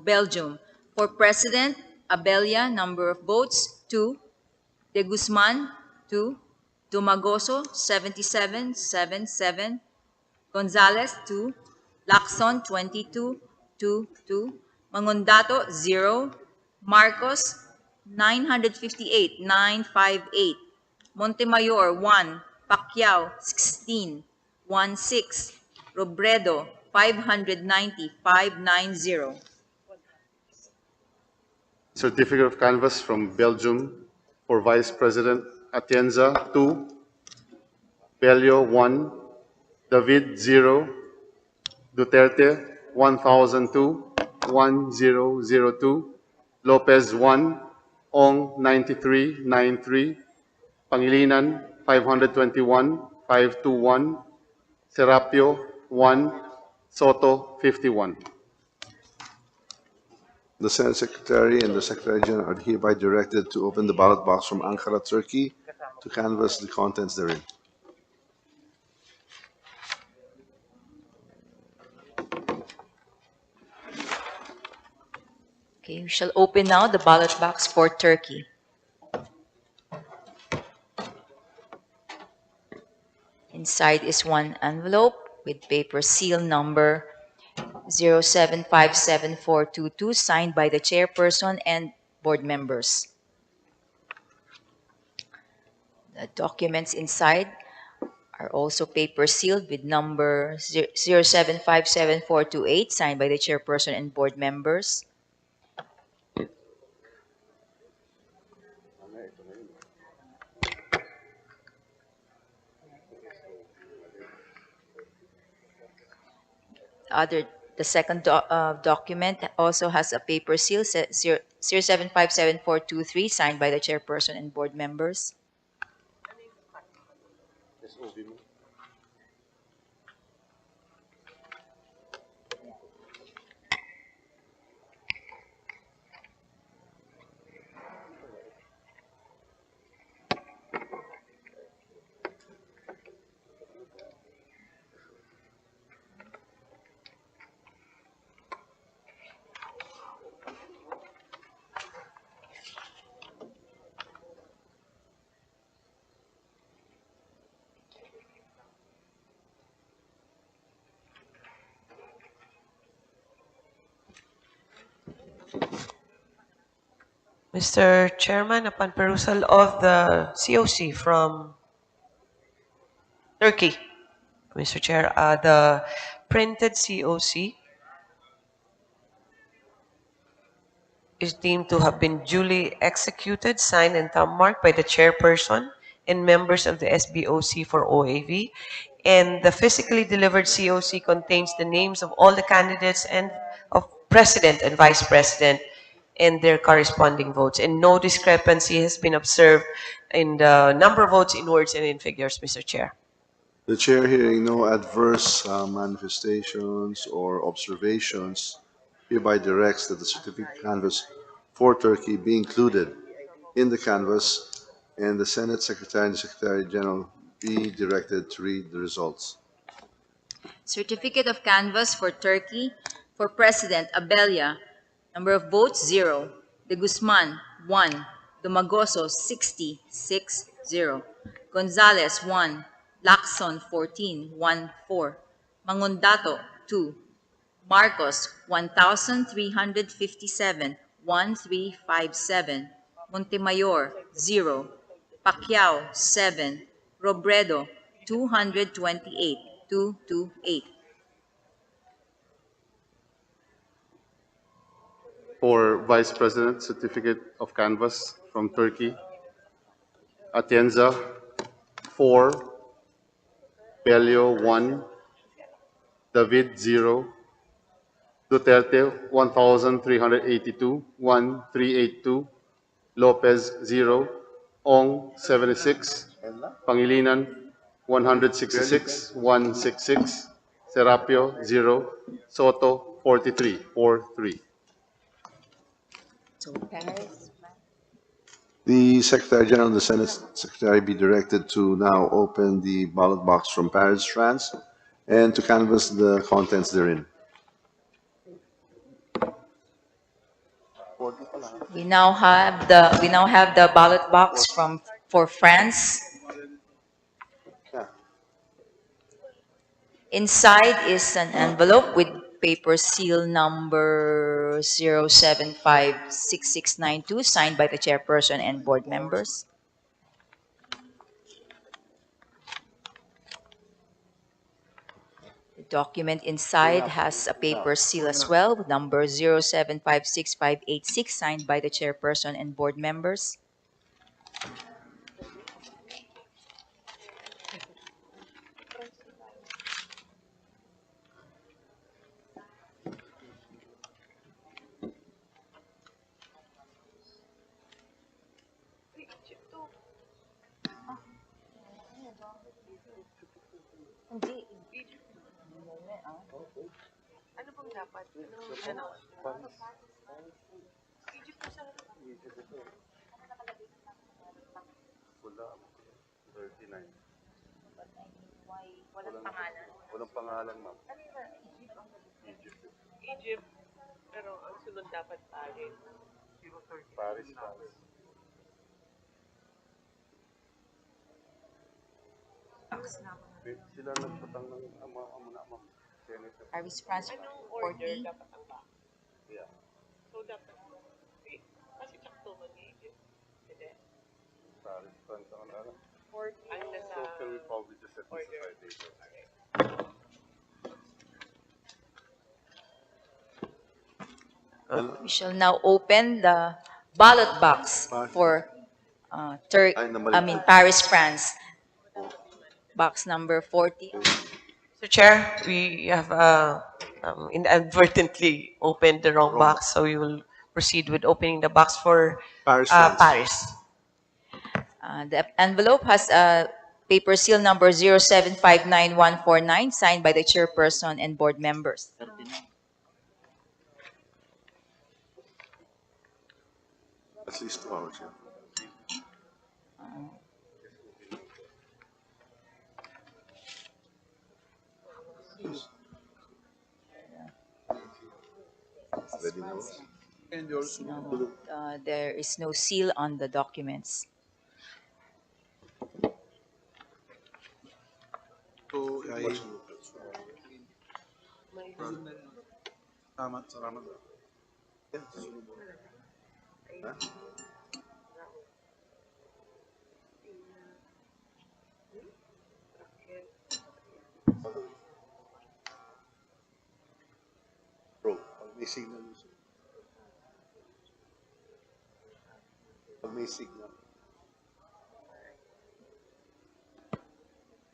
Belgium. For President, Abella, number of votes, 2. De Guzman, 2. Dumagoso, 7777. Gonzalez, 2. Lacson, 22, 2, 2. Mangondato, 0. Marcos, 958, 958. Montemayor, 1. Pacquiao, 16, 16. Robredo, 590, 590.
Certificate of canvass from Belgium for Vice President Atienza 2, Bello 1, David 0, Duterte 1002, 1002, Lopez 1, Ong 9393, Pangilinan 521, 521, Serapio 1, Soto 51.
The Senate Secretary and the Secretary General are hereby directed to open the ballot box from Ankara, Turkey, to canvass the contents therein.
Okay, we shall open now the ballot box for Turkey. Inside is one envelope with paper seal number 0757422, signed by the chairperson and board members. The documents inside are also paper sealed with number 0757428, signed by the chairperson and board members. The second document also has a paper seal 0757423, signed by the chairperson and board members.
Mr. Chairman, upon perusal of the COC from Turkey, Mr. Chair, the printed COC is deemed to have been duly executed, signed, and thumb marked by the chairperson and members of the SBOC for OAV, and the physically delivered COC contains the names of all the candidates and of president and vice president and their corresponding votes, and no discrepancy has been observed in the number of votes in words and in figures, Mr. Chair.
The chair, hearing no adverse manifestations or observations, hereby directs that the certificate canvas for Turkey be included in the canvas, and the Senate Secretary and the Secretary General be directed to read the results.
Certificate of canvass for Turkey. For President, Abella, number of votes, 0. De Guzman, 1. Dumagoso, 60, 6-0. Gonzales, 1. Lacson, 14, 1-4. Mangundato, 2. Marcos, 1,357, 1,357. Montemayor, 0. Pacquiao, 7. Robredo, 228, 228.
For Vice President, certificate of canvass from Turkey. Atienza, 4. Belio, 1. David, 0. Duterte, 1,382, 1,382. Lopez, 0. Ong, 76. Pangilinan, 166, 166. Serapio, 0. Soto, 43, 43.
So, Paris.
The Secretary General of the Senate Secretary be directed to now open the ballot box from Paris, France, and to canvass the contents therein.
We now have the ballot box for France. Inside is an envelope with paper seal number 0756692 signed by the chairperson and board members. The document inside has a paper seal as well with number 0756586 signed by the chairperson and board members.
Ano bang dapat?
Walang pangalan. Walang pangalan, ma'am.
Egypt. Pero ang sunod dapat Paris.
Paris, Paris. Sila nagpatang ng ma'am.
Paris, France,
Anong
40.
order dapat ang ba?
Yeah.
So dapat, kasi sakto mag-Egypt. Hindi.
Paris, France, ang ano.
Ang nasa
So can we probably just set this aside later?
We shall now open the ballot box for Paris, France. Box number 40.
So Chair, we have inadvertently opened the wrong box, so we will proceed with opening the box for
Paris, France.
Paris.
The envelope has a paper seal number 0759149 signed by the chairperson and board members.
At least 2 hours, yeah.
There is no seal on the documents.
So, salamat.
Bro, pag may signal. Pag may signal.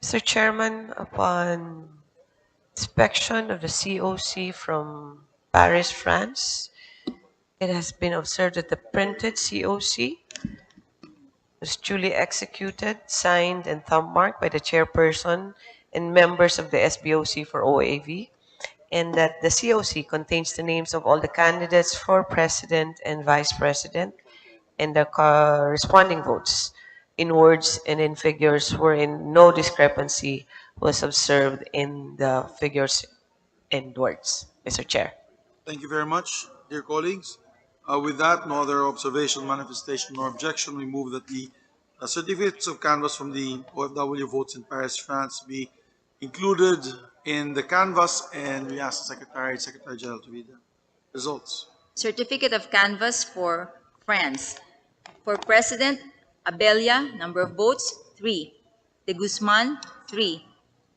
Mr. Chairman, upon inspection of the COC from Paris, France, it has been observed that the printed COC was duly executed, signed, and thumb-marked by the chairperson and members of the SBOC for OAV, and that the COC contains the names of all the candidates for president and vice president and the corresponding votes in words and in figures wherein no discrepancy was observed in the figures and words. Mr. Chair.
Thank you very much, dear colleagues. With that, no other observation, manifestation, or objection, we move that the certificates of canvass from the OFW votes in Paris, France be included in the canvass, and we ask the Secretary General to read the results.
Certificate of canvass for France. For President, Abella, number of votes, 3. De Guzman, 3.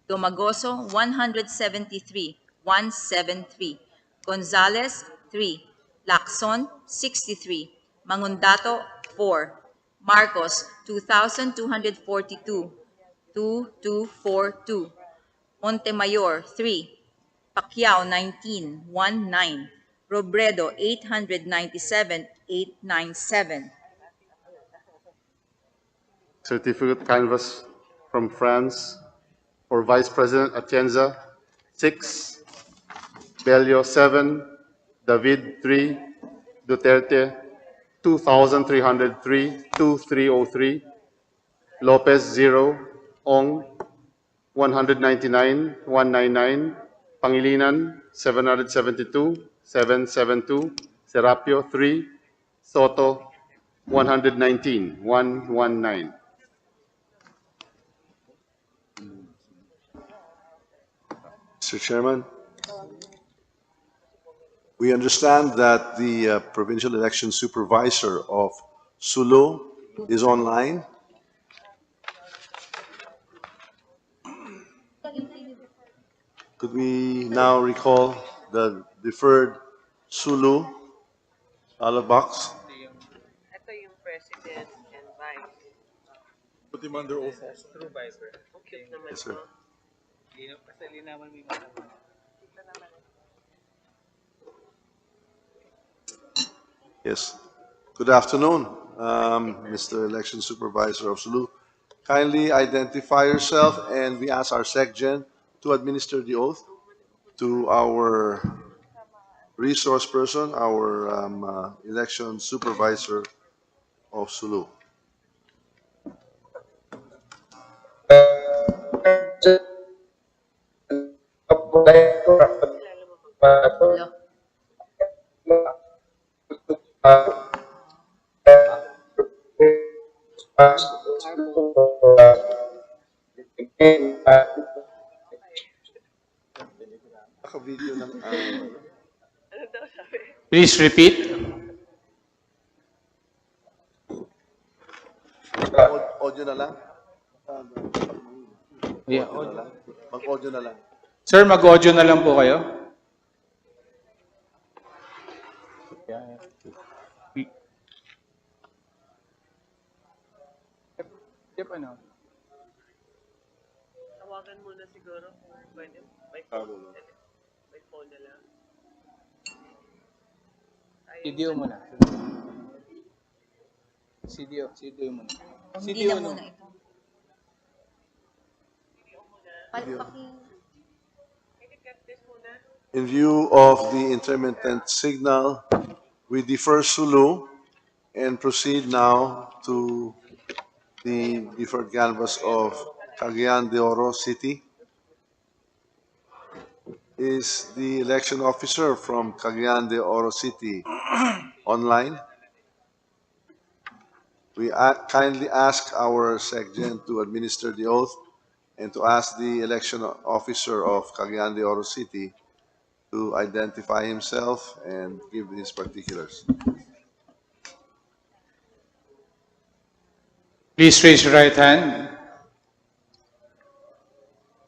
Domagoso, 173, 173. Gonzales, 3. Lacson, 63. Mangundato, 4. Marcos, 2,242, 2242. Montemayor, 3. Pacquiao, 19, 19. Robredo, 897, 897.
Certificate canvass from France for Vice President Atienza, 6. Bello, 7. David, 3. Duterte, 2,303, 2303. Lopez, 0. Ong, 199, 199. Pangilinan, 772, 772. Serapio, 3. Soto, 119, 119.
Mr. Chairman, we understand that the provincial election supervisor of Sulu is online. Could we now recall the deferred Sulu ballot box?
Ito yung president and vice.
Put him under oath.
True vice. Cute naman
Yes, sir.
Basta linawan mo yung mata mo.
Yes. Good afternoon, Mr. Election Supervisor of Sulu. Kindly identify yourself, and we ask our SecGen to administer the oath to our resource person, our election supervisor of Sulu.
Please repeat.
Audio na lang?
Yeah,
Audio na lang? Mag-audio na lang.
Sir, mag-audio na lang po kayo. Yep, ano?
Tawagan muna siguro kung pwede. By phone na lang.
CDO muna. CDO muna.
Hindi na muna ito.
In view of the intermittent signal, we defer Sulu and proceed now to the deferred canvass of Cagayan de Oro City. Is the election officer from Cagayan de Oro City online? We kindly ask our SecGen to administer the oath and to ask the election officer of Cagayan de Oro City to identify himself and give his particulars.
Please raise your right hand.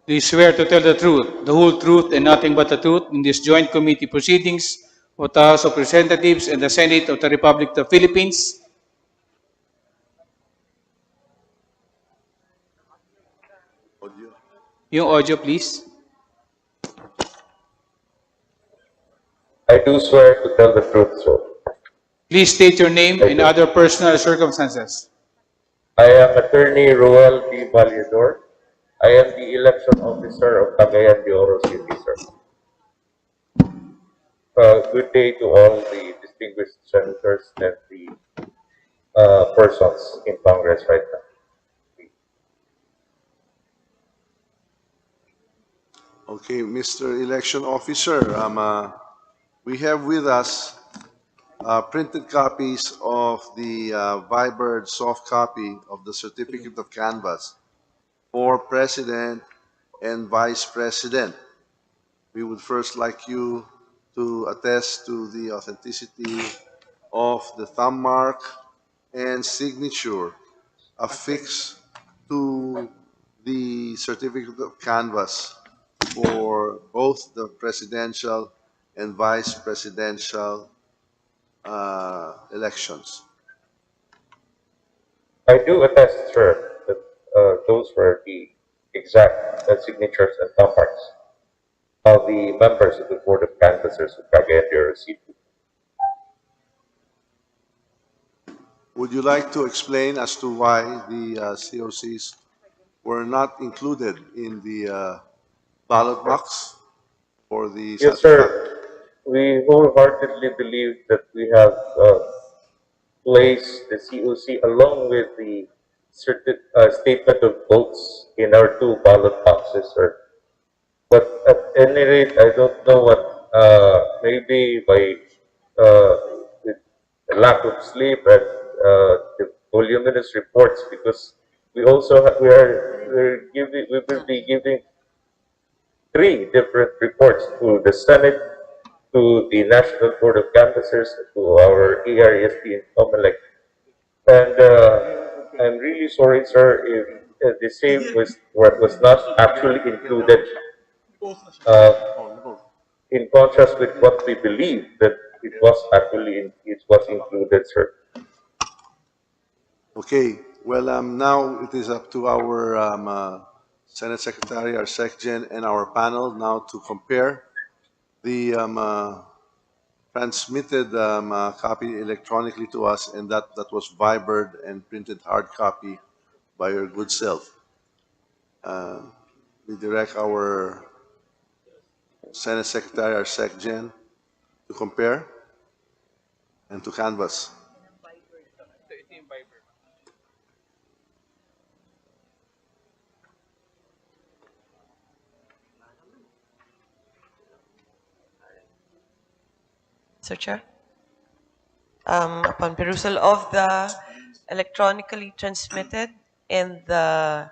Do you swear to tell the truth, the whole truth, and nothing but the truth in this joint committee proceedings of the House of Representatives and the Senate of the Republic of the Philippines?
Audio.
Yung audio, please.
I do swear to tell the truth, sir.
Please state your name and other personal circumstances.
I am Attorney Roel D. Vallador. I am the election officer of Cagayan de Oro City, sir. Good day to all the distinguished senators and the persons in Congress right now.
Okay, Mr. Election Officer, we have with us printed copies of the Viber soft copy of the certificate of canvass for President and Vice President. We would first like you to attest to the authenticity of the thumb mark and signature affixed to the certificate of canvass for both the presidential and vice presidential elections.
I do attest, sir, that those were the exact signatures and thumb marks of the members of the Board of Canvassers of Cagayan de Oro City.
Would you like to explain as to why the COCs were not included in the ballot box for the
Yes, sir. We wholeheartedly believe that we have placed the COC along with the statement of votes in our two ballot boxes, sir. But at any rate, I don't know what, maybe by the lack of sleep and the voluminous reports, because we also we will be giving three different reports to the Senate, to the National Board of Canvassers, to our ERST and COMELEC. And I'm really sorry, sir, if the same was not actually included, uh, in contrast with what we believe that it was included, sir.
Okay, well, now it is up to our Senate Secretary, our SecGen, and our panel now to compare the transmitted copy electronically to us and that was vibered and printed hard copy by your good self. We direct our Senate Secretary, our SecGen, to compare and to canvass.
Sir Chair, upon perusal of the electronically transmitted and the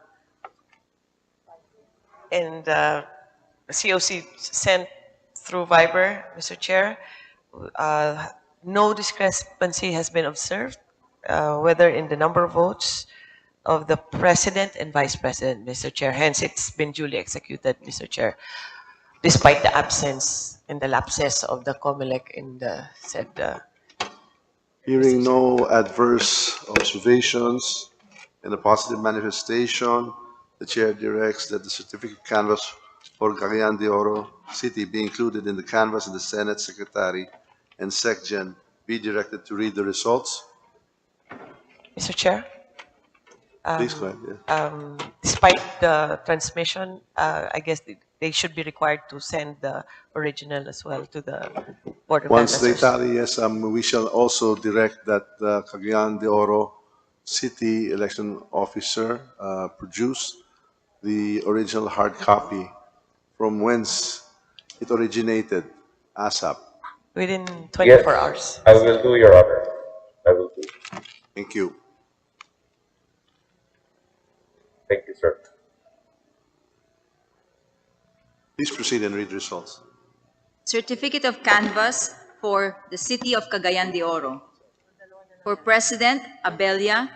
COC sent through Viber, Mr. Chair, no discrepancy has been observed, whether in the number of votes of the President and Vice President, Mr. Chair. Hence, it's been duly executed, Mr. Chair, despite the absence and the lapses of the COMELEC in the said.
Hearing no adverse observations and a positive manifestation, the Chair directs that the certificate canvass for Cagayan de Oro City be included in the canvass of the Senate Secretary and SecGen be directed to read the results.
Mr. Chair?
Please go ahead. Yeah.
Despite the transmission, I guess they should be required to send the original as well to the Board of
Once they
Canvassers.
tally, yes, we shall also direct that Cagayan de Oro City election officer produce the original hard copy from whence it originated, ASAP.
Within 24 hours.
I will do, Your Honor. I will do.
Thank you.
Thank you, sir.
Please proceed and read results.
Certificate of Canvass for the City of Cagayan de Oro. For President, Abella,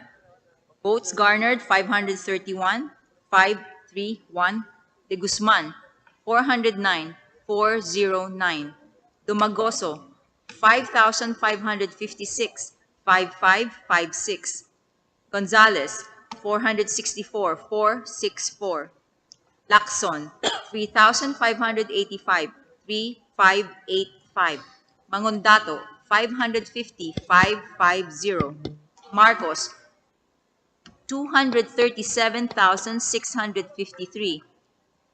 votes garnered 531, 531. De Guzman, 409, 409. Dumagoso, 5,556, 5556. Gonzales, 464, 464. Lacson, 3,585, 3,585. Mangondato, 550, 550. Marcos, 237,653,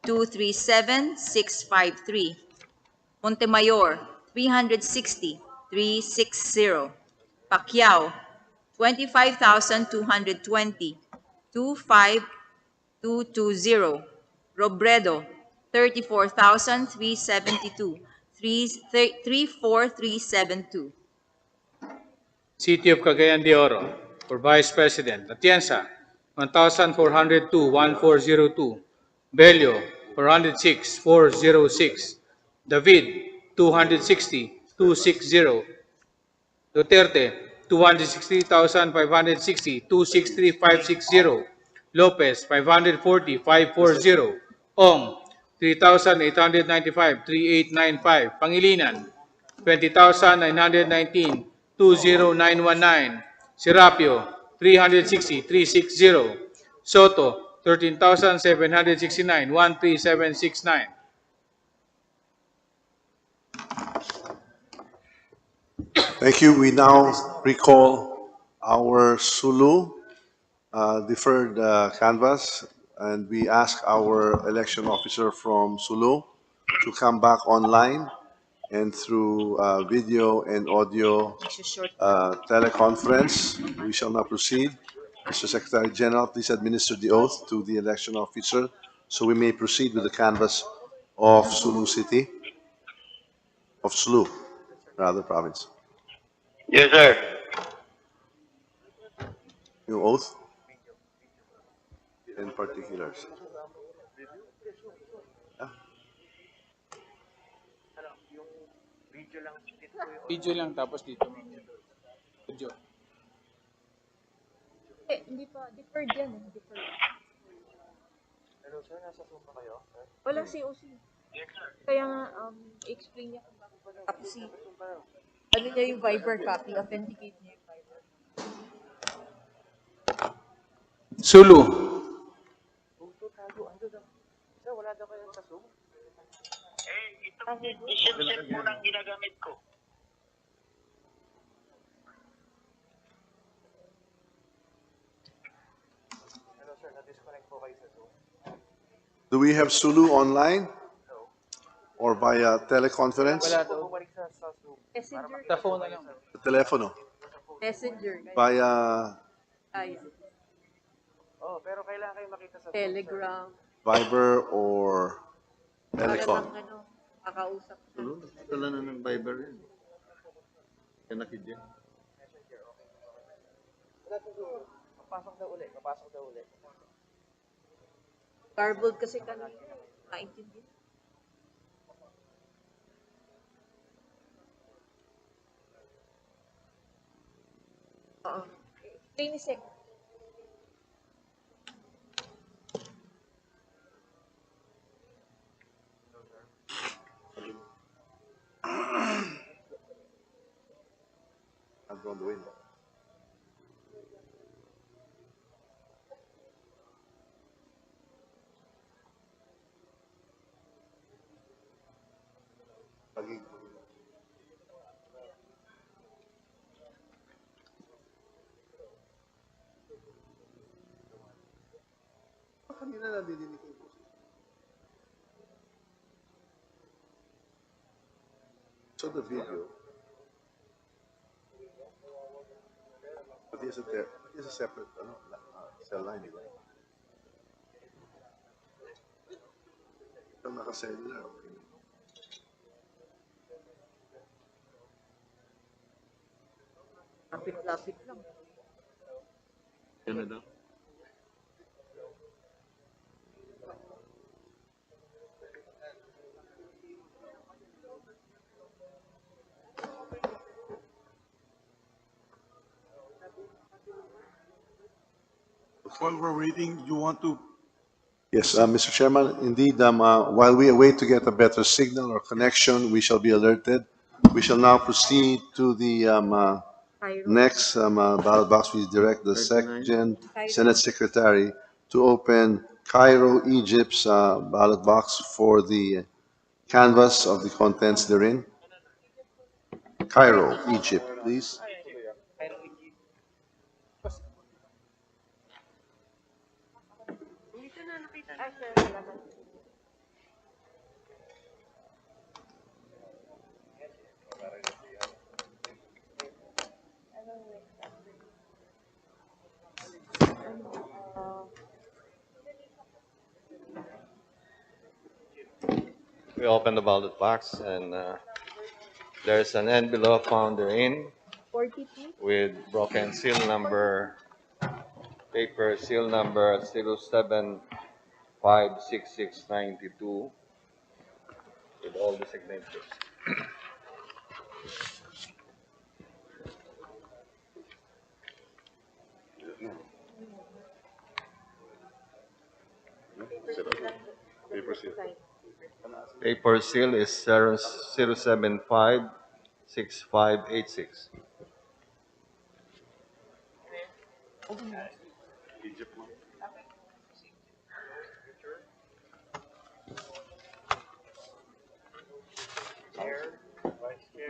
237,653. Montemayor, 360, 360. Pacquiao, 25,220, 25,220. Robredo, 34,372, 34,372.
City of Cagayan de Oro. For Vice President, Atienza, 1,402-1402. Bello, 406-406. David, 260-260. Duterte, 260,560, 263,560. Lopez, 540,540. Ong, 3,895, 3895. Pangilinan, 20,919, 20919. Serapio, 360, 360. Soto, 13,769, 13769.
Thank you. We now recall our Sulu deferred canvas, and we ask our election officer from Sulu to come back online and through video and audio teleconference. We shall now proceed. Mr. Secretary General, please administer the oath to the election officer so we may proceed with the canvas of Sulu City, of Sulu, rather, province.
Yes, sir.
Your oath in particulars.
Video lang tapos dito. Video.
Hindi pa. Deferred yan eh. Deferred.
Hello, sir. Nasa Zoom ba kayo?
Walang COC. Kaya nga, explain niya kung bakit wala. Tapos ano niya yung Viber copy, authenticate niya yung Viber.
Sulu.
Sir, wala daw kayo sa Zoom?
Itong set po lang ginagamit ko.
Hello, sir. Na-disconnect po kayo sa Zoom.
Do we have Sulu online or via teleconference?
Wala daw. Bumalik sa Zoom.
Messenger.
Sa phone na lang.
The telephone.
Messenger.
Via
Ayun.
Oh, pero kailangan kayo makita sa Zoom,
Telegram.
Viber or telecom.
Para lang kakausap.
Dala na ng Viber yun. Kanakid yan.
Papasok daw ulit. Papasok daw ulit.
Garbled kasi kanina. Naintindihan. Oo. Explain ni Sek.
I'm on the window. Kanina nadidinig ko. So the video. But here's a separate cell line. Ito naka-cellular. Okay.
Lapit-lapit lang.
Yan na daw.
While we're waiting, you want to?
Yes, Mr. Chairman, indeed, while we await to get a better signal or connection, we shall be alerted. We shall now proceed to the next ballot box. We direct the Senate Secretary to open Cairo, Egypt's ballot box for the canvas of the contents therein. Cairo, Egypt, please.
We open the ballot box and there's an envelope found therein with broken seal number, paper seal number 0756692 with all the signatures. Paper seal is 0756586.
Chair, Vice Chair,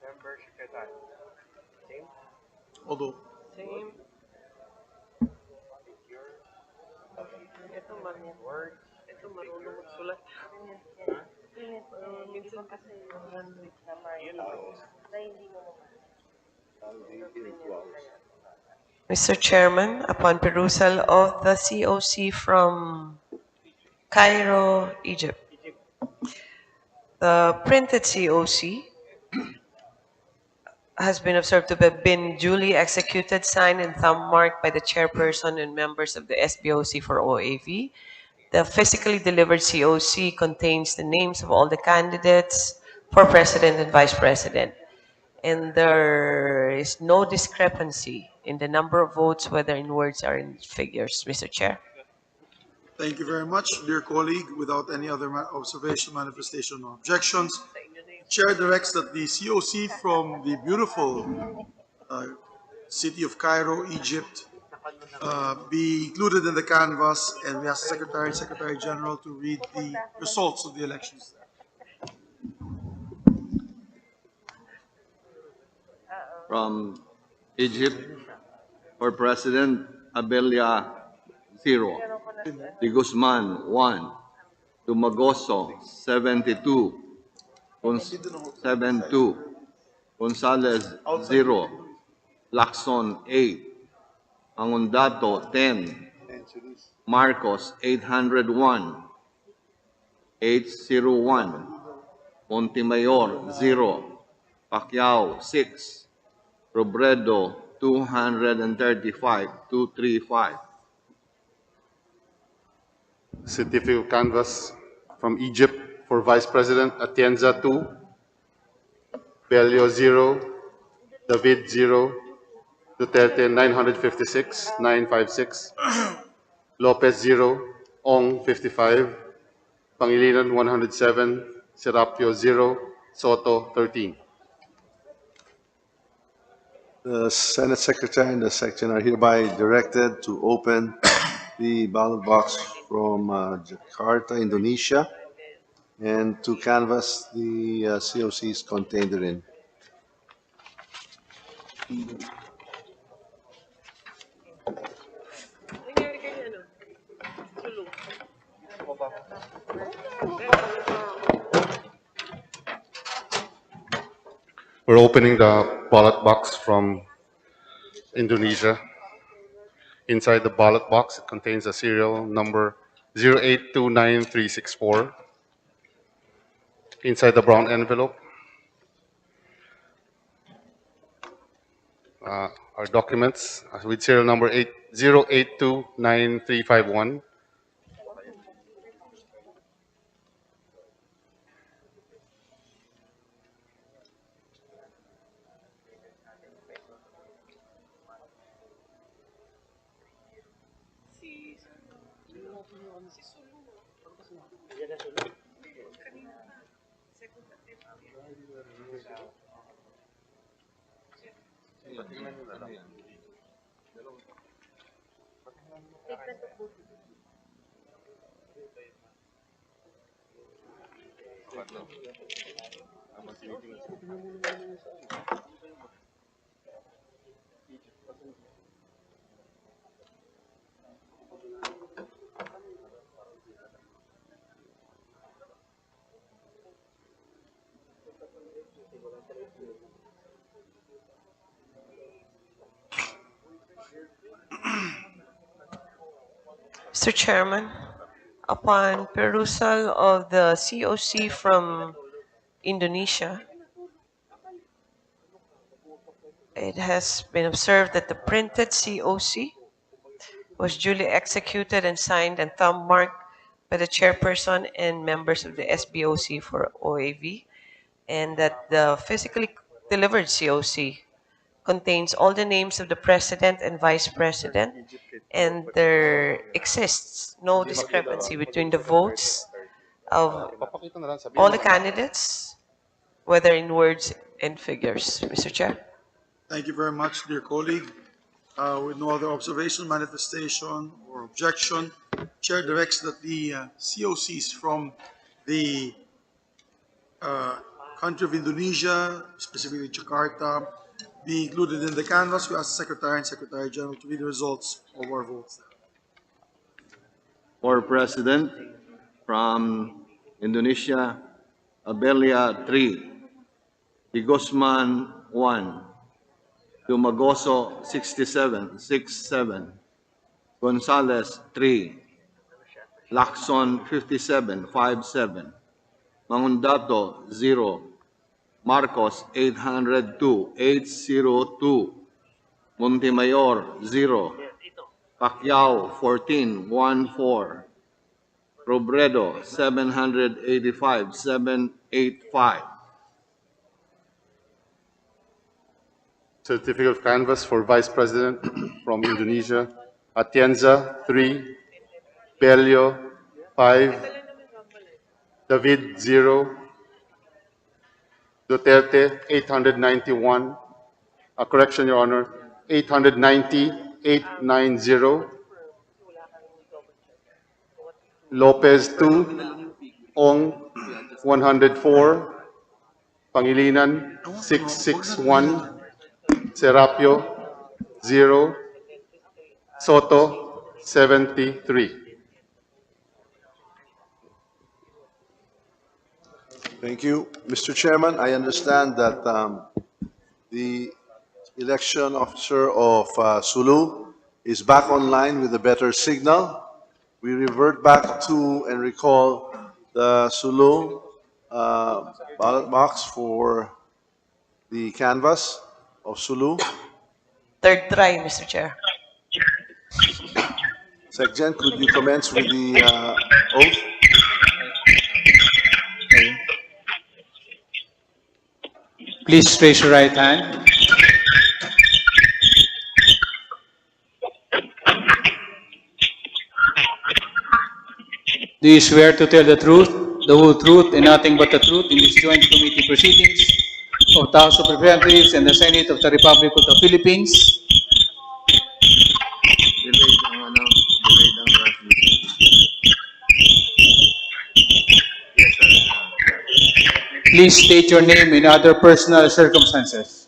Member, Secretary. Same?
Although,
Same. Ito word. Ito marunong magsulat. Minsan kasi
Mr. Chairman, upon perusal of the COC from Cairo, Egypt, the printed COC has been observed to have been duly executed, signed, and thumb marked by the chairperson and members of the SBOC for OAV. The physically delivered COC contains the names of all the candidates for president and vice president. And there is no discrepancy in the number of votes, whether in words or in figures, Mr. Chair.
thank you very much, dear colleague. Without any other observation, manifestation, or objections, Chair directs that the COC from the beautiful city of Cairo, Egypt, be included in the canvas, and we ask the Secretary and Secretary General to read the results of the elections.
From Egypt, for President, Abelia 0. De Guzman 1. Dumagoso 72. 72. Gonzalez 0. Lacson 8. Angondato 10. Marcos 801. 801. Montemayor 0. Pacquiao 6. Robredo 235. 235.
Certificate of canvass from Egypt for Vice President, Atienza 2, Belio 0, David 0, Duterte 956, 956, Lopez 0, Ong 55, Pangilinan 107, Serapio 0, Soto 13.
The Senate Secretary and the Secretary are hereby directed to open the ballot box from Jakarta, Indonesia, and to canvass the COCs contained therein.
We're opening the ballot box from Indonesia. Inside the ballot box, it contains a serial number 0829364. Inside the brown envelope are documents with serial number 0829351.
Mr. Chairman, upon perusal of the COC from Indonesia, It has been observed that the printed COC was duly executed and signed and thumb marked by the chairperson and members of the SBOC for OAV, and that the physically delivered COC contains all the names of the president and vice president, and there exists no discrepancy between the votes of all the candidates, whether in words and figures. Mr. Chair.
Thank you very much, dear colleague. With no other observation, manifestation, or objection, Chair directs that the COCs from the country of Indonesia, specifically Jakarta, be included in the canvas. We ask the Secretary and Secretary General to read the results of our votes.
For President, from Indonesia, Abelia 3, De Guzman 1, Dumagoso 67, Gonzales 3, Lacson 57, Mangundato 0, Marcos 802, Montemayor 0, Pacquiao 14, Robredo 785.
Certificate of canvass for Vice President from Indonesia, Atienza 3, Bello 5, David 0, Duterte 891, correction, Your Honor, 890, Lopez 2, Ong 104, Pangilinan 661, Serapio 0, Soto 73.
Thank you. Mr. Chairman, I understand that the election officer of Sulu is back online with a better signal. We revert back to and recall the Sulu ballot box for the canvas of Sulu.
Third try, Mr. Chair.
Secgen, could you commence with the oath?
Please raise your right hand. Do you swear to tell the truth, the whole truth, and nothing but the truth in this joint committee proceedings of the House of Representatives and the Senate of the Republic of the Philippines? Please state your name and other personal circumstances.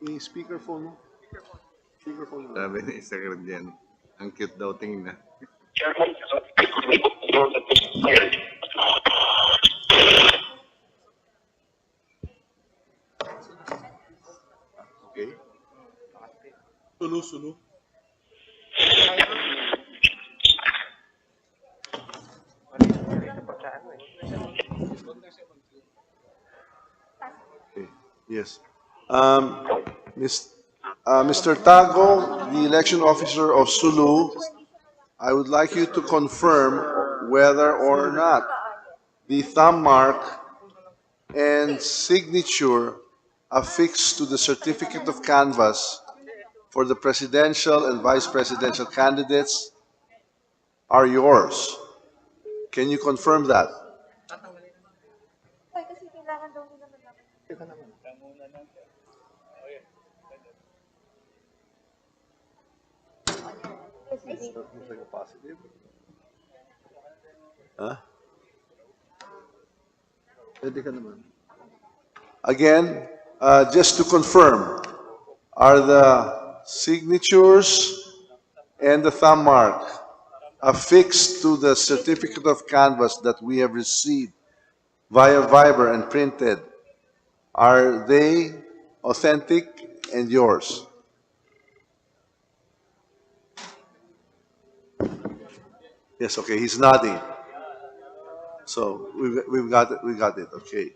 May speakerphone mo? Speakerphone mo.
Sabi ni Secretary Gen, ang cute daw tingnan.
Okay.
Sulu.
Okay. Yes. Mr. Tago, the election officer of Sulu, I would like you to confirm whether or not the thumb mark and signature affixed to the certificate of canvass for the presidential and vice presidential candidates are yours. Can you confirm that? Huh? Again, just to confirm, are the signatures and the thumb mark affixed to the certificate of canvass that we have received via Viber and printed, are they authentic and yours? Yes, okay, he's nodding. So we've got it, we got it, okay.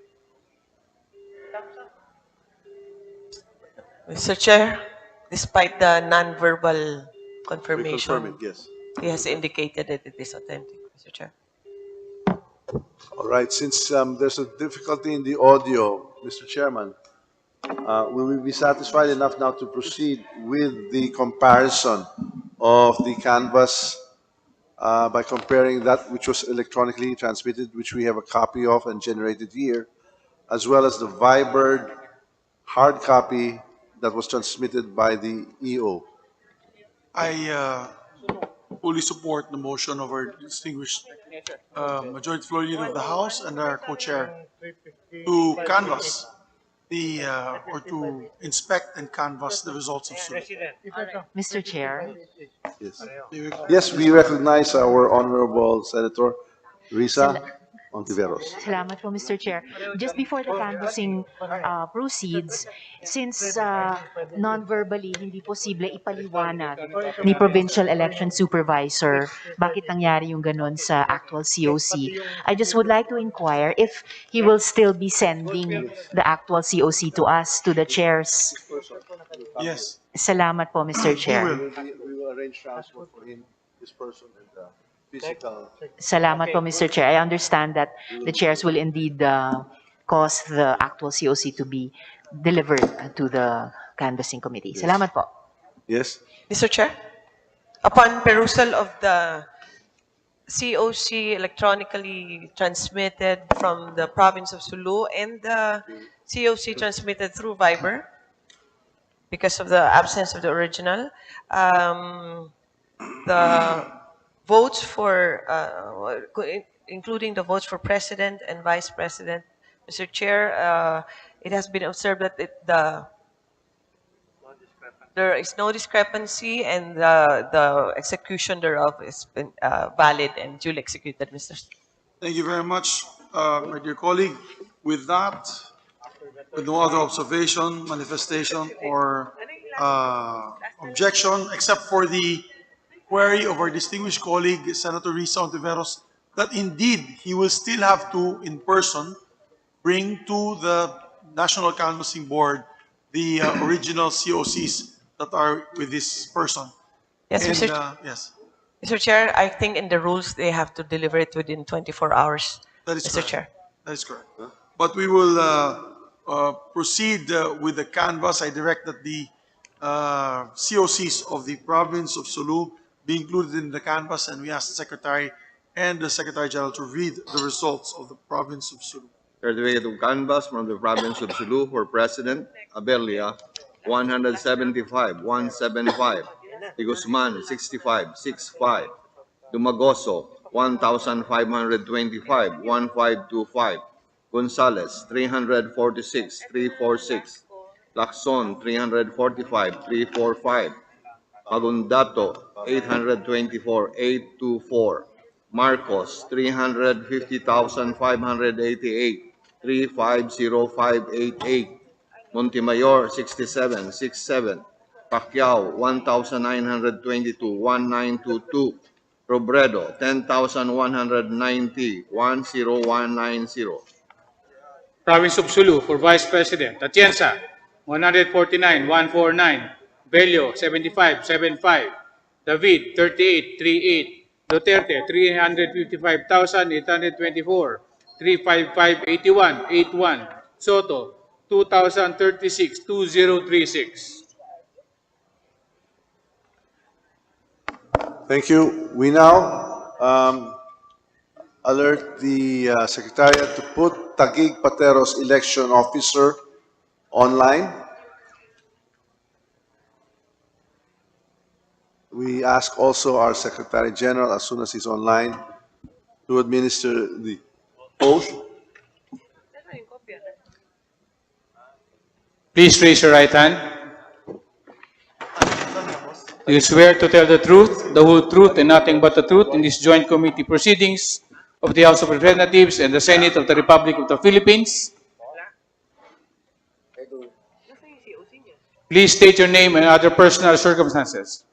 Mr. Chair, despite the non-verbal
We
confirmation,
confirm it, yes.
he has indicated that it is authentic, Mr. Chair.
All right, since there's a difficulty in the audio, Mr. Chairman, will we be satisfied enough now to proceed with the comparison of the canvas by comparing that which was electronically transmitted, which we have a copy of and generated here, as well as the Viber hard copy that was transmitted by the EO?
I fully support the motion of our distinguished Majority Floor Leader of the House and our co-chair to canvass or to inspect and canvass the results of SULU.
Mr. Chair,
Yes. Yes, we recognize our Honorable Senator Risa Ontiveros.
salamat po, Mr. Chair. Just before the canvassing proceeds, since non-verbally hindi posible ipaliwanag ni Provincial Election Supervisor bakit nangyari yung ganun sa actual COC, I just would like to inquire if he will still be sending the actual COC to us, to the chairs.
Yes.
Salamat po, Mr. Chair.
We will arrange transport for him, this person, and physical.
Salamat po, Mr. Chair. I understand that the chairs will indeed cause the actual COC to be delivered to the canvassing committee. Salamat po.
Yes.
Mr. Chair, upon perusal of the COC electronically transmitted from the province of Sulu and the COC transmitted through Viber, because of the absence of the original, the votes for, including the votes for president and vice president, Mr. Chair, it has been observed that there is no discrepancy and the execution thereof has been valid and duly executed, Mr.
Thank you very much, my dear colleague. With that, with no other observation, manifestation, or objection, except for the query of our distinguished colleague, Senator Risa Ontiveros, that indeed he will still have to, in person, bring to the National Canvassing Board the original COCs that are with this person.
Yes,
And,
Mr.
yes,
Mr. Chair, I think in the rules they have to deliver it within 24 hours,
that is
Mr.
correct.
Chair.
That is correct. But we will proceed with the canvas. I direct that the COCs of the province of Sulu be included in the canvas, and we ask the Secretary and the Secretary General to read the results of the province of Sulu.
Certificate of canvass from the province of Sulu for President Abelia, 175, 175. De Guzman, 65, 65. Dumagoso, 1,525, 1525. Gonzales, 346, 346. Lacson, 345, 345. Magundato, 824, 824. Marcos, 350,588, 350588. Montemayor, 67, 67. Pacquiao, 1,922, 1922. Robredo, 10,190, 10190.
Province of Sulu for Vice President, Atienza, 149, 149. Bello, 75, 75. David, 38, 38. Duterte, 355,824. 35581, 81. Soto, 2,036, 2036.
Thank you. We now alert the Secretariat to put Taguig Pateros election officer online. We ask also our Secretary General, as soon as he's online, to administer the oath.
Please raise your right hand. Do you swear to tell the truth, the whole truth, and nothing but the truth in these joint committee proceedings of the House of Representatives and the Senate of the Republic of the Philippines? Please state your name and other personal circumstances.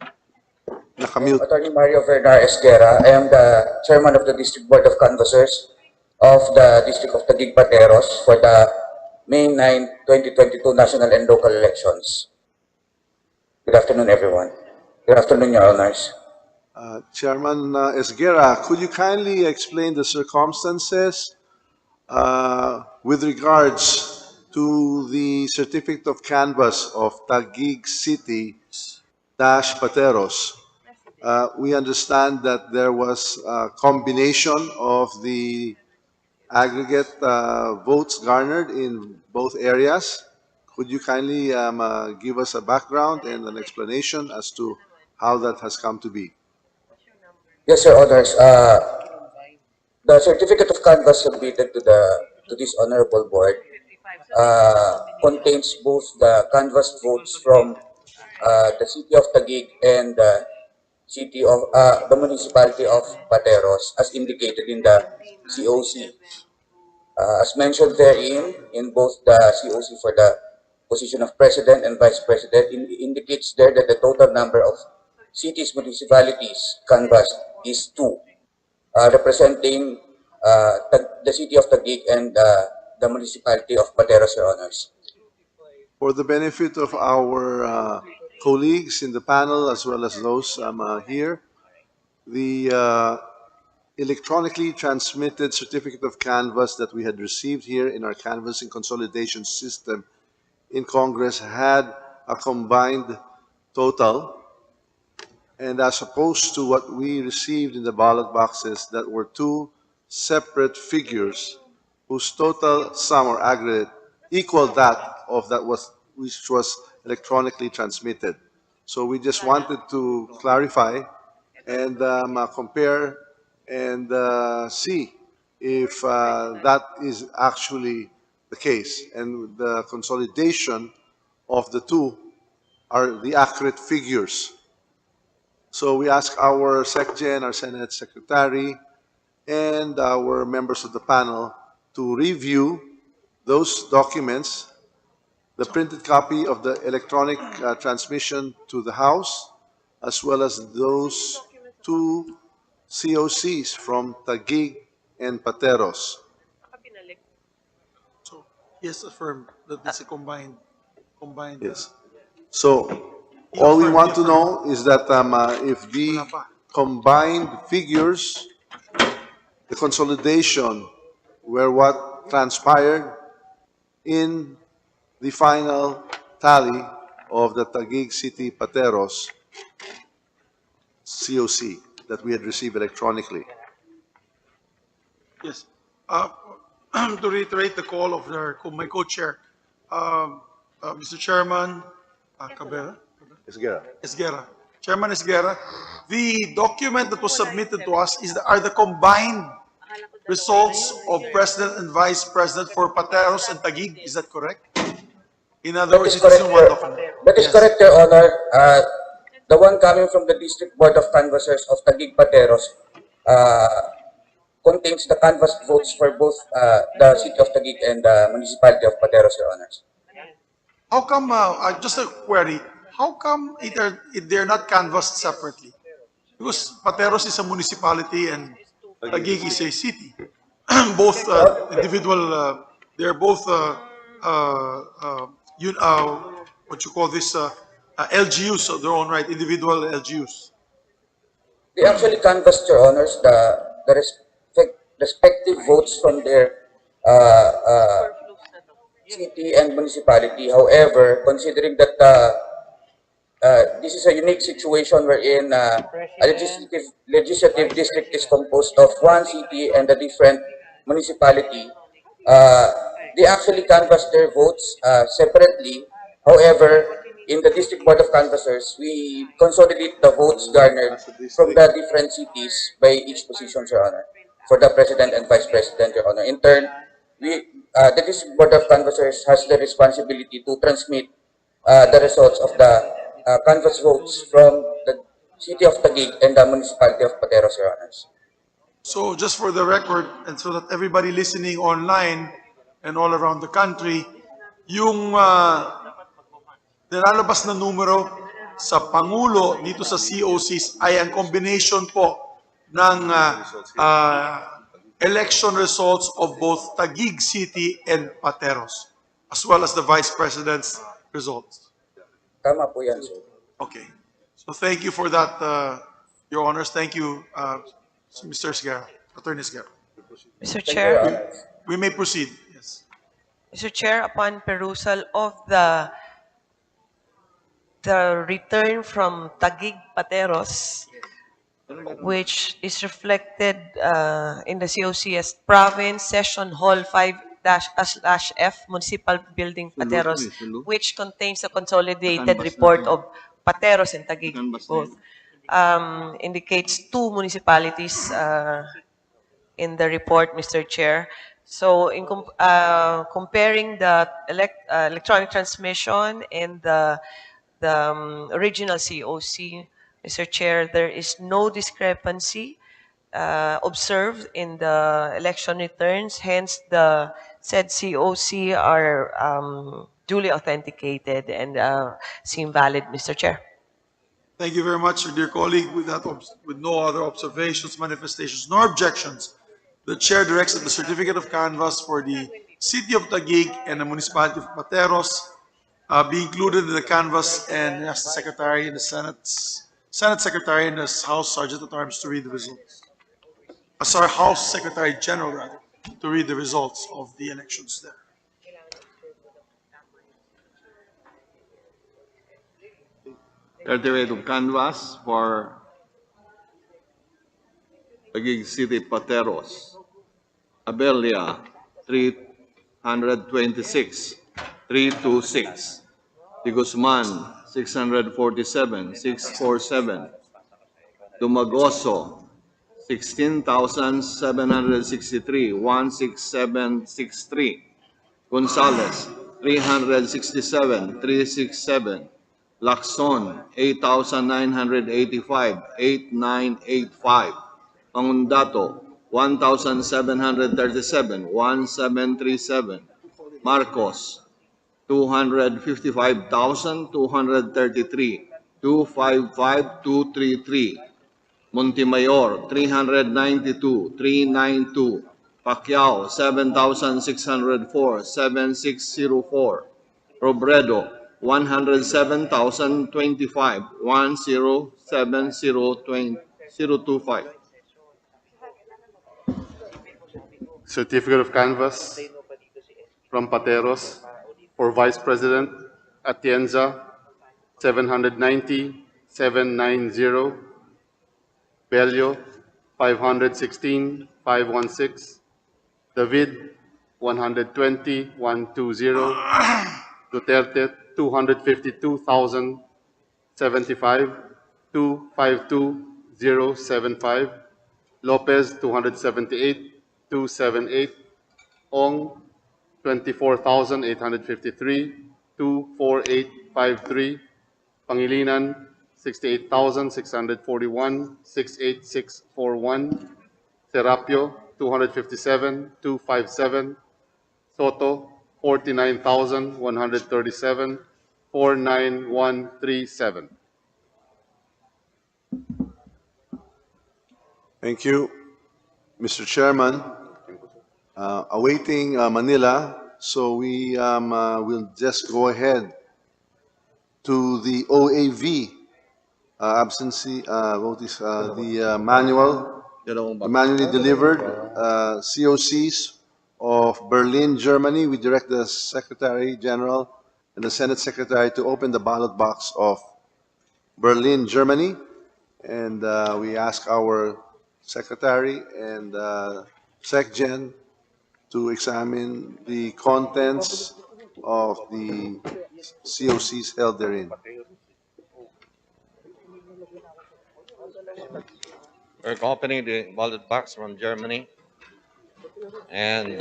Nakamute.
Attorney Mario Vernar Esguera. I am the chairman of the District Board of Canvassers of the District of Taguig Pateros for the May 9, 2022 national and local elections. Good afternoon, everyone. Good afternoon, Your Honors.
Chairman Esguera, could you kindly explain the circumstances with regards to the certificate of canvass of Taguig City dash Pateros? We understand that there was a combination of the aggregate votes garnered in both areas. Could you kindly give us a background and an explanation as to how that has come to be?
Yes, Your Honors. The certificate of canvass submitted to this honorable board contains both the canvass votes from the city of Taguig and the municipality of Pateros, as indicated in the COC. As mentioned therein, in both the COC for the position of president and vice president, indicates there that the total number of cities, municipalities canvassed is 2, representing the city of Taguig and the municipality of Pateros, Your Honors.
For the benefit of our colleagues in the panel as well as those here, the electronically transmitted certificate of canvass that we had received here in our canvassing consolidation system in Congress had a combined total, and as opposed to what we received in the ballot boxes that were 2 separate figures whose total sum or aggregate equaled that of which was electronically transmitted. So we just wanted to clarify and compare and see if that is actually the case, and the consolidation of the 2 are the accurate figures. So we ask our SecGen, our Senate Secretary, and our members of the panel to review those documents, the printed copy of the electronic transmission to the House, as well as those 2 COCs from Taguig and Pateros.
So, yes, affirm that it's a combined.
Yes. So all we want to know is that if the combined figures, the consolidation, were what transpired in the final tally of the Taguig City Pateros COC that we had received electronically.
Yes. To reiterate the call of my co-chair, Mr. Chairman Cabera?
Esguera.
Chairman Esguera, the document that was submitted to us are the combined results of President and Vice President for Pateros and Taguig. Is that correct? In other words, it is in one document.
That is correct, Your Honor. The one coming from the District Board of Canvassers of Taguig Pateros contains the canvass votes for both the city of Taguig and the municipality of Pateros, Your Honors.
How come, just a query, how come they're not canvassed separately? Because Pateros is a municipality and Taguig is a city. Both individual, they're both, what you call this, LGUs of their own right, individual LGUs.
They actually canvassed, Your Honors, the respective votes from their city and municipality. However, considering that this is a unique situation wherein a legislative district is composed of one city and a different municipality, they actually canvassed their votes separately. However, in the District Board of Canvassers, we consolidate the votes garnered from the different cities by each position, Your Honor, for the President and Vice President, Your Honor. In turn, the District Board of Canvassers has the responsibility to transmit the results of the canvass votes from the city of Taguig and the municipality of Pateros, Your Honors.
So just for the record, and so that everybody listening online and all around the country, yung nilalabas na numero sa pangulo dito sa COCs ay ang combination po ng election results of both Taguig City and Pateros, as well as the Vice President's results.
Tama po yan, sir.
Okay. So thank you for that, Your Honors. Thank you, Mr. Sguerra, Attorney Sguerra.
Mr.
Thank you,
Chair,
Your Honor.
We may proceed. Yes.
Mr. Chair, upon perusal of the return from Taguig Pateros, which is reflected in the COC as Province Session Hall 5-F Municipal Building Pateros, which contains a consolidated report of Pateros and Taguig both, indicates two municipalities in the report, Mr. Chair. So in comparing the electronic transmission and the original COC, Mr. Chair, there is no discrepancy observed in the election returns. Hence, the said COC are duly authenticated and seem valid, Mr. Chair.
Thank you very much, dear colleague. With no other observations, manifestations, nor objections, the chair directs that the certificate of canvass for the city of Taguig and the municipality of Pateros be included in the canvass and ask the secretary and the Senate secretary and the House Sergeant at Arms to read the results. Sorry, House Secretary General rather, to read the results of the elections there.
Certificate of canvass for Taguig City Pateros. Abelia, 326, 326. De Guzman, 647, 647. Dumagoso, 16,763, 16763. Gonzales, 367, 367. Lacson, 8,985, 8985. Pangundato, 1,737, 1737. Marcos, 255,233, 255,233. Montemayor, 392, 392. Pacquiao, 7,604, 7604. Robredo, 107,025, 107,025.
Certificate of canvass from Pateros for Vice President Atienza, 790, 790. Bello, 516, 516. David, 120, 120. Duterte, 252,075, 252,075. Lopez, 278, 278. Ong, 24,853, 24853. Pangilinan, 68,641, 68641. Serapio, 257, 257. Soto, 49,137, 49137.
Thank you, Mr. Chairman. Awaiting Manila, so we will just go ahead to the OAV absentee vote is the manually delivered COCs of Berlin, Germany. We direct the Secretary General and the Senate Secretary to open the ballot box of Berlin, Germany, and we ask our Secretary and SecGen to examine the contents of the COCs held therein.
We're opening the ballot box from Germany, and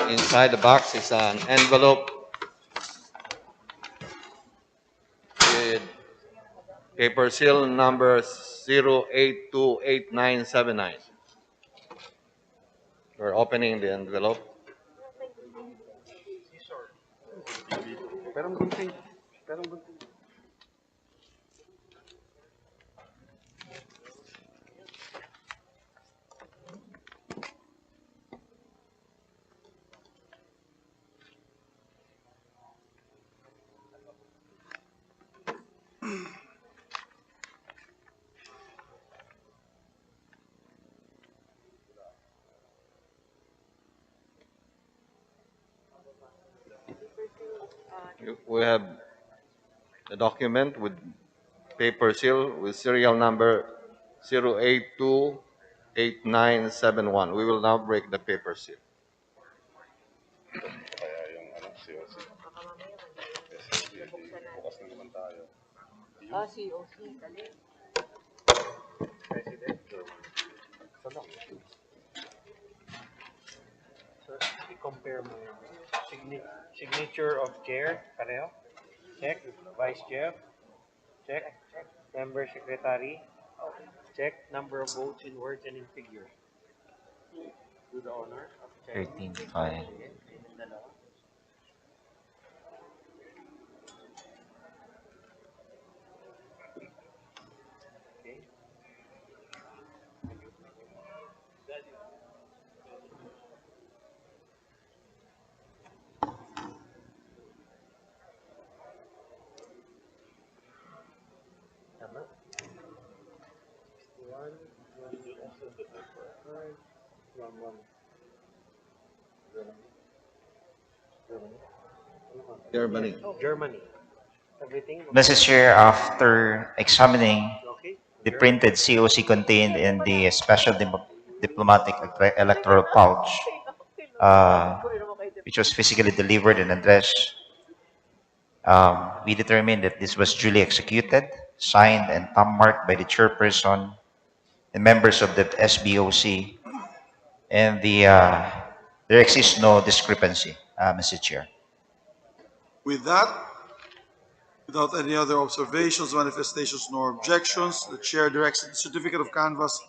inside the box is an envelope with paper seal number 0828979. We're opening the envelope. We have a document with paper seal with serial number 0828971. We will now break the paper seal.
So, i-compare mo yung signature of chair, pareho. Check. Vice chair. Check. Member secretary. Check. Number of votes in words and in figures. Do the honor of checking.
13-5.
Okay. Tama. 61, 1, 1,
Germany.
Germany. Everything.
Mr. Chair, after examining
Okay.
the printed COC contained in the special diplomatic electoral pouch, which was physically delivered and addressed, we determined that this was duly executed, signed, and thumb marked by the chairperson and members of the SBOC, and there exists no discrepancy, Mr. Chair.
With that, without any other observations, manifestations, nor objections, the chair directs that the certificate of canvass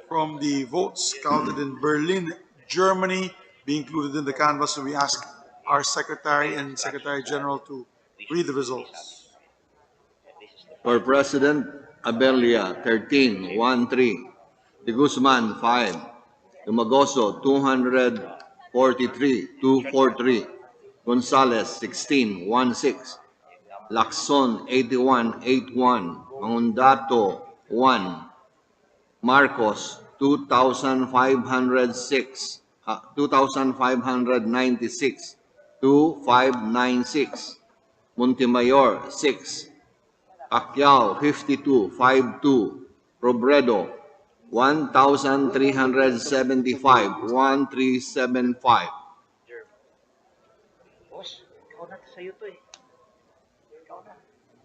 from the votes counted in Berlin, Germany, be included in the canvass. So we ask our Secretary and Secretary General to read the results.
For President, Abelia, 13, 1-3. De Guzman, 5. Dumagoso, 243, 243. Gonzales, 16, 1-6. Lacson, 81, 8-1. Mangundato, 1. Marcos, 2,506, 2,596, 2,596. Montemayor, 6. Pacquiao, 52, 5-2. Robredo, 1,375, 1,375.
Boss, ikaw na sa'yo to eh.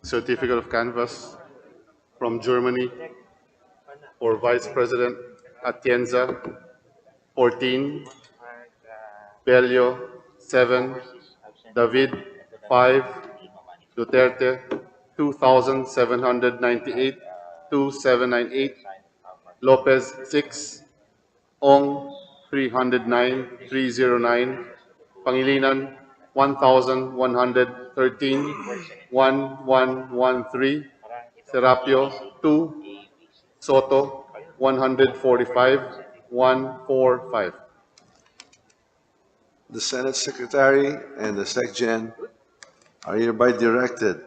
Certificate of canvass from Germany for Vice President Atienza, 14, Bello, 7, David, 5, Duterte, 2,798, 2,798, Lopez, 6, Ong, 309, 309, Pangilinan, 1,113, 1,113, Serapio, 2, Soto, 145, 145.
The Senate Secretary and the SecGen are hereby directed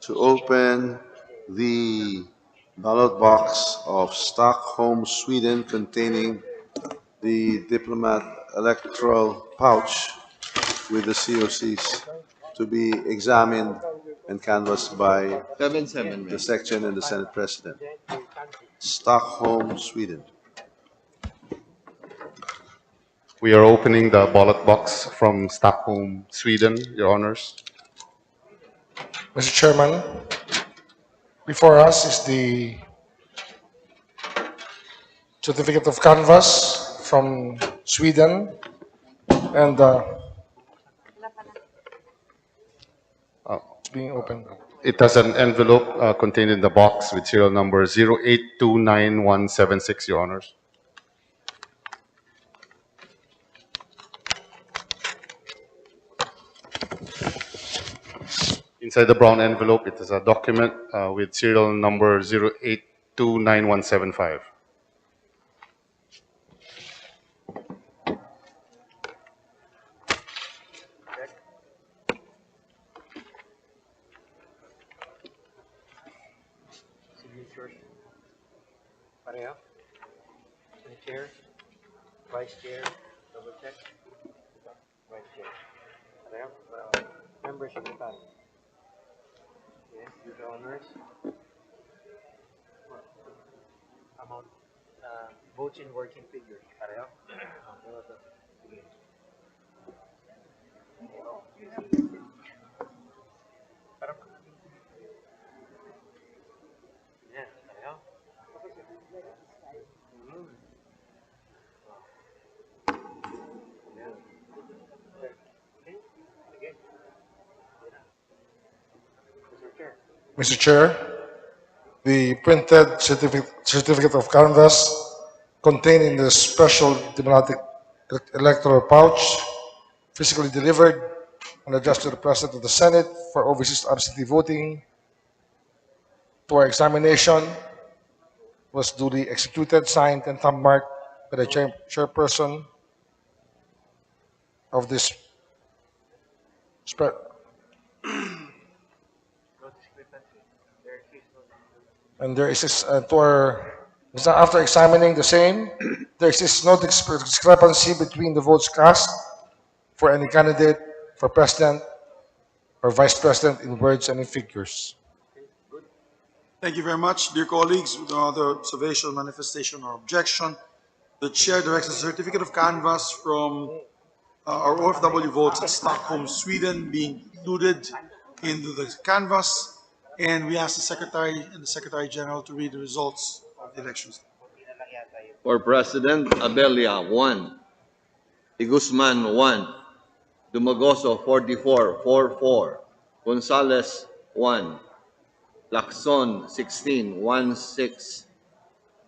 to open the ballot box of Stockholm, Sweden, containing the diplomat electoral pouch with the COCs to be examined and canvassed by
7-7.
the SecGen and the Senate President. Stockholm, Sweden.
We are opening the ballot box from Stockholm, Sweden, Your Honors.
Mr. Chairman, before us is the certificate of canvass from Sweden, and it's being opened.
It has an envelope contained in the box with serial number 0829176, Your Honors. Inside the brown envelope, it is a document with serial number 0829175.
Signatures. Pareho. The chair. Vice chair. Double check. Vice chair. Pareho. Member Secretary. Yes, Your Honors. Amount, votes in working figures. Pareho? Sige. Parang, yan, pareho. Hmm. Yan. Okay. Sige. Mr. Chair.
Mr. Chair, the printed certificate of canvass contained in the special diplomatic electoral pouch, physically delivered and addressed to the President of the Senate for overseas absentee voting, to our examination, was duly executed, signed, and thumb marked by the chairperson of this and there is after examining the same, there exists no discrepancy between the votes cast for any candidate for president or vice president in words and in figures.
Thank you very much, dear colleagues. With no other observation, manifestation, or objection, the chair directs the certificate of canvass from our OFW votes at Stockholm, Sweden, being included into the canvass, and we ask the secretary and the secretary general to read the results of the elections.
For President, Abelia, 1. Guzman, 1. Dumagoso, 44. Gonzales, 1. Lacson, 16. 6.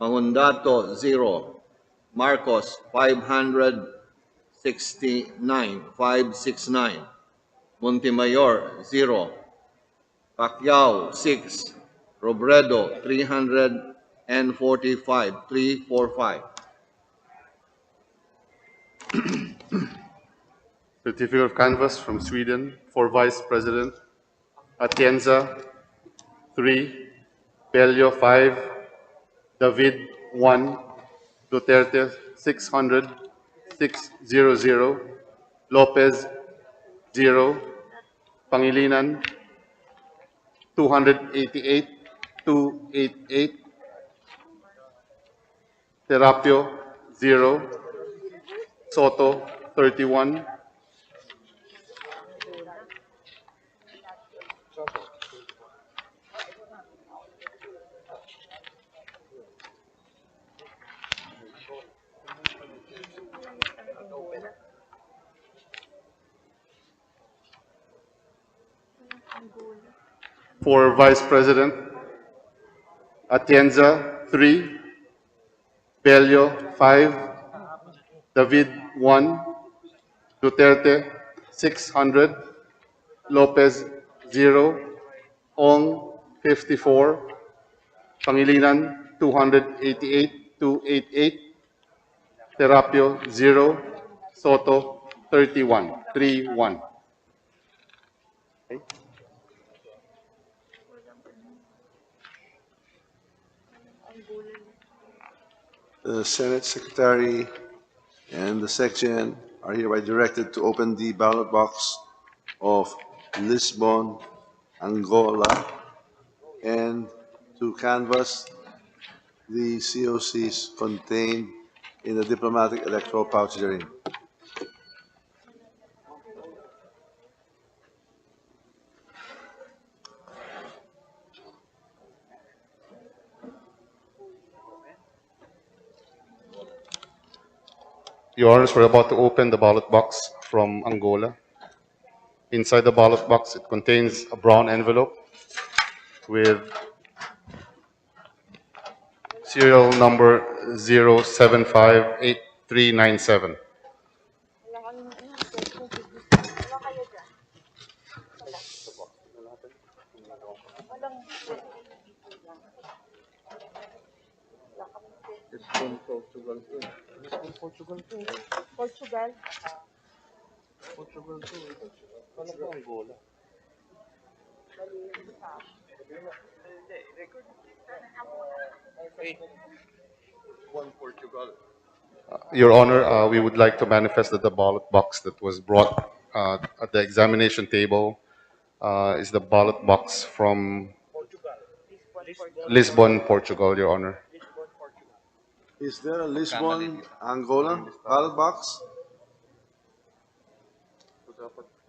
Mangundato, 0. Marcos, 569. Montemayor, 0. Pacquiao, 6. Robredo, 345.
Certificate of canvass from Sweden for Vice President Atienza 3, Bello 5, David 1, Duterte 600, 600, Lopez 0, Pangilinan 288, 288, Terapio 0, Soto 31, for Vice President Atienza 3, Bello 5, David 1, Duterte 600, Lopez 0, Ong 54, Pangilinan 288, 288, Terapio 0, Soto 31, 31. Okay.
The Senate Secretary and the Section are hereby directed to open the ballot box of Lisbon, Angola, and to canvass the COCs contained in the diplomatic electoral pouch therein.
Your Honors, we're about to open the ballot box from Angola. Inside the ballot box, it contains a brown envelope with serial number 0758397.
It's from Portugal too.
It's from Portugal too. Portugal.
Portugal too.
Wala pa Angola.
One Portugal.
Your Honor, we would like to manifest that the ballot box that was brought at the examination table is the ballot box from Lisbon, Portugal, Your Honor.
Is there a Lisbon, Angola ballot box?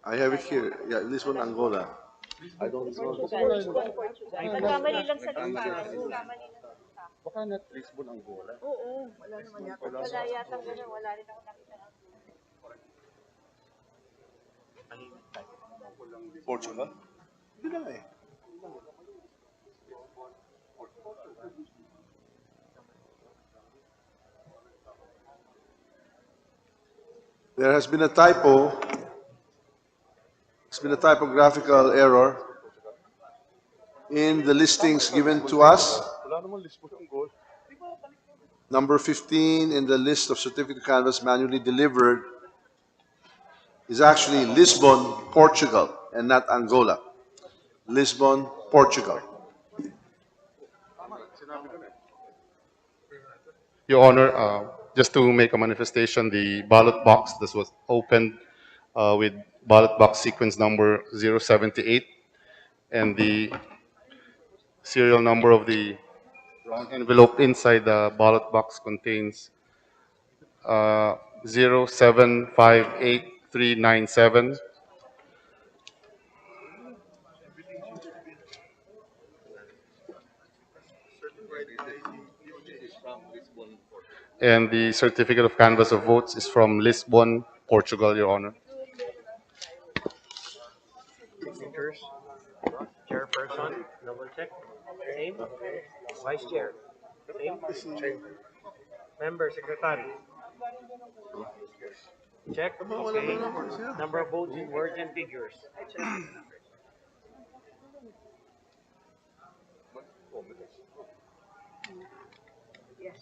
I have it here. Yeah, Lisbon, Angola. I don't know.
Nagkamali lang sa listahan.
Baka na Lisbon, Angola.
Oo, wala naman yata. Wala yata gano'n. Wala rin ako nakita.
Portugal? Hindi na nga eh. There has been a typo. There's been a typographical error in the listings given to us. Number 15 in the list of certificate canvas manually delivered is actually Lisbon, Portugal, and not Angola. Lisbon, Portugal.
Your Honor, just to make a manifestation, the ballot box that was opened with ballot box sequence number 078 and the serial number of the envelope inside the ballot box contains 0758397. And the certificate of canvass of votes is from Lisbon, Portugal, Your Honor.
Signatures. Chairperson, double check. Same. Vice Chair. Same. Member, Secretary. Check. Okay. Number of votes in words and figures.
Yes.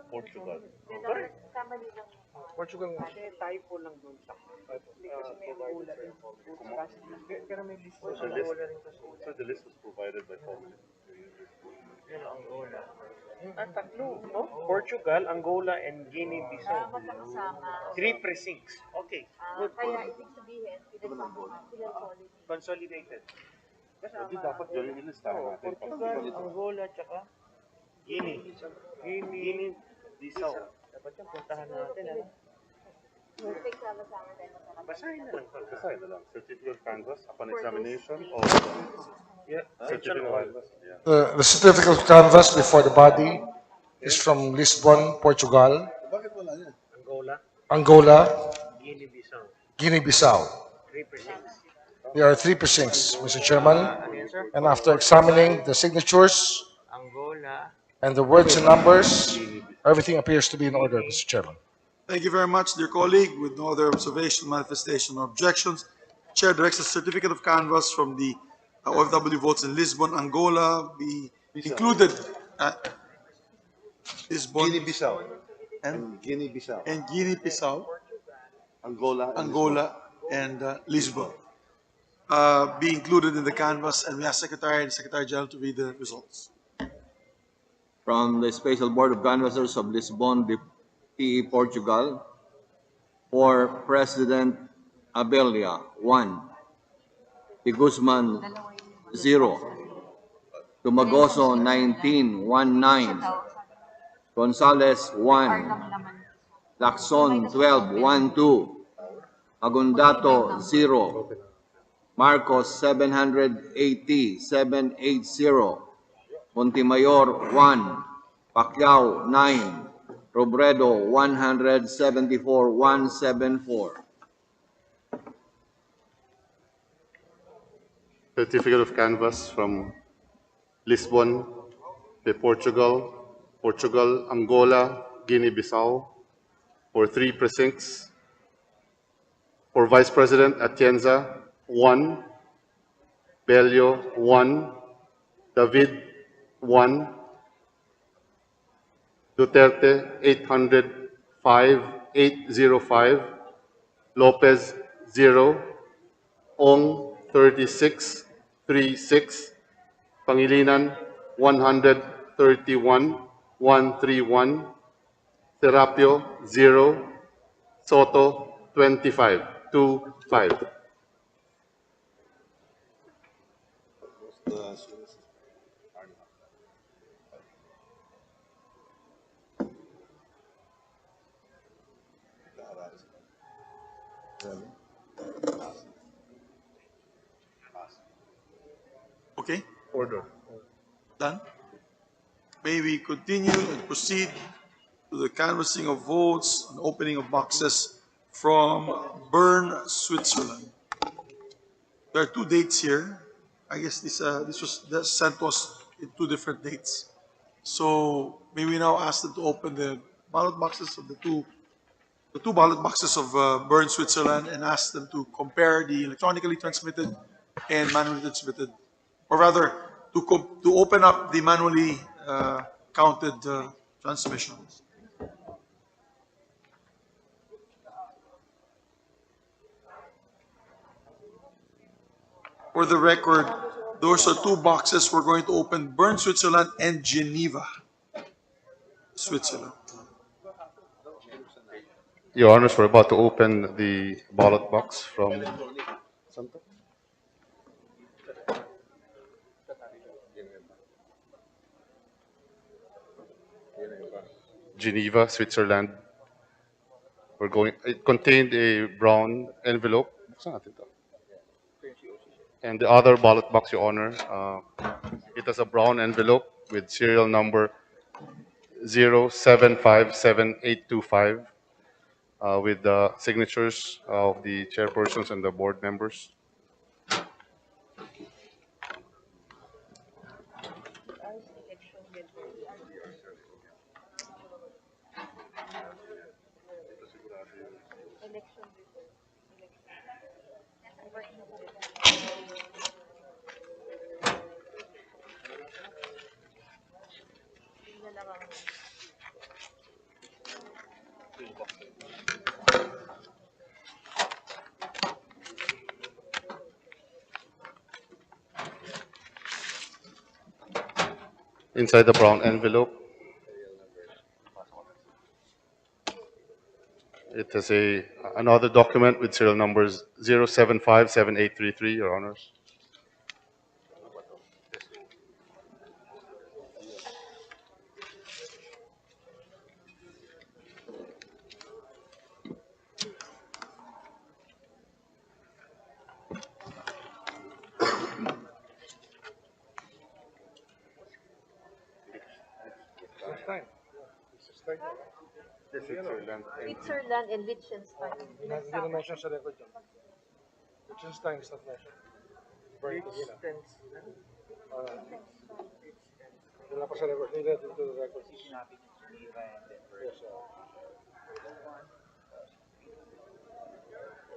Portugal.
Kamali lang.
Portugal nga. Typo lang doon sa pero may list
So the list was provided by Kongreso.
Yan ang Angola. Tatlo, no? Portugal, Angola, and Guinea-Bissau. Three precincts. Okay. Good.
Kaya ibig sabihin,
Consolidated.
Hindi dapat yun yung listahan natin.
Portugal, Angola, tsaka Guinea-Bissau. Dapat yung puntahan natin, ano? Basahin na lang.
Basahin na lang. Certificate of canvass upon examination of certificate of canvass.
The certificate of canvass before the body is from Lisbon, Portugal, Angola, Guinea-Bissau.
Three precincts.
There are three precincts, Mr. Chairman, and after examining the signatures
Angola.
and the words and numbers, everything appears to be in order, Mr. Chairman.
Thank you very much, dear colleague. With no other observation, manifestation, or objections, Chair directs the certificate of canvass from the OFW votes in Lisbon, Angola be included. Lisbon,
Guinea-Bissau. And Guinea-Bissau.
and Guinea-Bissau,
Angola,
and Lisbon be included in the canvass, and we ask Secretary and Secretary General to read the results.
From the Special Board of Canvassers of Lisbon, PE Portugal, for President Abelia, 1. De Guzman, 0. Tumagoso, 19, Gonzales, 1. Lacson, 12, 1-2. Agundato, 0. Marcos, 780, 780. Montemayor, 1. Pacquiao, 9. Robredo, 174, 174.
Certificate of canvass from Lisbon, Portugal, Angola, Guinea-Bissau, for three precincts. For Vice President Atienza, 1. Bello, 1. David, 1. Duterte, 805. Lopez, 0. Ong, 36. Pangilinan, 131. Serapio, 0. Soto, 25. 2-5.
Okay,
Order.
done. May we continue and proceed to the canvassing of votes and opening of boxes from Bern, Switzerland. There are two dates here. I guess this was sent to us in two different dates. So may we now ask them to open the ballot boxes of the two ballot boxes of Bern, Switzerland, and ask them to compare the electronically transmitted and manually transmitted, or rather, to open up the manually counted transmissions. For the record, those are two boxes we're going to open: Bern, Switzerland, and Geneva, Switzerland.
Your Honors, we're about to open the ballot box from Geneva, Switzerland. It contained a brown envelope. Buksan natin to. And the other ballot box, Your Honor, it has a brown envelope with serial number 0757825 with the signatures of the chairpersons and the board members. Inside the brown envelope, it has another document with serial numbers 0757833, Your Honors.
Switzerland and Liechtenstein.
Hindi na-mention sa record yun. Liechtenstein is not mentioned. Wala pa sa record. Hindi natin to the record. Yes,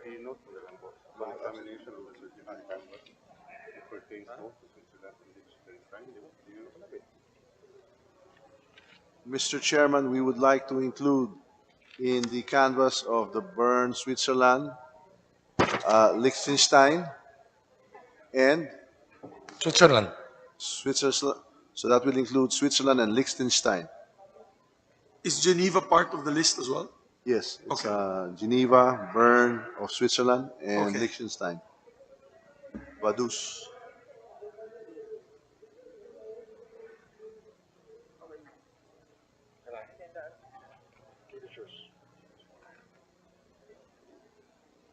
A note po na lang po. The examination of the certificate canvas pertains both to Switzerland and Liechtenstein.
Mr. Chairman, we would like to include in the canvas of the Bern, Switzerland, Liechtenstein, and
Switzerland.
Switzerland. So that will include Switzerland and Liechtenstein.
Is Geneva part of the list as well?
Yes, it's
Okay.
Geneva, Bern of Switzerland, and
Okay.
Liechtenstein. Vaduz.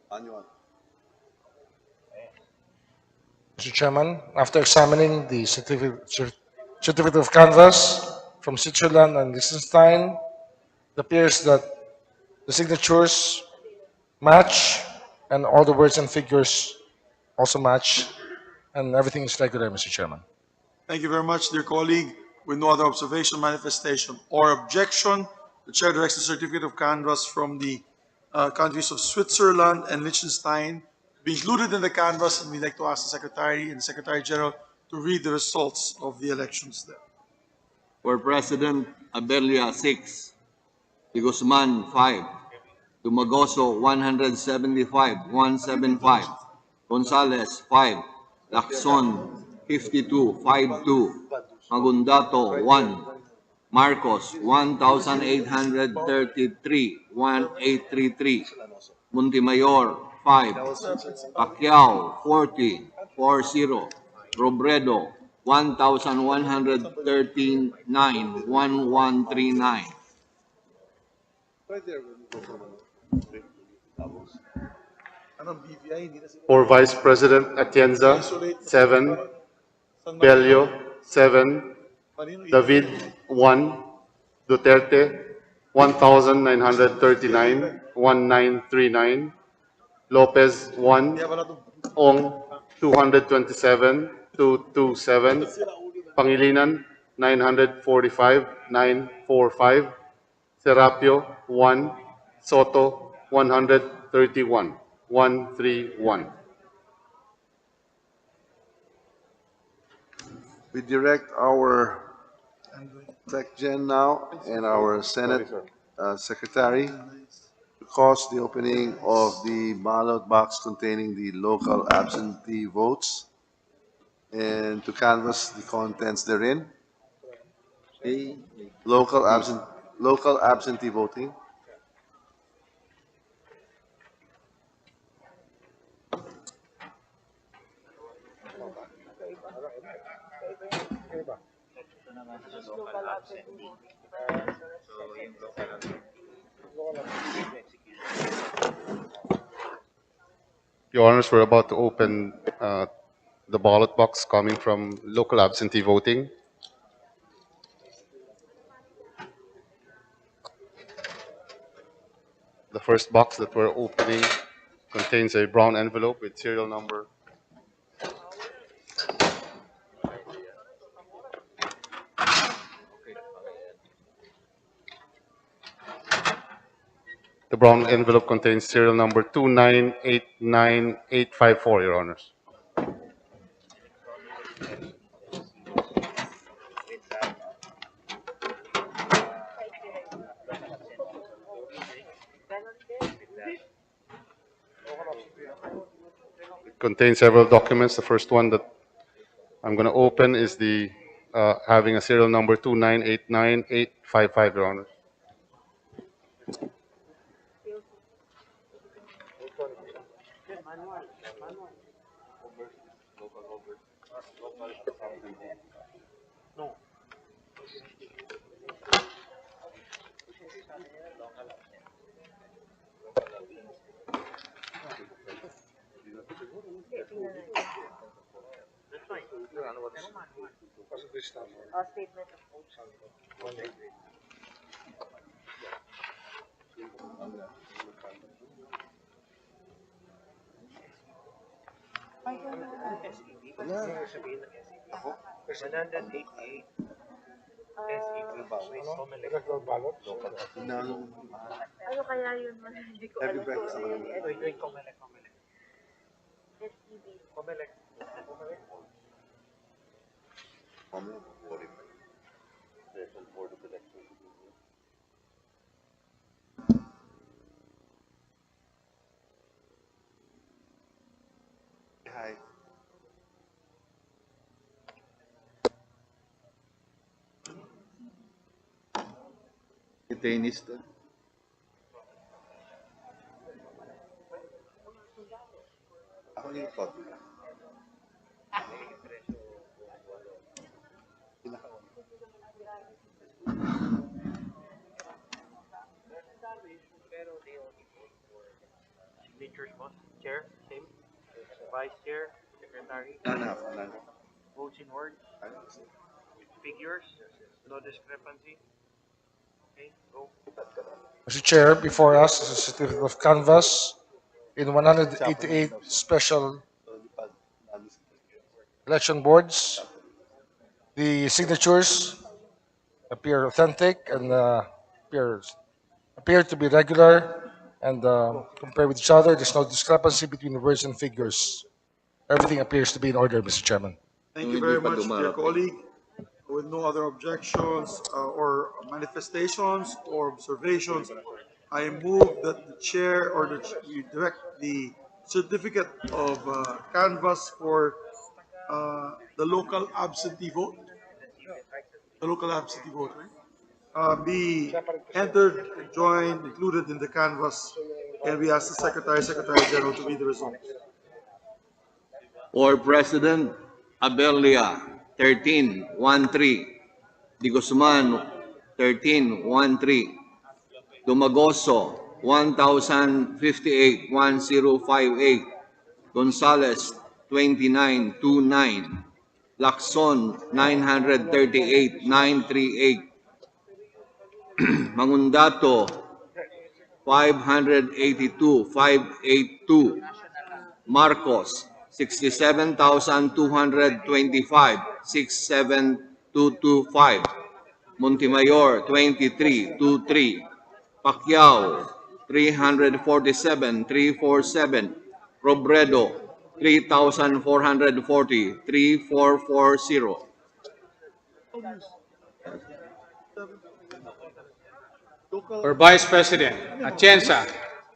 Anyuan.
Mr. Chairman, after examining the certificate of canvas from Switzerland and Liechtenstein, it appears that the signatures match and all the words and figures also match, and everything is regular, Mr. Chairman.
Thank you very much, dear colleague. With no other observation, manifestation, or objection, the chair directs the certificate of canvas from the countries of Switzerland and Liechtenstein be included in the canvas, and we'd like to ask the Secretary and the Secretary General to read the results of the elections there.
For President, Abelia 6, De Guzman 5, Dumagoso 175, 175, Gonzales 5, Lacson 52, 52, Magundato 1, Marcos, 1,833. Montemayor, 5. Pacquiao, 40. Robredo, 1,139. 1139.
For Vice President Atienza, 7. Bello, 7. David, 1. Duterte, 1,939. 1939. Lopez, 1. Ong, 227. 227. Pangilinan, 945. 945. Serapio, 1. Soto, 131. 131.
We direct our Tech Gen now and our Senate Secretary to cause the opening of the ballot box containing the local absentee votes and to canvass the contents therein. Local absent, local absentee voting.
Your Honors, we're about to open the ballot box coming from local absentee voting. The first box that we're opening contains a brown envelope with serial number. The brown envelope contains serial number 2989854, Your Honors. It contains several documents. The first one that I'm going to open is the having a serial number 2989855, Your Honors.
Statement of votes.
Ako? 188. SEP ba?
Electoral ballot.
Ano kaya yun? Hindi ko alam kung ano yun.
Wait, Comelec.
SEB.
Comelec.
Hi.
Detainees to.
Ako yung code.
Signatures mo? Chair? Same? Vice Chair? Secretary?
None.
Votes in words? Figures? No discrepancy? Okay, go.
Mr. Chair, before us is a certificate of canvass in 188 special election boards. The signatures appear authentic and appear to be regular and compared with each other. There's no discrepancy between the words and figures. Everything appears to be in order, Mr. Chairman.
Thank you very much, dear colleague. With no other objections or manifestations or observations, I move that the chair or you direct the certificate of canvass for the local absentee vote. The local absentee vote, right? be entered, joined, included in the canvas. Can we ask the Secretary General to read the results?
For President, Abelia, 13-13. De Guzman, 13-13. Dumagoso, 1,058-1058. Gonzales, 29-29. Lacson, 938-938. Mangundato, 582-582. Marcos, 67,225, 67225. Montemayor, 2323. Pacquiao, 347, 347. Robredo, 3,440, 3440.
For Vice President, Atienza,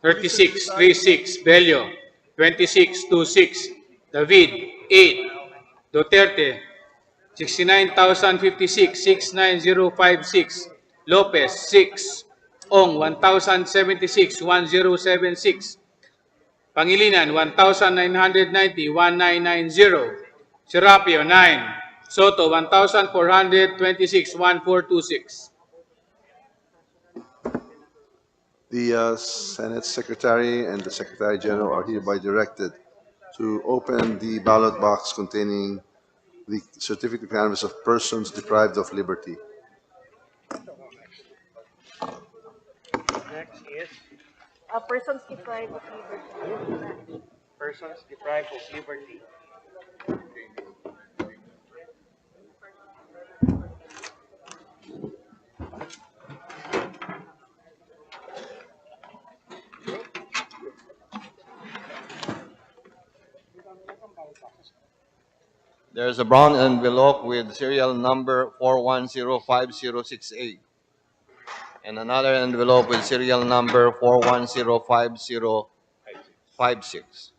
3636, Bello, 2626, David, 8, Duterte, 69,056, 69056, Lopez, 6, Ong, 1,076, 1076, Pangilinan, 1,990, 1990, Serapio, 9, Soto, 1,426, 1426.
The Senate Secretary and the Secretary General are hereby directed to open the ballot box containing the certificate canvas of persons deprived of liberty.
Next is
Persons deprived of liberty.
persons deprived of liberty.
There's a brown envelope with serial number 4105068 and another envelope with serial number 4105056.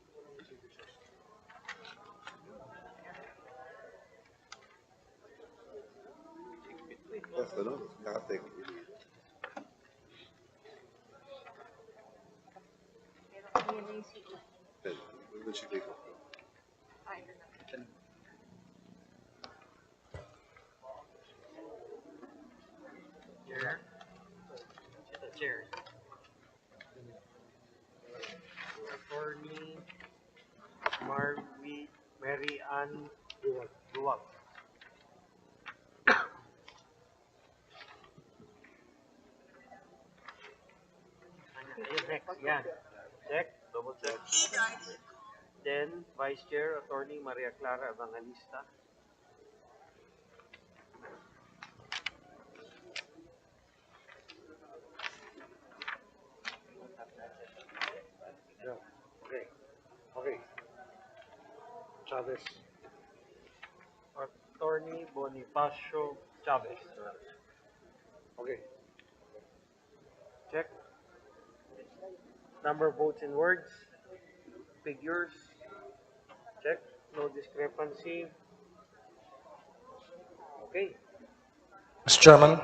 Chair. The chair. Attorney Mary Ann Duwag. Next, yan. Check, double check. Then, Vice Chair, Attorney Maria Clara Evangelista. Okay. Okay. Chavez. Attorney Bonifacio Chavez. Okay. Check. Number of votes in words. Figures. Check. No discrepancy. Okay.
Mr. Chairman,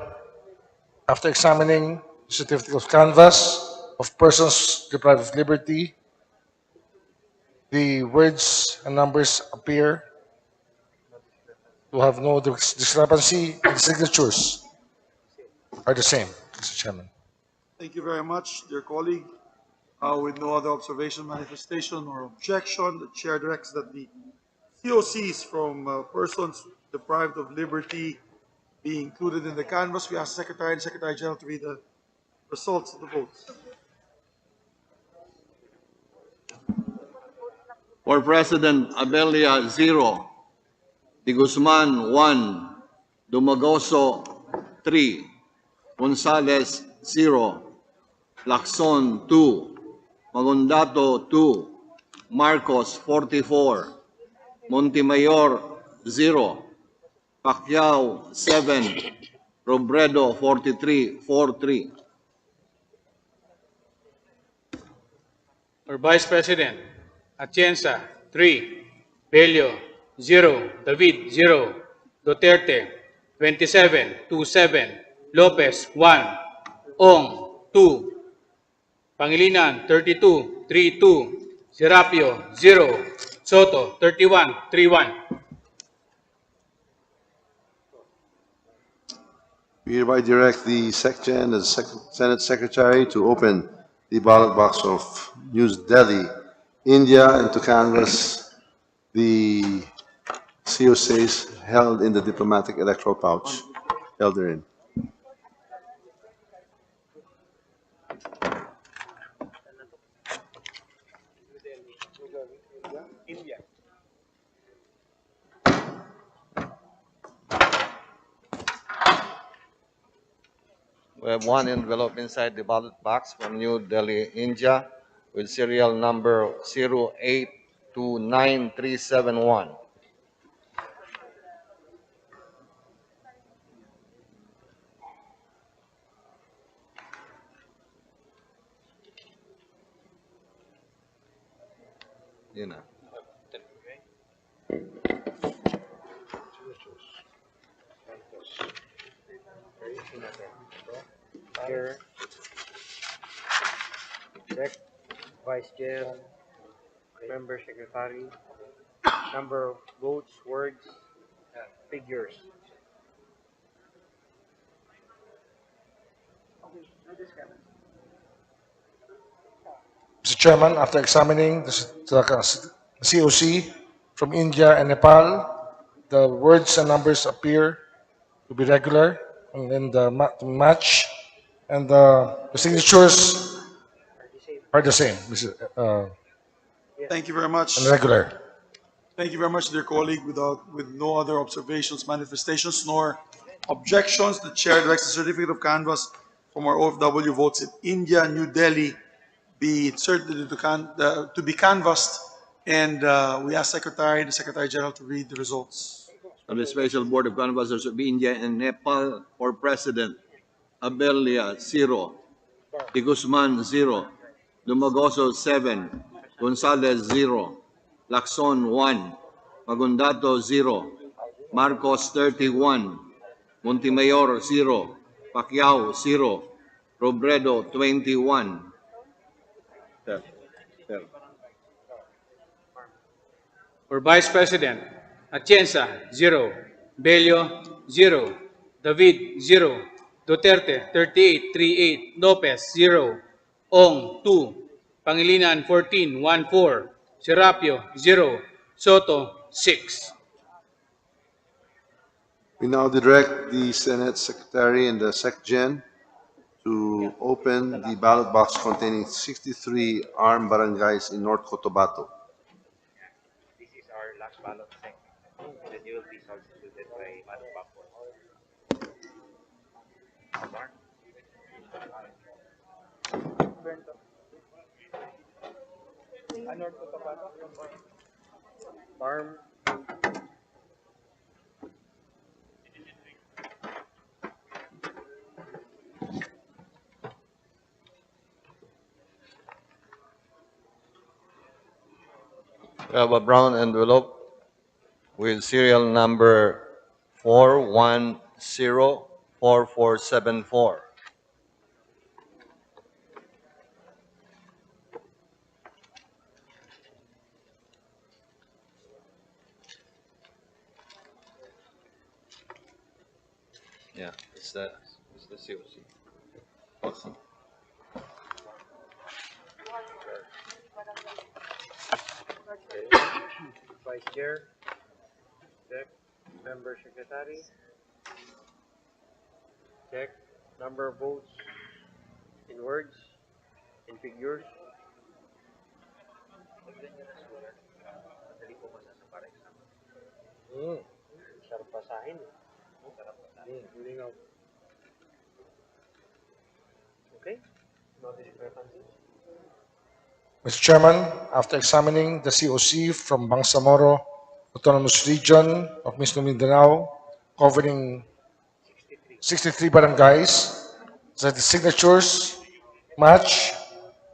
after examining the certificate of canvass of persons deprived of liberty, the words and numbers appear to have no discrepancy, and the signatures are the same, Mr. Chairman.
Thank you very much, dear colleague. With no other observation, manifestation, or objection, the chair directs that the COCs from persons deprived of liberty be included in the canvas. We ask Secretary and Secretary General to read the results of the votes.
For President, Abelia, 0. De Guzman, 1. Dumagoso, 3. Gonzales, 0. Lacson, 2. Magundato, 2. Marcos, 44. Montemayor, 0. Pacquiao, 7. Robredo, 43.
For Vice President, Atienza, 3, Bello, 0, David, 0, Duterte, 27, 27, Lopez, 1. Ong, 2. Pangilinan, 32, 3-2. Serapio, 0. Soto, 31, 3-1.
We hereby direct the SecGen, the Senate Secretary, to open the ballot box of New Delhi, India, and to canvass the COCs held in the diplomatic electoral pouch held therein.
We have one envelope inside the ballot box from New Delhi, India, with serial number 0829371. Yun na.
Chair, Sec, Vice Chair, Member Secretary, number of votes, words, figures.
Mr. Chairman, after examining the COC from India and Nepal, the words and numbers appear to be regular and then to match, and the signatures are the same,
Thank you very much.
and regular.
Thank you very much, dear colleague. With no other observations, manifestations, nor objections, the chair directs the certificate of canvass from our OFW votes in India, New Delhi, be inserted to be canvassed, and we ask the Secretary General, to read the results.
Of the Special Board of Canvassers of India and Nepal for President, Abelia 0, De Guzman 0, Dumagoso 7, Gonzalez 0, Lacson 1, Magundato 0, Marcos 31, Montemayor 0, Pacquiao 0, Robredo 21. Sir.
For Vice President, Atienza, 0. Bello, 0. David, 0. Duterte, 38-38. Lopez, 0. Ong, 2. Pangilinan, 14-14. Serapio, 0. Soto, 6.
We now direct the Senate Secretary and the SecGen to open the ballot box containing 63 armed barangays in North Cotabato.
This is our last ballot check. Then you will be substituted by Madam Bangkol.
Farm,
We have a brown envelope with serial number 4104474. Yeah, it's the COC. Awesome.
Vice Chair, Sec, Member Secretary, Sec, number of votes, in words, in figures. Sarap basahin. Okay, no discrepancies.
Mr. Chairman, after examining the COC from Bangsamoro Autonomous Region of Mindanao, covering 63 barangays, the signatures match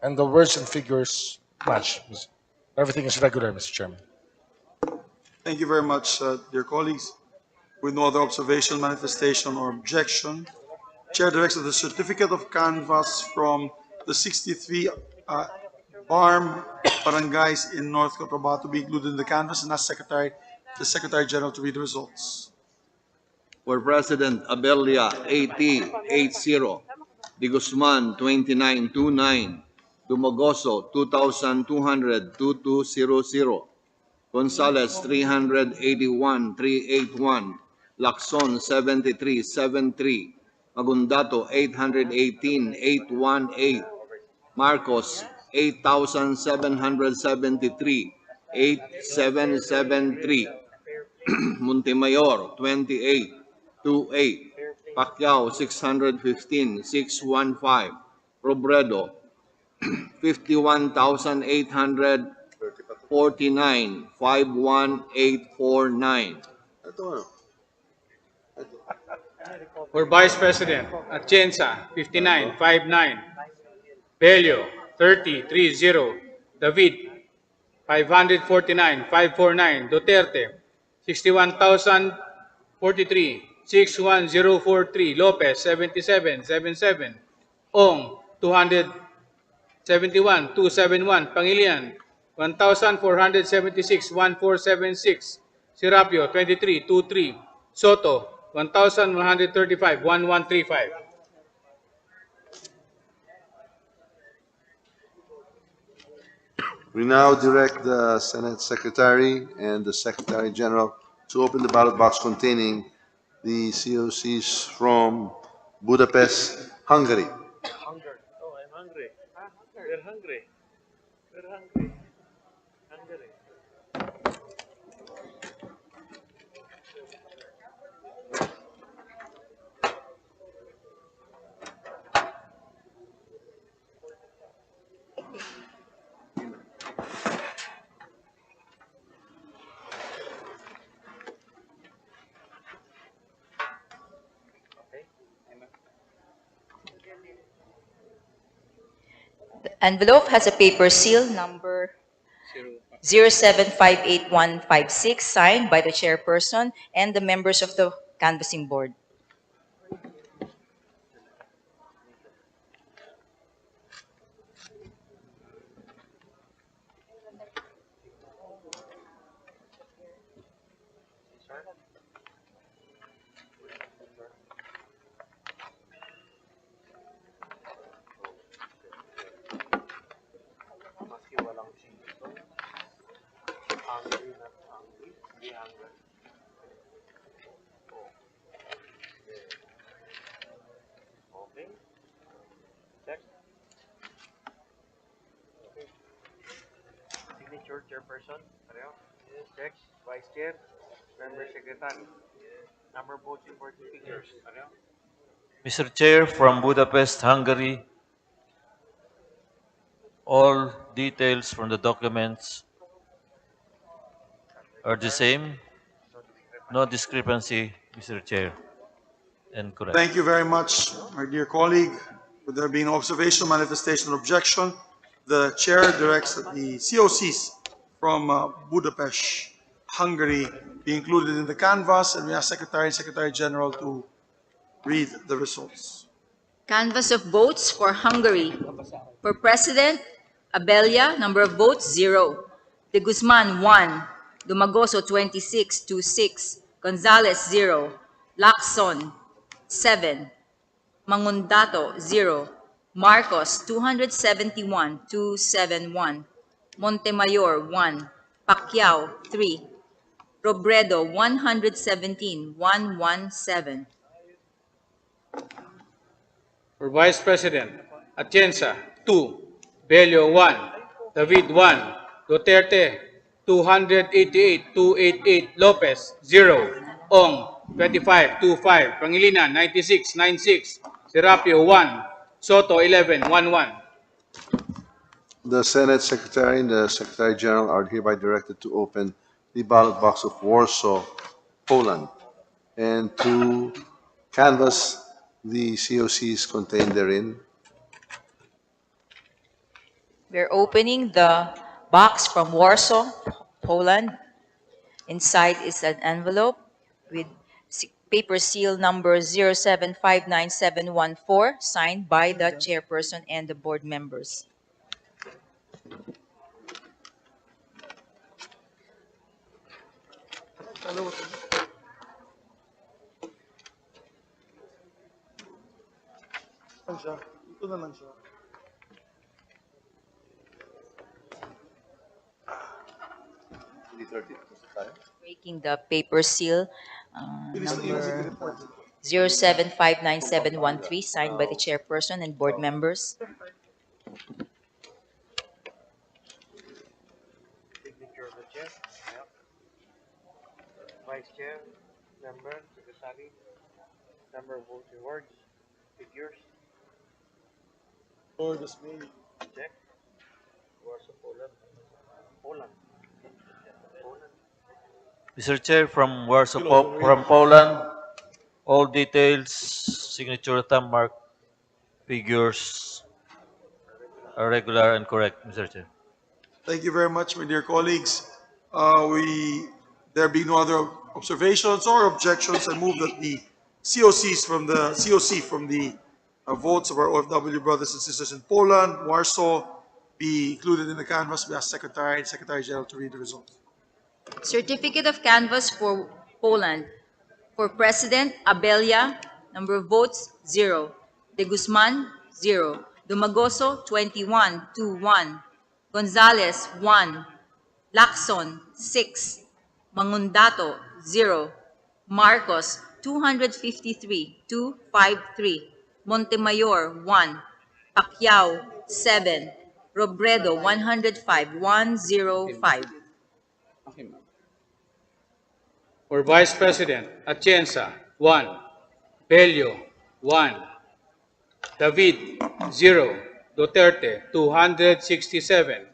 and the words and figures match. Everything is regular, Mr. Chairman.
Thank you very much, dear colleagues. With no other observation, manifestation, or objection, Chair directs that the certificate of canvass from the 63 BARM barangays in North Cotabato be included in the canvass and ask the Secretary General to read the results.
For President, Abelia 8080, De Guzman 2929, Dumagoso 2200 2200, Gonzales 381 381, Lacson 7373, Magundato 818 818, Marcos 8773 8773, Montemayor 2828, Pacquiao 615 615, Robredo 51,849 51849.
For Vice President, Atienza, 5959. Bello, 3030. David, 549 549. Duterte, 61,043 61043. Lopez, 7777. Ong, 271 271. Pangilinan, 1,476 1476. Serapio, 2323. Soto, 1,135 1135.
We now direct the Senate Secretary and the Secretary General to open the ballot box containing the COCs from Budapest, Hungary.
Hunger. Oh, I'm hungry. We're hungry. We're hungry. Hungry.
The envelope has a paper seal number 0758156 signed by the chairperson and the members of the canvassing board.
Maski walang singito. Hungry, not hungry. Hindi hungry. Okay. Check. Okay. Signature chairperson. Pareho. Yes. Check. Vice chair. Member secretary. Number votes in voting figures. Pareho.
Mr. Chair, from Budapest, Hungary, all details from the documents are the same. No discrepancy, Mr. Chair, and correct.
Thank you very much, my dear colleague. With there being no observation, manifestation, or objection, the chair directs that the COCs from Budapest, Hungary, be included in the canvass, and we ask Secretary and Secretary General to read the results.
Canvass of votes for Hungary. For President, Abelia, number of votes, 0. De Guzman, 1. Dumagoso, 2626. Gonzales, 0. Lacson, 7. Mangundato, 0. Marcos, 271, 271. Montemayor, 1. Pacquiao, 3. Robredo, 117, 117.
For Vice President, Atienza, 2. Bello, 1. David, 1. Duterte, 288 288. Lopez, 0. Ong, 2525. Pangilinan, 9696. Serapio, 1. Soto, 1111.
The Senate Secretary and the Secretary General are hereby directed to open the ballot box of Warsaw, Poland, and to canvass the COCs contained therein.
We're opening the box from Warsaw, Poland. Inside is an envelope with paper seal number 0759714, signed by the chairperson and the board members.
Ito na lang siya.
Breaking the paper seal number 0759713, signed by the chairperson and board members.
Signature of the chair. Vice chair, member, secretary, number of votes in words, figures.
Or this may.
Check. Words of Poland. Poland. Mr. Chair, from from Poland, all details, signature, thumb mark, figures are regular and correct, Mr. Chair.
Thank you very much, my dear colleagues. There being no other observations or objections, I move that the COC from the votes of our OFW brothers and sisters in Poland, Warsaw, be included in the canvas. We ask Secretary and Secretary General to read the results.
Certificate of canvass for Poland. For President, Abelia, number of votes, 0. De Guzman, 0. Dumagoso, 21-1. Gonzales, 1. Lacson, 6. Mangundato, 0. Marcos, 253-253. Montemayor, 1. Pacquiao, 7. Robredo, 105-105.
For Vice President, Atienza, 1. Bello, 1. David, 0. Duterte, 267.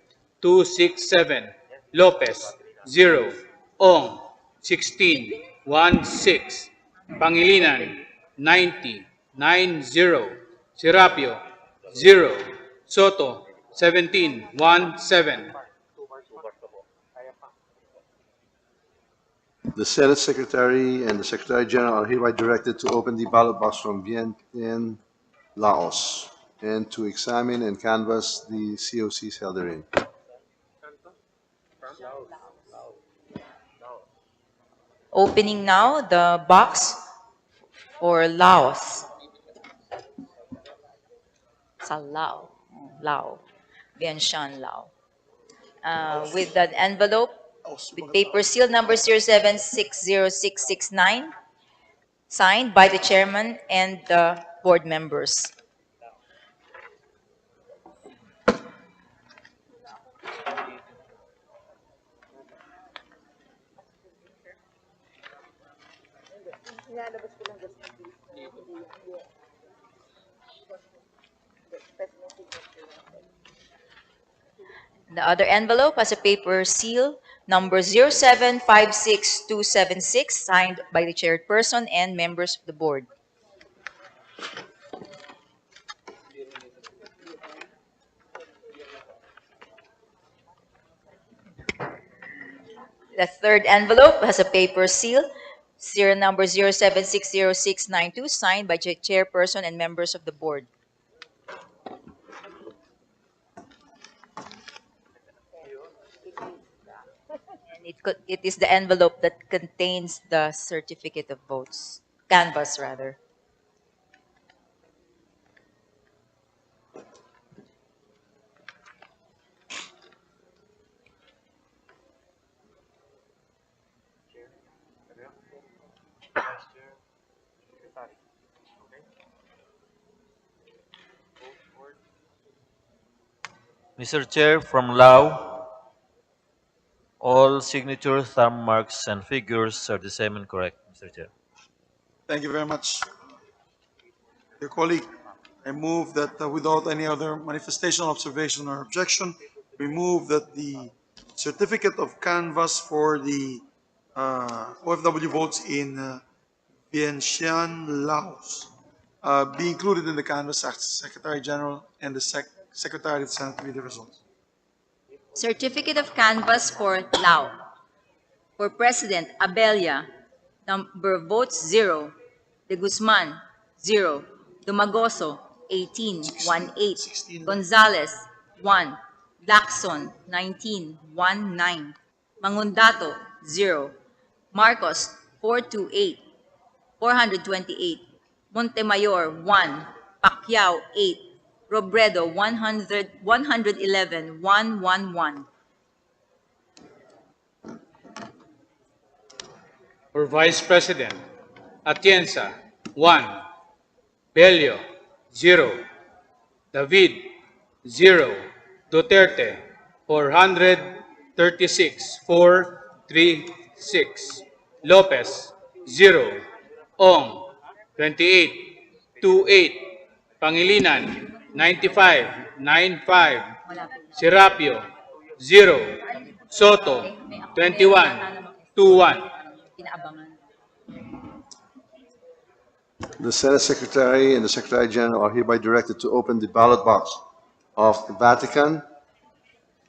267. Lopez, 0. Ong, 16. 16. Pangilinan, 90. 90. Serapio, 0. Soto, 17. 17.
The Senate Secretary and the Secretary General are hereby directed to open the ballot box from Vientiane, Laos, and to examine and canvass the COCs held therein.
Opening now the box for Laos. Sa Lao. Lao. Vientiane, Lao. With an envelope with paper seal number 0760669, signed by the chairman and the board members. The other envelope has a paper seal number 0756276, signed by the chairperson and members of the board. The third envelope has a paper seal, serial number 0760692, signed by the chairperson and members of the board. And it is the envelope that contains the certificate of votes, canvas rather.
Mr. Chair, from Lao, all signatures, thumb marks, and figures are the same and correct, Mr. Chair.
Thank you very much. Dear colleague, I move that without any other manifestation, observation, or objection, we move that the certificate of canvass for the OFW votes in Vientiane, Laos, be included in the canvas. Ask the Secretary General and the Secretary of the Senate to read the results.
Certificate of canvass for Lao. For President, Abelia, Number of votes, 0. De Guzman, 0. Dumagoso, 18, 18. Gonzales, 1. Lacson, 19, 19. Mangundato, 0. Marcos, 428, 428. Montemayor, 1. Pacquiao, 8. Robredo, 100, 111, 111.
For Vice President, Atienza, 1. Bello, 0. David, 0. Duterte, 436, 436. Lopez, 0. Ong, 28, 28. Pangilinan, 95, 95. Serapio, 0. Soto, 21, 21.
The Senate Secretary and the Secretary General are hereby directed to open the ballot box of the Vatican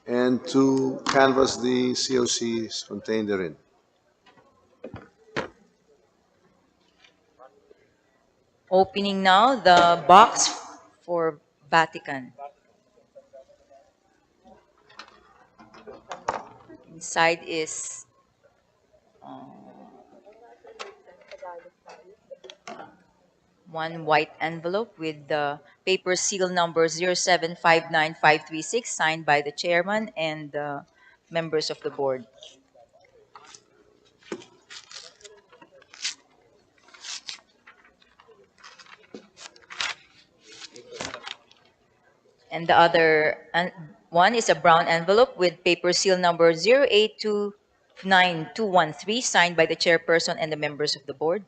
and to canvass the COCs contained therein.
Opening now the box for Vatican. Inside is one white envelope with the paper seal number 0759536 signed by the chairman and the members of the board. And the other one is a brown envelope with paper seal number 0829213 signed by the chairperson and the members of the board.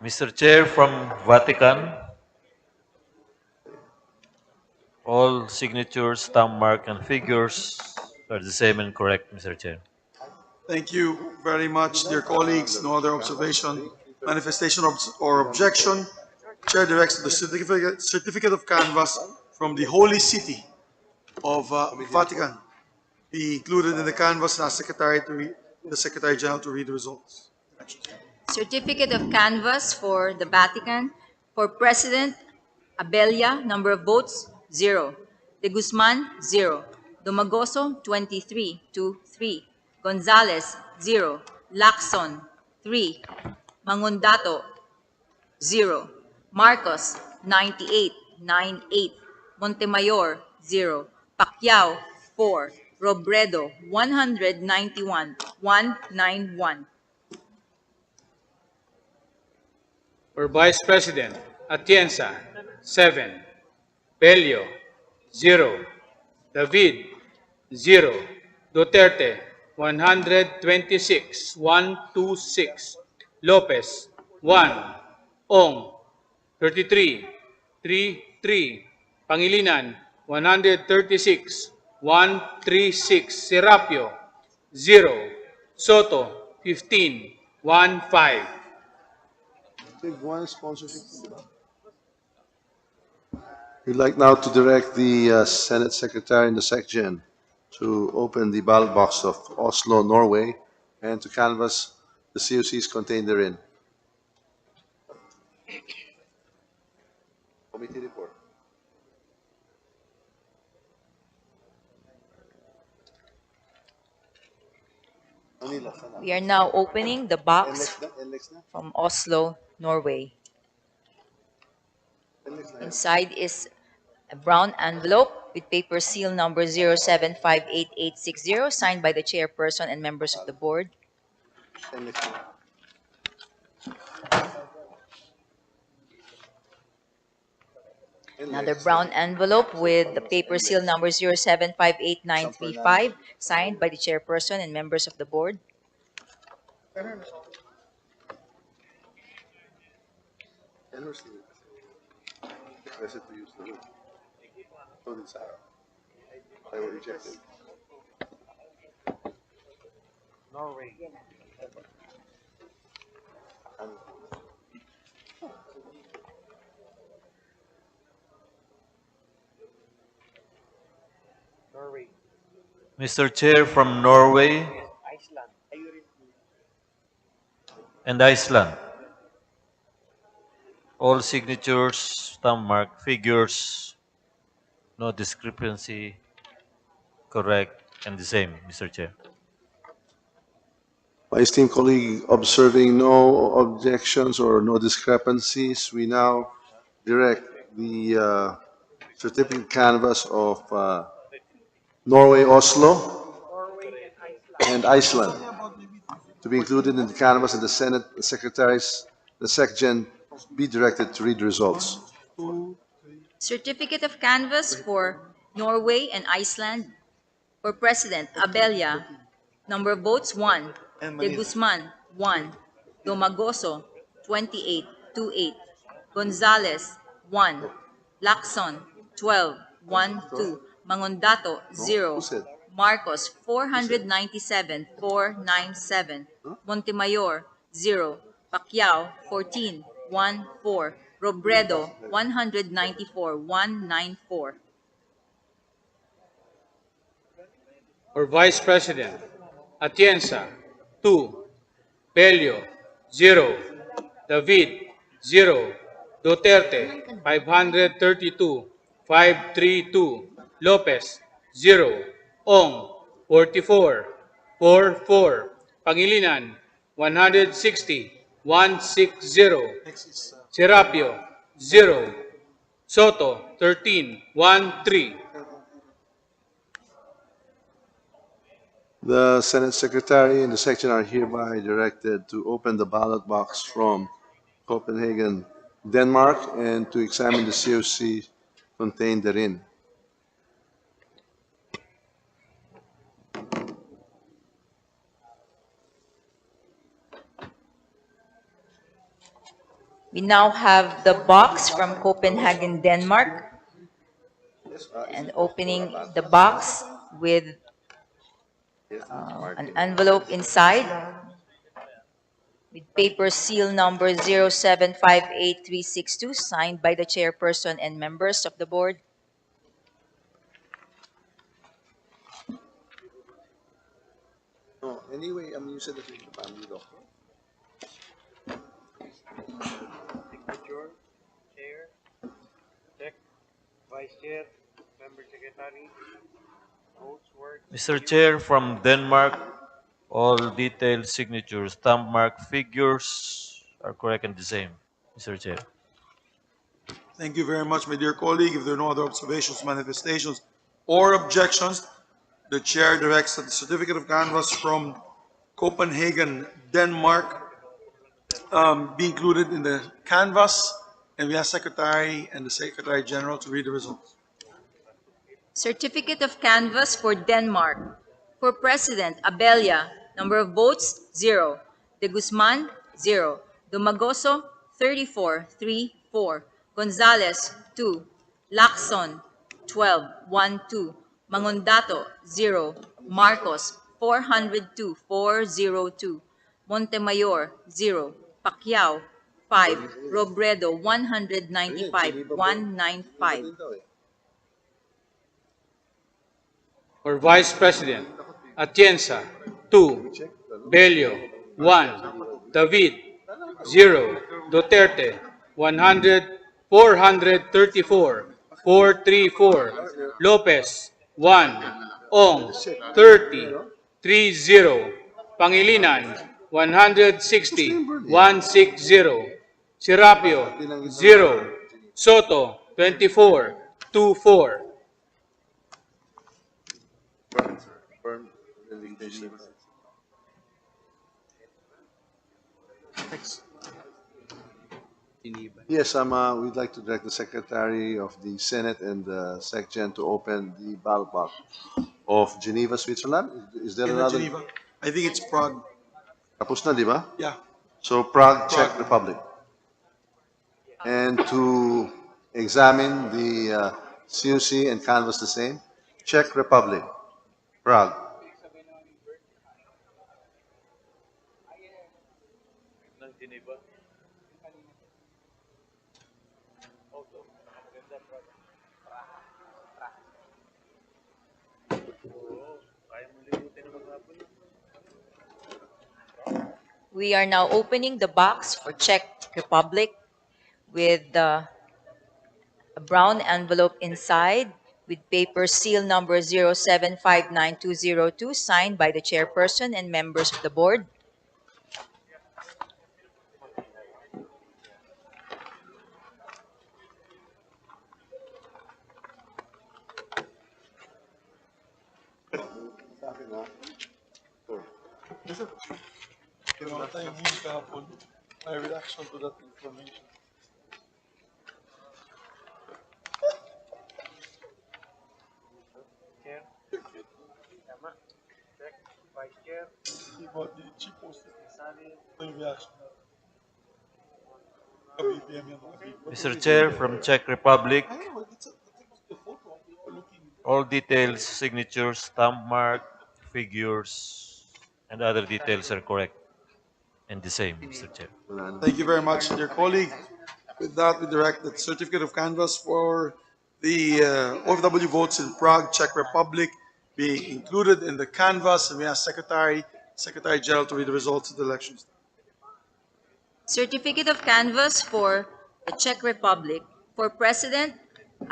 Mr. Chair, from Vatican, all signatures, stamp mark, and figures are the same and correct, Mr. Chair.
Thank you very much, dear colleagues. No other observation, manifestation, or objection. Chair directs that the certificate of canvass from the Holy City of Vatican be included in the canvass and ask the Secretary General to read the results.
Certificate of canvass for the Vatican. For President, Abella, number of votes, 0. De Guzman, 0. Domagoso, 23 to 3. Gonzales, 0. Lacson, 3. Mangundato, 0. Marcos, 98, 98. Montemayor, 0. Pacquiao, 4. Robredo, 191, 191.
For Vice President, Atienza, 7. Bello, 0. David, 0. Duterte, 126, 126. Lopez, 1. Ong, 33, 33. Pangilinan, 136, 136. Serapio, 0. Soto, 15, 15.
One sponsorship. We'd like now to direct the Senate Secretary and the SecGen to open the ballot box of Oslo, Norway, and to canvass the COCs contained therein. Committee report.
We are now opening the box from Oslo, Norway. Inside is a brown envelope with paper seal number 0758860 signed by the chairperson and members of the board. Another brown envelope with the paper seal number 0758935, signed by the chairperson and members of the board.
They were rejected.
Norway. Norway.
Mr. Chair, from Norway
Iceland.
and Iceland, all signatures, stamp mark, figures, no discrepancy, correct, and the same, Mr. Chair.
My esteemed colleague, observing no objections or no discrepancies, we now direct the certificate canvas of Norway, Oslo, and Iceland to be included in the canvas, and the Senate secretaries, the SecGen, be directed to read the results.
Certificate of canvass for Norway and Iceland. For President, Abella. Number of votes, 1. De Guzman, 1. Domagoso, 28, 28. Gonzales, 1. Lacson, 12, 1, 2. Mangondato, 0. Marcos, 497, 497. Montemayor, 0. Pacquiao, 14, 1, 4. Robredo, 194, 194.
For Vice President, Atienza, 2. Bello, 0. David, 0. Duterte, 532, 532. Lopez, 0. Ong, 44, 44. Pangilinan, 160, 160. Serapio, 0. Soto, 13, 13.
The Senate Secretary and the section are hereby directed to open the ballot box from Copenhagen, Denmark, and to examine the COC contained therein.
We now have the box from Copenhagen, Denmark, and opening the box with an envelope inside with paper seal number 0758362, signed by the chairperson and members of the board.
Oh, anyway, you said that you're the family doctor.
Signature, chair, check, vice chair, member secretary, votes, words.
Mr. Chair, from Denmark, all detailed signatures, stamp mark, figures are correct and the same, Mr. Chair.
Thank you very much, my dear colleague. If there are no other observations, manifestations, or objections, the chair directs that the certificate of canvass from Copenhagen, Denmark, be included in the canvass, and we ask Secretary and the Secretary General to read the results.
Certificate of canvass for Denmark. For President, Abella. Number of votes, 0. De Guzman, 0. Domagoso, 34, 3, 4. Gonzales, 2. Lacson, 12, 1, 2. Mangondato, 0. Marcos, 402, 402. Montemayor, 0. Pacquiao, 5. Robredo, 195, 195.
For Vice President, Atienza, 2. Bello, 1. David, 0. Duterte, 434, 434. Lopez, 1. Ong, 30, 30. Pangilinan, 160, 160. Serapio, 0. Soto, 24, 24.
Burn resignation. Yes, we'd like to direct the Secretary of the Senate and the SecGen to open the ballot box of Geneva, Switzerland. Is there
In
another?
Geneva. I think it's Prague.
Tapos na, di ba?
Yeah.
So Prague, Czech
Prague.
Republic. And to examine the COC and canvass the same, Czech Republic, Prague.
We are now opening the box for Czech Republic with a brown envelope inside with paper seal number 0759202 signed by the chairperson and members of the board.
Kinota yung huli kahapon. My reaction to that information.
Chair. Tama. Check. Vice Chair.
She posted.
Sali.
Ito yung reaction.
Mr. Chair, from Czech Republic, all details, signatures, stamp mark, figures, and other details are correct and the same, Mr. Chair.
Thank you very much, dear colleague. With that, we direct the certificate of canvass for the OFW votes in Prague, Czech Republic, be included in the canvass, and we ask Secretary General to read the results of the elections.
Certificate of canvass for the Czech Republic. For President,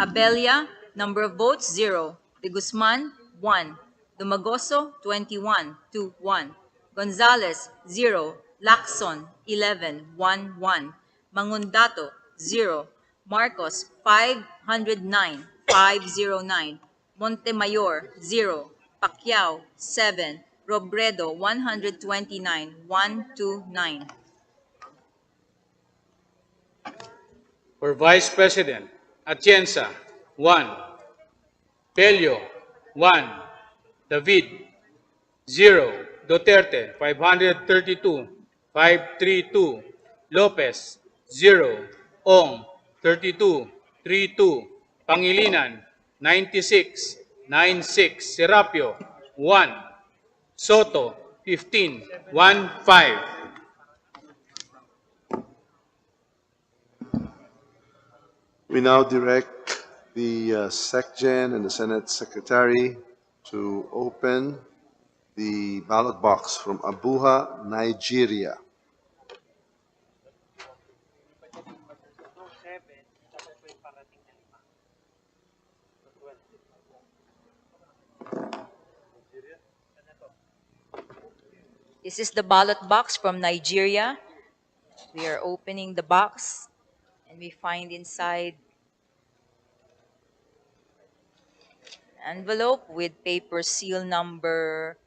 Abelia, number of votes 0. De Guzman 1. Dumagoso 21 to 1. Gonzales 0. Lacson 11 1 1. Mangundato 0. Marcos 509 509. Montemayor 0. Pacquiao 7. Robredo 129 129.
For Vice President, Atienza, 1. Pelio, 1. David, 0. Duterte, 532, 532. Lopez, 0. Ong, 32, 32. Pangilinan, 96, 96. Serapio, 1. Soto, 15, 1, 5.
We now direct the SecGen and the Senate Secretary to open the ballot box from Abuja, Nigeria.
This is the ballot box from Nigeria. We are opening the box and we find inside an envelope with paper seal number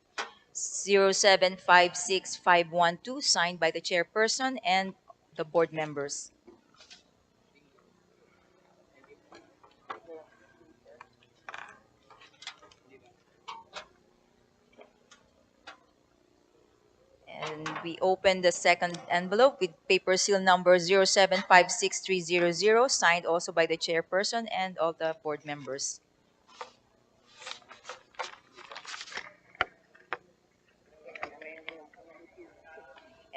0756512 signed by the chairperson and the board members. And we open the second envelope with paper seal number 0756300 signed also by the chairperson and all the board members.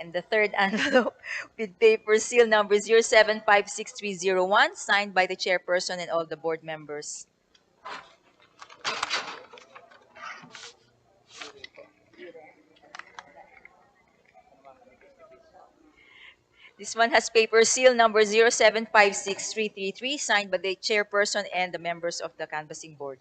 And the third envelope with paper seal number 0756301 signed by the chairperson and all the board members. This one has paper seal number 0756333 signed by the chairperson and the members of the canvassing board.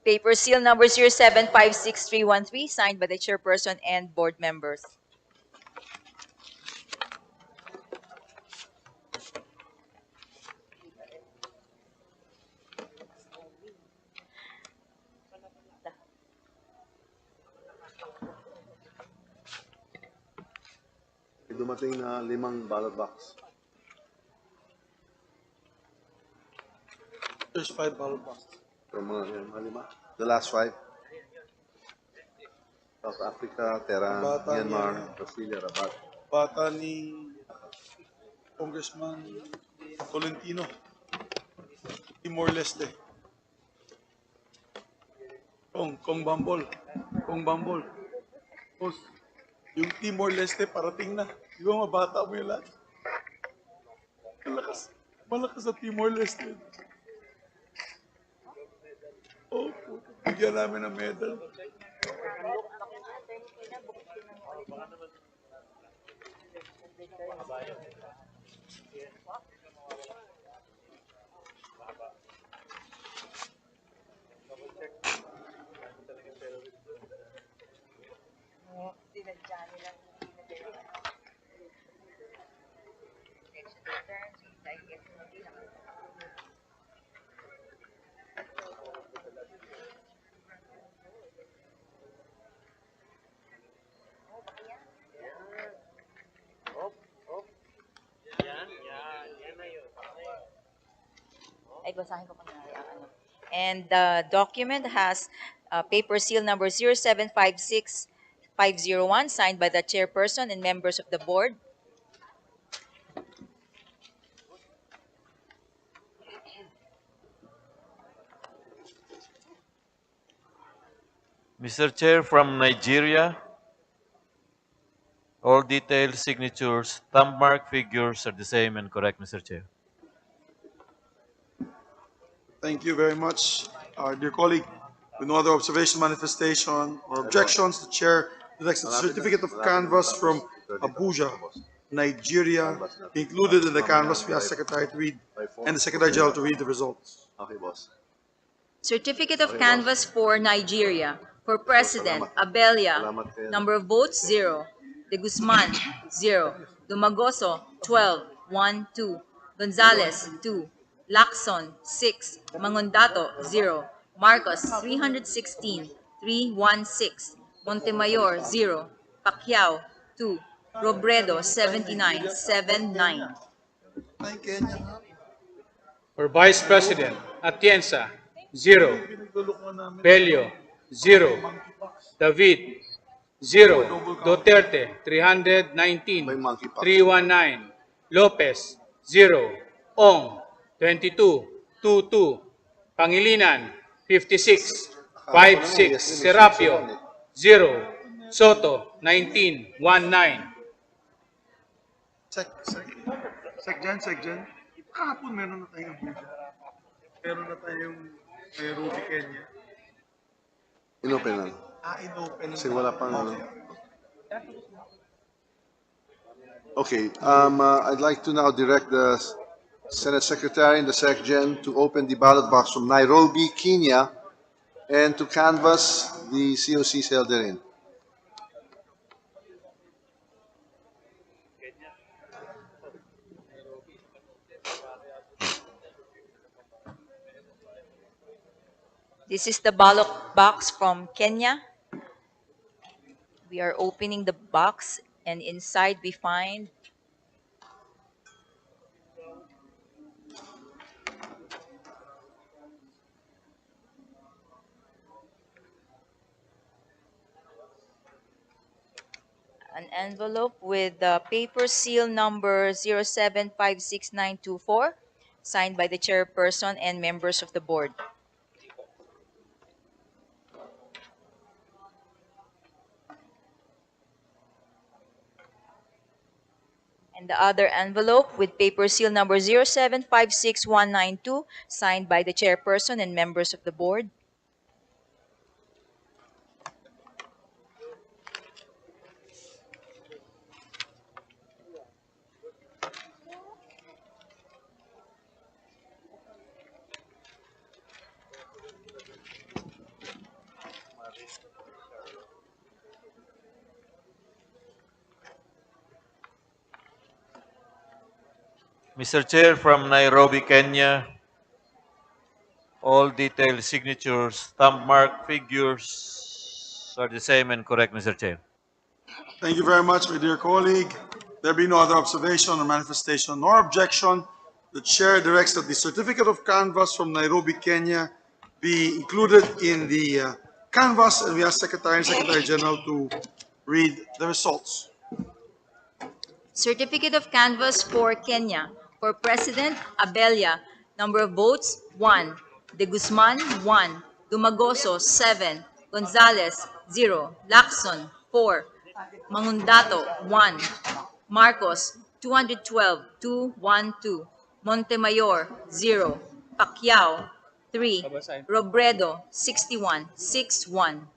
Paper seal number 0756313 signed by the chairperson and board members.
Dumating na 5 ballot box.
There's 5 ballot boxes.
From mga 5. The last 5. South Africa, Tehran,
Bata
Myanmar,
niya.
Brasilia, Rabat.
Bata ni Congressman Tolentino. Timor-Leste. Kong Bambol. Boss, yung Timor-Leste parating na. Di ba mabata mo yung lahat? Malakas sa Timor-Leste. Oh, bigyan namin ng medal.
Ay, basahin ko kunwari ang ano. And the document has paper seal number 0756501 signed by the chairperson and members of the board.
Mr. Chair, from Nigeria, all detailed signatures, thumb mark figures are the same and correct, Mr. Chair.
Thank you very much, dear colleague. With no other observation, manifestation, or objections, the chair directs the certificate of canvass from Abuja, Nigeria, included in the canvass. We ask Secretary to read, and the Secretary General to read the results.
Okay, boss.
Certificate of canvass for Nigeria. For President, Abelia, number of votes, 0. De Guzman, 0. Dumagoso, 12, 1, 2. Gonzales, 2. Lacson, 6. Mangondato, 0. Marcos, 316, 316. Montemayor, 0. Pacquiao, 2. Robredo, 79, 79.
For Vice President, Atienza, 0. Bello, 0. David, 0. Duterte, 319, 319. Lopez, 0. Ong, 22, 22. Pangilinan, 56, 56. Serapio, 0. Soto, 19, 19.
Sec Gen. Kahapon meron na tayong Abuja. Meron na tayong Nairobi, Kenya.
Inopen lang.
Inopen.
Kasi wala pang ano. Okay, I'd like to now direct the Senate Secretary and the SecGen to open the ballot box from Nairobi, Kenya, and to canvass the COCs held therein.
This is the ballot box from Kenya. We are opening the box, and inside we find an envelope with the paper seal number 0756924, signed by the chairperson and members of the board. And the other envelope with paper seal number 0756192, signed by the chairperson and members of the board.
Mr. Chair, from Nairobi, Kenya, all detailed signatures, thumb mark figures are the same and correct, Mr. Chair.
Thank you very much, my dear colleague. There be no other observation or manifestation nor objection. The chair directs that the certificate of canvass from Nairobi, Kenya be included in the canvass, and we ask Secretary and Secretary General to read the results.
Certificate of Canvass for Kenya. For President, Abella. Number of votes, 1. De Guzman, 1. Dumagoso, 7. Gonzales, 0. Lacson, 4. Mangundato, 1. Marcos, 212, 212. Montemayor, 0. Pacquiao, 3. Robredo, 61, 61.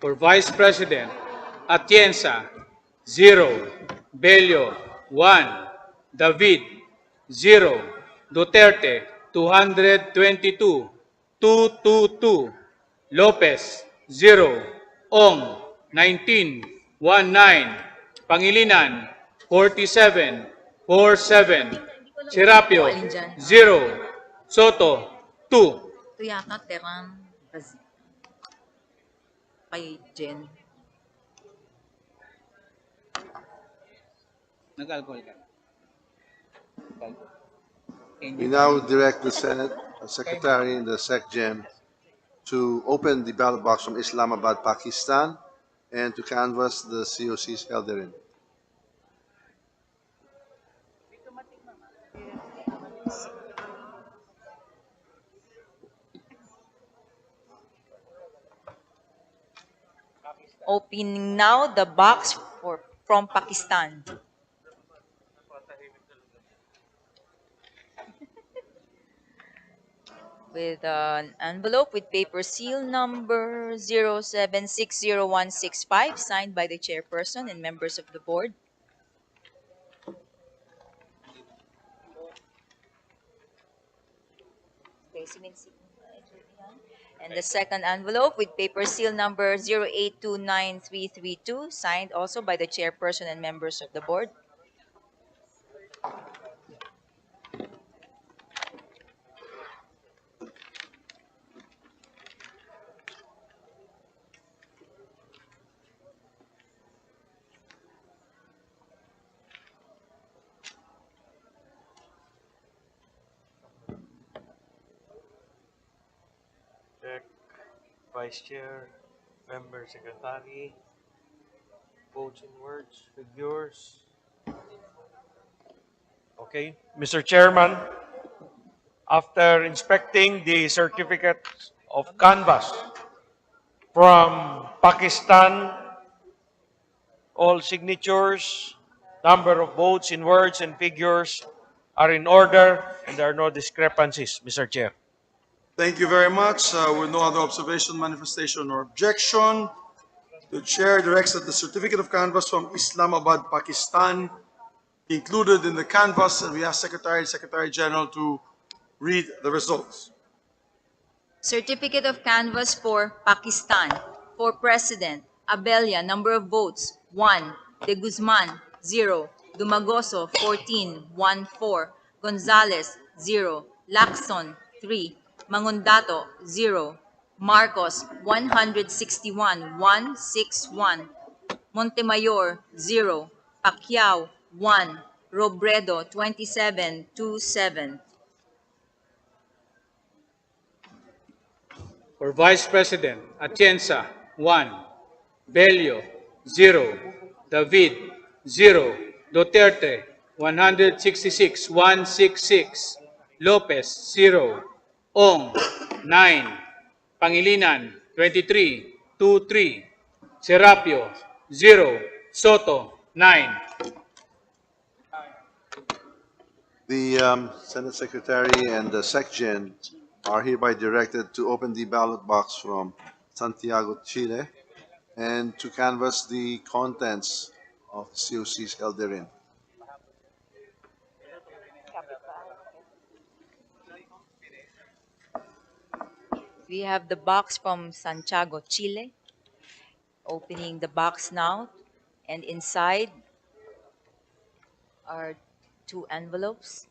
For Vice President, Atienza, 0. Bello, 1. David, 0. Duterte, 222, 222. Lopez, 0. Ong, 19, 19. Pangilinan, 47, 47. Serapio, 0. Soto, 2.
Ito yata, Teran, kay Jen.
Nag-alcohol ka.
We now direct the Senate Secretary and the SecGen to open the ballot box from Islamabad, Pakistan, and to canvass the COCs held therein.
Opening now the box from Pakistan. With an envelope with paper seal number 0760165, signed by the chairperson and members of the board. And the second envelope with paper seal number 0829332, signed also by the chairperson and members of the board.
Check. Vice Chair, Member Secretary, votes in words, figures. Okay. Mr. Chairman, after inspecting the certificate of canvass from Pakistan, all signatures, number of votes in words and figures are in order, and there are no discrepancies, Mr. Chair.
Thank you very much. With no other observation, manifestation, or objection, the chair directs that the certificate of canvass from Islamabad, Pakistan, be included in the canvass, and we ask Secretary and Secretary General to read the results.
Certificate of Canvass for Pakistan. For President, Abella, number of votes, 1. De Guzman, 0. Dumagoso, 14, 14. Gonzales, 0. Lacson, 3. Mangundato, 0. Marcos, 161, 161. Montemayor, 0. Pacquiao, 1. Robredo, 27, 27.
For Vice President, Atienza, 1. Bello, 0. David, 0. Duterte, 166, 166. Lopez, 0. Ong, 9. Pangilinan, 23, 23. Serapio, 0. Soto, 9.
The Senate Secretary and the SecGen are hereby directed to open the ballot box from Santiago, Chile, and to canvass the contents of the COCs held therein.
We have the box from Santiago, Chile. Opening the box now, and inside are two envelopes.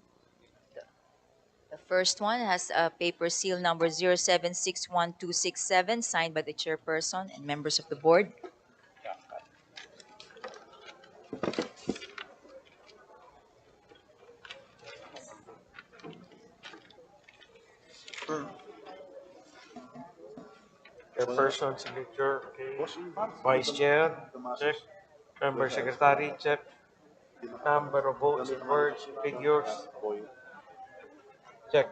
The The first one has a paper seal number 0761267, signed by the chairperson and members of the board.
Chairperson, signature, okay. Vice Chair, check. Member Secretary, check. Number of votes in words, figures, check.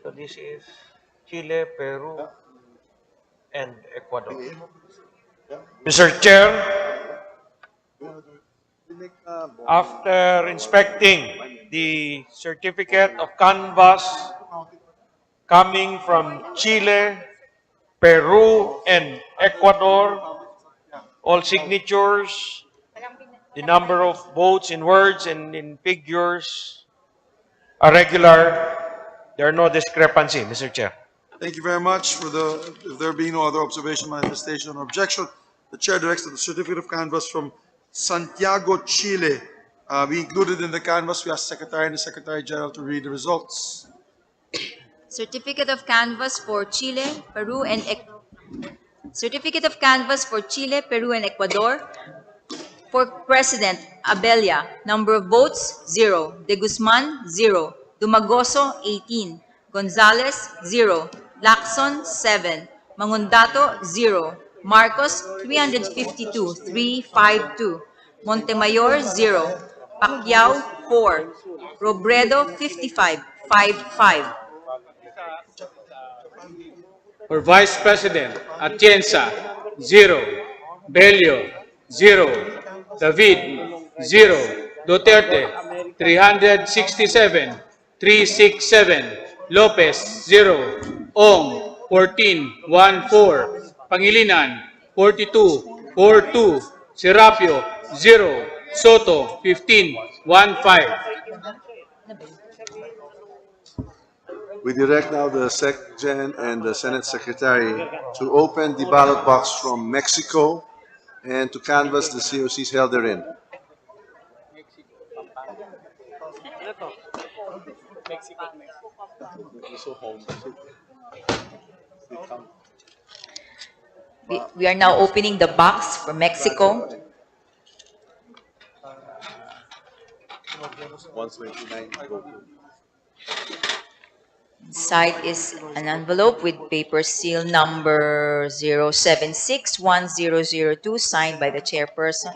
So this is Chile, Peru, and Ecuador. Mr. Chair, after inspecting the certificate of canvass coming from Chile, Peru, and Ecuador, all signatures, the number of votes in words and in figures are regular. There are no discrepancy, Mr. Chair.
Thank you very much. If there be no other observation, manifestation, or objection, the chair directs that the certificate of canvass from Santiago, Chile, be included in the canvass. We ask the Secretary and the Secretary General to read the results.
Certificate of canvass for Chile, Peru, and Certificate of canvass for Chile, Peru, and Ecuador. For President, Abella, number of votes, 0. De Guzman, 0. Dumagoso, 18. Gonzales, 0. Lacson, 7. Mangundato, 0. Marcos, 352, 352. Montemayor, 0. Pacquiao, 4. Robredo, 55, 55.
For Vice President, Atienza, 0. Bello, 0. David, 0. Duterte, 367, 367. Lopez, 0. Ong, 14, 14. Pangilinan, 42, 42. Serapio, 0. Soto, 15, 15.
We direct now the SecGen and the Senate Secretary to open the ballot box from Mexico and to canvass the COCs held therein.
We are now opening the box for Mexico.
129.
Inside is an envelope with paper seal number 0761002, signed by the chairperson.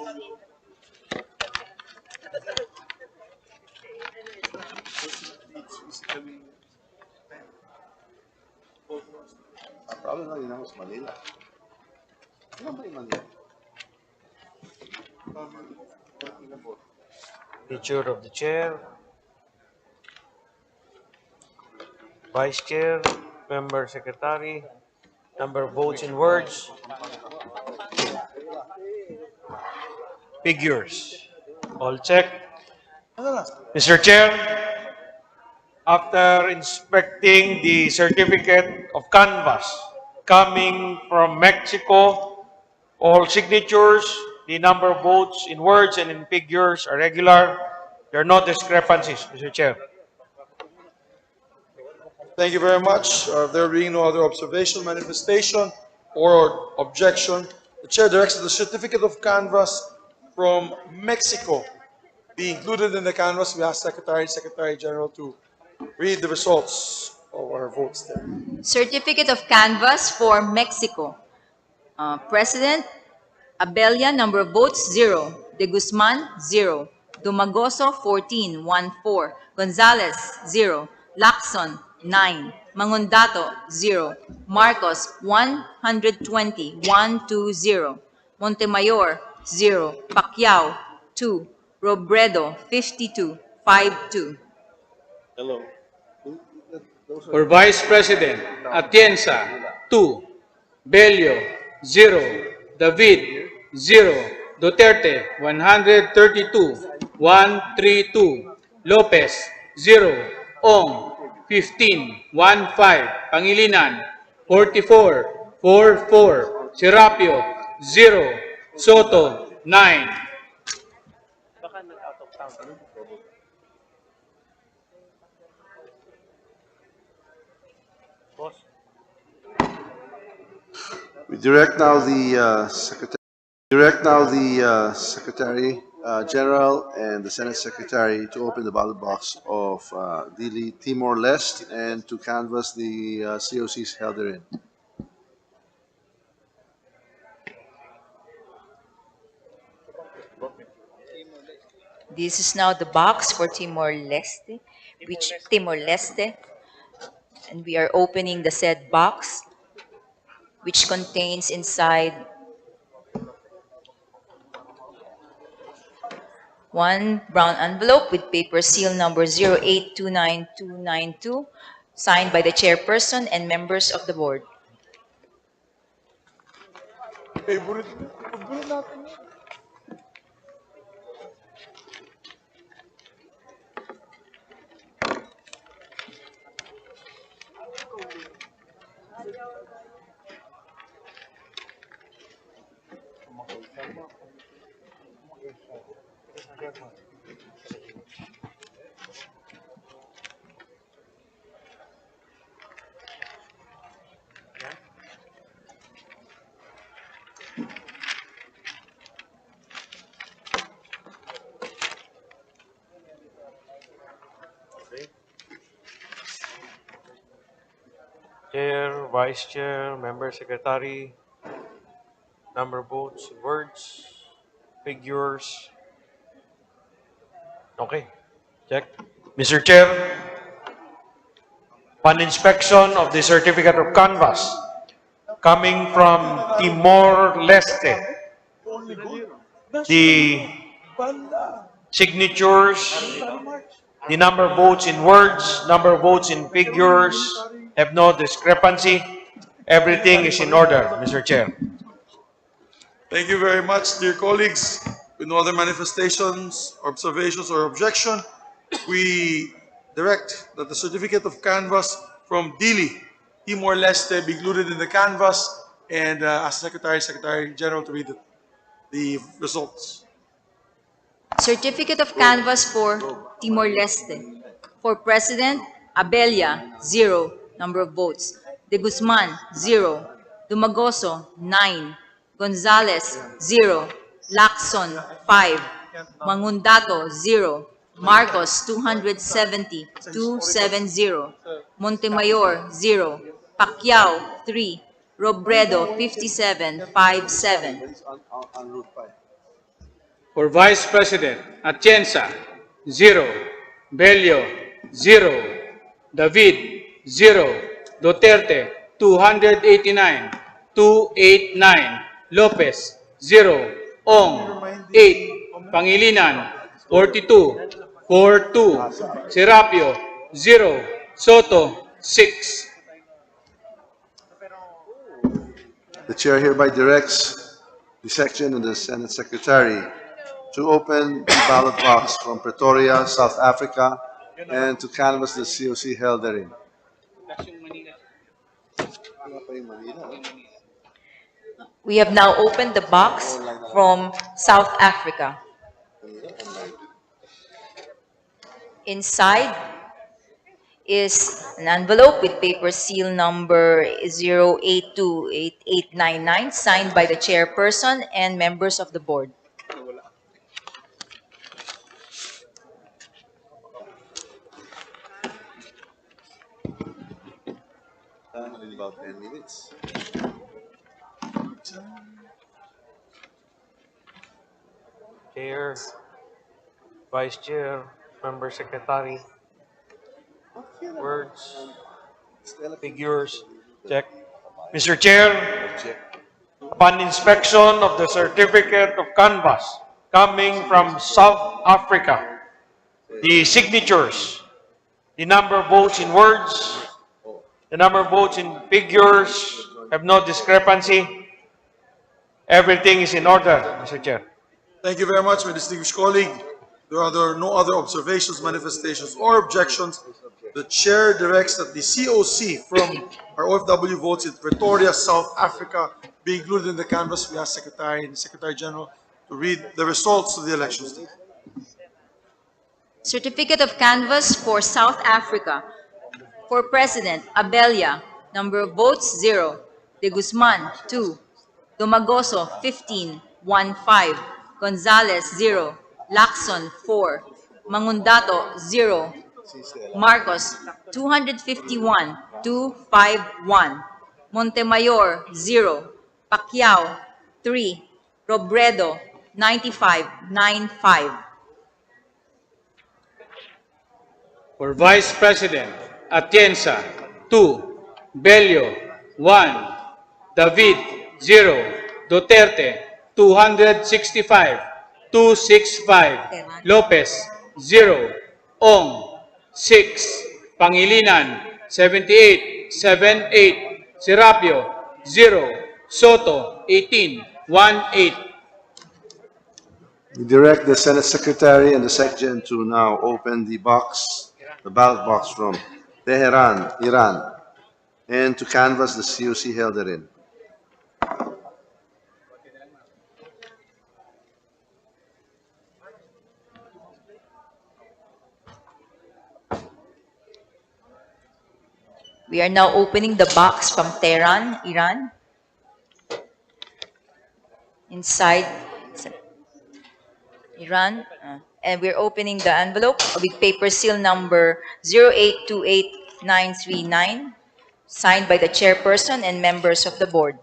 Probably not in Manila. Manila.
Signature of the chair, vice chair, member secretary, number of votes in words, figures. All check. Mr. Chair, after inspecting the certificate of canvass coming from Mexico, all signatures, the number of votes in words and in figures are regular. There are no discrepancies, Mr. Chair.
Thank you very much. There being no other observation, manifestation, or objection, the chair directs that the certificate of canvass from Mexico be included in the canvass. We ask Secretary and Secretary General to read the results of our votes there.
Certificate of canvass for Mexico. President, Abella, number of votes, 0. De Guzman, 0. Dumagoso, 14, 14. Gonzales, 0. Lacson, 9. Mangundato, 0. Marcos, 120, 120. Montemayor, 0. Pacquiao, 2. Robredo, 52, 52.
Hello.
For Vice President, Atienza, 2. Bello, 0. David, 0. Duterte, 132, 132. Lopez, 0. Ong, 15, 15. Pangilinan, 44, 44. Serapio, 0. Soto, 9.
We direct now the Secretary General and the Senate Secretary to open the ballot box of Dili Timor-Leste and to canvass the COCs held therein.
This is now the box for Timor-Leste, and we are opening the said box, which contains inside one brown envelope with paper seal number 0829292, signed by the chairperson and members of the board.
Chair, Vice Chair, Member Secretary, number of votes, words, figures. Okay, check. Mr. Chair, upon inspection of the certificate of canvass coming from Timor-Leste, the signatures, the number of votes in words, number of votes in figures have no discrepancy. Everything is in order, Mr. Chair.
Thank you very much, dear colleagues. With no other manifestations, observations, or objection, we direct that the certificate of canvass from Dili, Timor-Leste, be included in the canvass and ask Secretary General to read the results.
Certificate of canvass for Timor-Leste. For President, Abella, 0, number of votes. De Guzman, 0. Dumagoso, 9. Gonzales, 0. Lacson, 5. Mangundato, 0. Marcos, 270, 270. Montemayor, 0. Pacquiao, 3. Robredo, 57, 57.
For Vice President, Atienza, 0. Bello, 0. David, 0. Duterte, 289, 289. Lopez, 0. Ong, 8. Pangilinan, 42, 42. Serapio, 0. Soto, 6.
The Chair hereby directs the Section and the Senate Secretary to open the ballot box from Pretoria, South Africa, and to canvass the COC held therein.
We have now opened the box from South Africa. Inside is an envelope with paper seal number 0828899, signed by the chairperson and members of the board.
Done in about 10 minutes.
Chair, Vice Chair, Member Secretary, words, figures, check. Mr. Chair, upon inspection of the certificate of canvass coming from South Africa, the signatures, the number of votes in words, the number of votes in figures have no discrepancy. Everything is in order, Mr. Chair.
Thank you very much, my distinguished colleague. There are no other observations, manifestations, or objections. The Chair directs that the COC from our OFW votes in Pretoria, South Africa, be included in the canvass. We ask Secretary and Secretary General to read the results of the elections.
Certificate of canvass for South Africa. For President, Abella, Number of votes, 0. De Guzman, 2. Domagoso, 15, 1-5. Gonzales, 0. Lacson, 4. Mangundato, 0. Marcos, 251, 251. Montemayor, 0. Pacquiao, 3. Robredo, 95, 95.
For Vice President, Atienza, 2. Bello, 1. David, 0. Duterte, 265, 265. Lopez, 0. Ong, 6. Pangilinan, 78, 78. Serapio, 0. Soto, 18, 18.
We direct the Senate Secretary and the Secgen to now open the ballot box from Tehran, Iran, and to canvass the COC held therein.
We are now opening the box from Tehran, Iran. Inside Iran. And we're opening the envelope with paper seal number 0828939, signed by the chairperson and members of the board.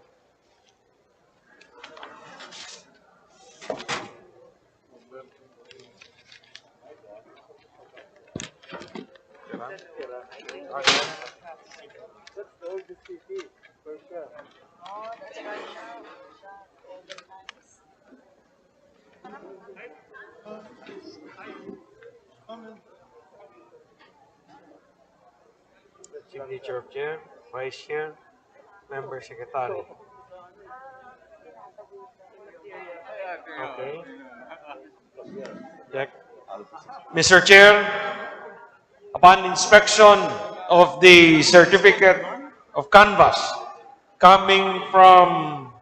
Signature of chair, vice chair, member secretary. Okay. Check. Mr. Chair, upon inspection of the certificate of canvass coming from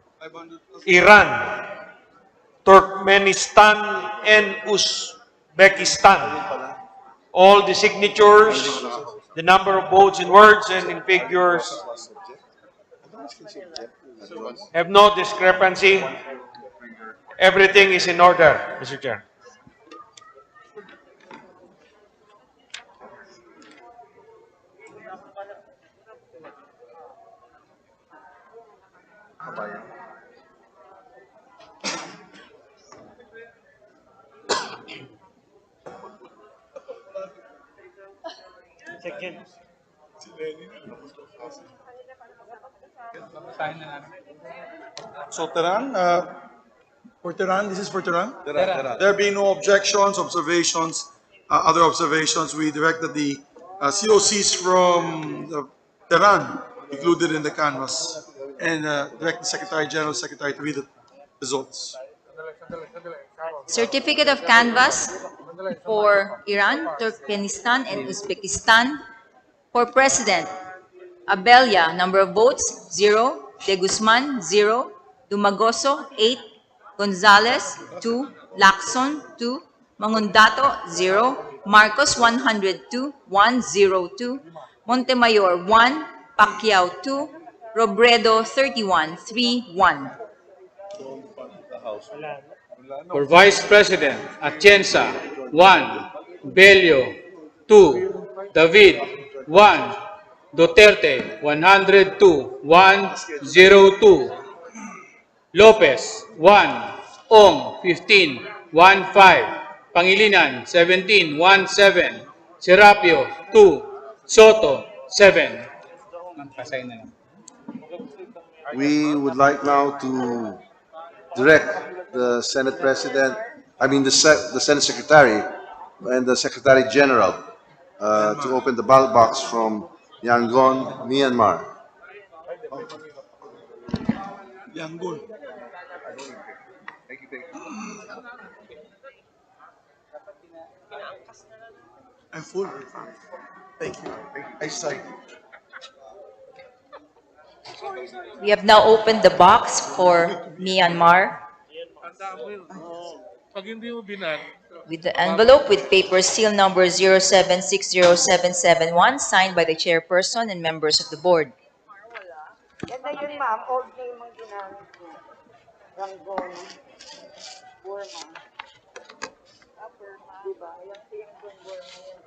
Iran, Turkmenistan, and Uzbekistan, all the signatures, the number of votes in words and in figures have no discrepancy. Everything is in order, Mr. Chair.
So Tehran, for Tehran, this is for Tehran?
Tehran.
There being no objections, observations, other observations, we direct that the COCs from Tehran included in the canvas and direct the Secretary General, Secretary to read the results.
Certificate of canvass for Iran, Turkmenistan, and Uzbekistan. For President, Abella, number of votes, 0. De Guzman, 0. Dumagoso, 8. Gonzales, 2. Lacson, 2. Mangundato, 0. Marcos, 102, 102. Montemayor, 1. Pacquiao, 2. Robredo, 31, 31.
For Vice President, Atienza, 1. Bello, 2. David, 1. Duterte, 102, 102. Lopez, 1. Ong, 15, 15. Pangilinan, 17, 17. Serapio, 2. Soto, 7.
We would like now to direct the Senate President, the Senate Secretary and the Secretary General to open the ballot box from Yangon, Myanmar.
Yangon. I'm full. Thank you. I saw you.
We have now opened the box for Myanmar with the envelope with paper seal number 0760771, signed by the chairperson and members of the board.
Yan na yun, ma'am. Old name ang ginamit ko. Rangon. Burma. Burma. Diba? Yung team kong Burma yun.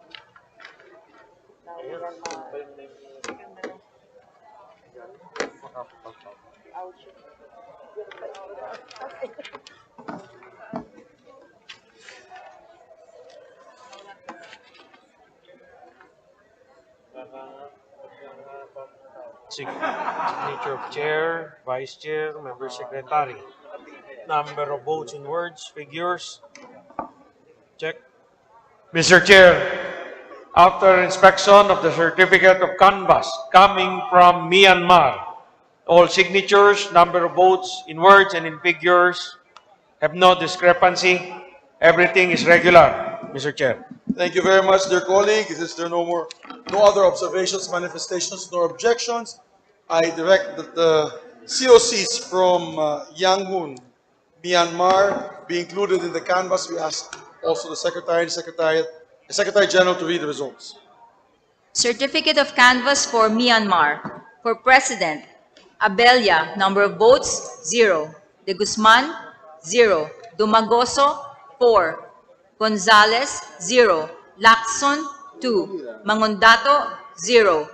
Ouch.
Signature of chair, vice chair, member secretary. Number of votes in words, figures. Check. Mr. Chair, after inspection of the certificate of canvass coming from Myanmar, all signatures, number of votes in words and in figures have no discrepancy. Everything is regular, Mr. Chair.
Thank you very much, dear colleague. Is there no other observations, manifestations, nor objections? I direct that the COCs from Yangon, Myanmar, be included in the canvas. We ask also the Secretary and Secretary General to read the results.
Certificate of canvass for Myanmar. For President, Abella, number of votes, 0. De Guzman, 0. Dumagoso, 4. Gonzales, 0. Lacson, 2. Mangondato, 0.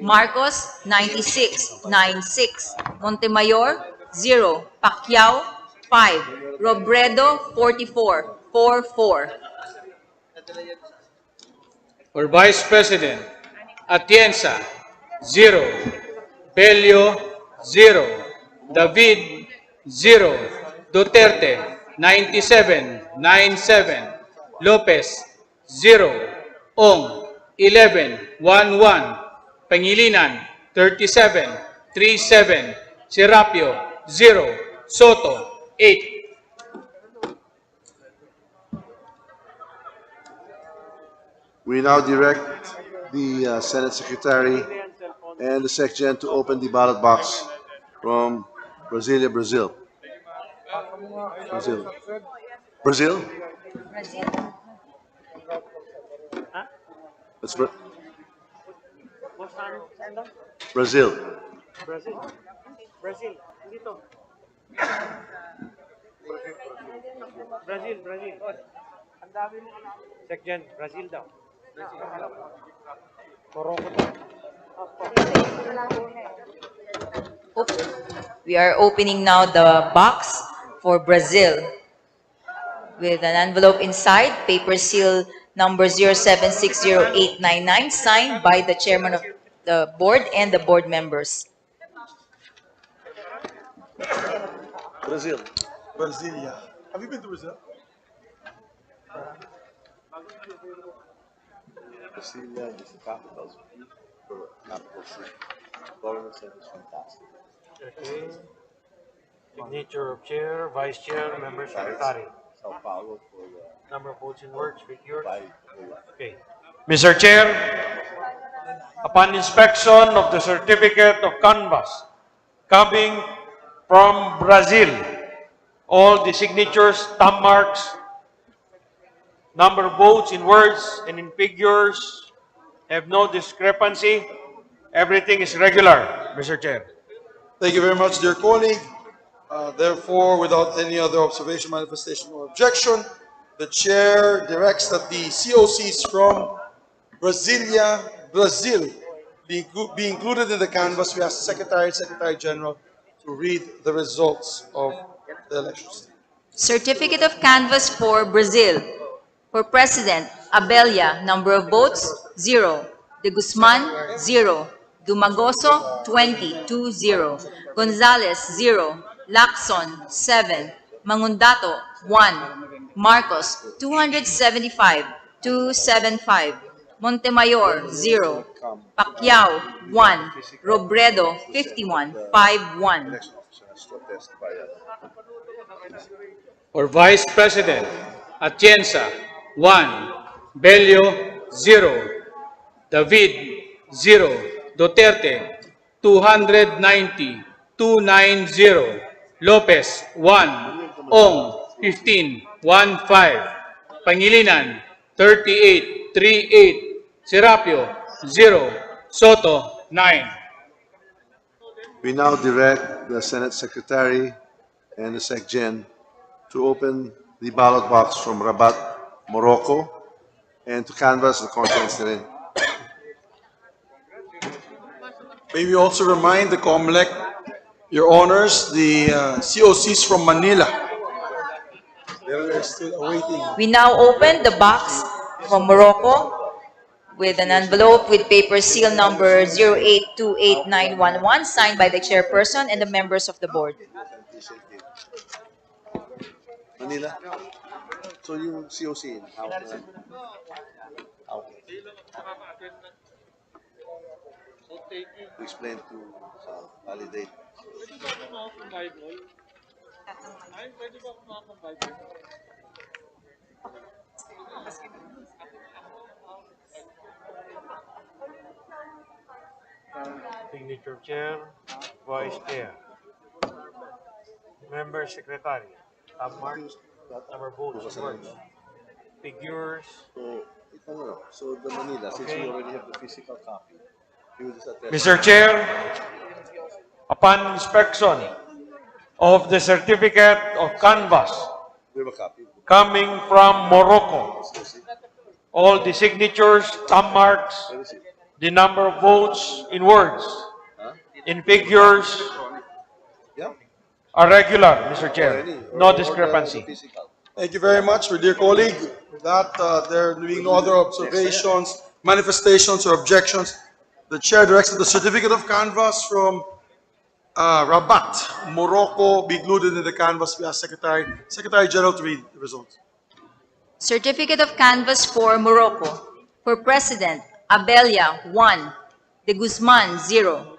Marcos, 96, 96. Montemayor, 0. Pacquiao, 5. Robredo, 44, 44.
For Vice President, Atienza, 0. Bello, 0. David, 0. Duterte, 97, 97. Lopez, 0. Ong, 11, 11. Pangilinan, 37, 37. Serapio, 0. Soto, 8.
We now direct the Senate Secretary and the Secretary to open the ballot box from Brasilia, Brazil. Brazil. Brazil? That's Brazil.
Brazil. Dito. Brazil. Ang dami mo. Second, Brazil daw.
We are opening now the box for Brazil with an envelope inside, paper seal number 0760899, signed by the chairman of the board and the board members.
Brazil.
Brasilia. Have you been to Brazil?
Brasilia is the capital for capital city. Government center is fantastic.
Okay. Signature of chair, vice chair, member secretary.
Sao Paulo for
Number of votes in words, figures. Okay. Mr. Chair, upon inspection of the certificate of canvass coming from Brazil, all the signatures, thumb marks, number of votes in words and in figures have no discrepancy. Everything is regular, Mr. Chair.
Thank you very much, dear colleague. Therefore, without any other observation, manifestation, or objection, the chair directs that the COCs from Brasilia, Brazil, be included in the canvas. We ask the Secretary and Secretary General to read the results of the elections.
Certificate of canvass for Brazil. For President, Abella, number of votes, 0. De Guzman, 0. Dumagoso, 20, 20. Gonzales, 0. Lacson, 7. Mangondato, 1. Marcos, 275, 275. Montemayor, 0. Pacquiao, 1. Robredo, 51, 51.
For Vice President, Atienza, 1. Bello, 0. David, 0. Duterte, 290, 290. Lopez, 1. Ong, 15, 15. Pangilinan, 38, 38. Serapio, 0. Soto, 9.
We now direct the Senate Secretary and the SecGen to open the ballot box from Rabat, Morocco, and to canvass the contents therein.
May we also remind the COMELEC, Your Honors, the COCs from Manila. They're still awaiting.
We now open the box from Morocco with an envelope with paper seal number 0828911 signed by the chairperson and the members of the board.
Manila? So yung COC, to explain to validate.
Signature Chair, Vice Chair, Member Secretary, Tamar, number votes, words, figures.
So the Manila, since we already have the physical copy, you will just attest.
Mr. Chair, upon inspection of the certificate of canvass
We have a copy.
coming from Morocco, all the signatures, thumb marks, the number of votes in words, in figures are regular, Mr. Chair. No discrepancy.
Thank you very much, my dear colleague. With that, there being no other observations, manifestations, or objections, the chair directs that the certificate of canvass from Rabat, Morocco, be included in the canvass. We ask Secretary General to read the results.
Certificate of canvass for Morocco. For President, Abelia 1, De Guzman 0,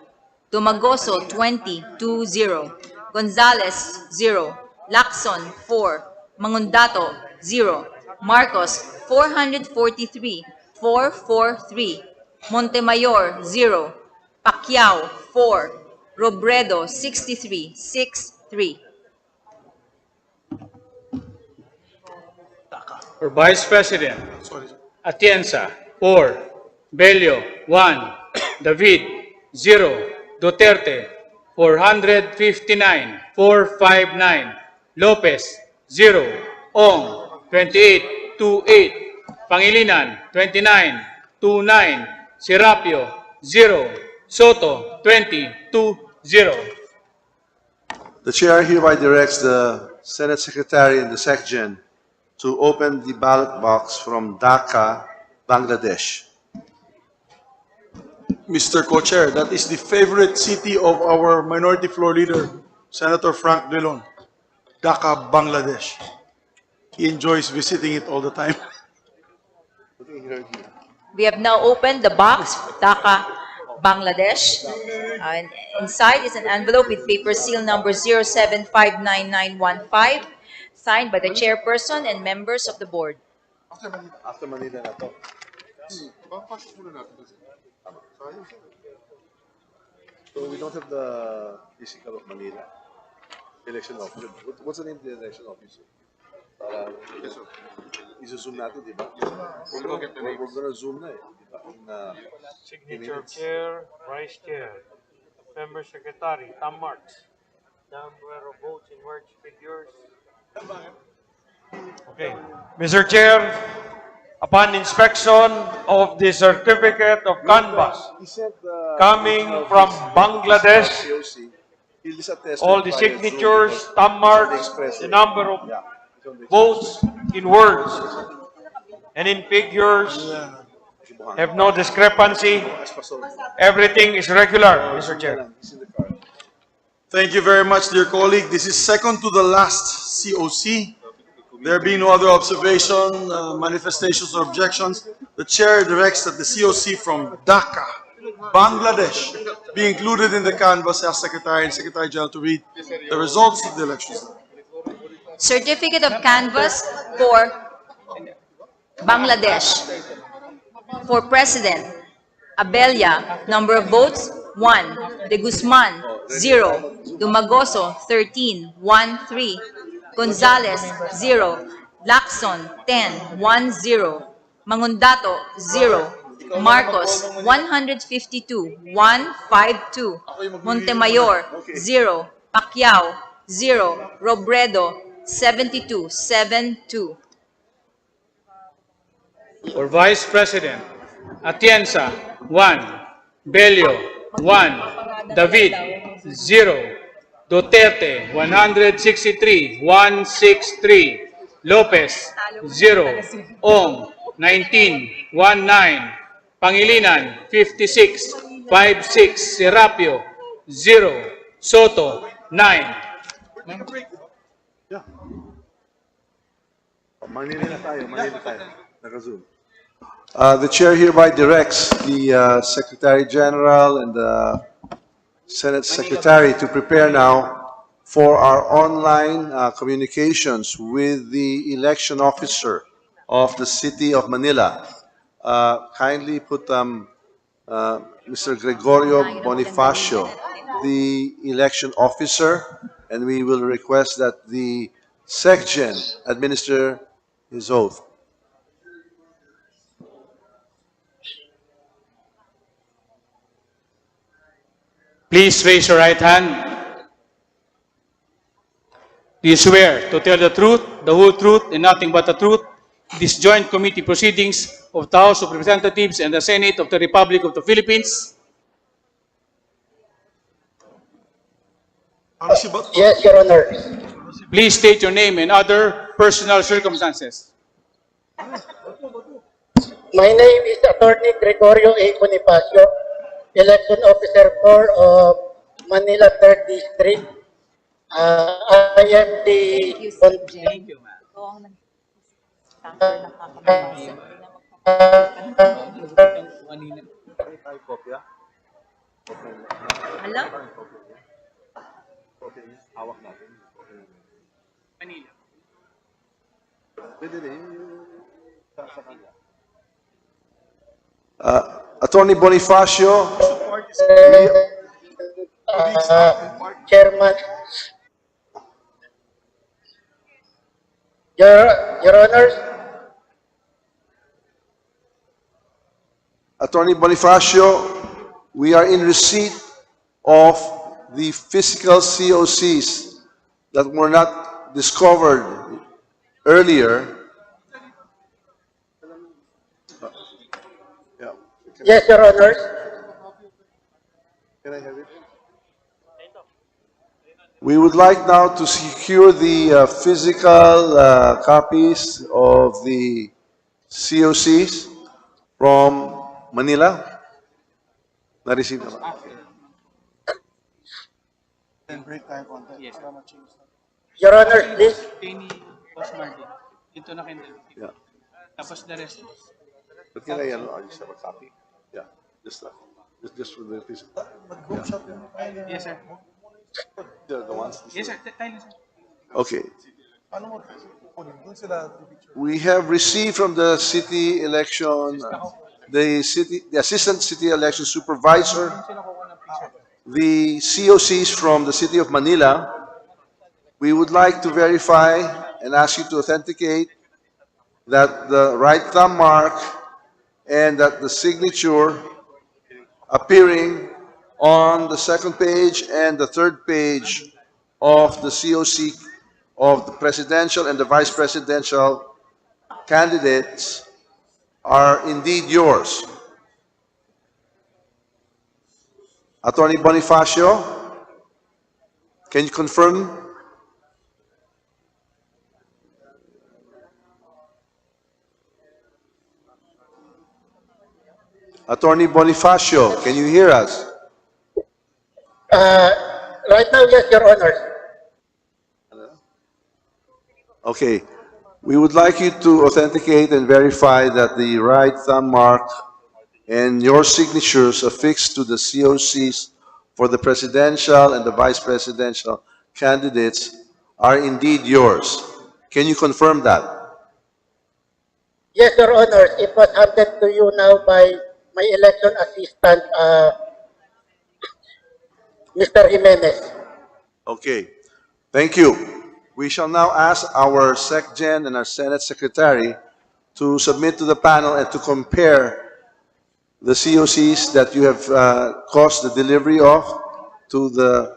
Domagoso 20, 2-0, Gonzales 0, Lacson 4, Mangundato 0, Marcos 443, 443, Montemayor 0, Pacquiao 4, Robredo 63, 6-3.
For Vice President, Atienza, 4. Bello, 1. David, 0. Duterte, 459, 459. Lopez, 0. Ong, 28, 28. Pangilinan, 29, 29. Serapio, 0. Soto, 20, 2-0.
The chair hereby directs the Senate Secretary and the SecGen to open the ballot box from Dhaka, Bangladesh.
Mr. Co-Chair, that is the favorite city of our Minority Floor Leader, Senator Frank Dillon, Dhaka, Bangladesh. He enjoys visiting it all the time.
We have now opened the box, Dhaka, Bangladesh. And inside is an envelope with paper seal number 0759915, signed by the chairperson and members of the board.
After Manila na to. So we don't have the physical of Manila. Election officer. What's the name of the election officer? Iso-zoom natin, di ba? We're gonna zoom na eh. Di ba?
Signature Chair, Vice Chair, Member Secretary, thumb marks, number of votes in words, figures. Okay. Mr. Chair, upon inspection of the certificate of canvass coming from Bangladesh, all the signatures, thumb marks, the number of votes in words and in figures have no discrepancy. Everything is regular, Mr. Chair.
Thank you very much, dear colleague. This is second to the last COC. There being no other observation, manifestations, or objections, the chair directs that the COC from Dhaka, Bangladesh, be included in the canvass as Secretary and Secretary General to read the results of the elections.
Certificate of canvass for Bangladesh. For President, Abelia, number of votes, 1. De Guzman, 0. Dumagoso, 13, 1-3. Gonzales, 0. Lacson, 10, 1-0. Mangundato, 0. Marcos, 152, 152. Montemayor, 0. Pacquiao, 0. Robredo, 72, 72.
For Vice President, Atienza, 1. Bello, 1. David, 0. Duterte, 163, 163. Lopez, 0. Ong, 19, 19. Pangilinan, 56, 56. Serapio, 0. Soto, 9.
Manila tayo. Naka-Zoom. The chair hereby directs the Secretary General and the Senate Secretary to prepare now for our online communications with the election officer of the City of Manila. Kindly put Mr. Gregorio Bonifacio, the election officer, and we will request that the SecGen administer his oath.
Please raise your right hand. Do you swear to tell the truth, the whole truth, and nothing but the truth? This joint committee proceedings of the House of Representatives and the Senate of the Republic of the Philippines?
Yes, Your Honor.
Please state your name and other personal circumstances.
My name is Attorney Gregorio A. Bonifacio, Election Officer for Manila 3rd District. I am the
Attorney Bonifacio,
Chairman. Your Honors,
Attorney Bonifacio, we are in receipt of the physical COCs that were not discovered earlier.
yes, Your Honors.
Can I have it? We would like now to secure the physical copies of the COCs from Manila. Na-receive naman.
Yes.
Your Honors, please.
Ito na
Yeah.
Tapos the rest.
But can I just have a copy? Yeah, just for the physical.
Yes, sir.
The ones.
Yes, sir.
Okay. We have received from the city election, the assistant city election supervisor, the COCs from the city of Manila. We would like to verify and ask you to authenticate that the right thumb mark and that the signature appearing on the second page and the third page of the COC of the presidential and the vice presidential candidates are indeed yours. Attorney Bonifacio, can you confirm? Attorney Bonifacio, can you hear us?
Right now, yes, Your Honors.
Okay. We would like you to authenticate and verify that the right thumb mark and your signatures affixed to the COCs for the presidential and the vice presidential candidates are indeed yours. Can you confirm that?
Yes, Your Honors. It was handed to you now by my election assistant, Mr. Jimenez.
Okay. Thank you. We shall now ask our SecGen and our Senate Secretary to submit to the panel and to compare the COCs that you have caused the delivery of to the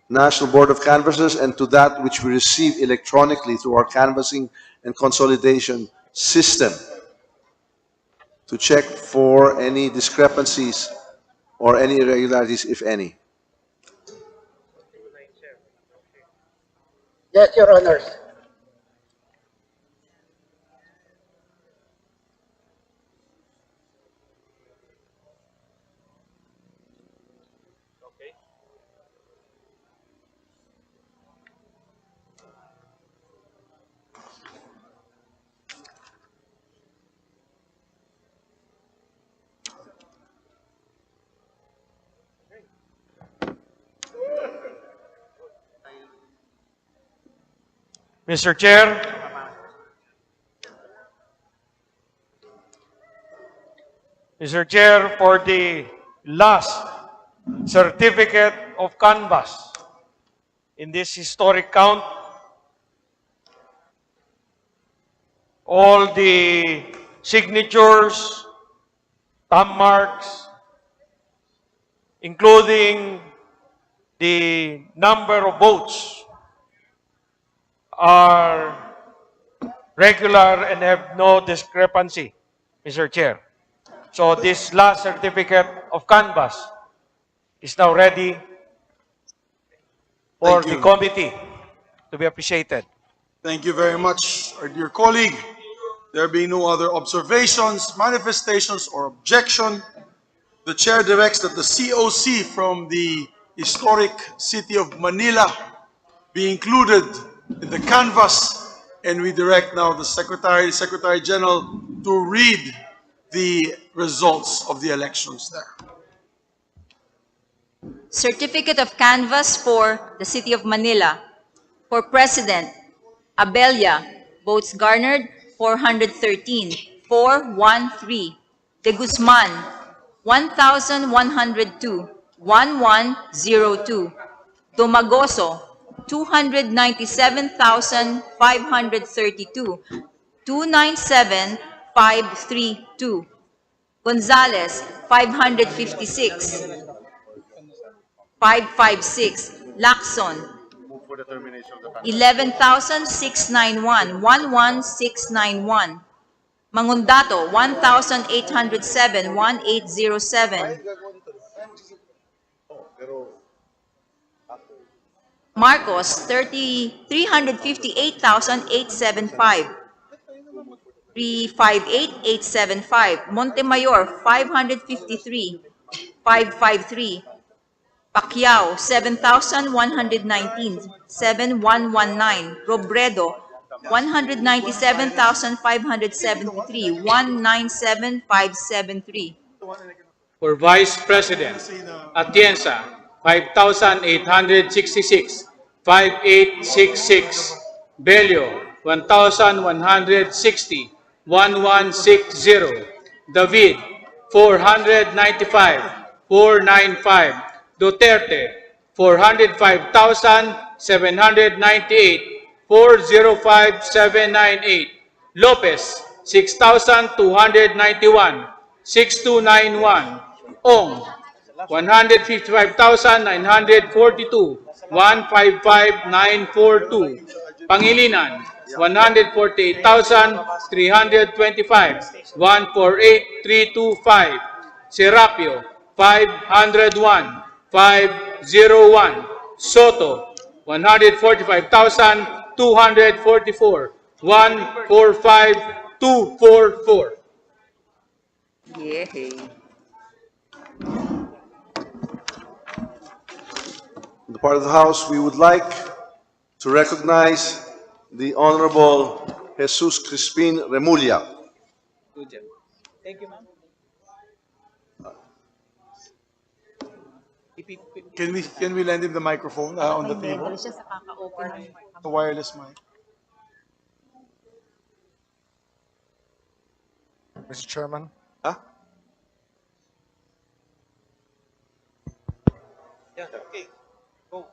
National Board of Canvassers and to that which we receive electronically through our canvassing and consolidation system to check for any discrepancies or any irregularities, if any?
Yes, Your Honors.
Mr. Chair, Mr. Chair, for the last certificate of canvass in this historic count, all the signatures, thumb marks, including the number of votes, are regular and have no discrepancy, Mr. Chair. So this last certificate of canvass is now ready for
Thank
the
you.
committee to be appreciated.
Thank you very much, our dear colleague. There being no other observations, manifestations, or objection, the chair directs that the COC from the historic city of Manila be included in the canvas, and we direct now the Secretary General to read the results of the elections there.
Certificate of Canvass for the City of Manila. For President, Abella, votes garnered 413, 413. De Guzman, 1,102, 1102. Domagoso, 297,532, 297,532. Gonzales, 556, 556. Lacson, 11,691, 11,691. Mangundato, 1,807, 1,807. Marcos, 358,875. 358,875. Montemayor, 553, 553. Pacquiao, 7,119, 7,119. Robredo, 197,573, 197,573.
For Vice President, Atienza, 5,866, 5,866. Bello, 1,160, 1,160. David, 495, 495. Duterte, 405,798, 405,798. Lopez, 6,291, 6,291. Ong, 155,942, 155,942. Pangilinan, 148,325, 148,325. Serapio, 501, 501. Soto, 145,244, 145,244.
Yay.
On the part of the House, we would like to recognize the Honorable Jesus Crispin Remulla.
Thank you, ma'am.
Can we lend him the microphone on the table? The wireless mic.
Mr. Chairman.
Huh?
Yeah, okay. Go.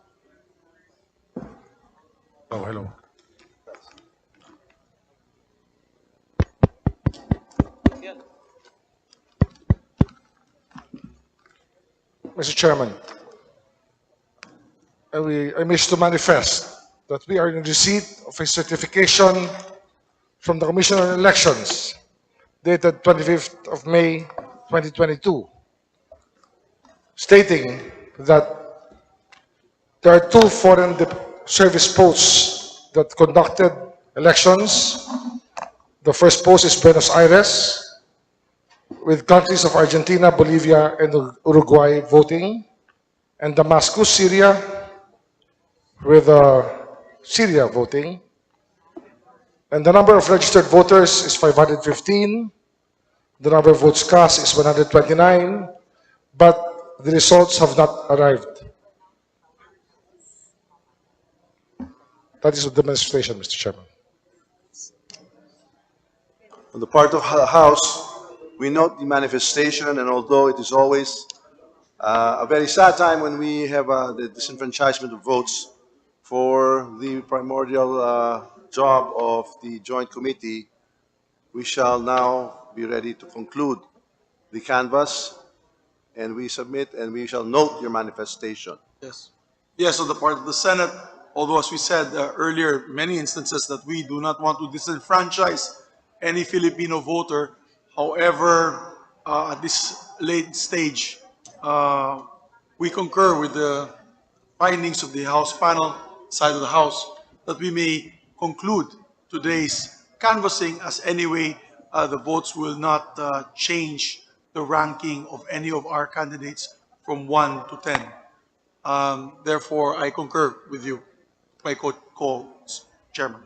Oh, hello. Mr. Chairman, I wish to manifest that we are in receipt of a certification from the Commission on Elections dated 25th of May 2022 stating that there are two foreign service posts that conducted elections. The first post is Buenos Aires, with countries of Argentina, Bolivia, and Uruguay voting, and Damascus, Syria, with Syria voting. And the number of registered voters is 515. The number of votes cast is 129, but the results have not arrived. That is the demonstration, Mr. Chairman.
On the part of the House, we note the manifestation, and although it is always a very sad time when we have the disenfranchisement of votes for the primordial job of the Joint Committee, we shall now be ready to conclude the canvass, and we submit and we shall note your manifestation.
Yes. Yes, on the part of the Senate, although as we said earlier, many instances that we do not want to disenfranchise any Filipino voter. However, at this late stage, we concur with the findings of the House panel, side of the House, that we may conclude today's canvassing, as anyway the votes will not change the ranking of any of our candidates from 1 to 10. Therefore, I concur with you, my co-chairman.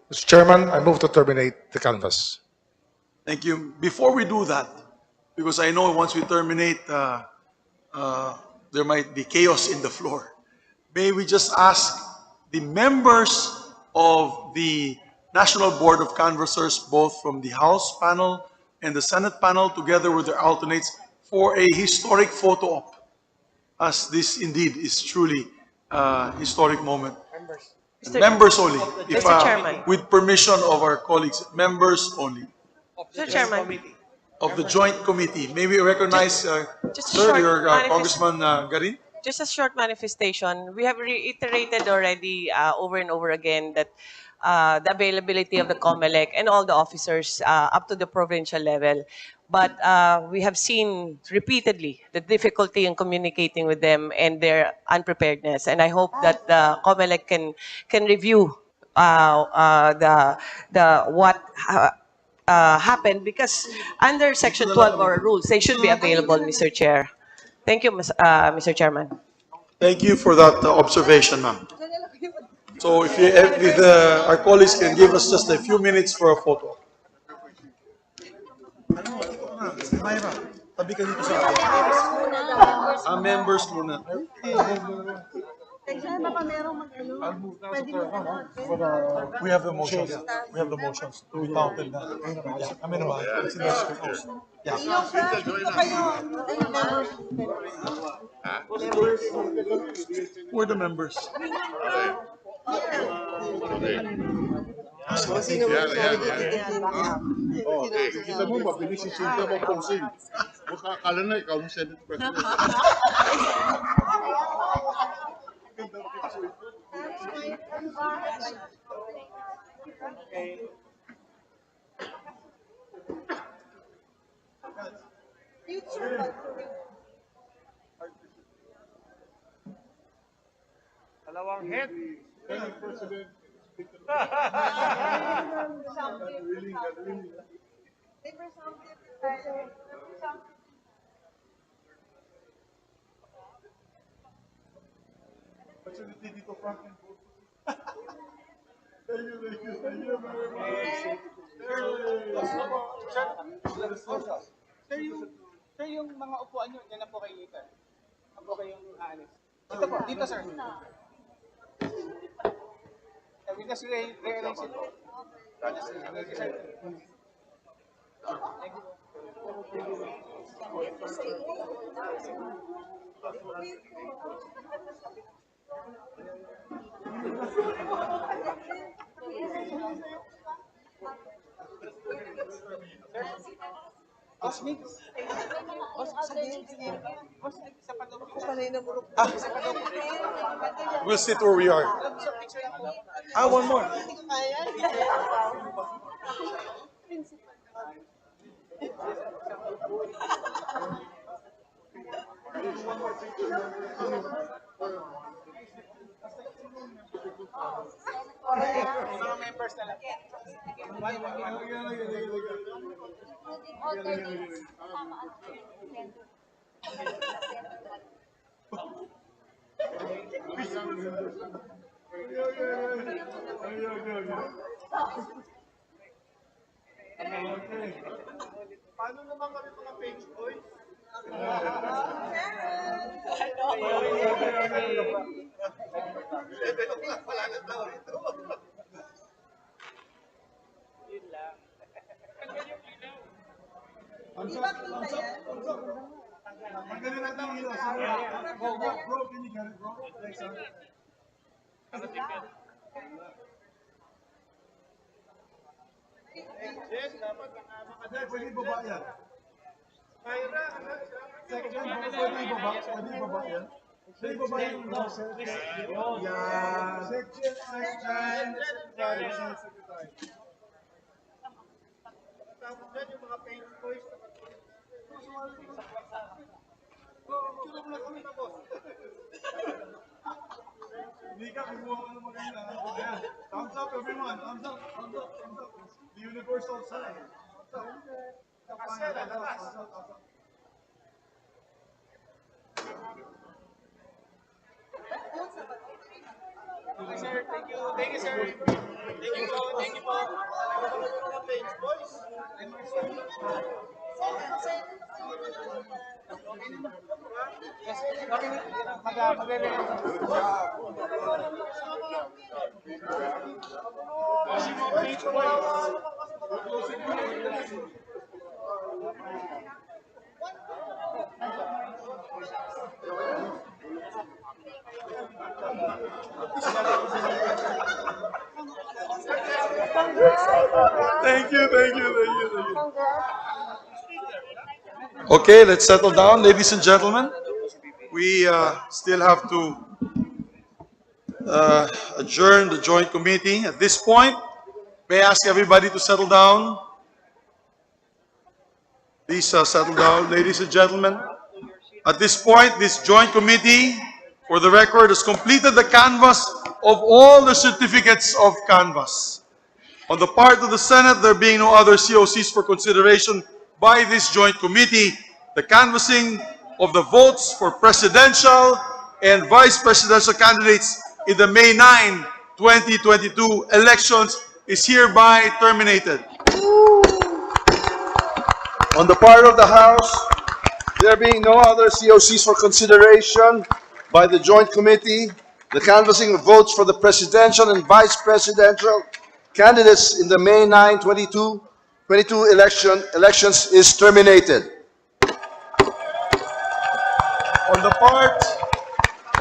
Mr. Chairman, I move to terminate the canvass.
Thank you. Before we do that, because I know once we terminate, there might be chaos in the floor. May we just ask the members of the National Board of Canvassers, both from the House panel and the Senate panel, together with their alternates, for a historic photo op, as this indeed is truly a historic moment. Members only. If,
Mr. Chairman.
with permission of our colleagues, members only.
Mr. Chairman.
Of the Joint Committee. May we recognize,
just a
sir,
short
your
manifest-
Congressman Garin?
Just a short manifestation. We have reiterated already over and over again that the availability of the COMELEC and all the officers up to the provincial level. But we have seen repeatedly the difficulty in communicating with them and their unpreparedness. And I hope that the COMELEC can review the what happened, because under Section 12 of our rules, they should be available, Mr. Chair. Thank you, Mr. Chairman.
Thank you for that observation, ma'am. So if our colleagues can give us just a few minutes for a photo. Tabi ka dito sa akin. Members muna. We have the motions. We have the motions. We counted na. Yeah. I mean, it's in the script. Yeah. Who are the members?
Okay. Kita mo, mabilis si Cynthia mag-posing. Baka akala na ikaw ng Senate President.
Dalawang head.
President.
Sir, yung mga upuan nyo, dyan na po kayo later. Ako kayong aalis. Dito po, dito sir. We just rearrange it po. Thank you, sir. Thank you. Boss Mix. Boss, sige. Boss, isa pa daw. Isa pa daw.
We'll sit where we are. One more.
Mga members na lang. Paano naman kami mga page boys? Wala na tao rito. Yun lang. Thumbs up, thumbs up, thumbs up. Magaling na tao rito. Bro, can you get it, bro? Thanks, sir. Yes, dapat makadal. Pwede baba yan. Mayra, section, pwede baba. Pwede baba yan. Pwede baba yan. Yan. Section, secretary. Tapos dyan yung mga page boys. Tulog lang kami na, boss. Hindi ka, kumuha ka ng maganda. Thumbs up, everyone. Thumbs up, thumbs up, thumbs up. The universal sign. Sir, thank you. Thank you, sir. Thank you po. Thank you po. Thank you, thank you, thank you, thank you. Okay, let's settle down, ladies and gentlemen. We still have to adjourn the joint committee. At this point, may I ask everybody to settle down? Please settle down, ladies and gentlemen. At this point, this joint committee, for the record, has completed the canvass of all the certificates of canvass. On the part of the Senate, there being no other COCs for consideration by this joint committee, the canvassing of the votes for presidential and vice presidential candidates in the May 9, 2022 elections is hereby terminated.
On the part of the House, there being no other COCs for consideration by the joint committee, the canvassing of votes for the presidential and vice presidential candidates in the May 9, 2022 elections is terminated.
On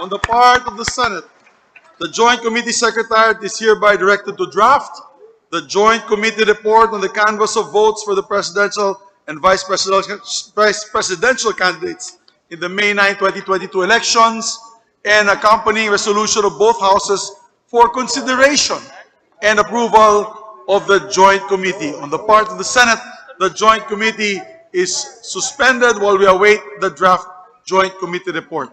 the part of the Senate, the Joint Committee Secretariat is hereby directed to draft the Joint Committee report on the canvass of votes for the presidential and vice presidential candidates in the May 9, 2022 elections and accompanying resolution of both houses for consideration and approval of the Joint Committee. On the part of the Senate, the Joint Committee is suspended while we await the draft Joint Committee report.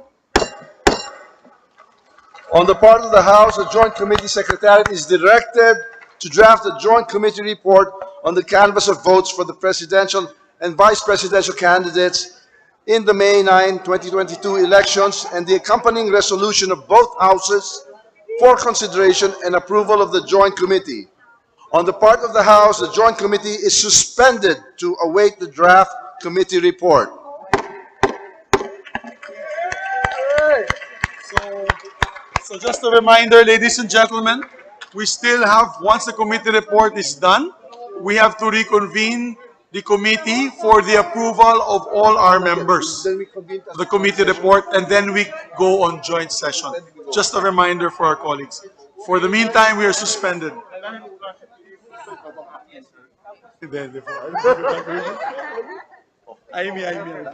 On the part of the House, the Joint Committee Secretariat is directed to draft a Joint Committee report on the canvass of votes for the presidential and vice presidential candidates in the May 9, 2022 elections and the accompanying resolution of both houses for consideration and approval of the Joint Committee. On the part of the House, the Joint Committee is suspended to await the draft committee report.
So just a reminder, ladies and gentlemen, we still have, once the committee report is done, we have to reconvene the committee for the approval of all our members, the committee report, and then we go on joint session. Just a reminder for our colleagues. For the meantime, we are suspended.
Aimee, Aimee.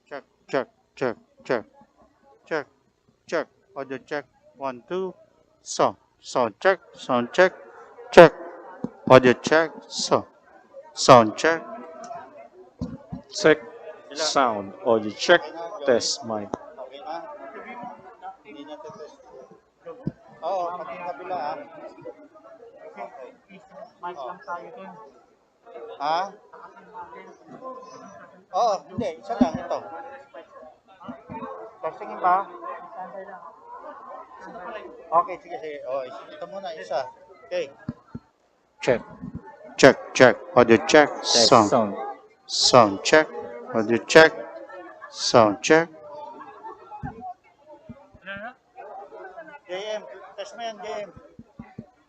Check, check, check, check, check, check. Audio check. 1, 2. Sound check, check. Audio check, sound check.
Check sound, audio check, test mic.
Okay na? Hindi niya test. Oo, pati yung kabila ah. Okay. Mic lang tayo dun. Ha? Oo, hindi. Isa lang ito. Testingin ba? Okay, sige, sige. Oh, ito muna, isa. Okay. Check. Check, check. Audio check.
Test
Sound.
sound.
Sound check. Audio check. Sound check. JM, test mo yan, JM.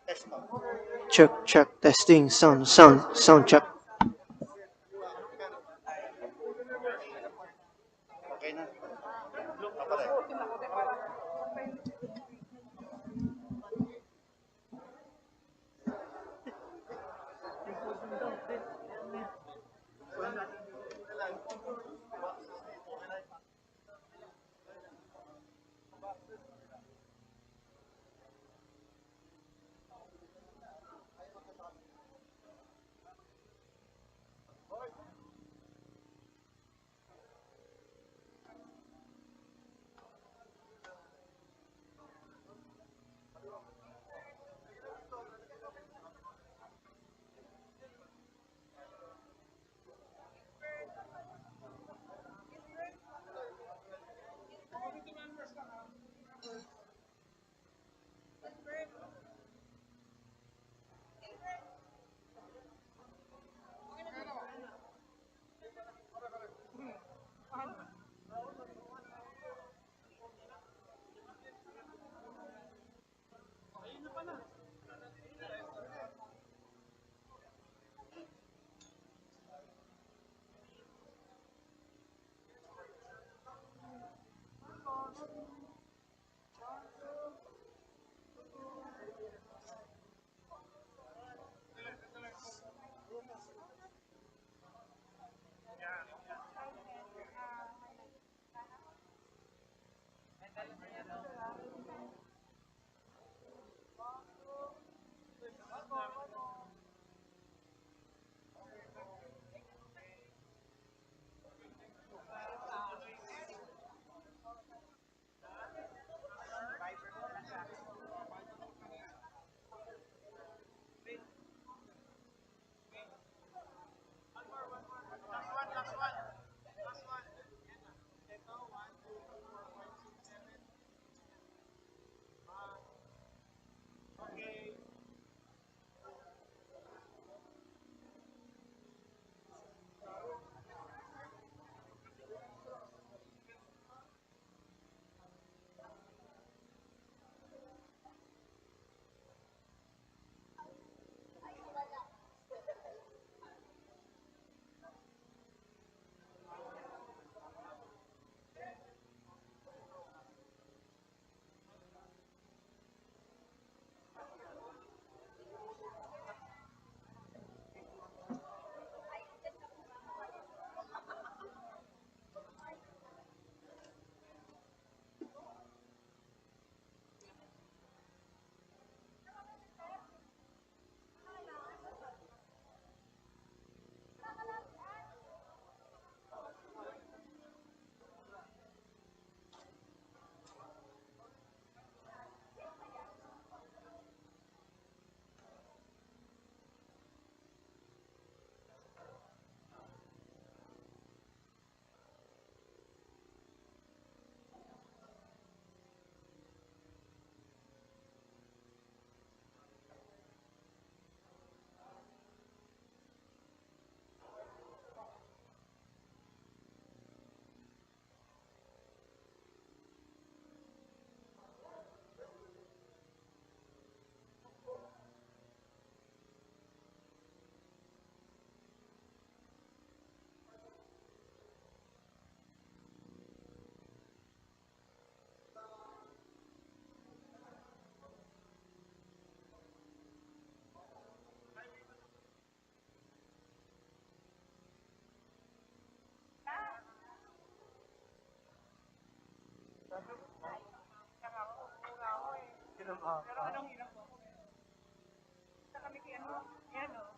Test mo.
Check, check, testing, sound check.
Okay na. Kapare. Pero anong ilang mo? Sa kami kay ano? Yan o.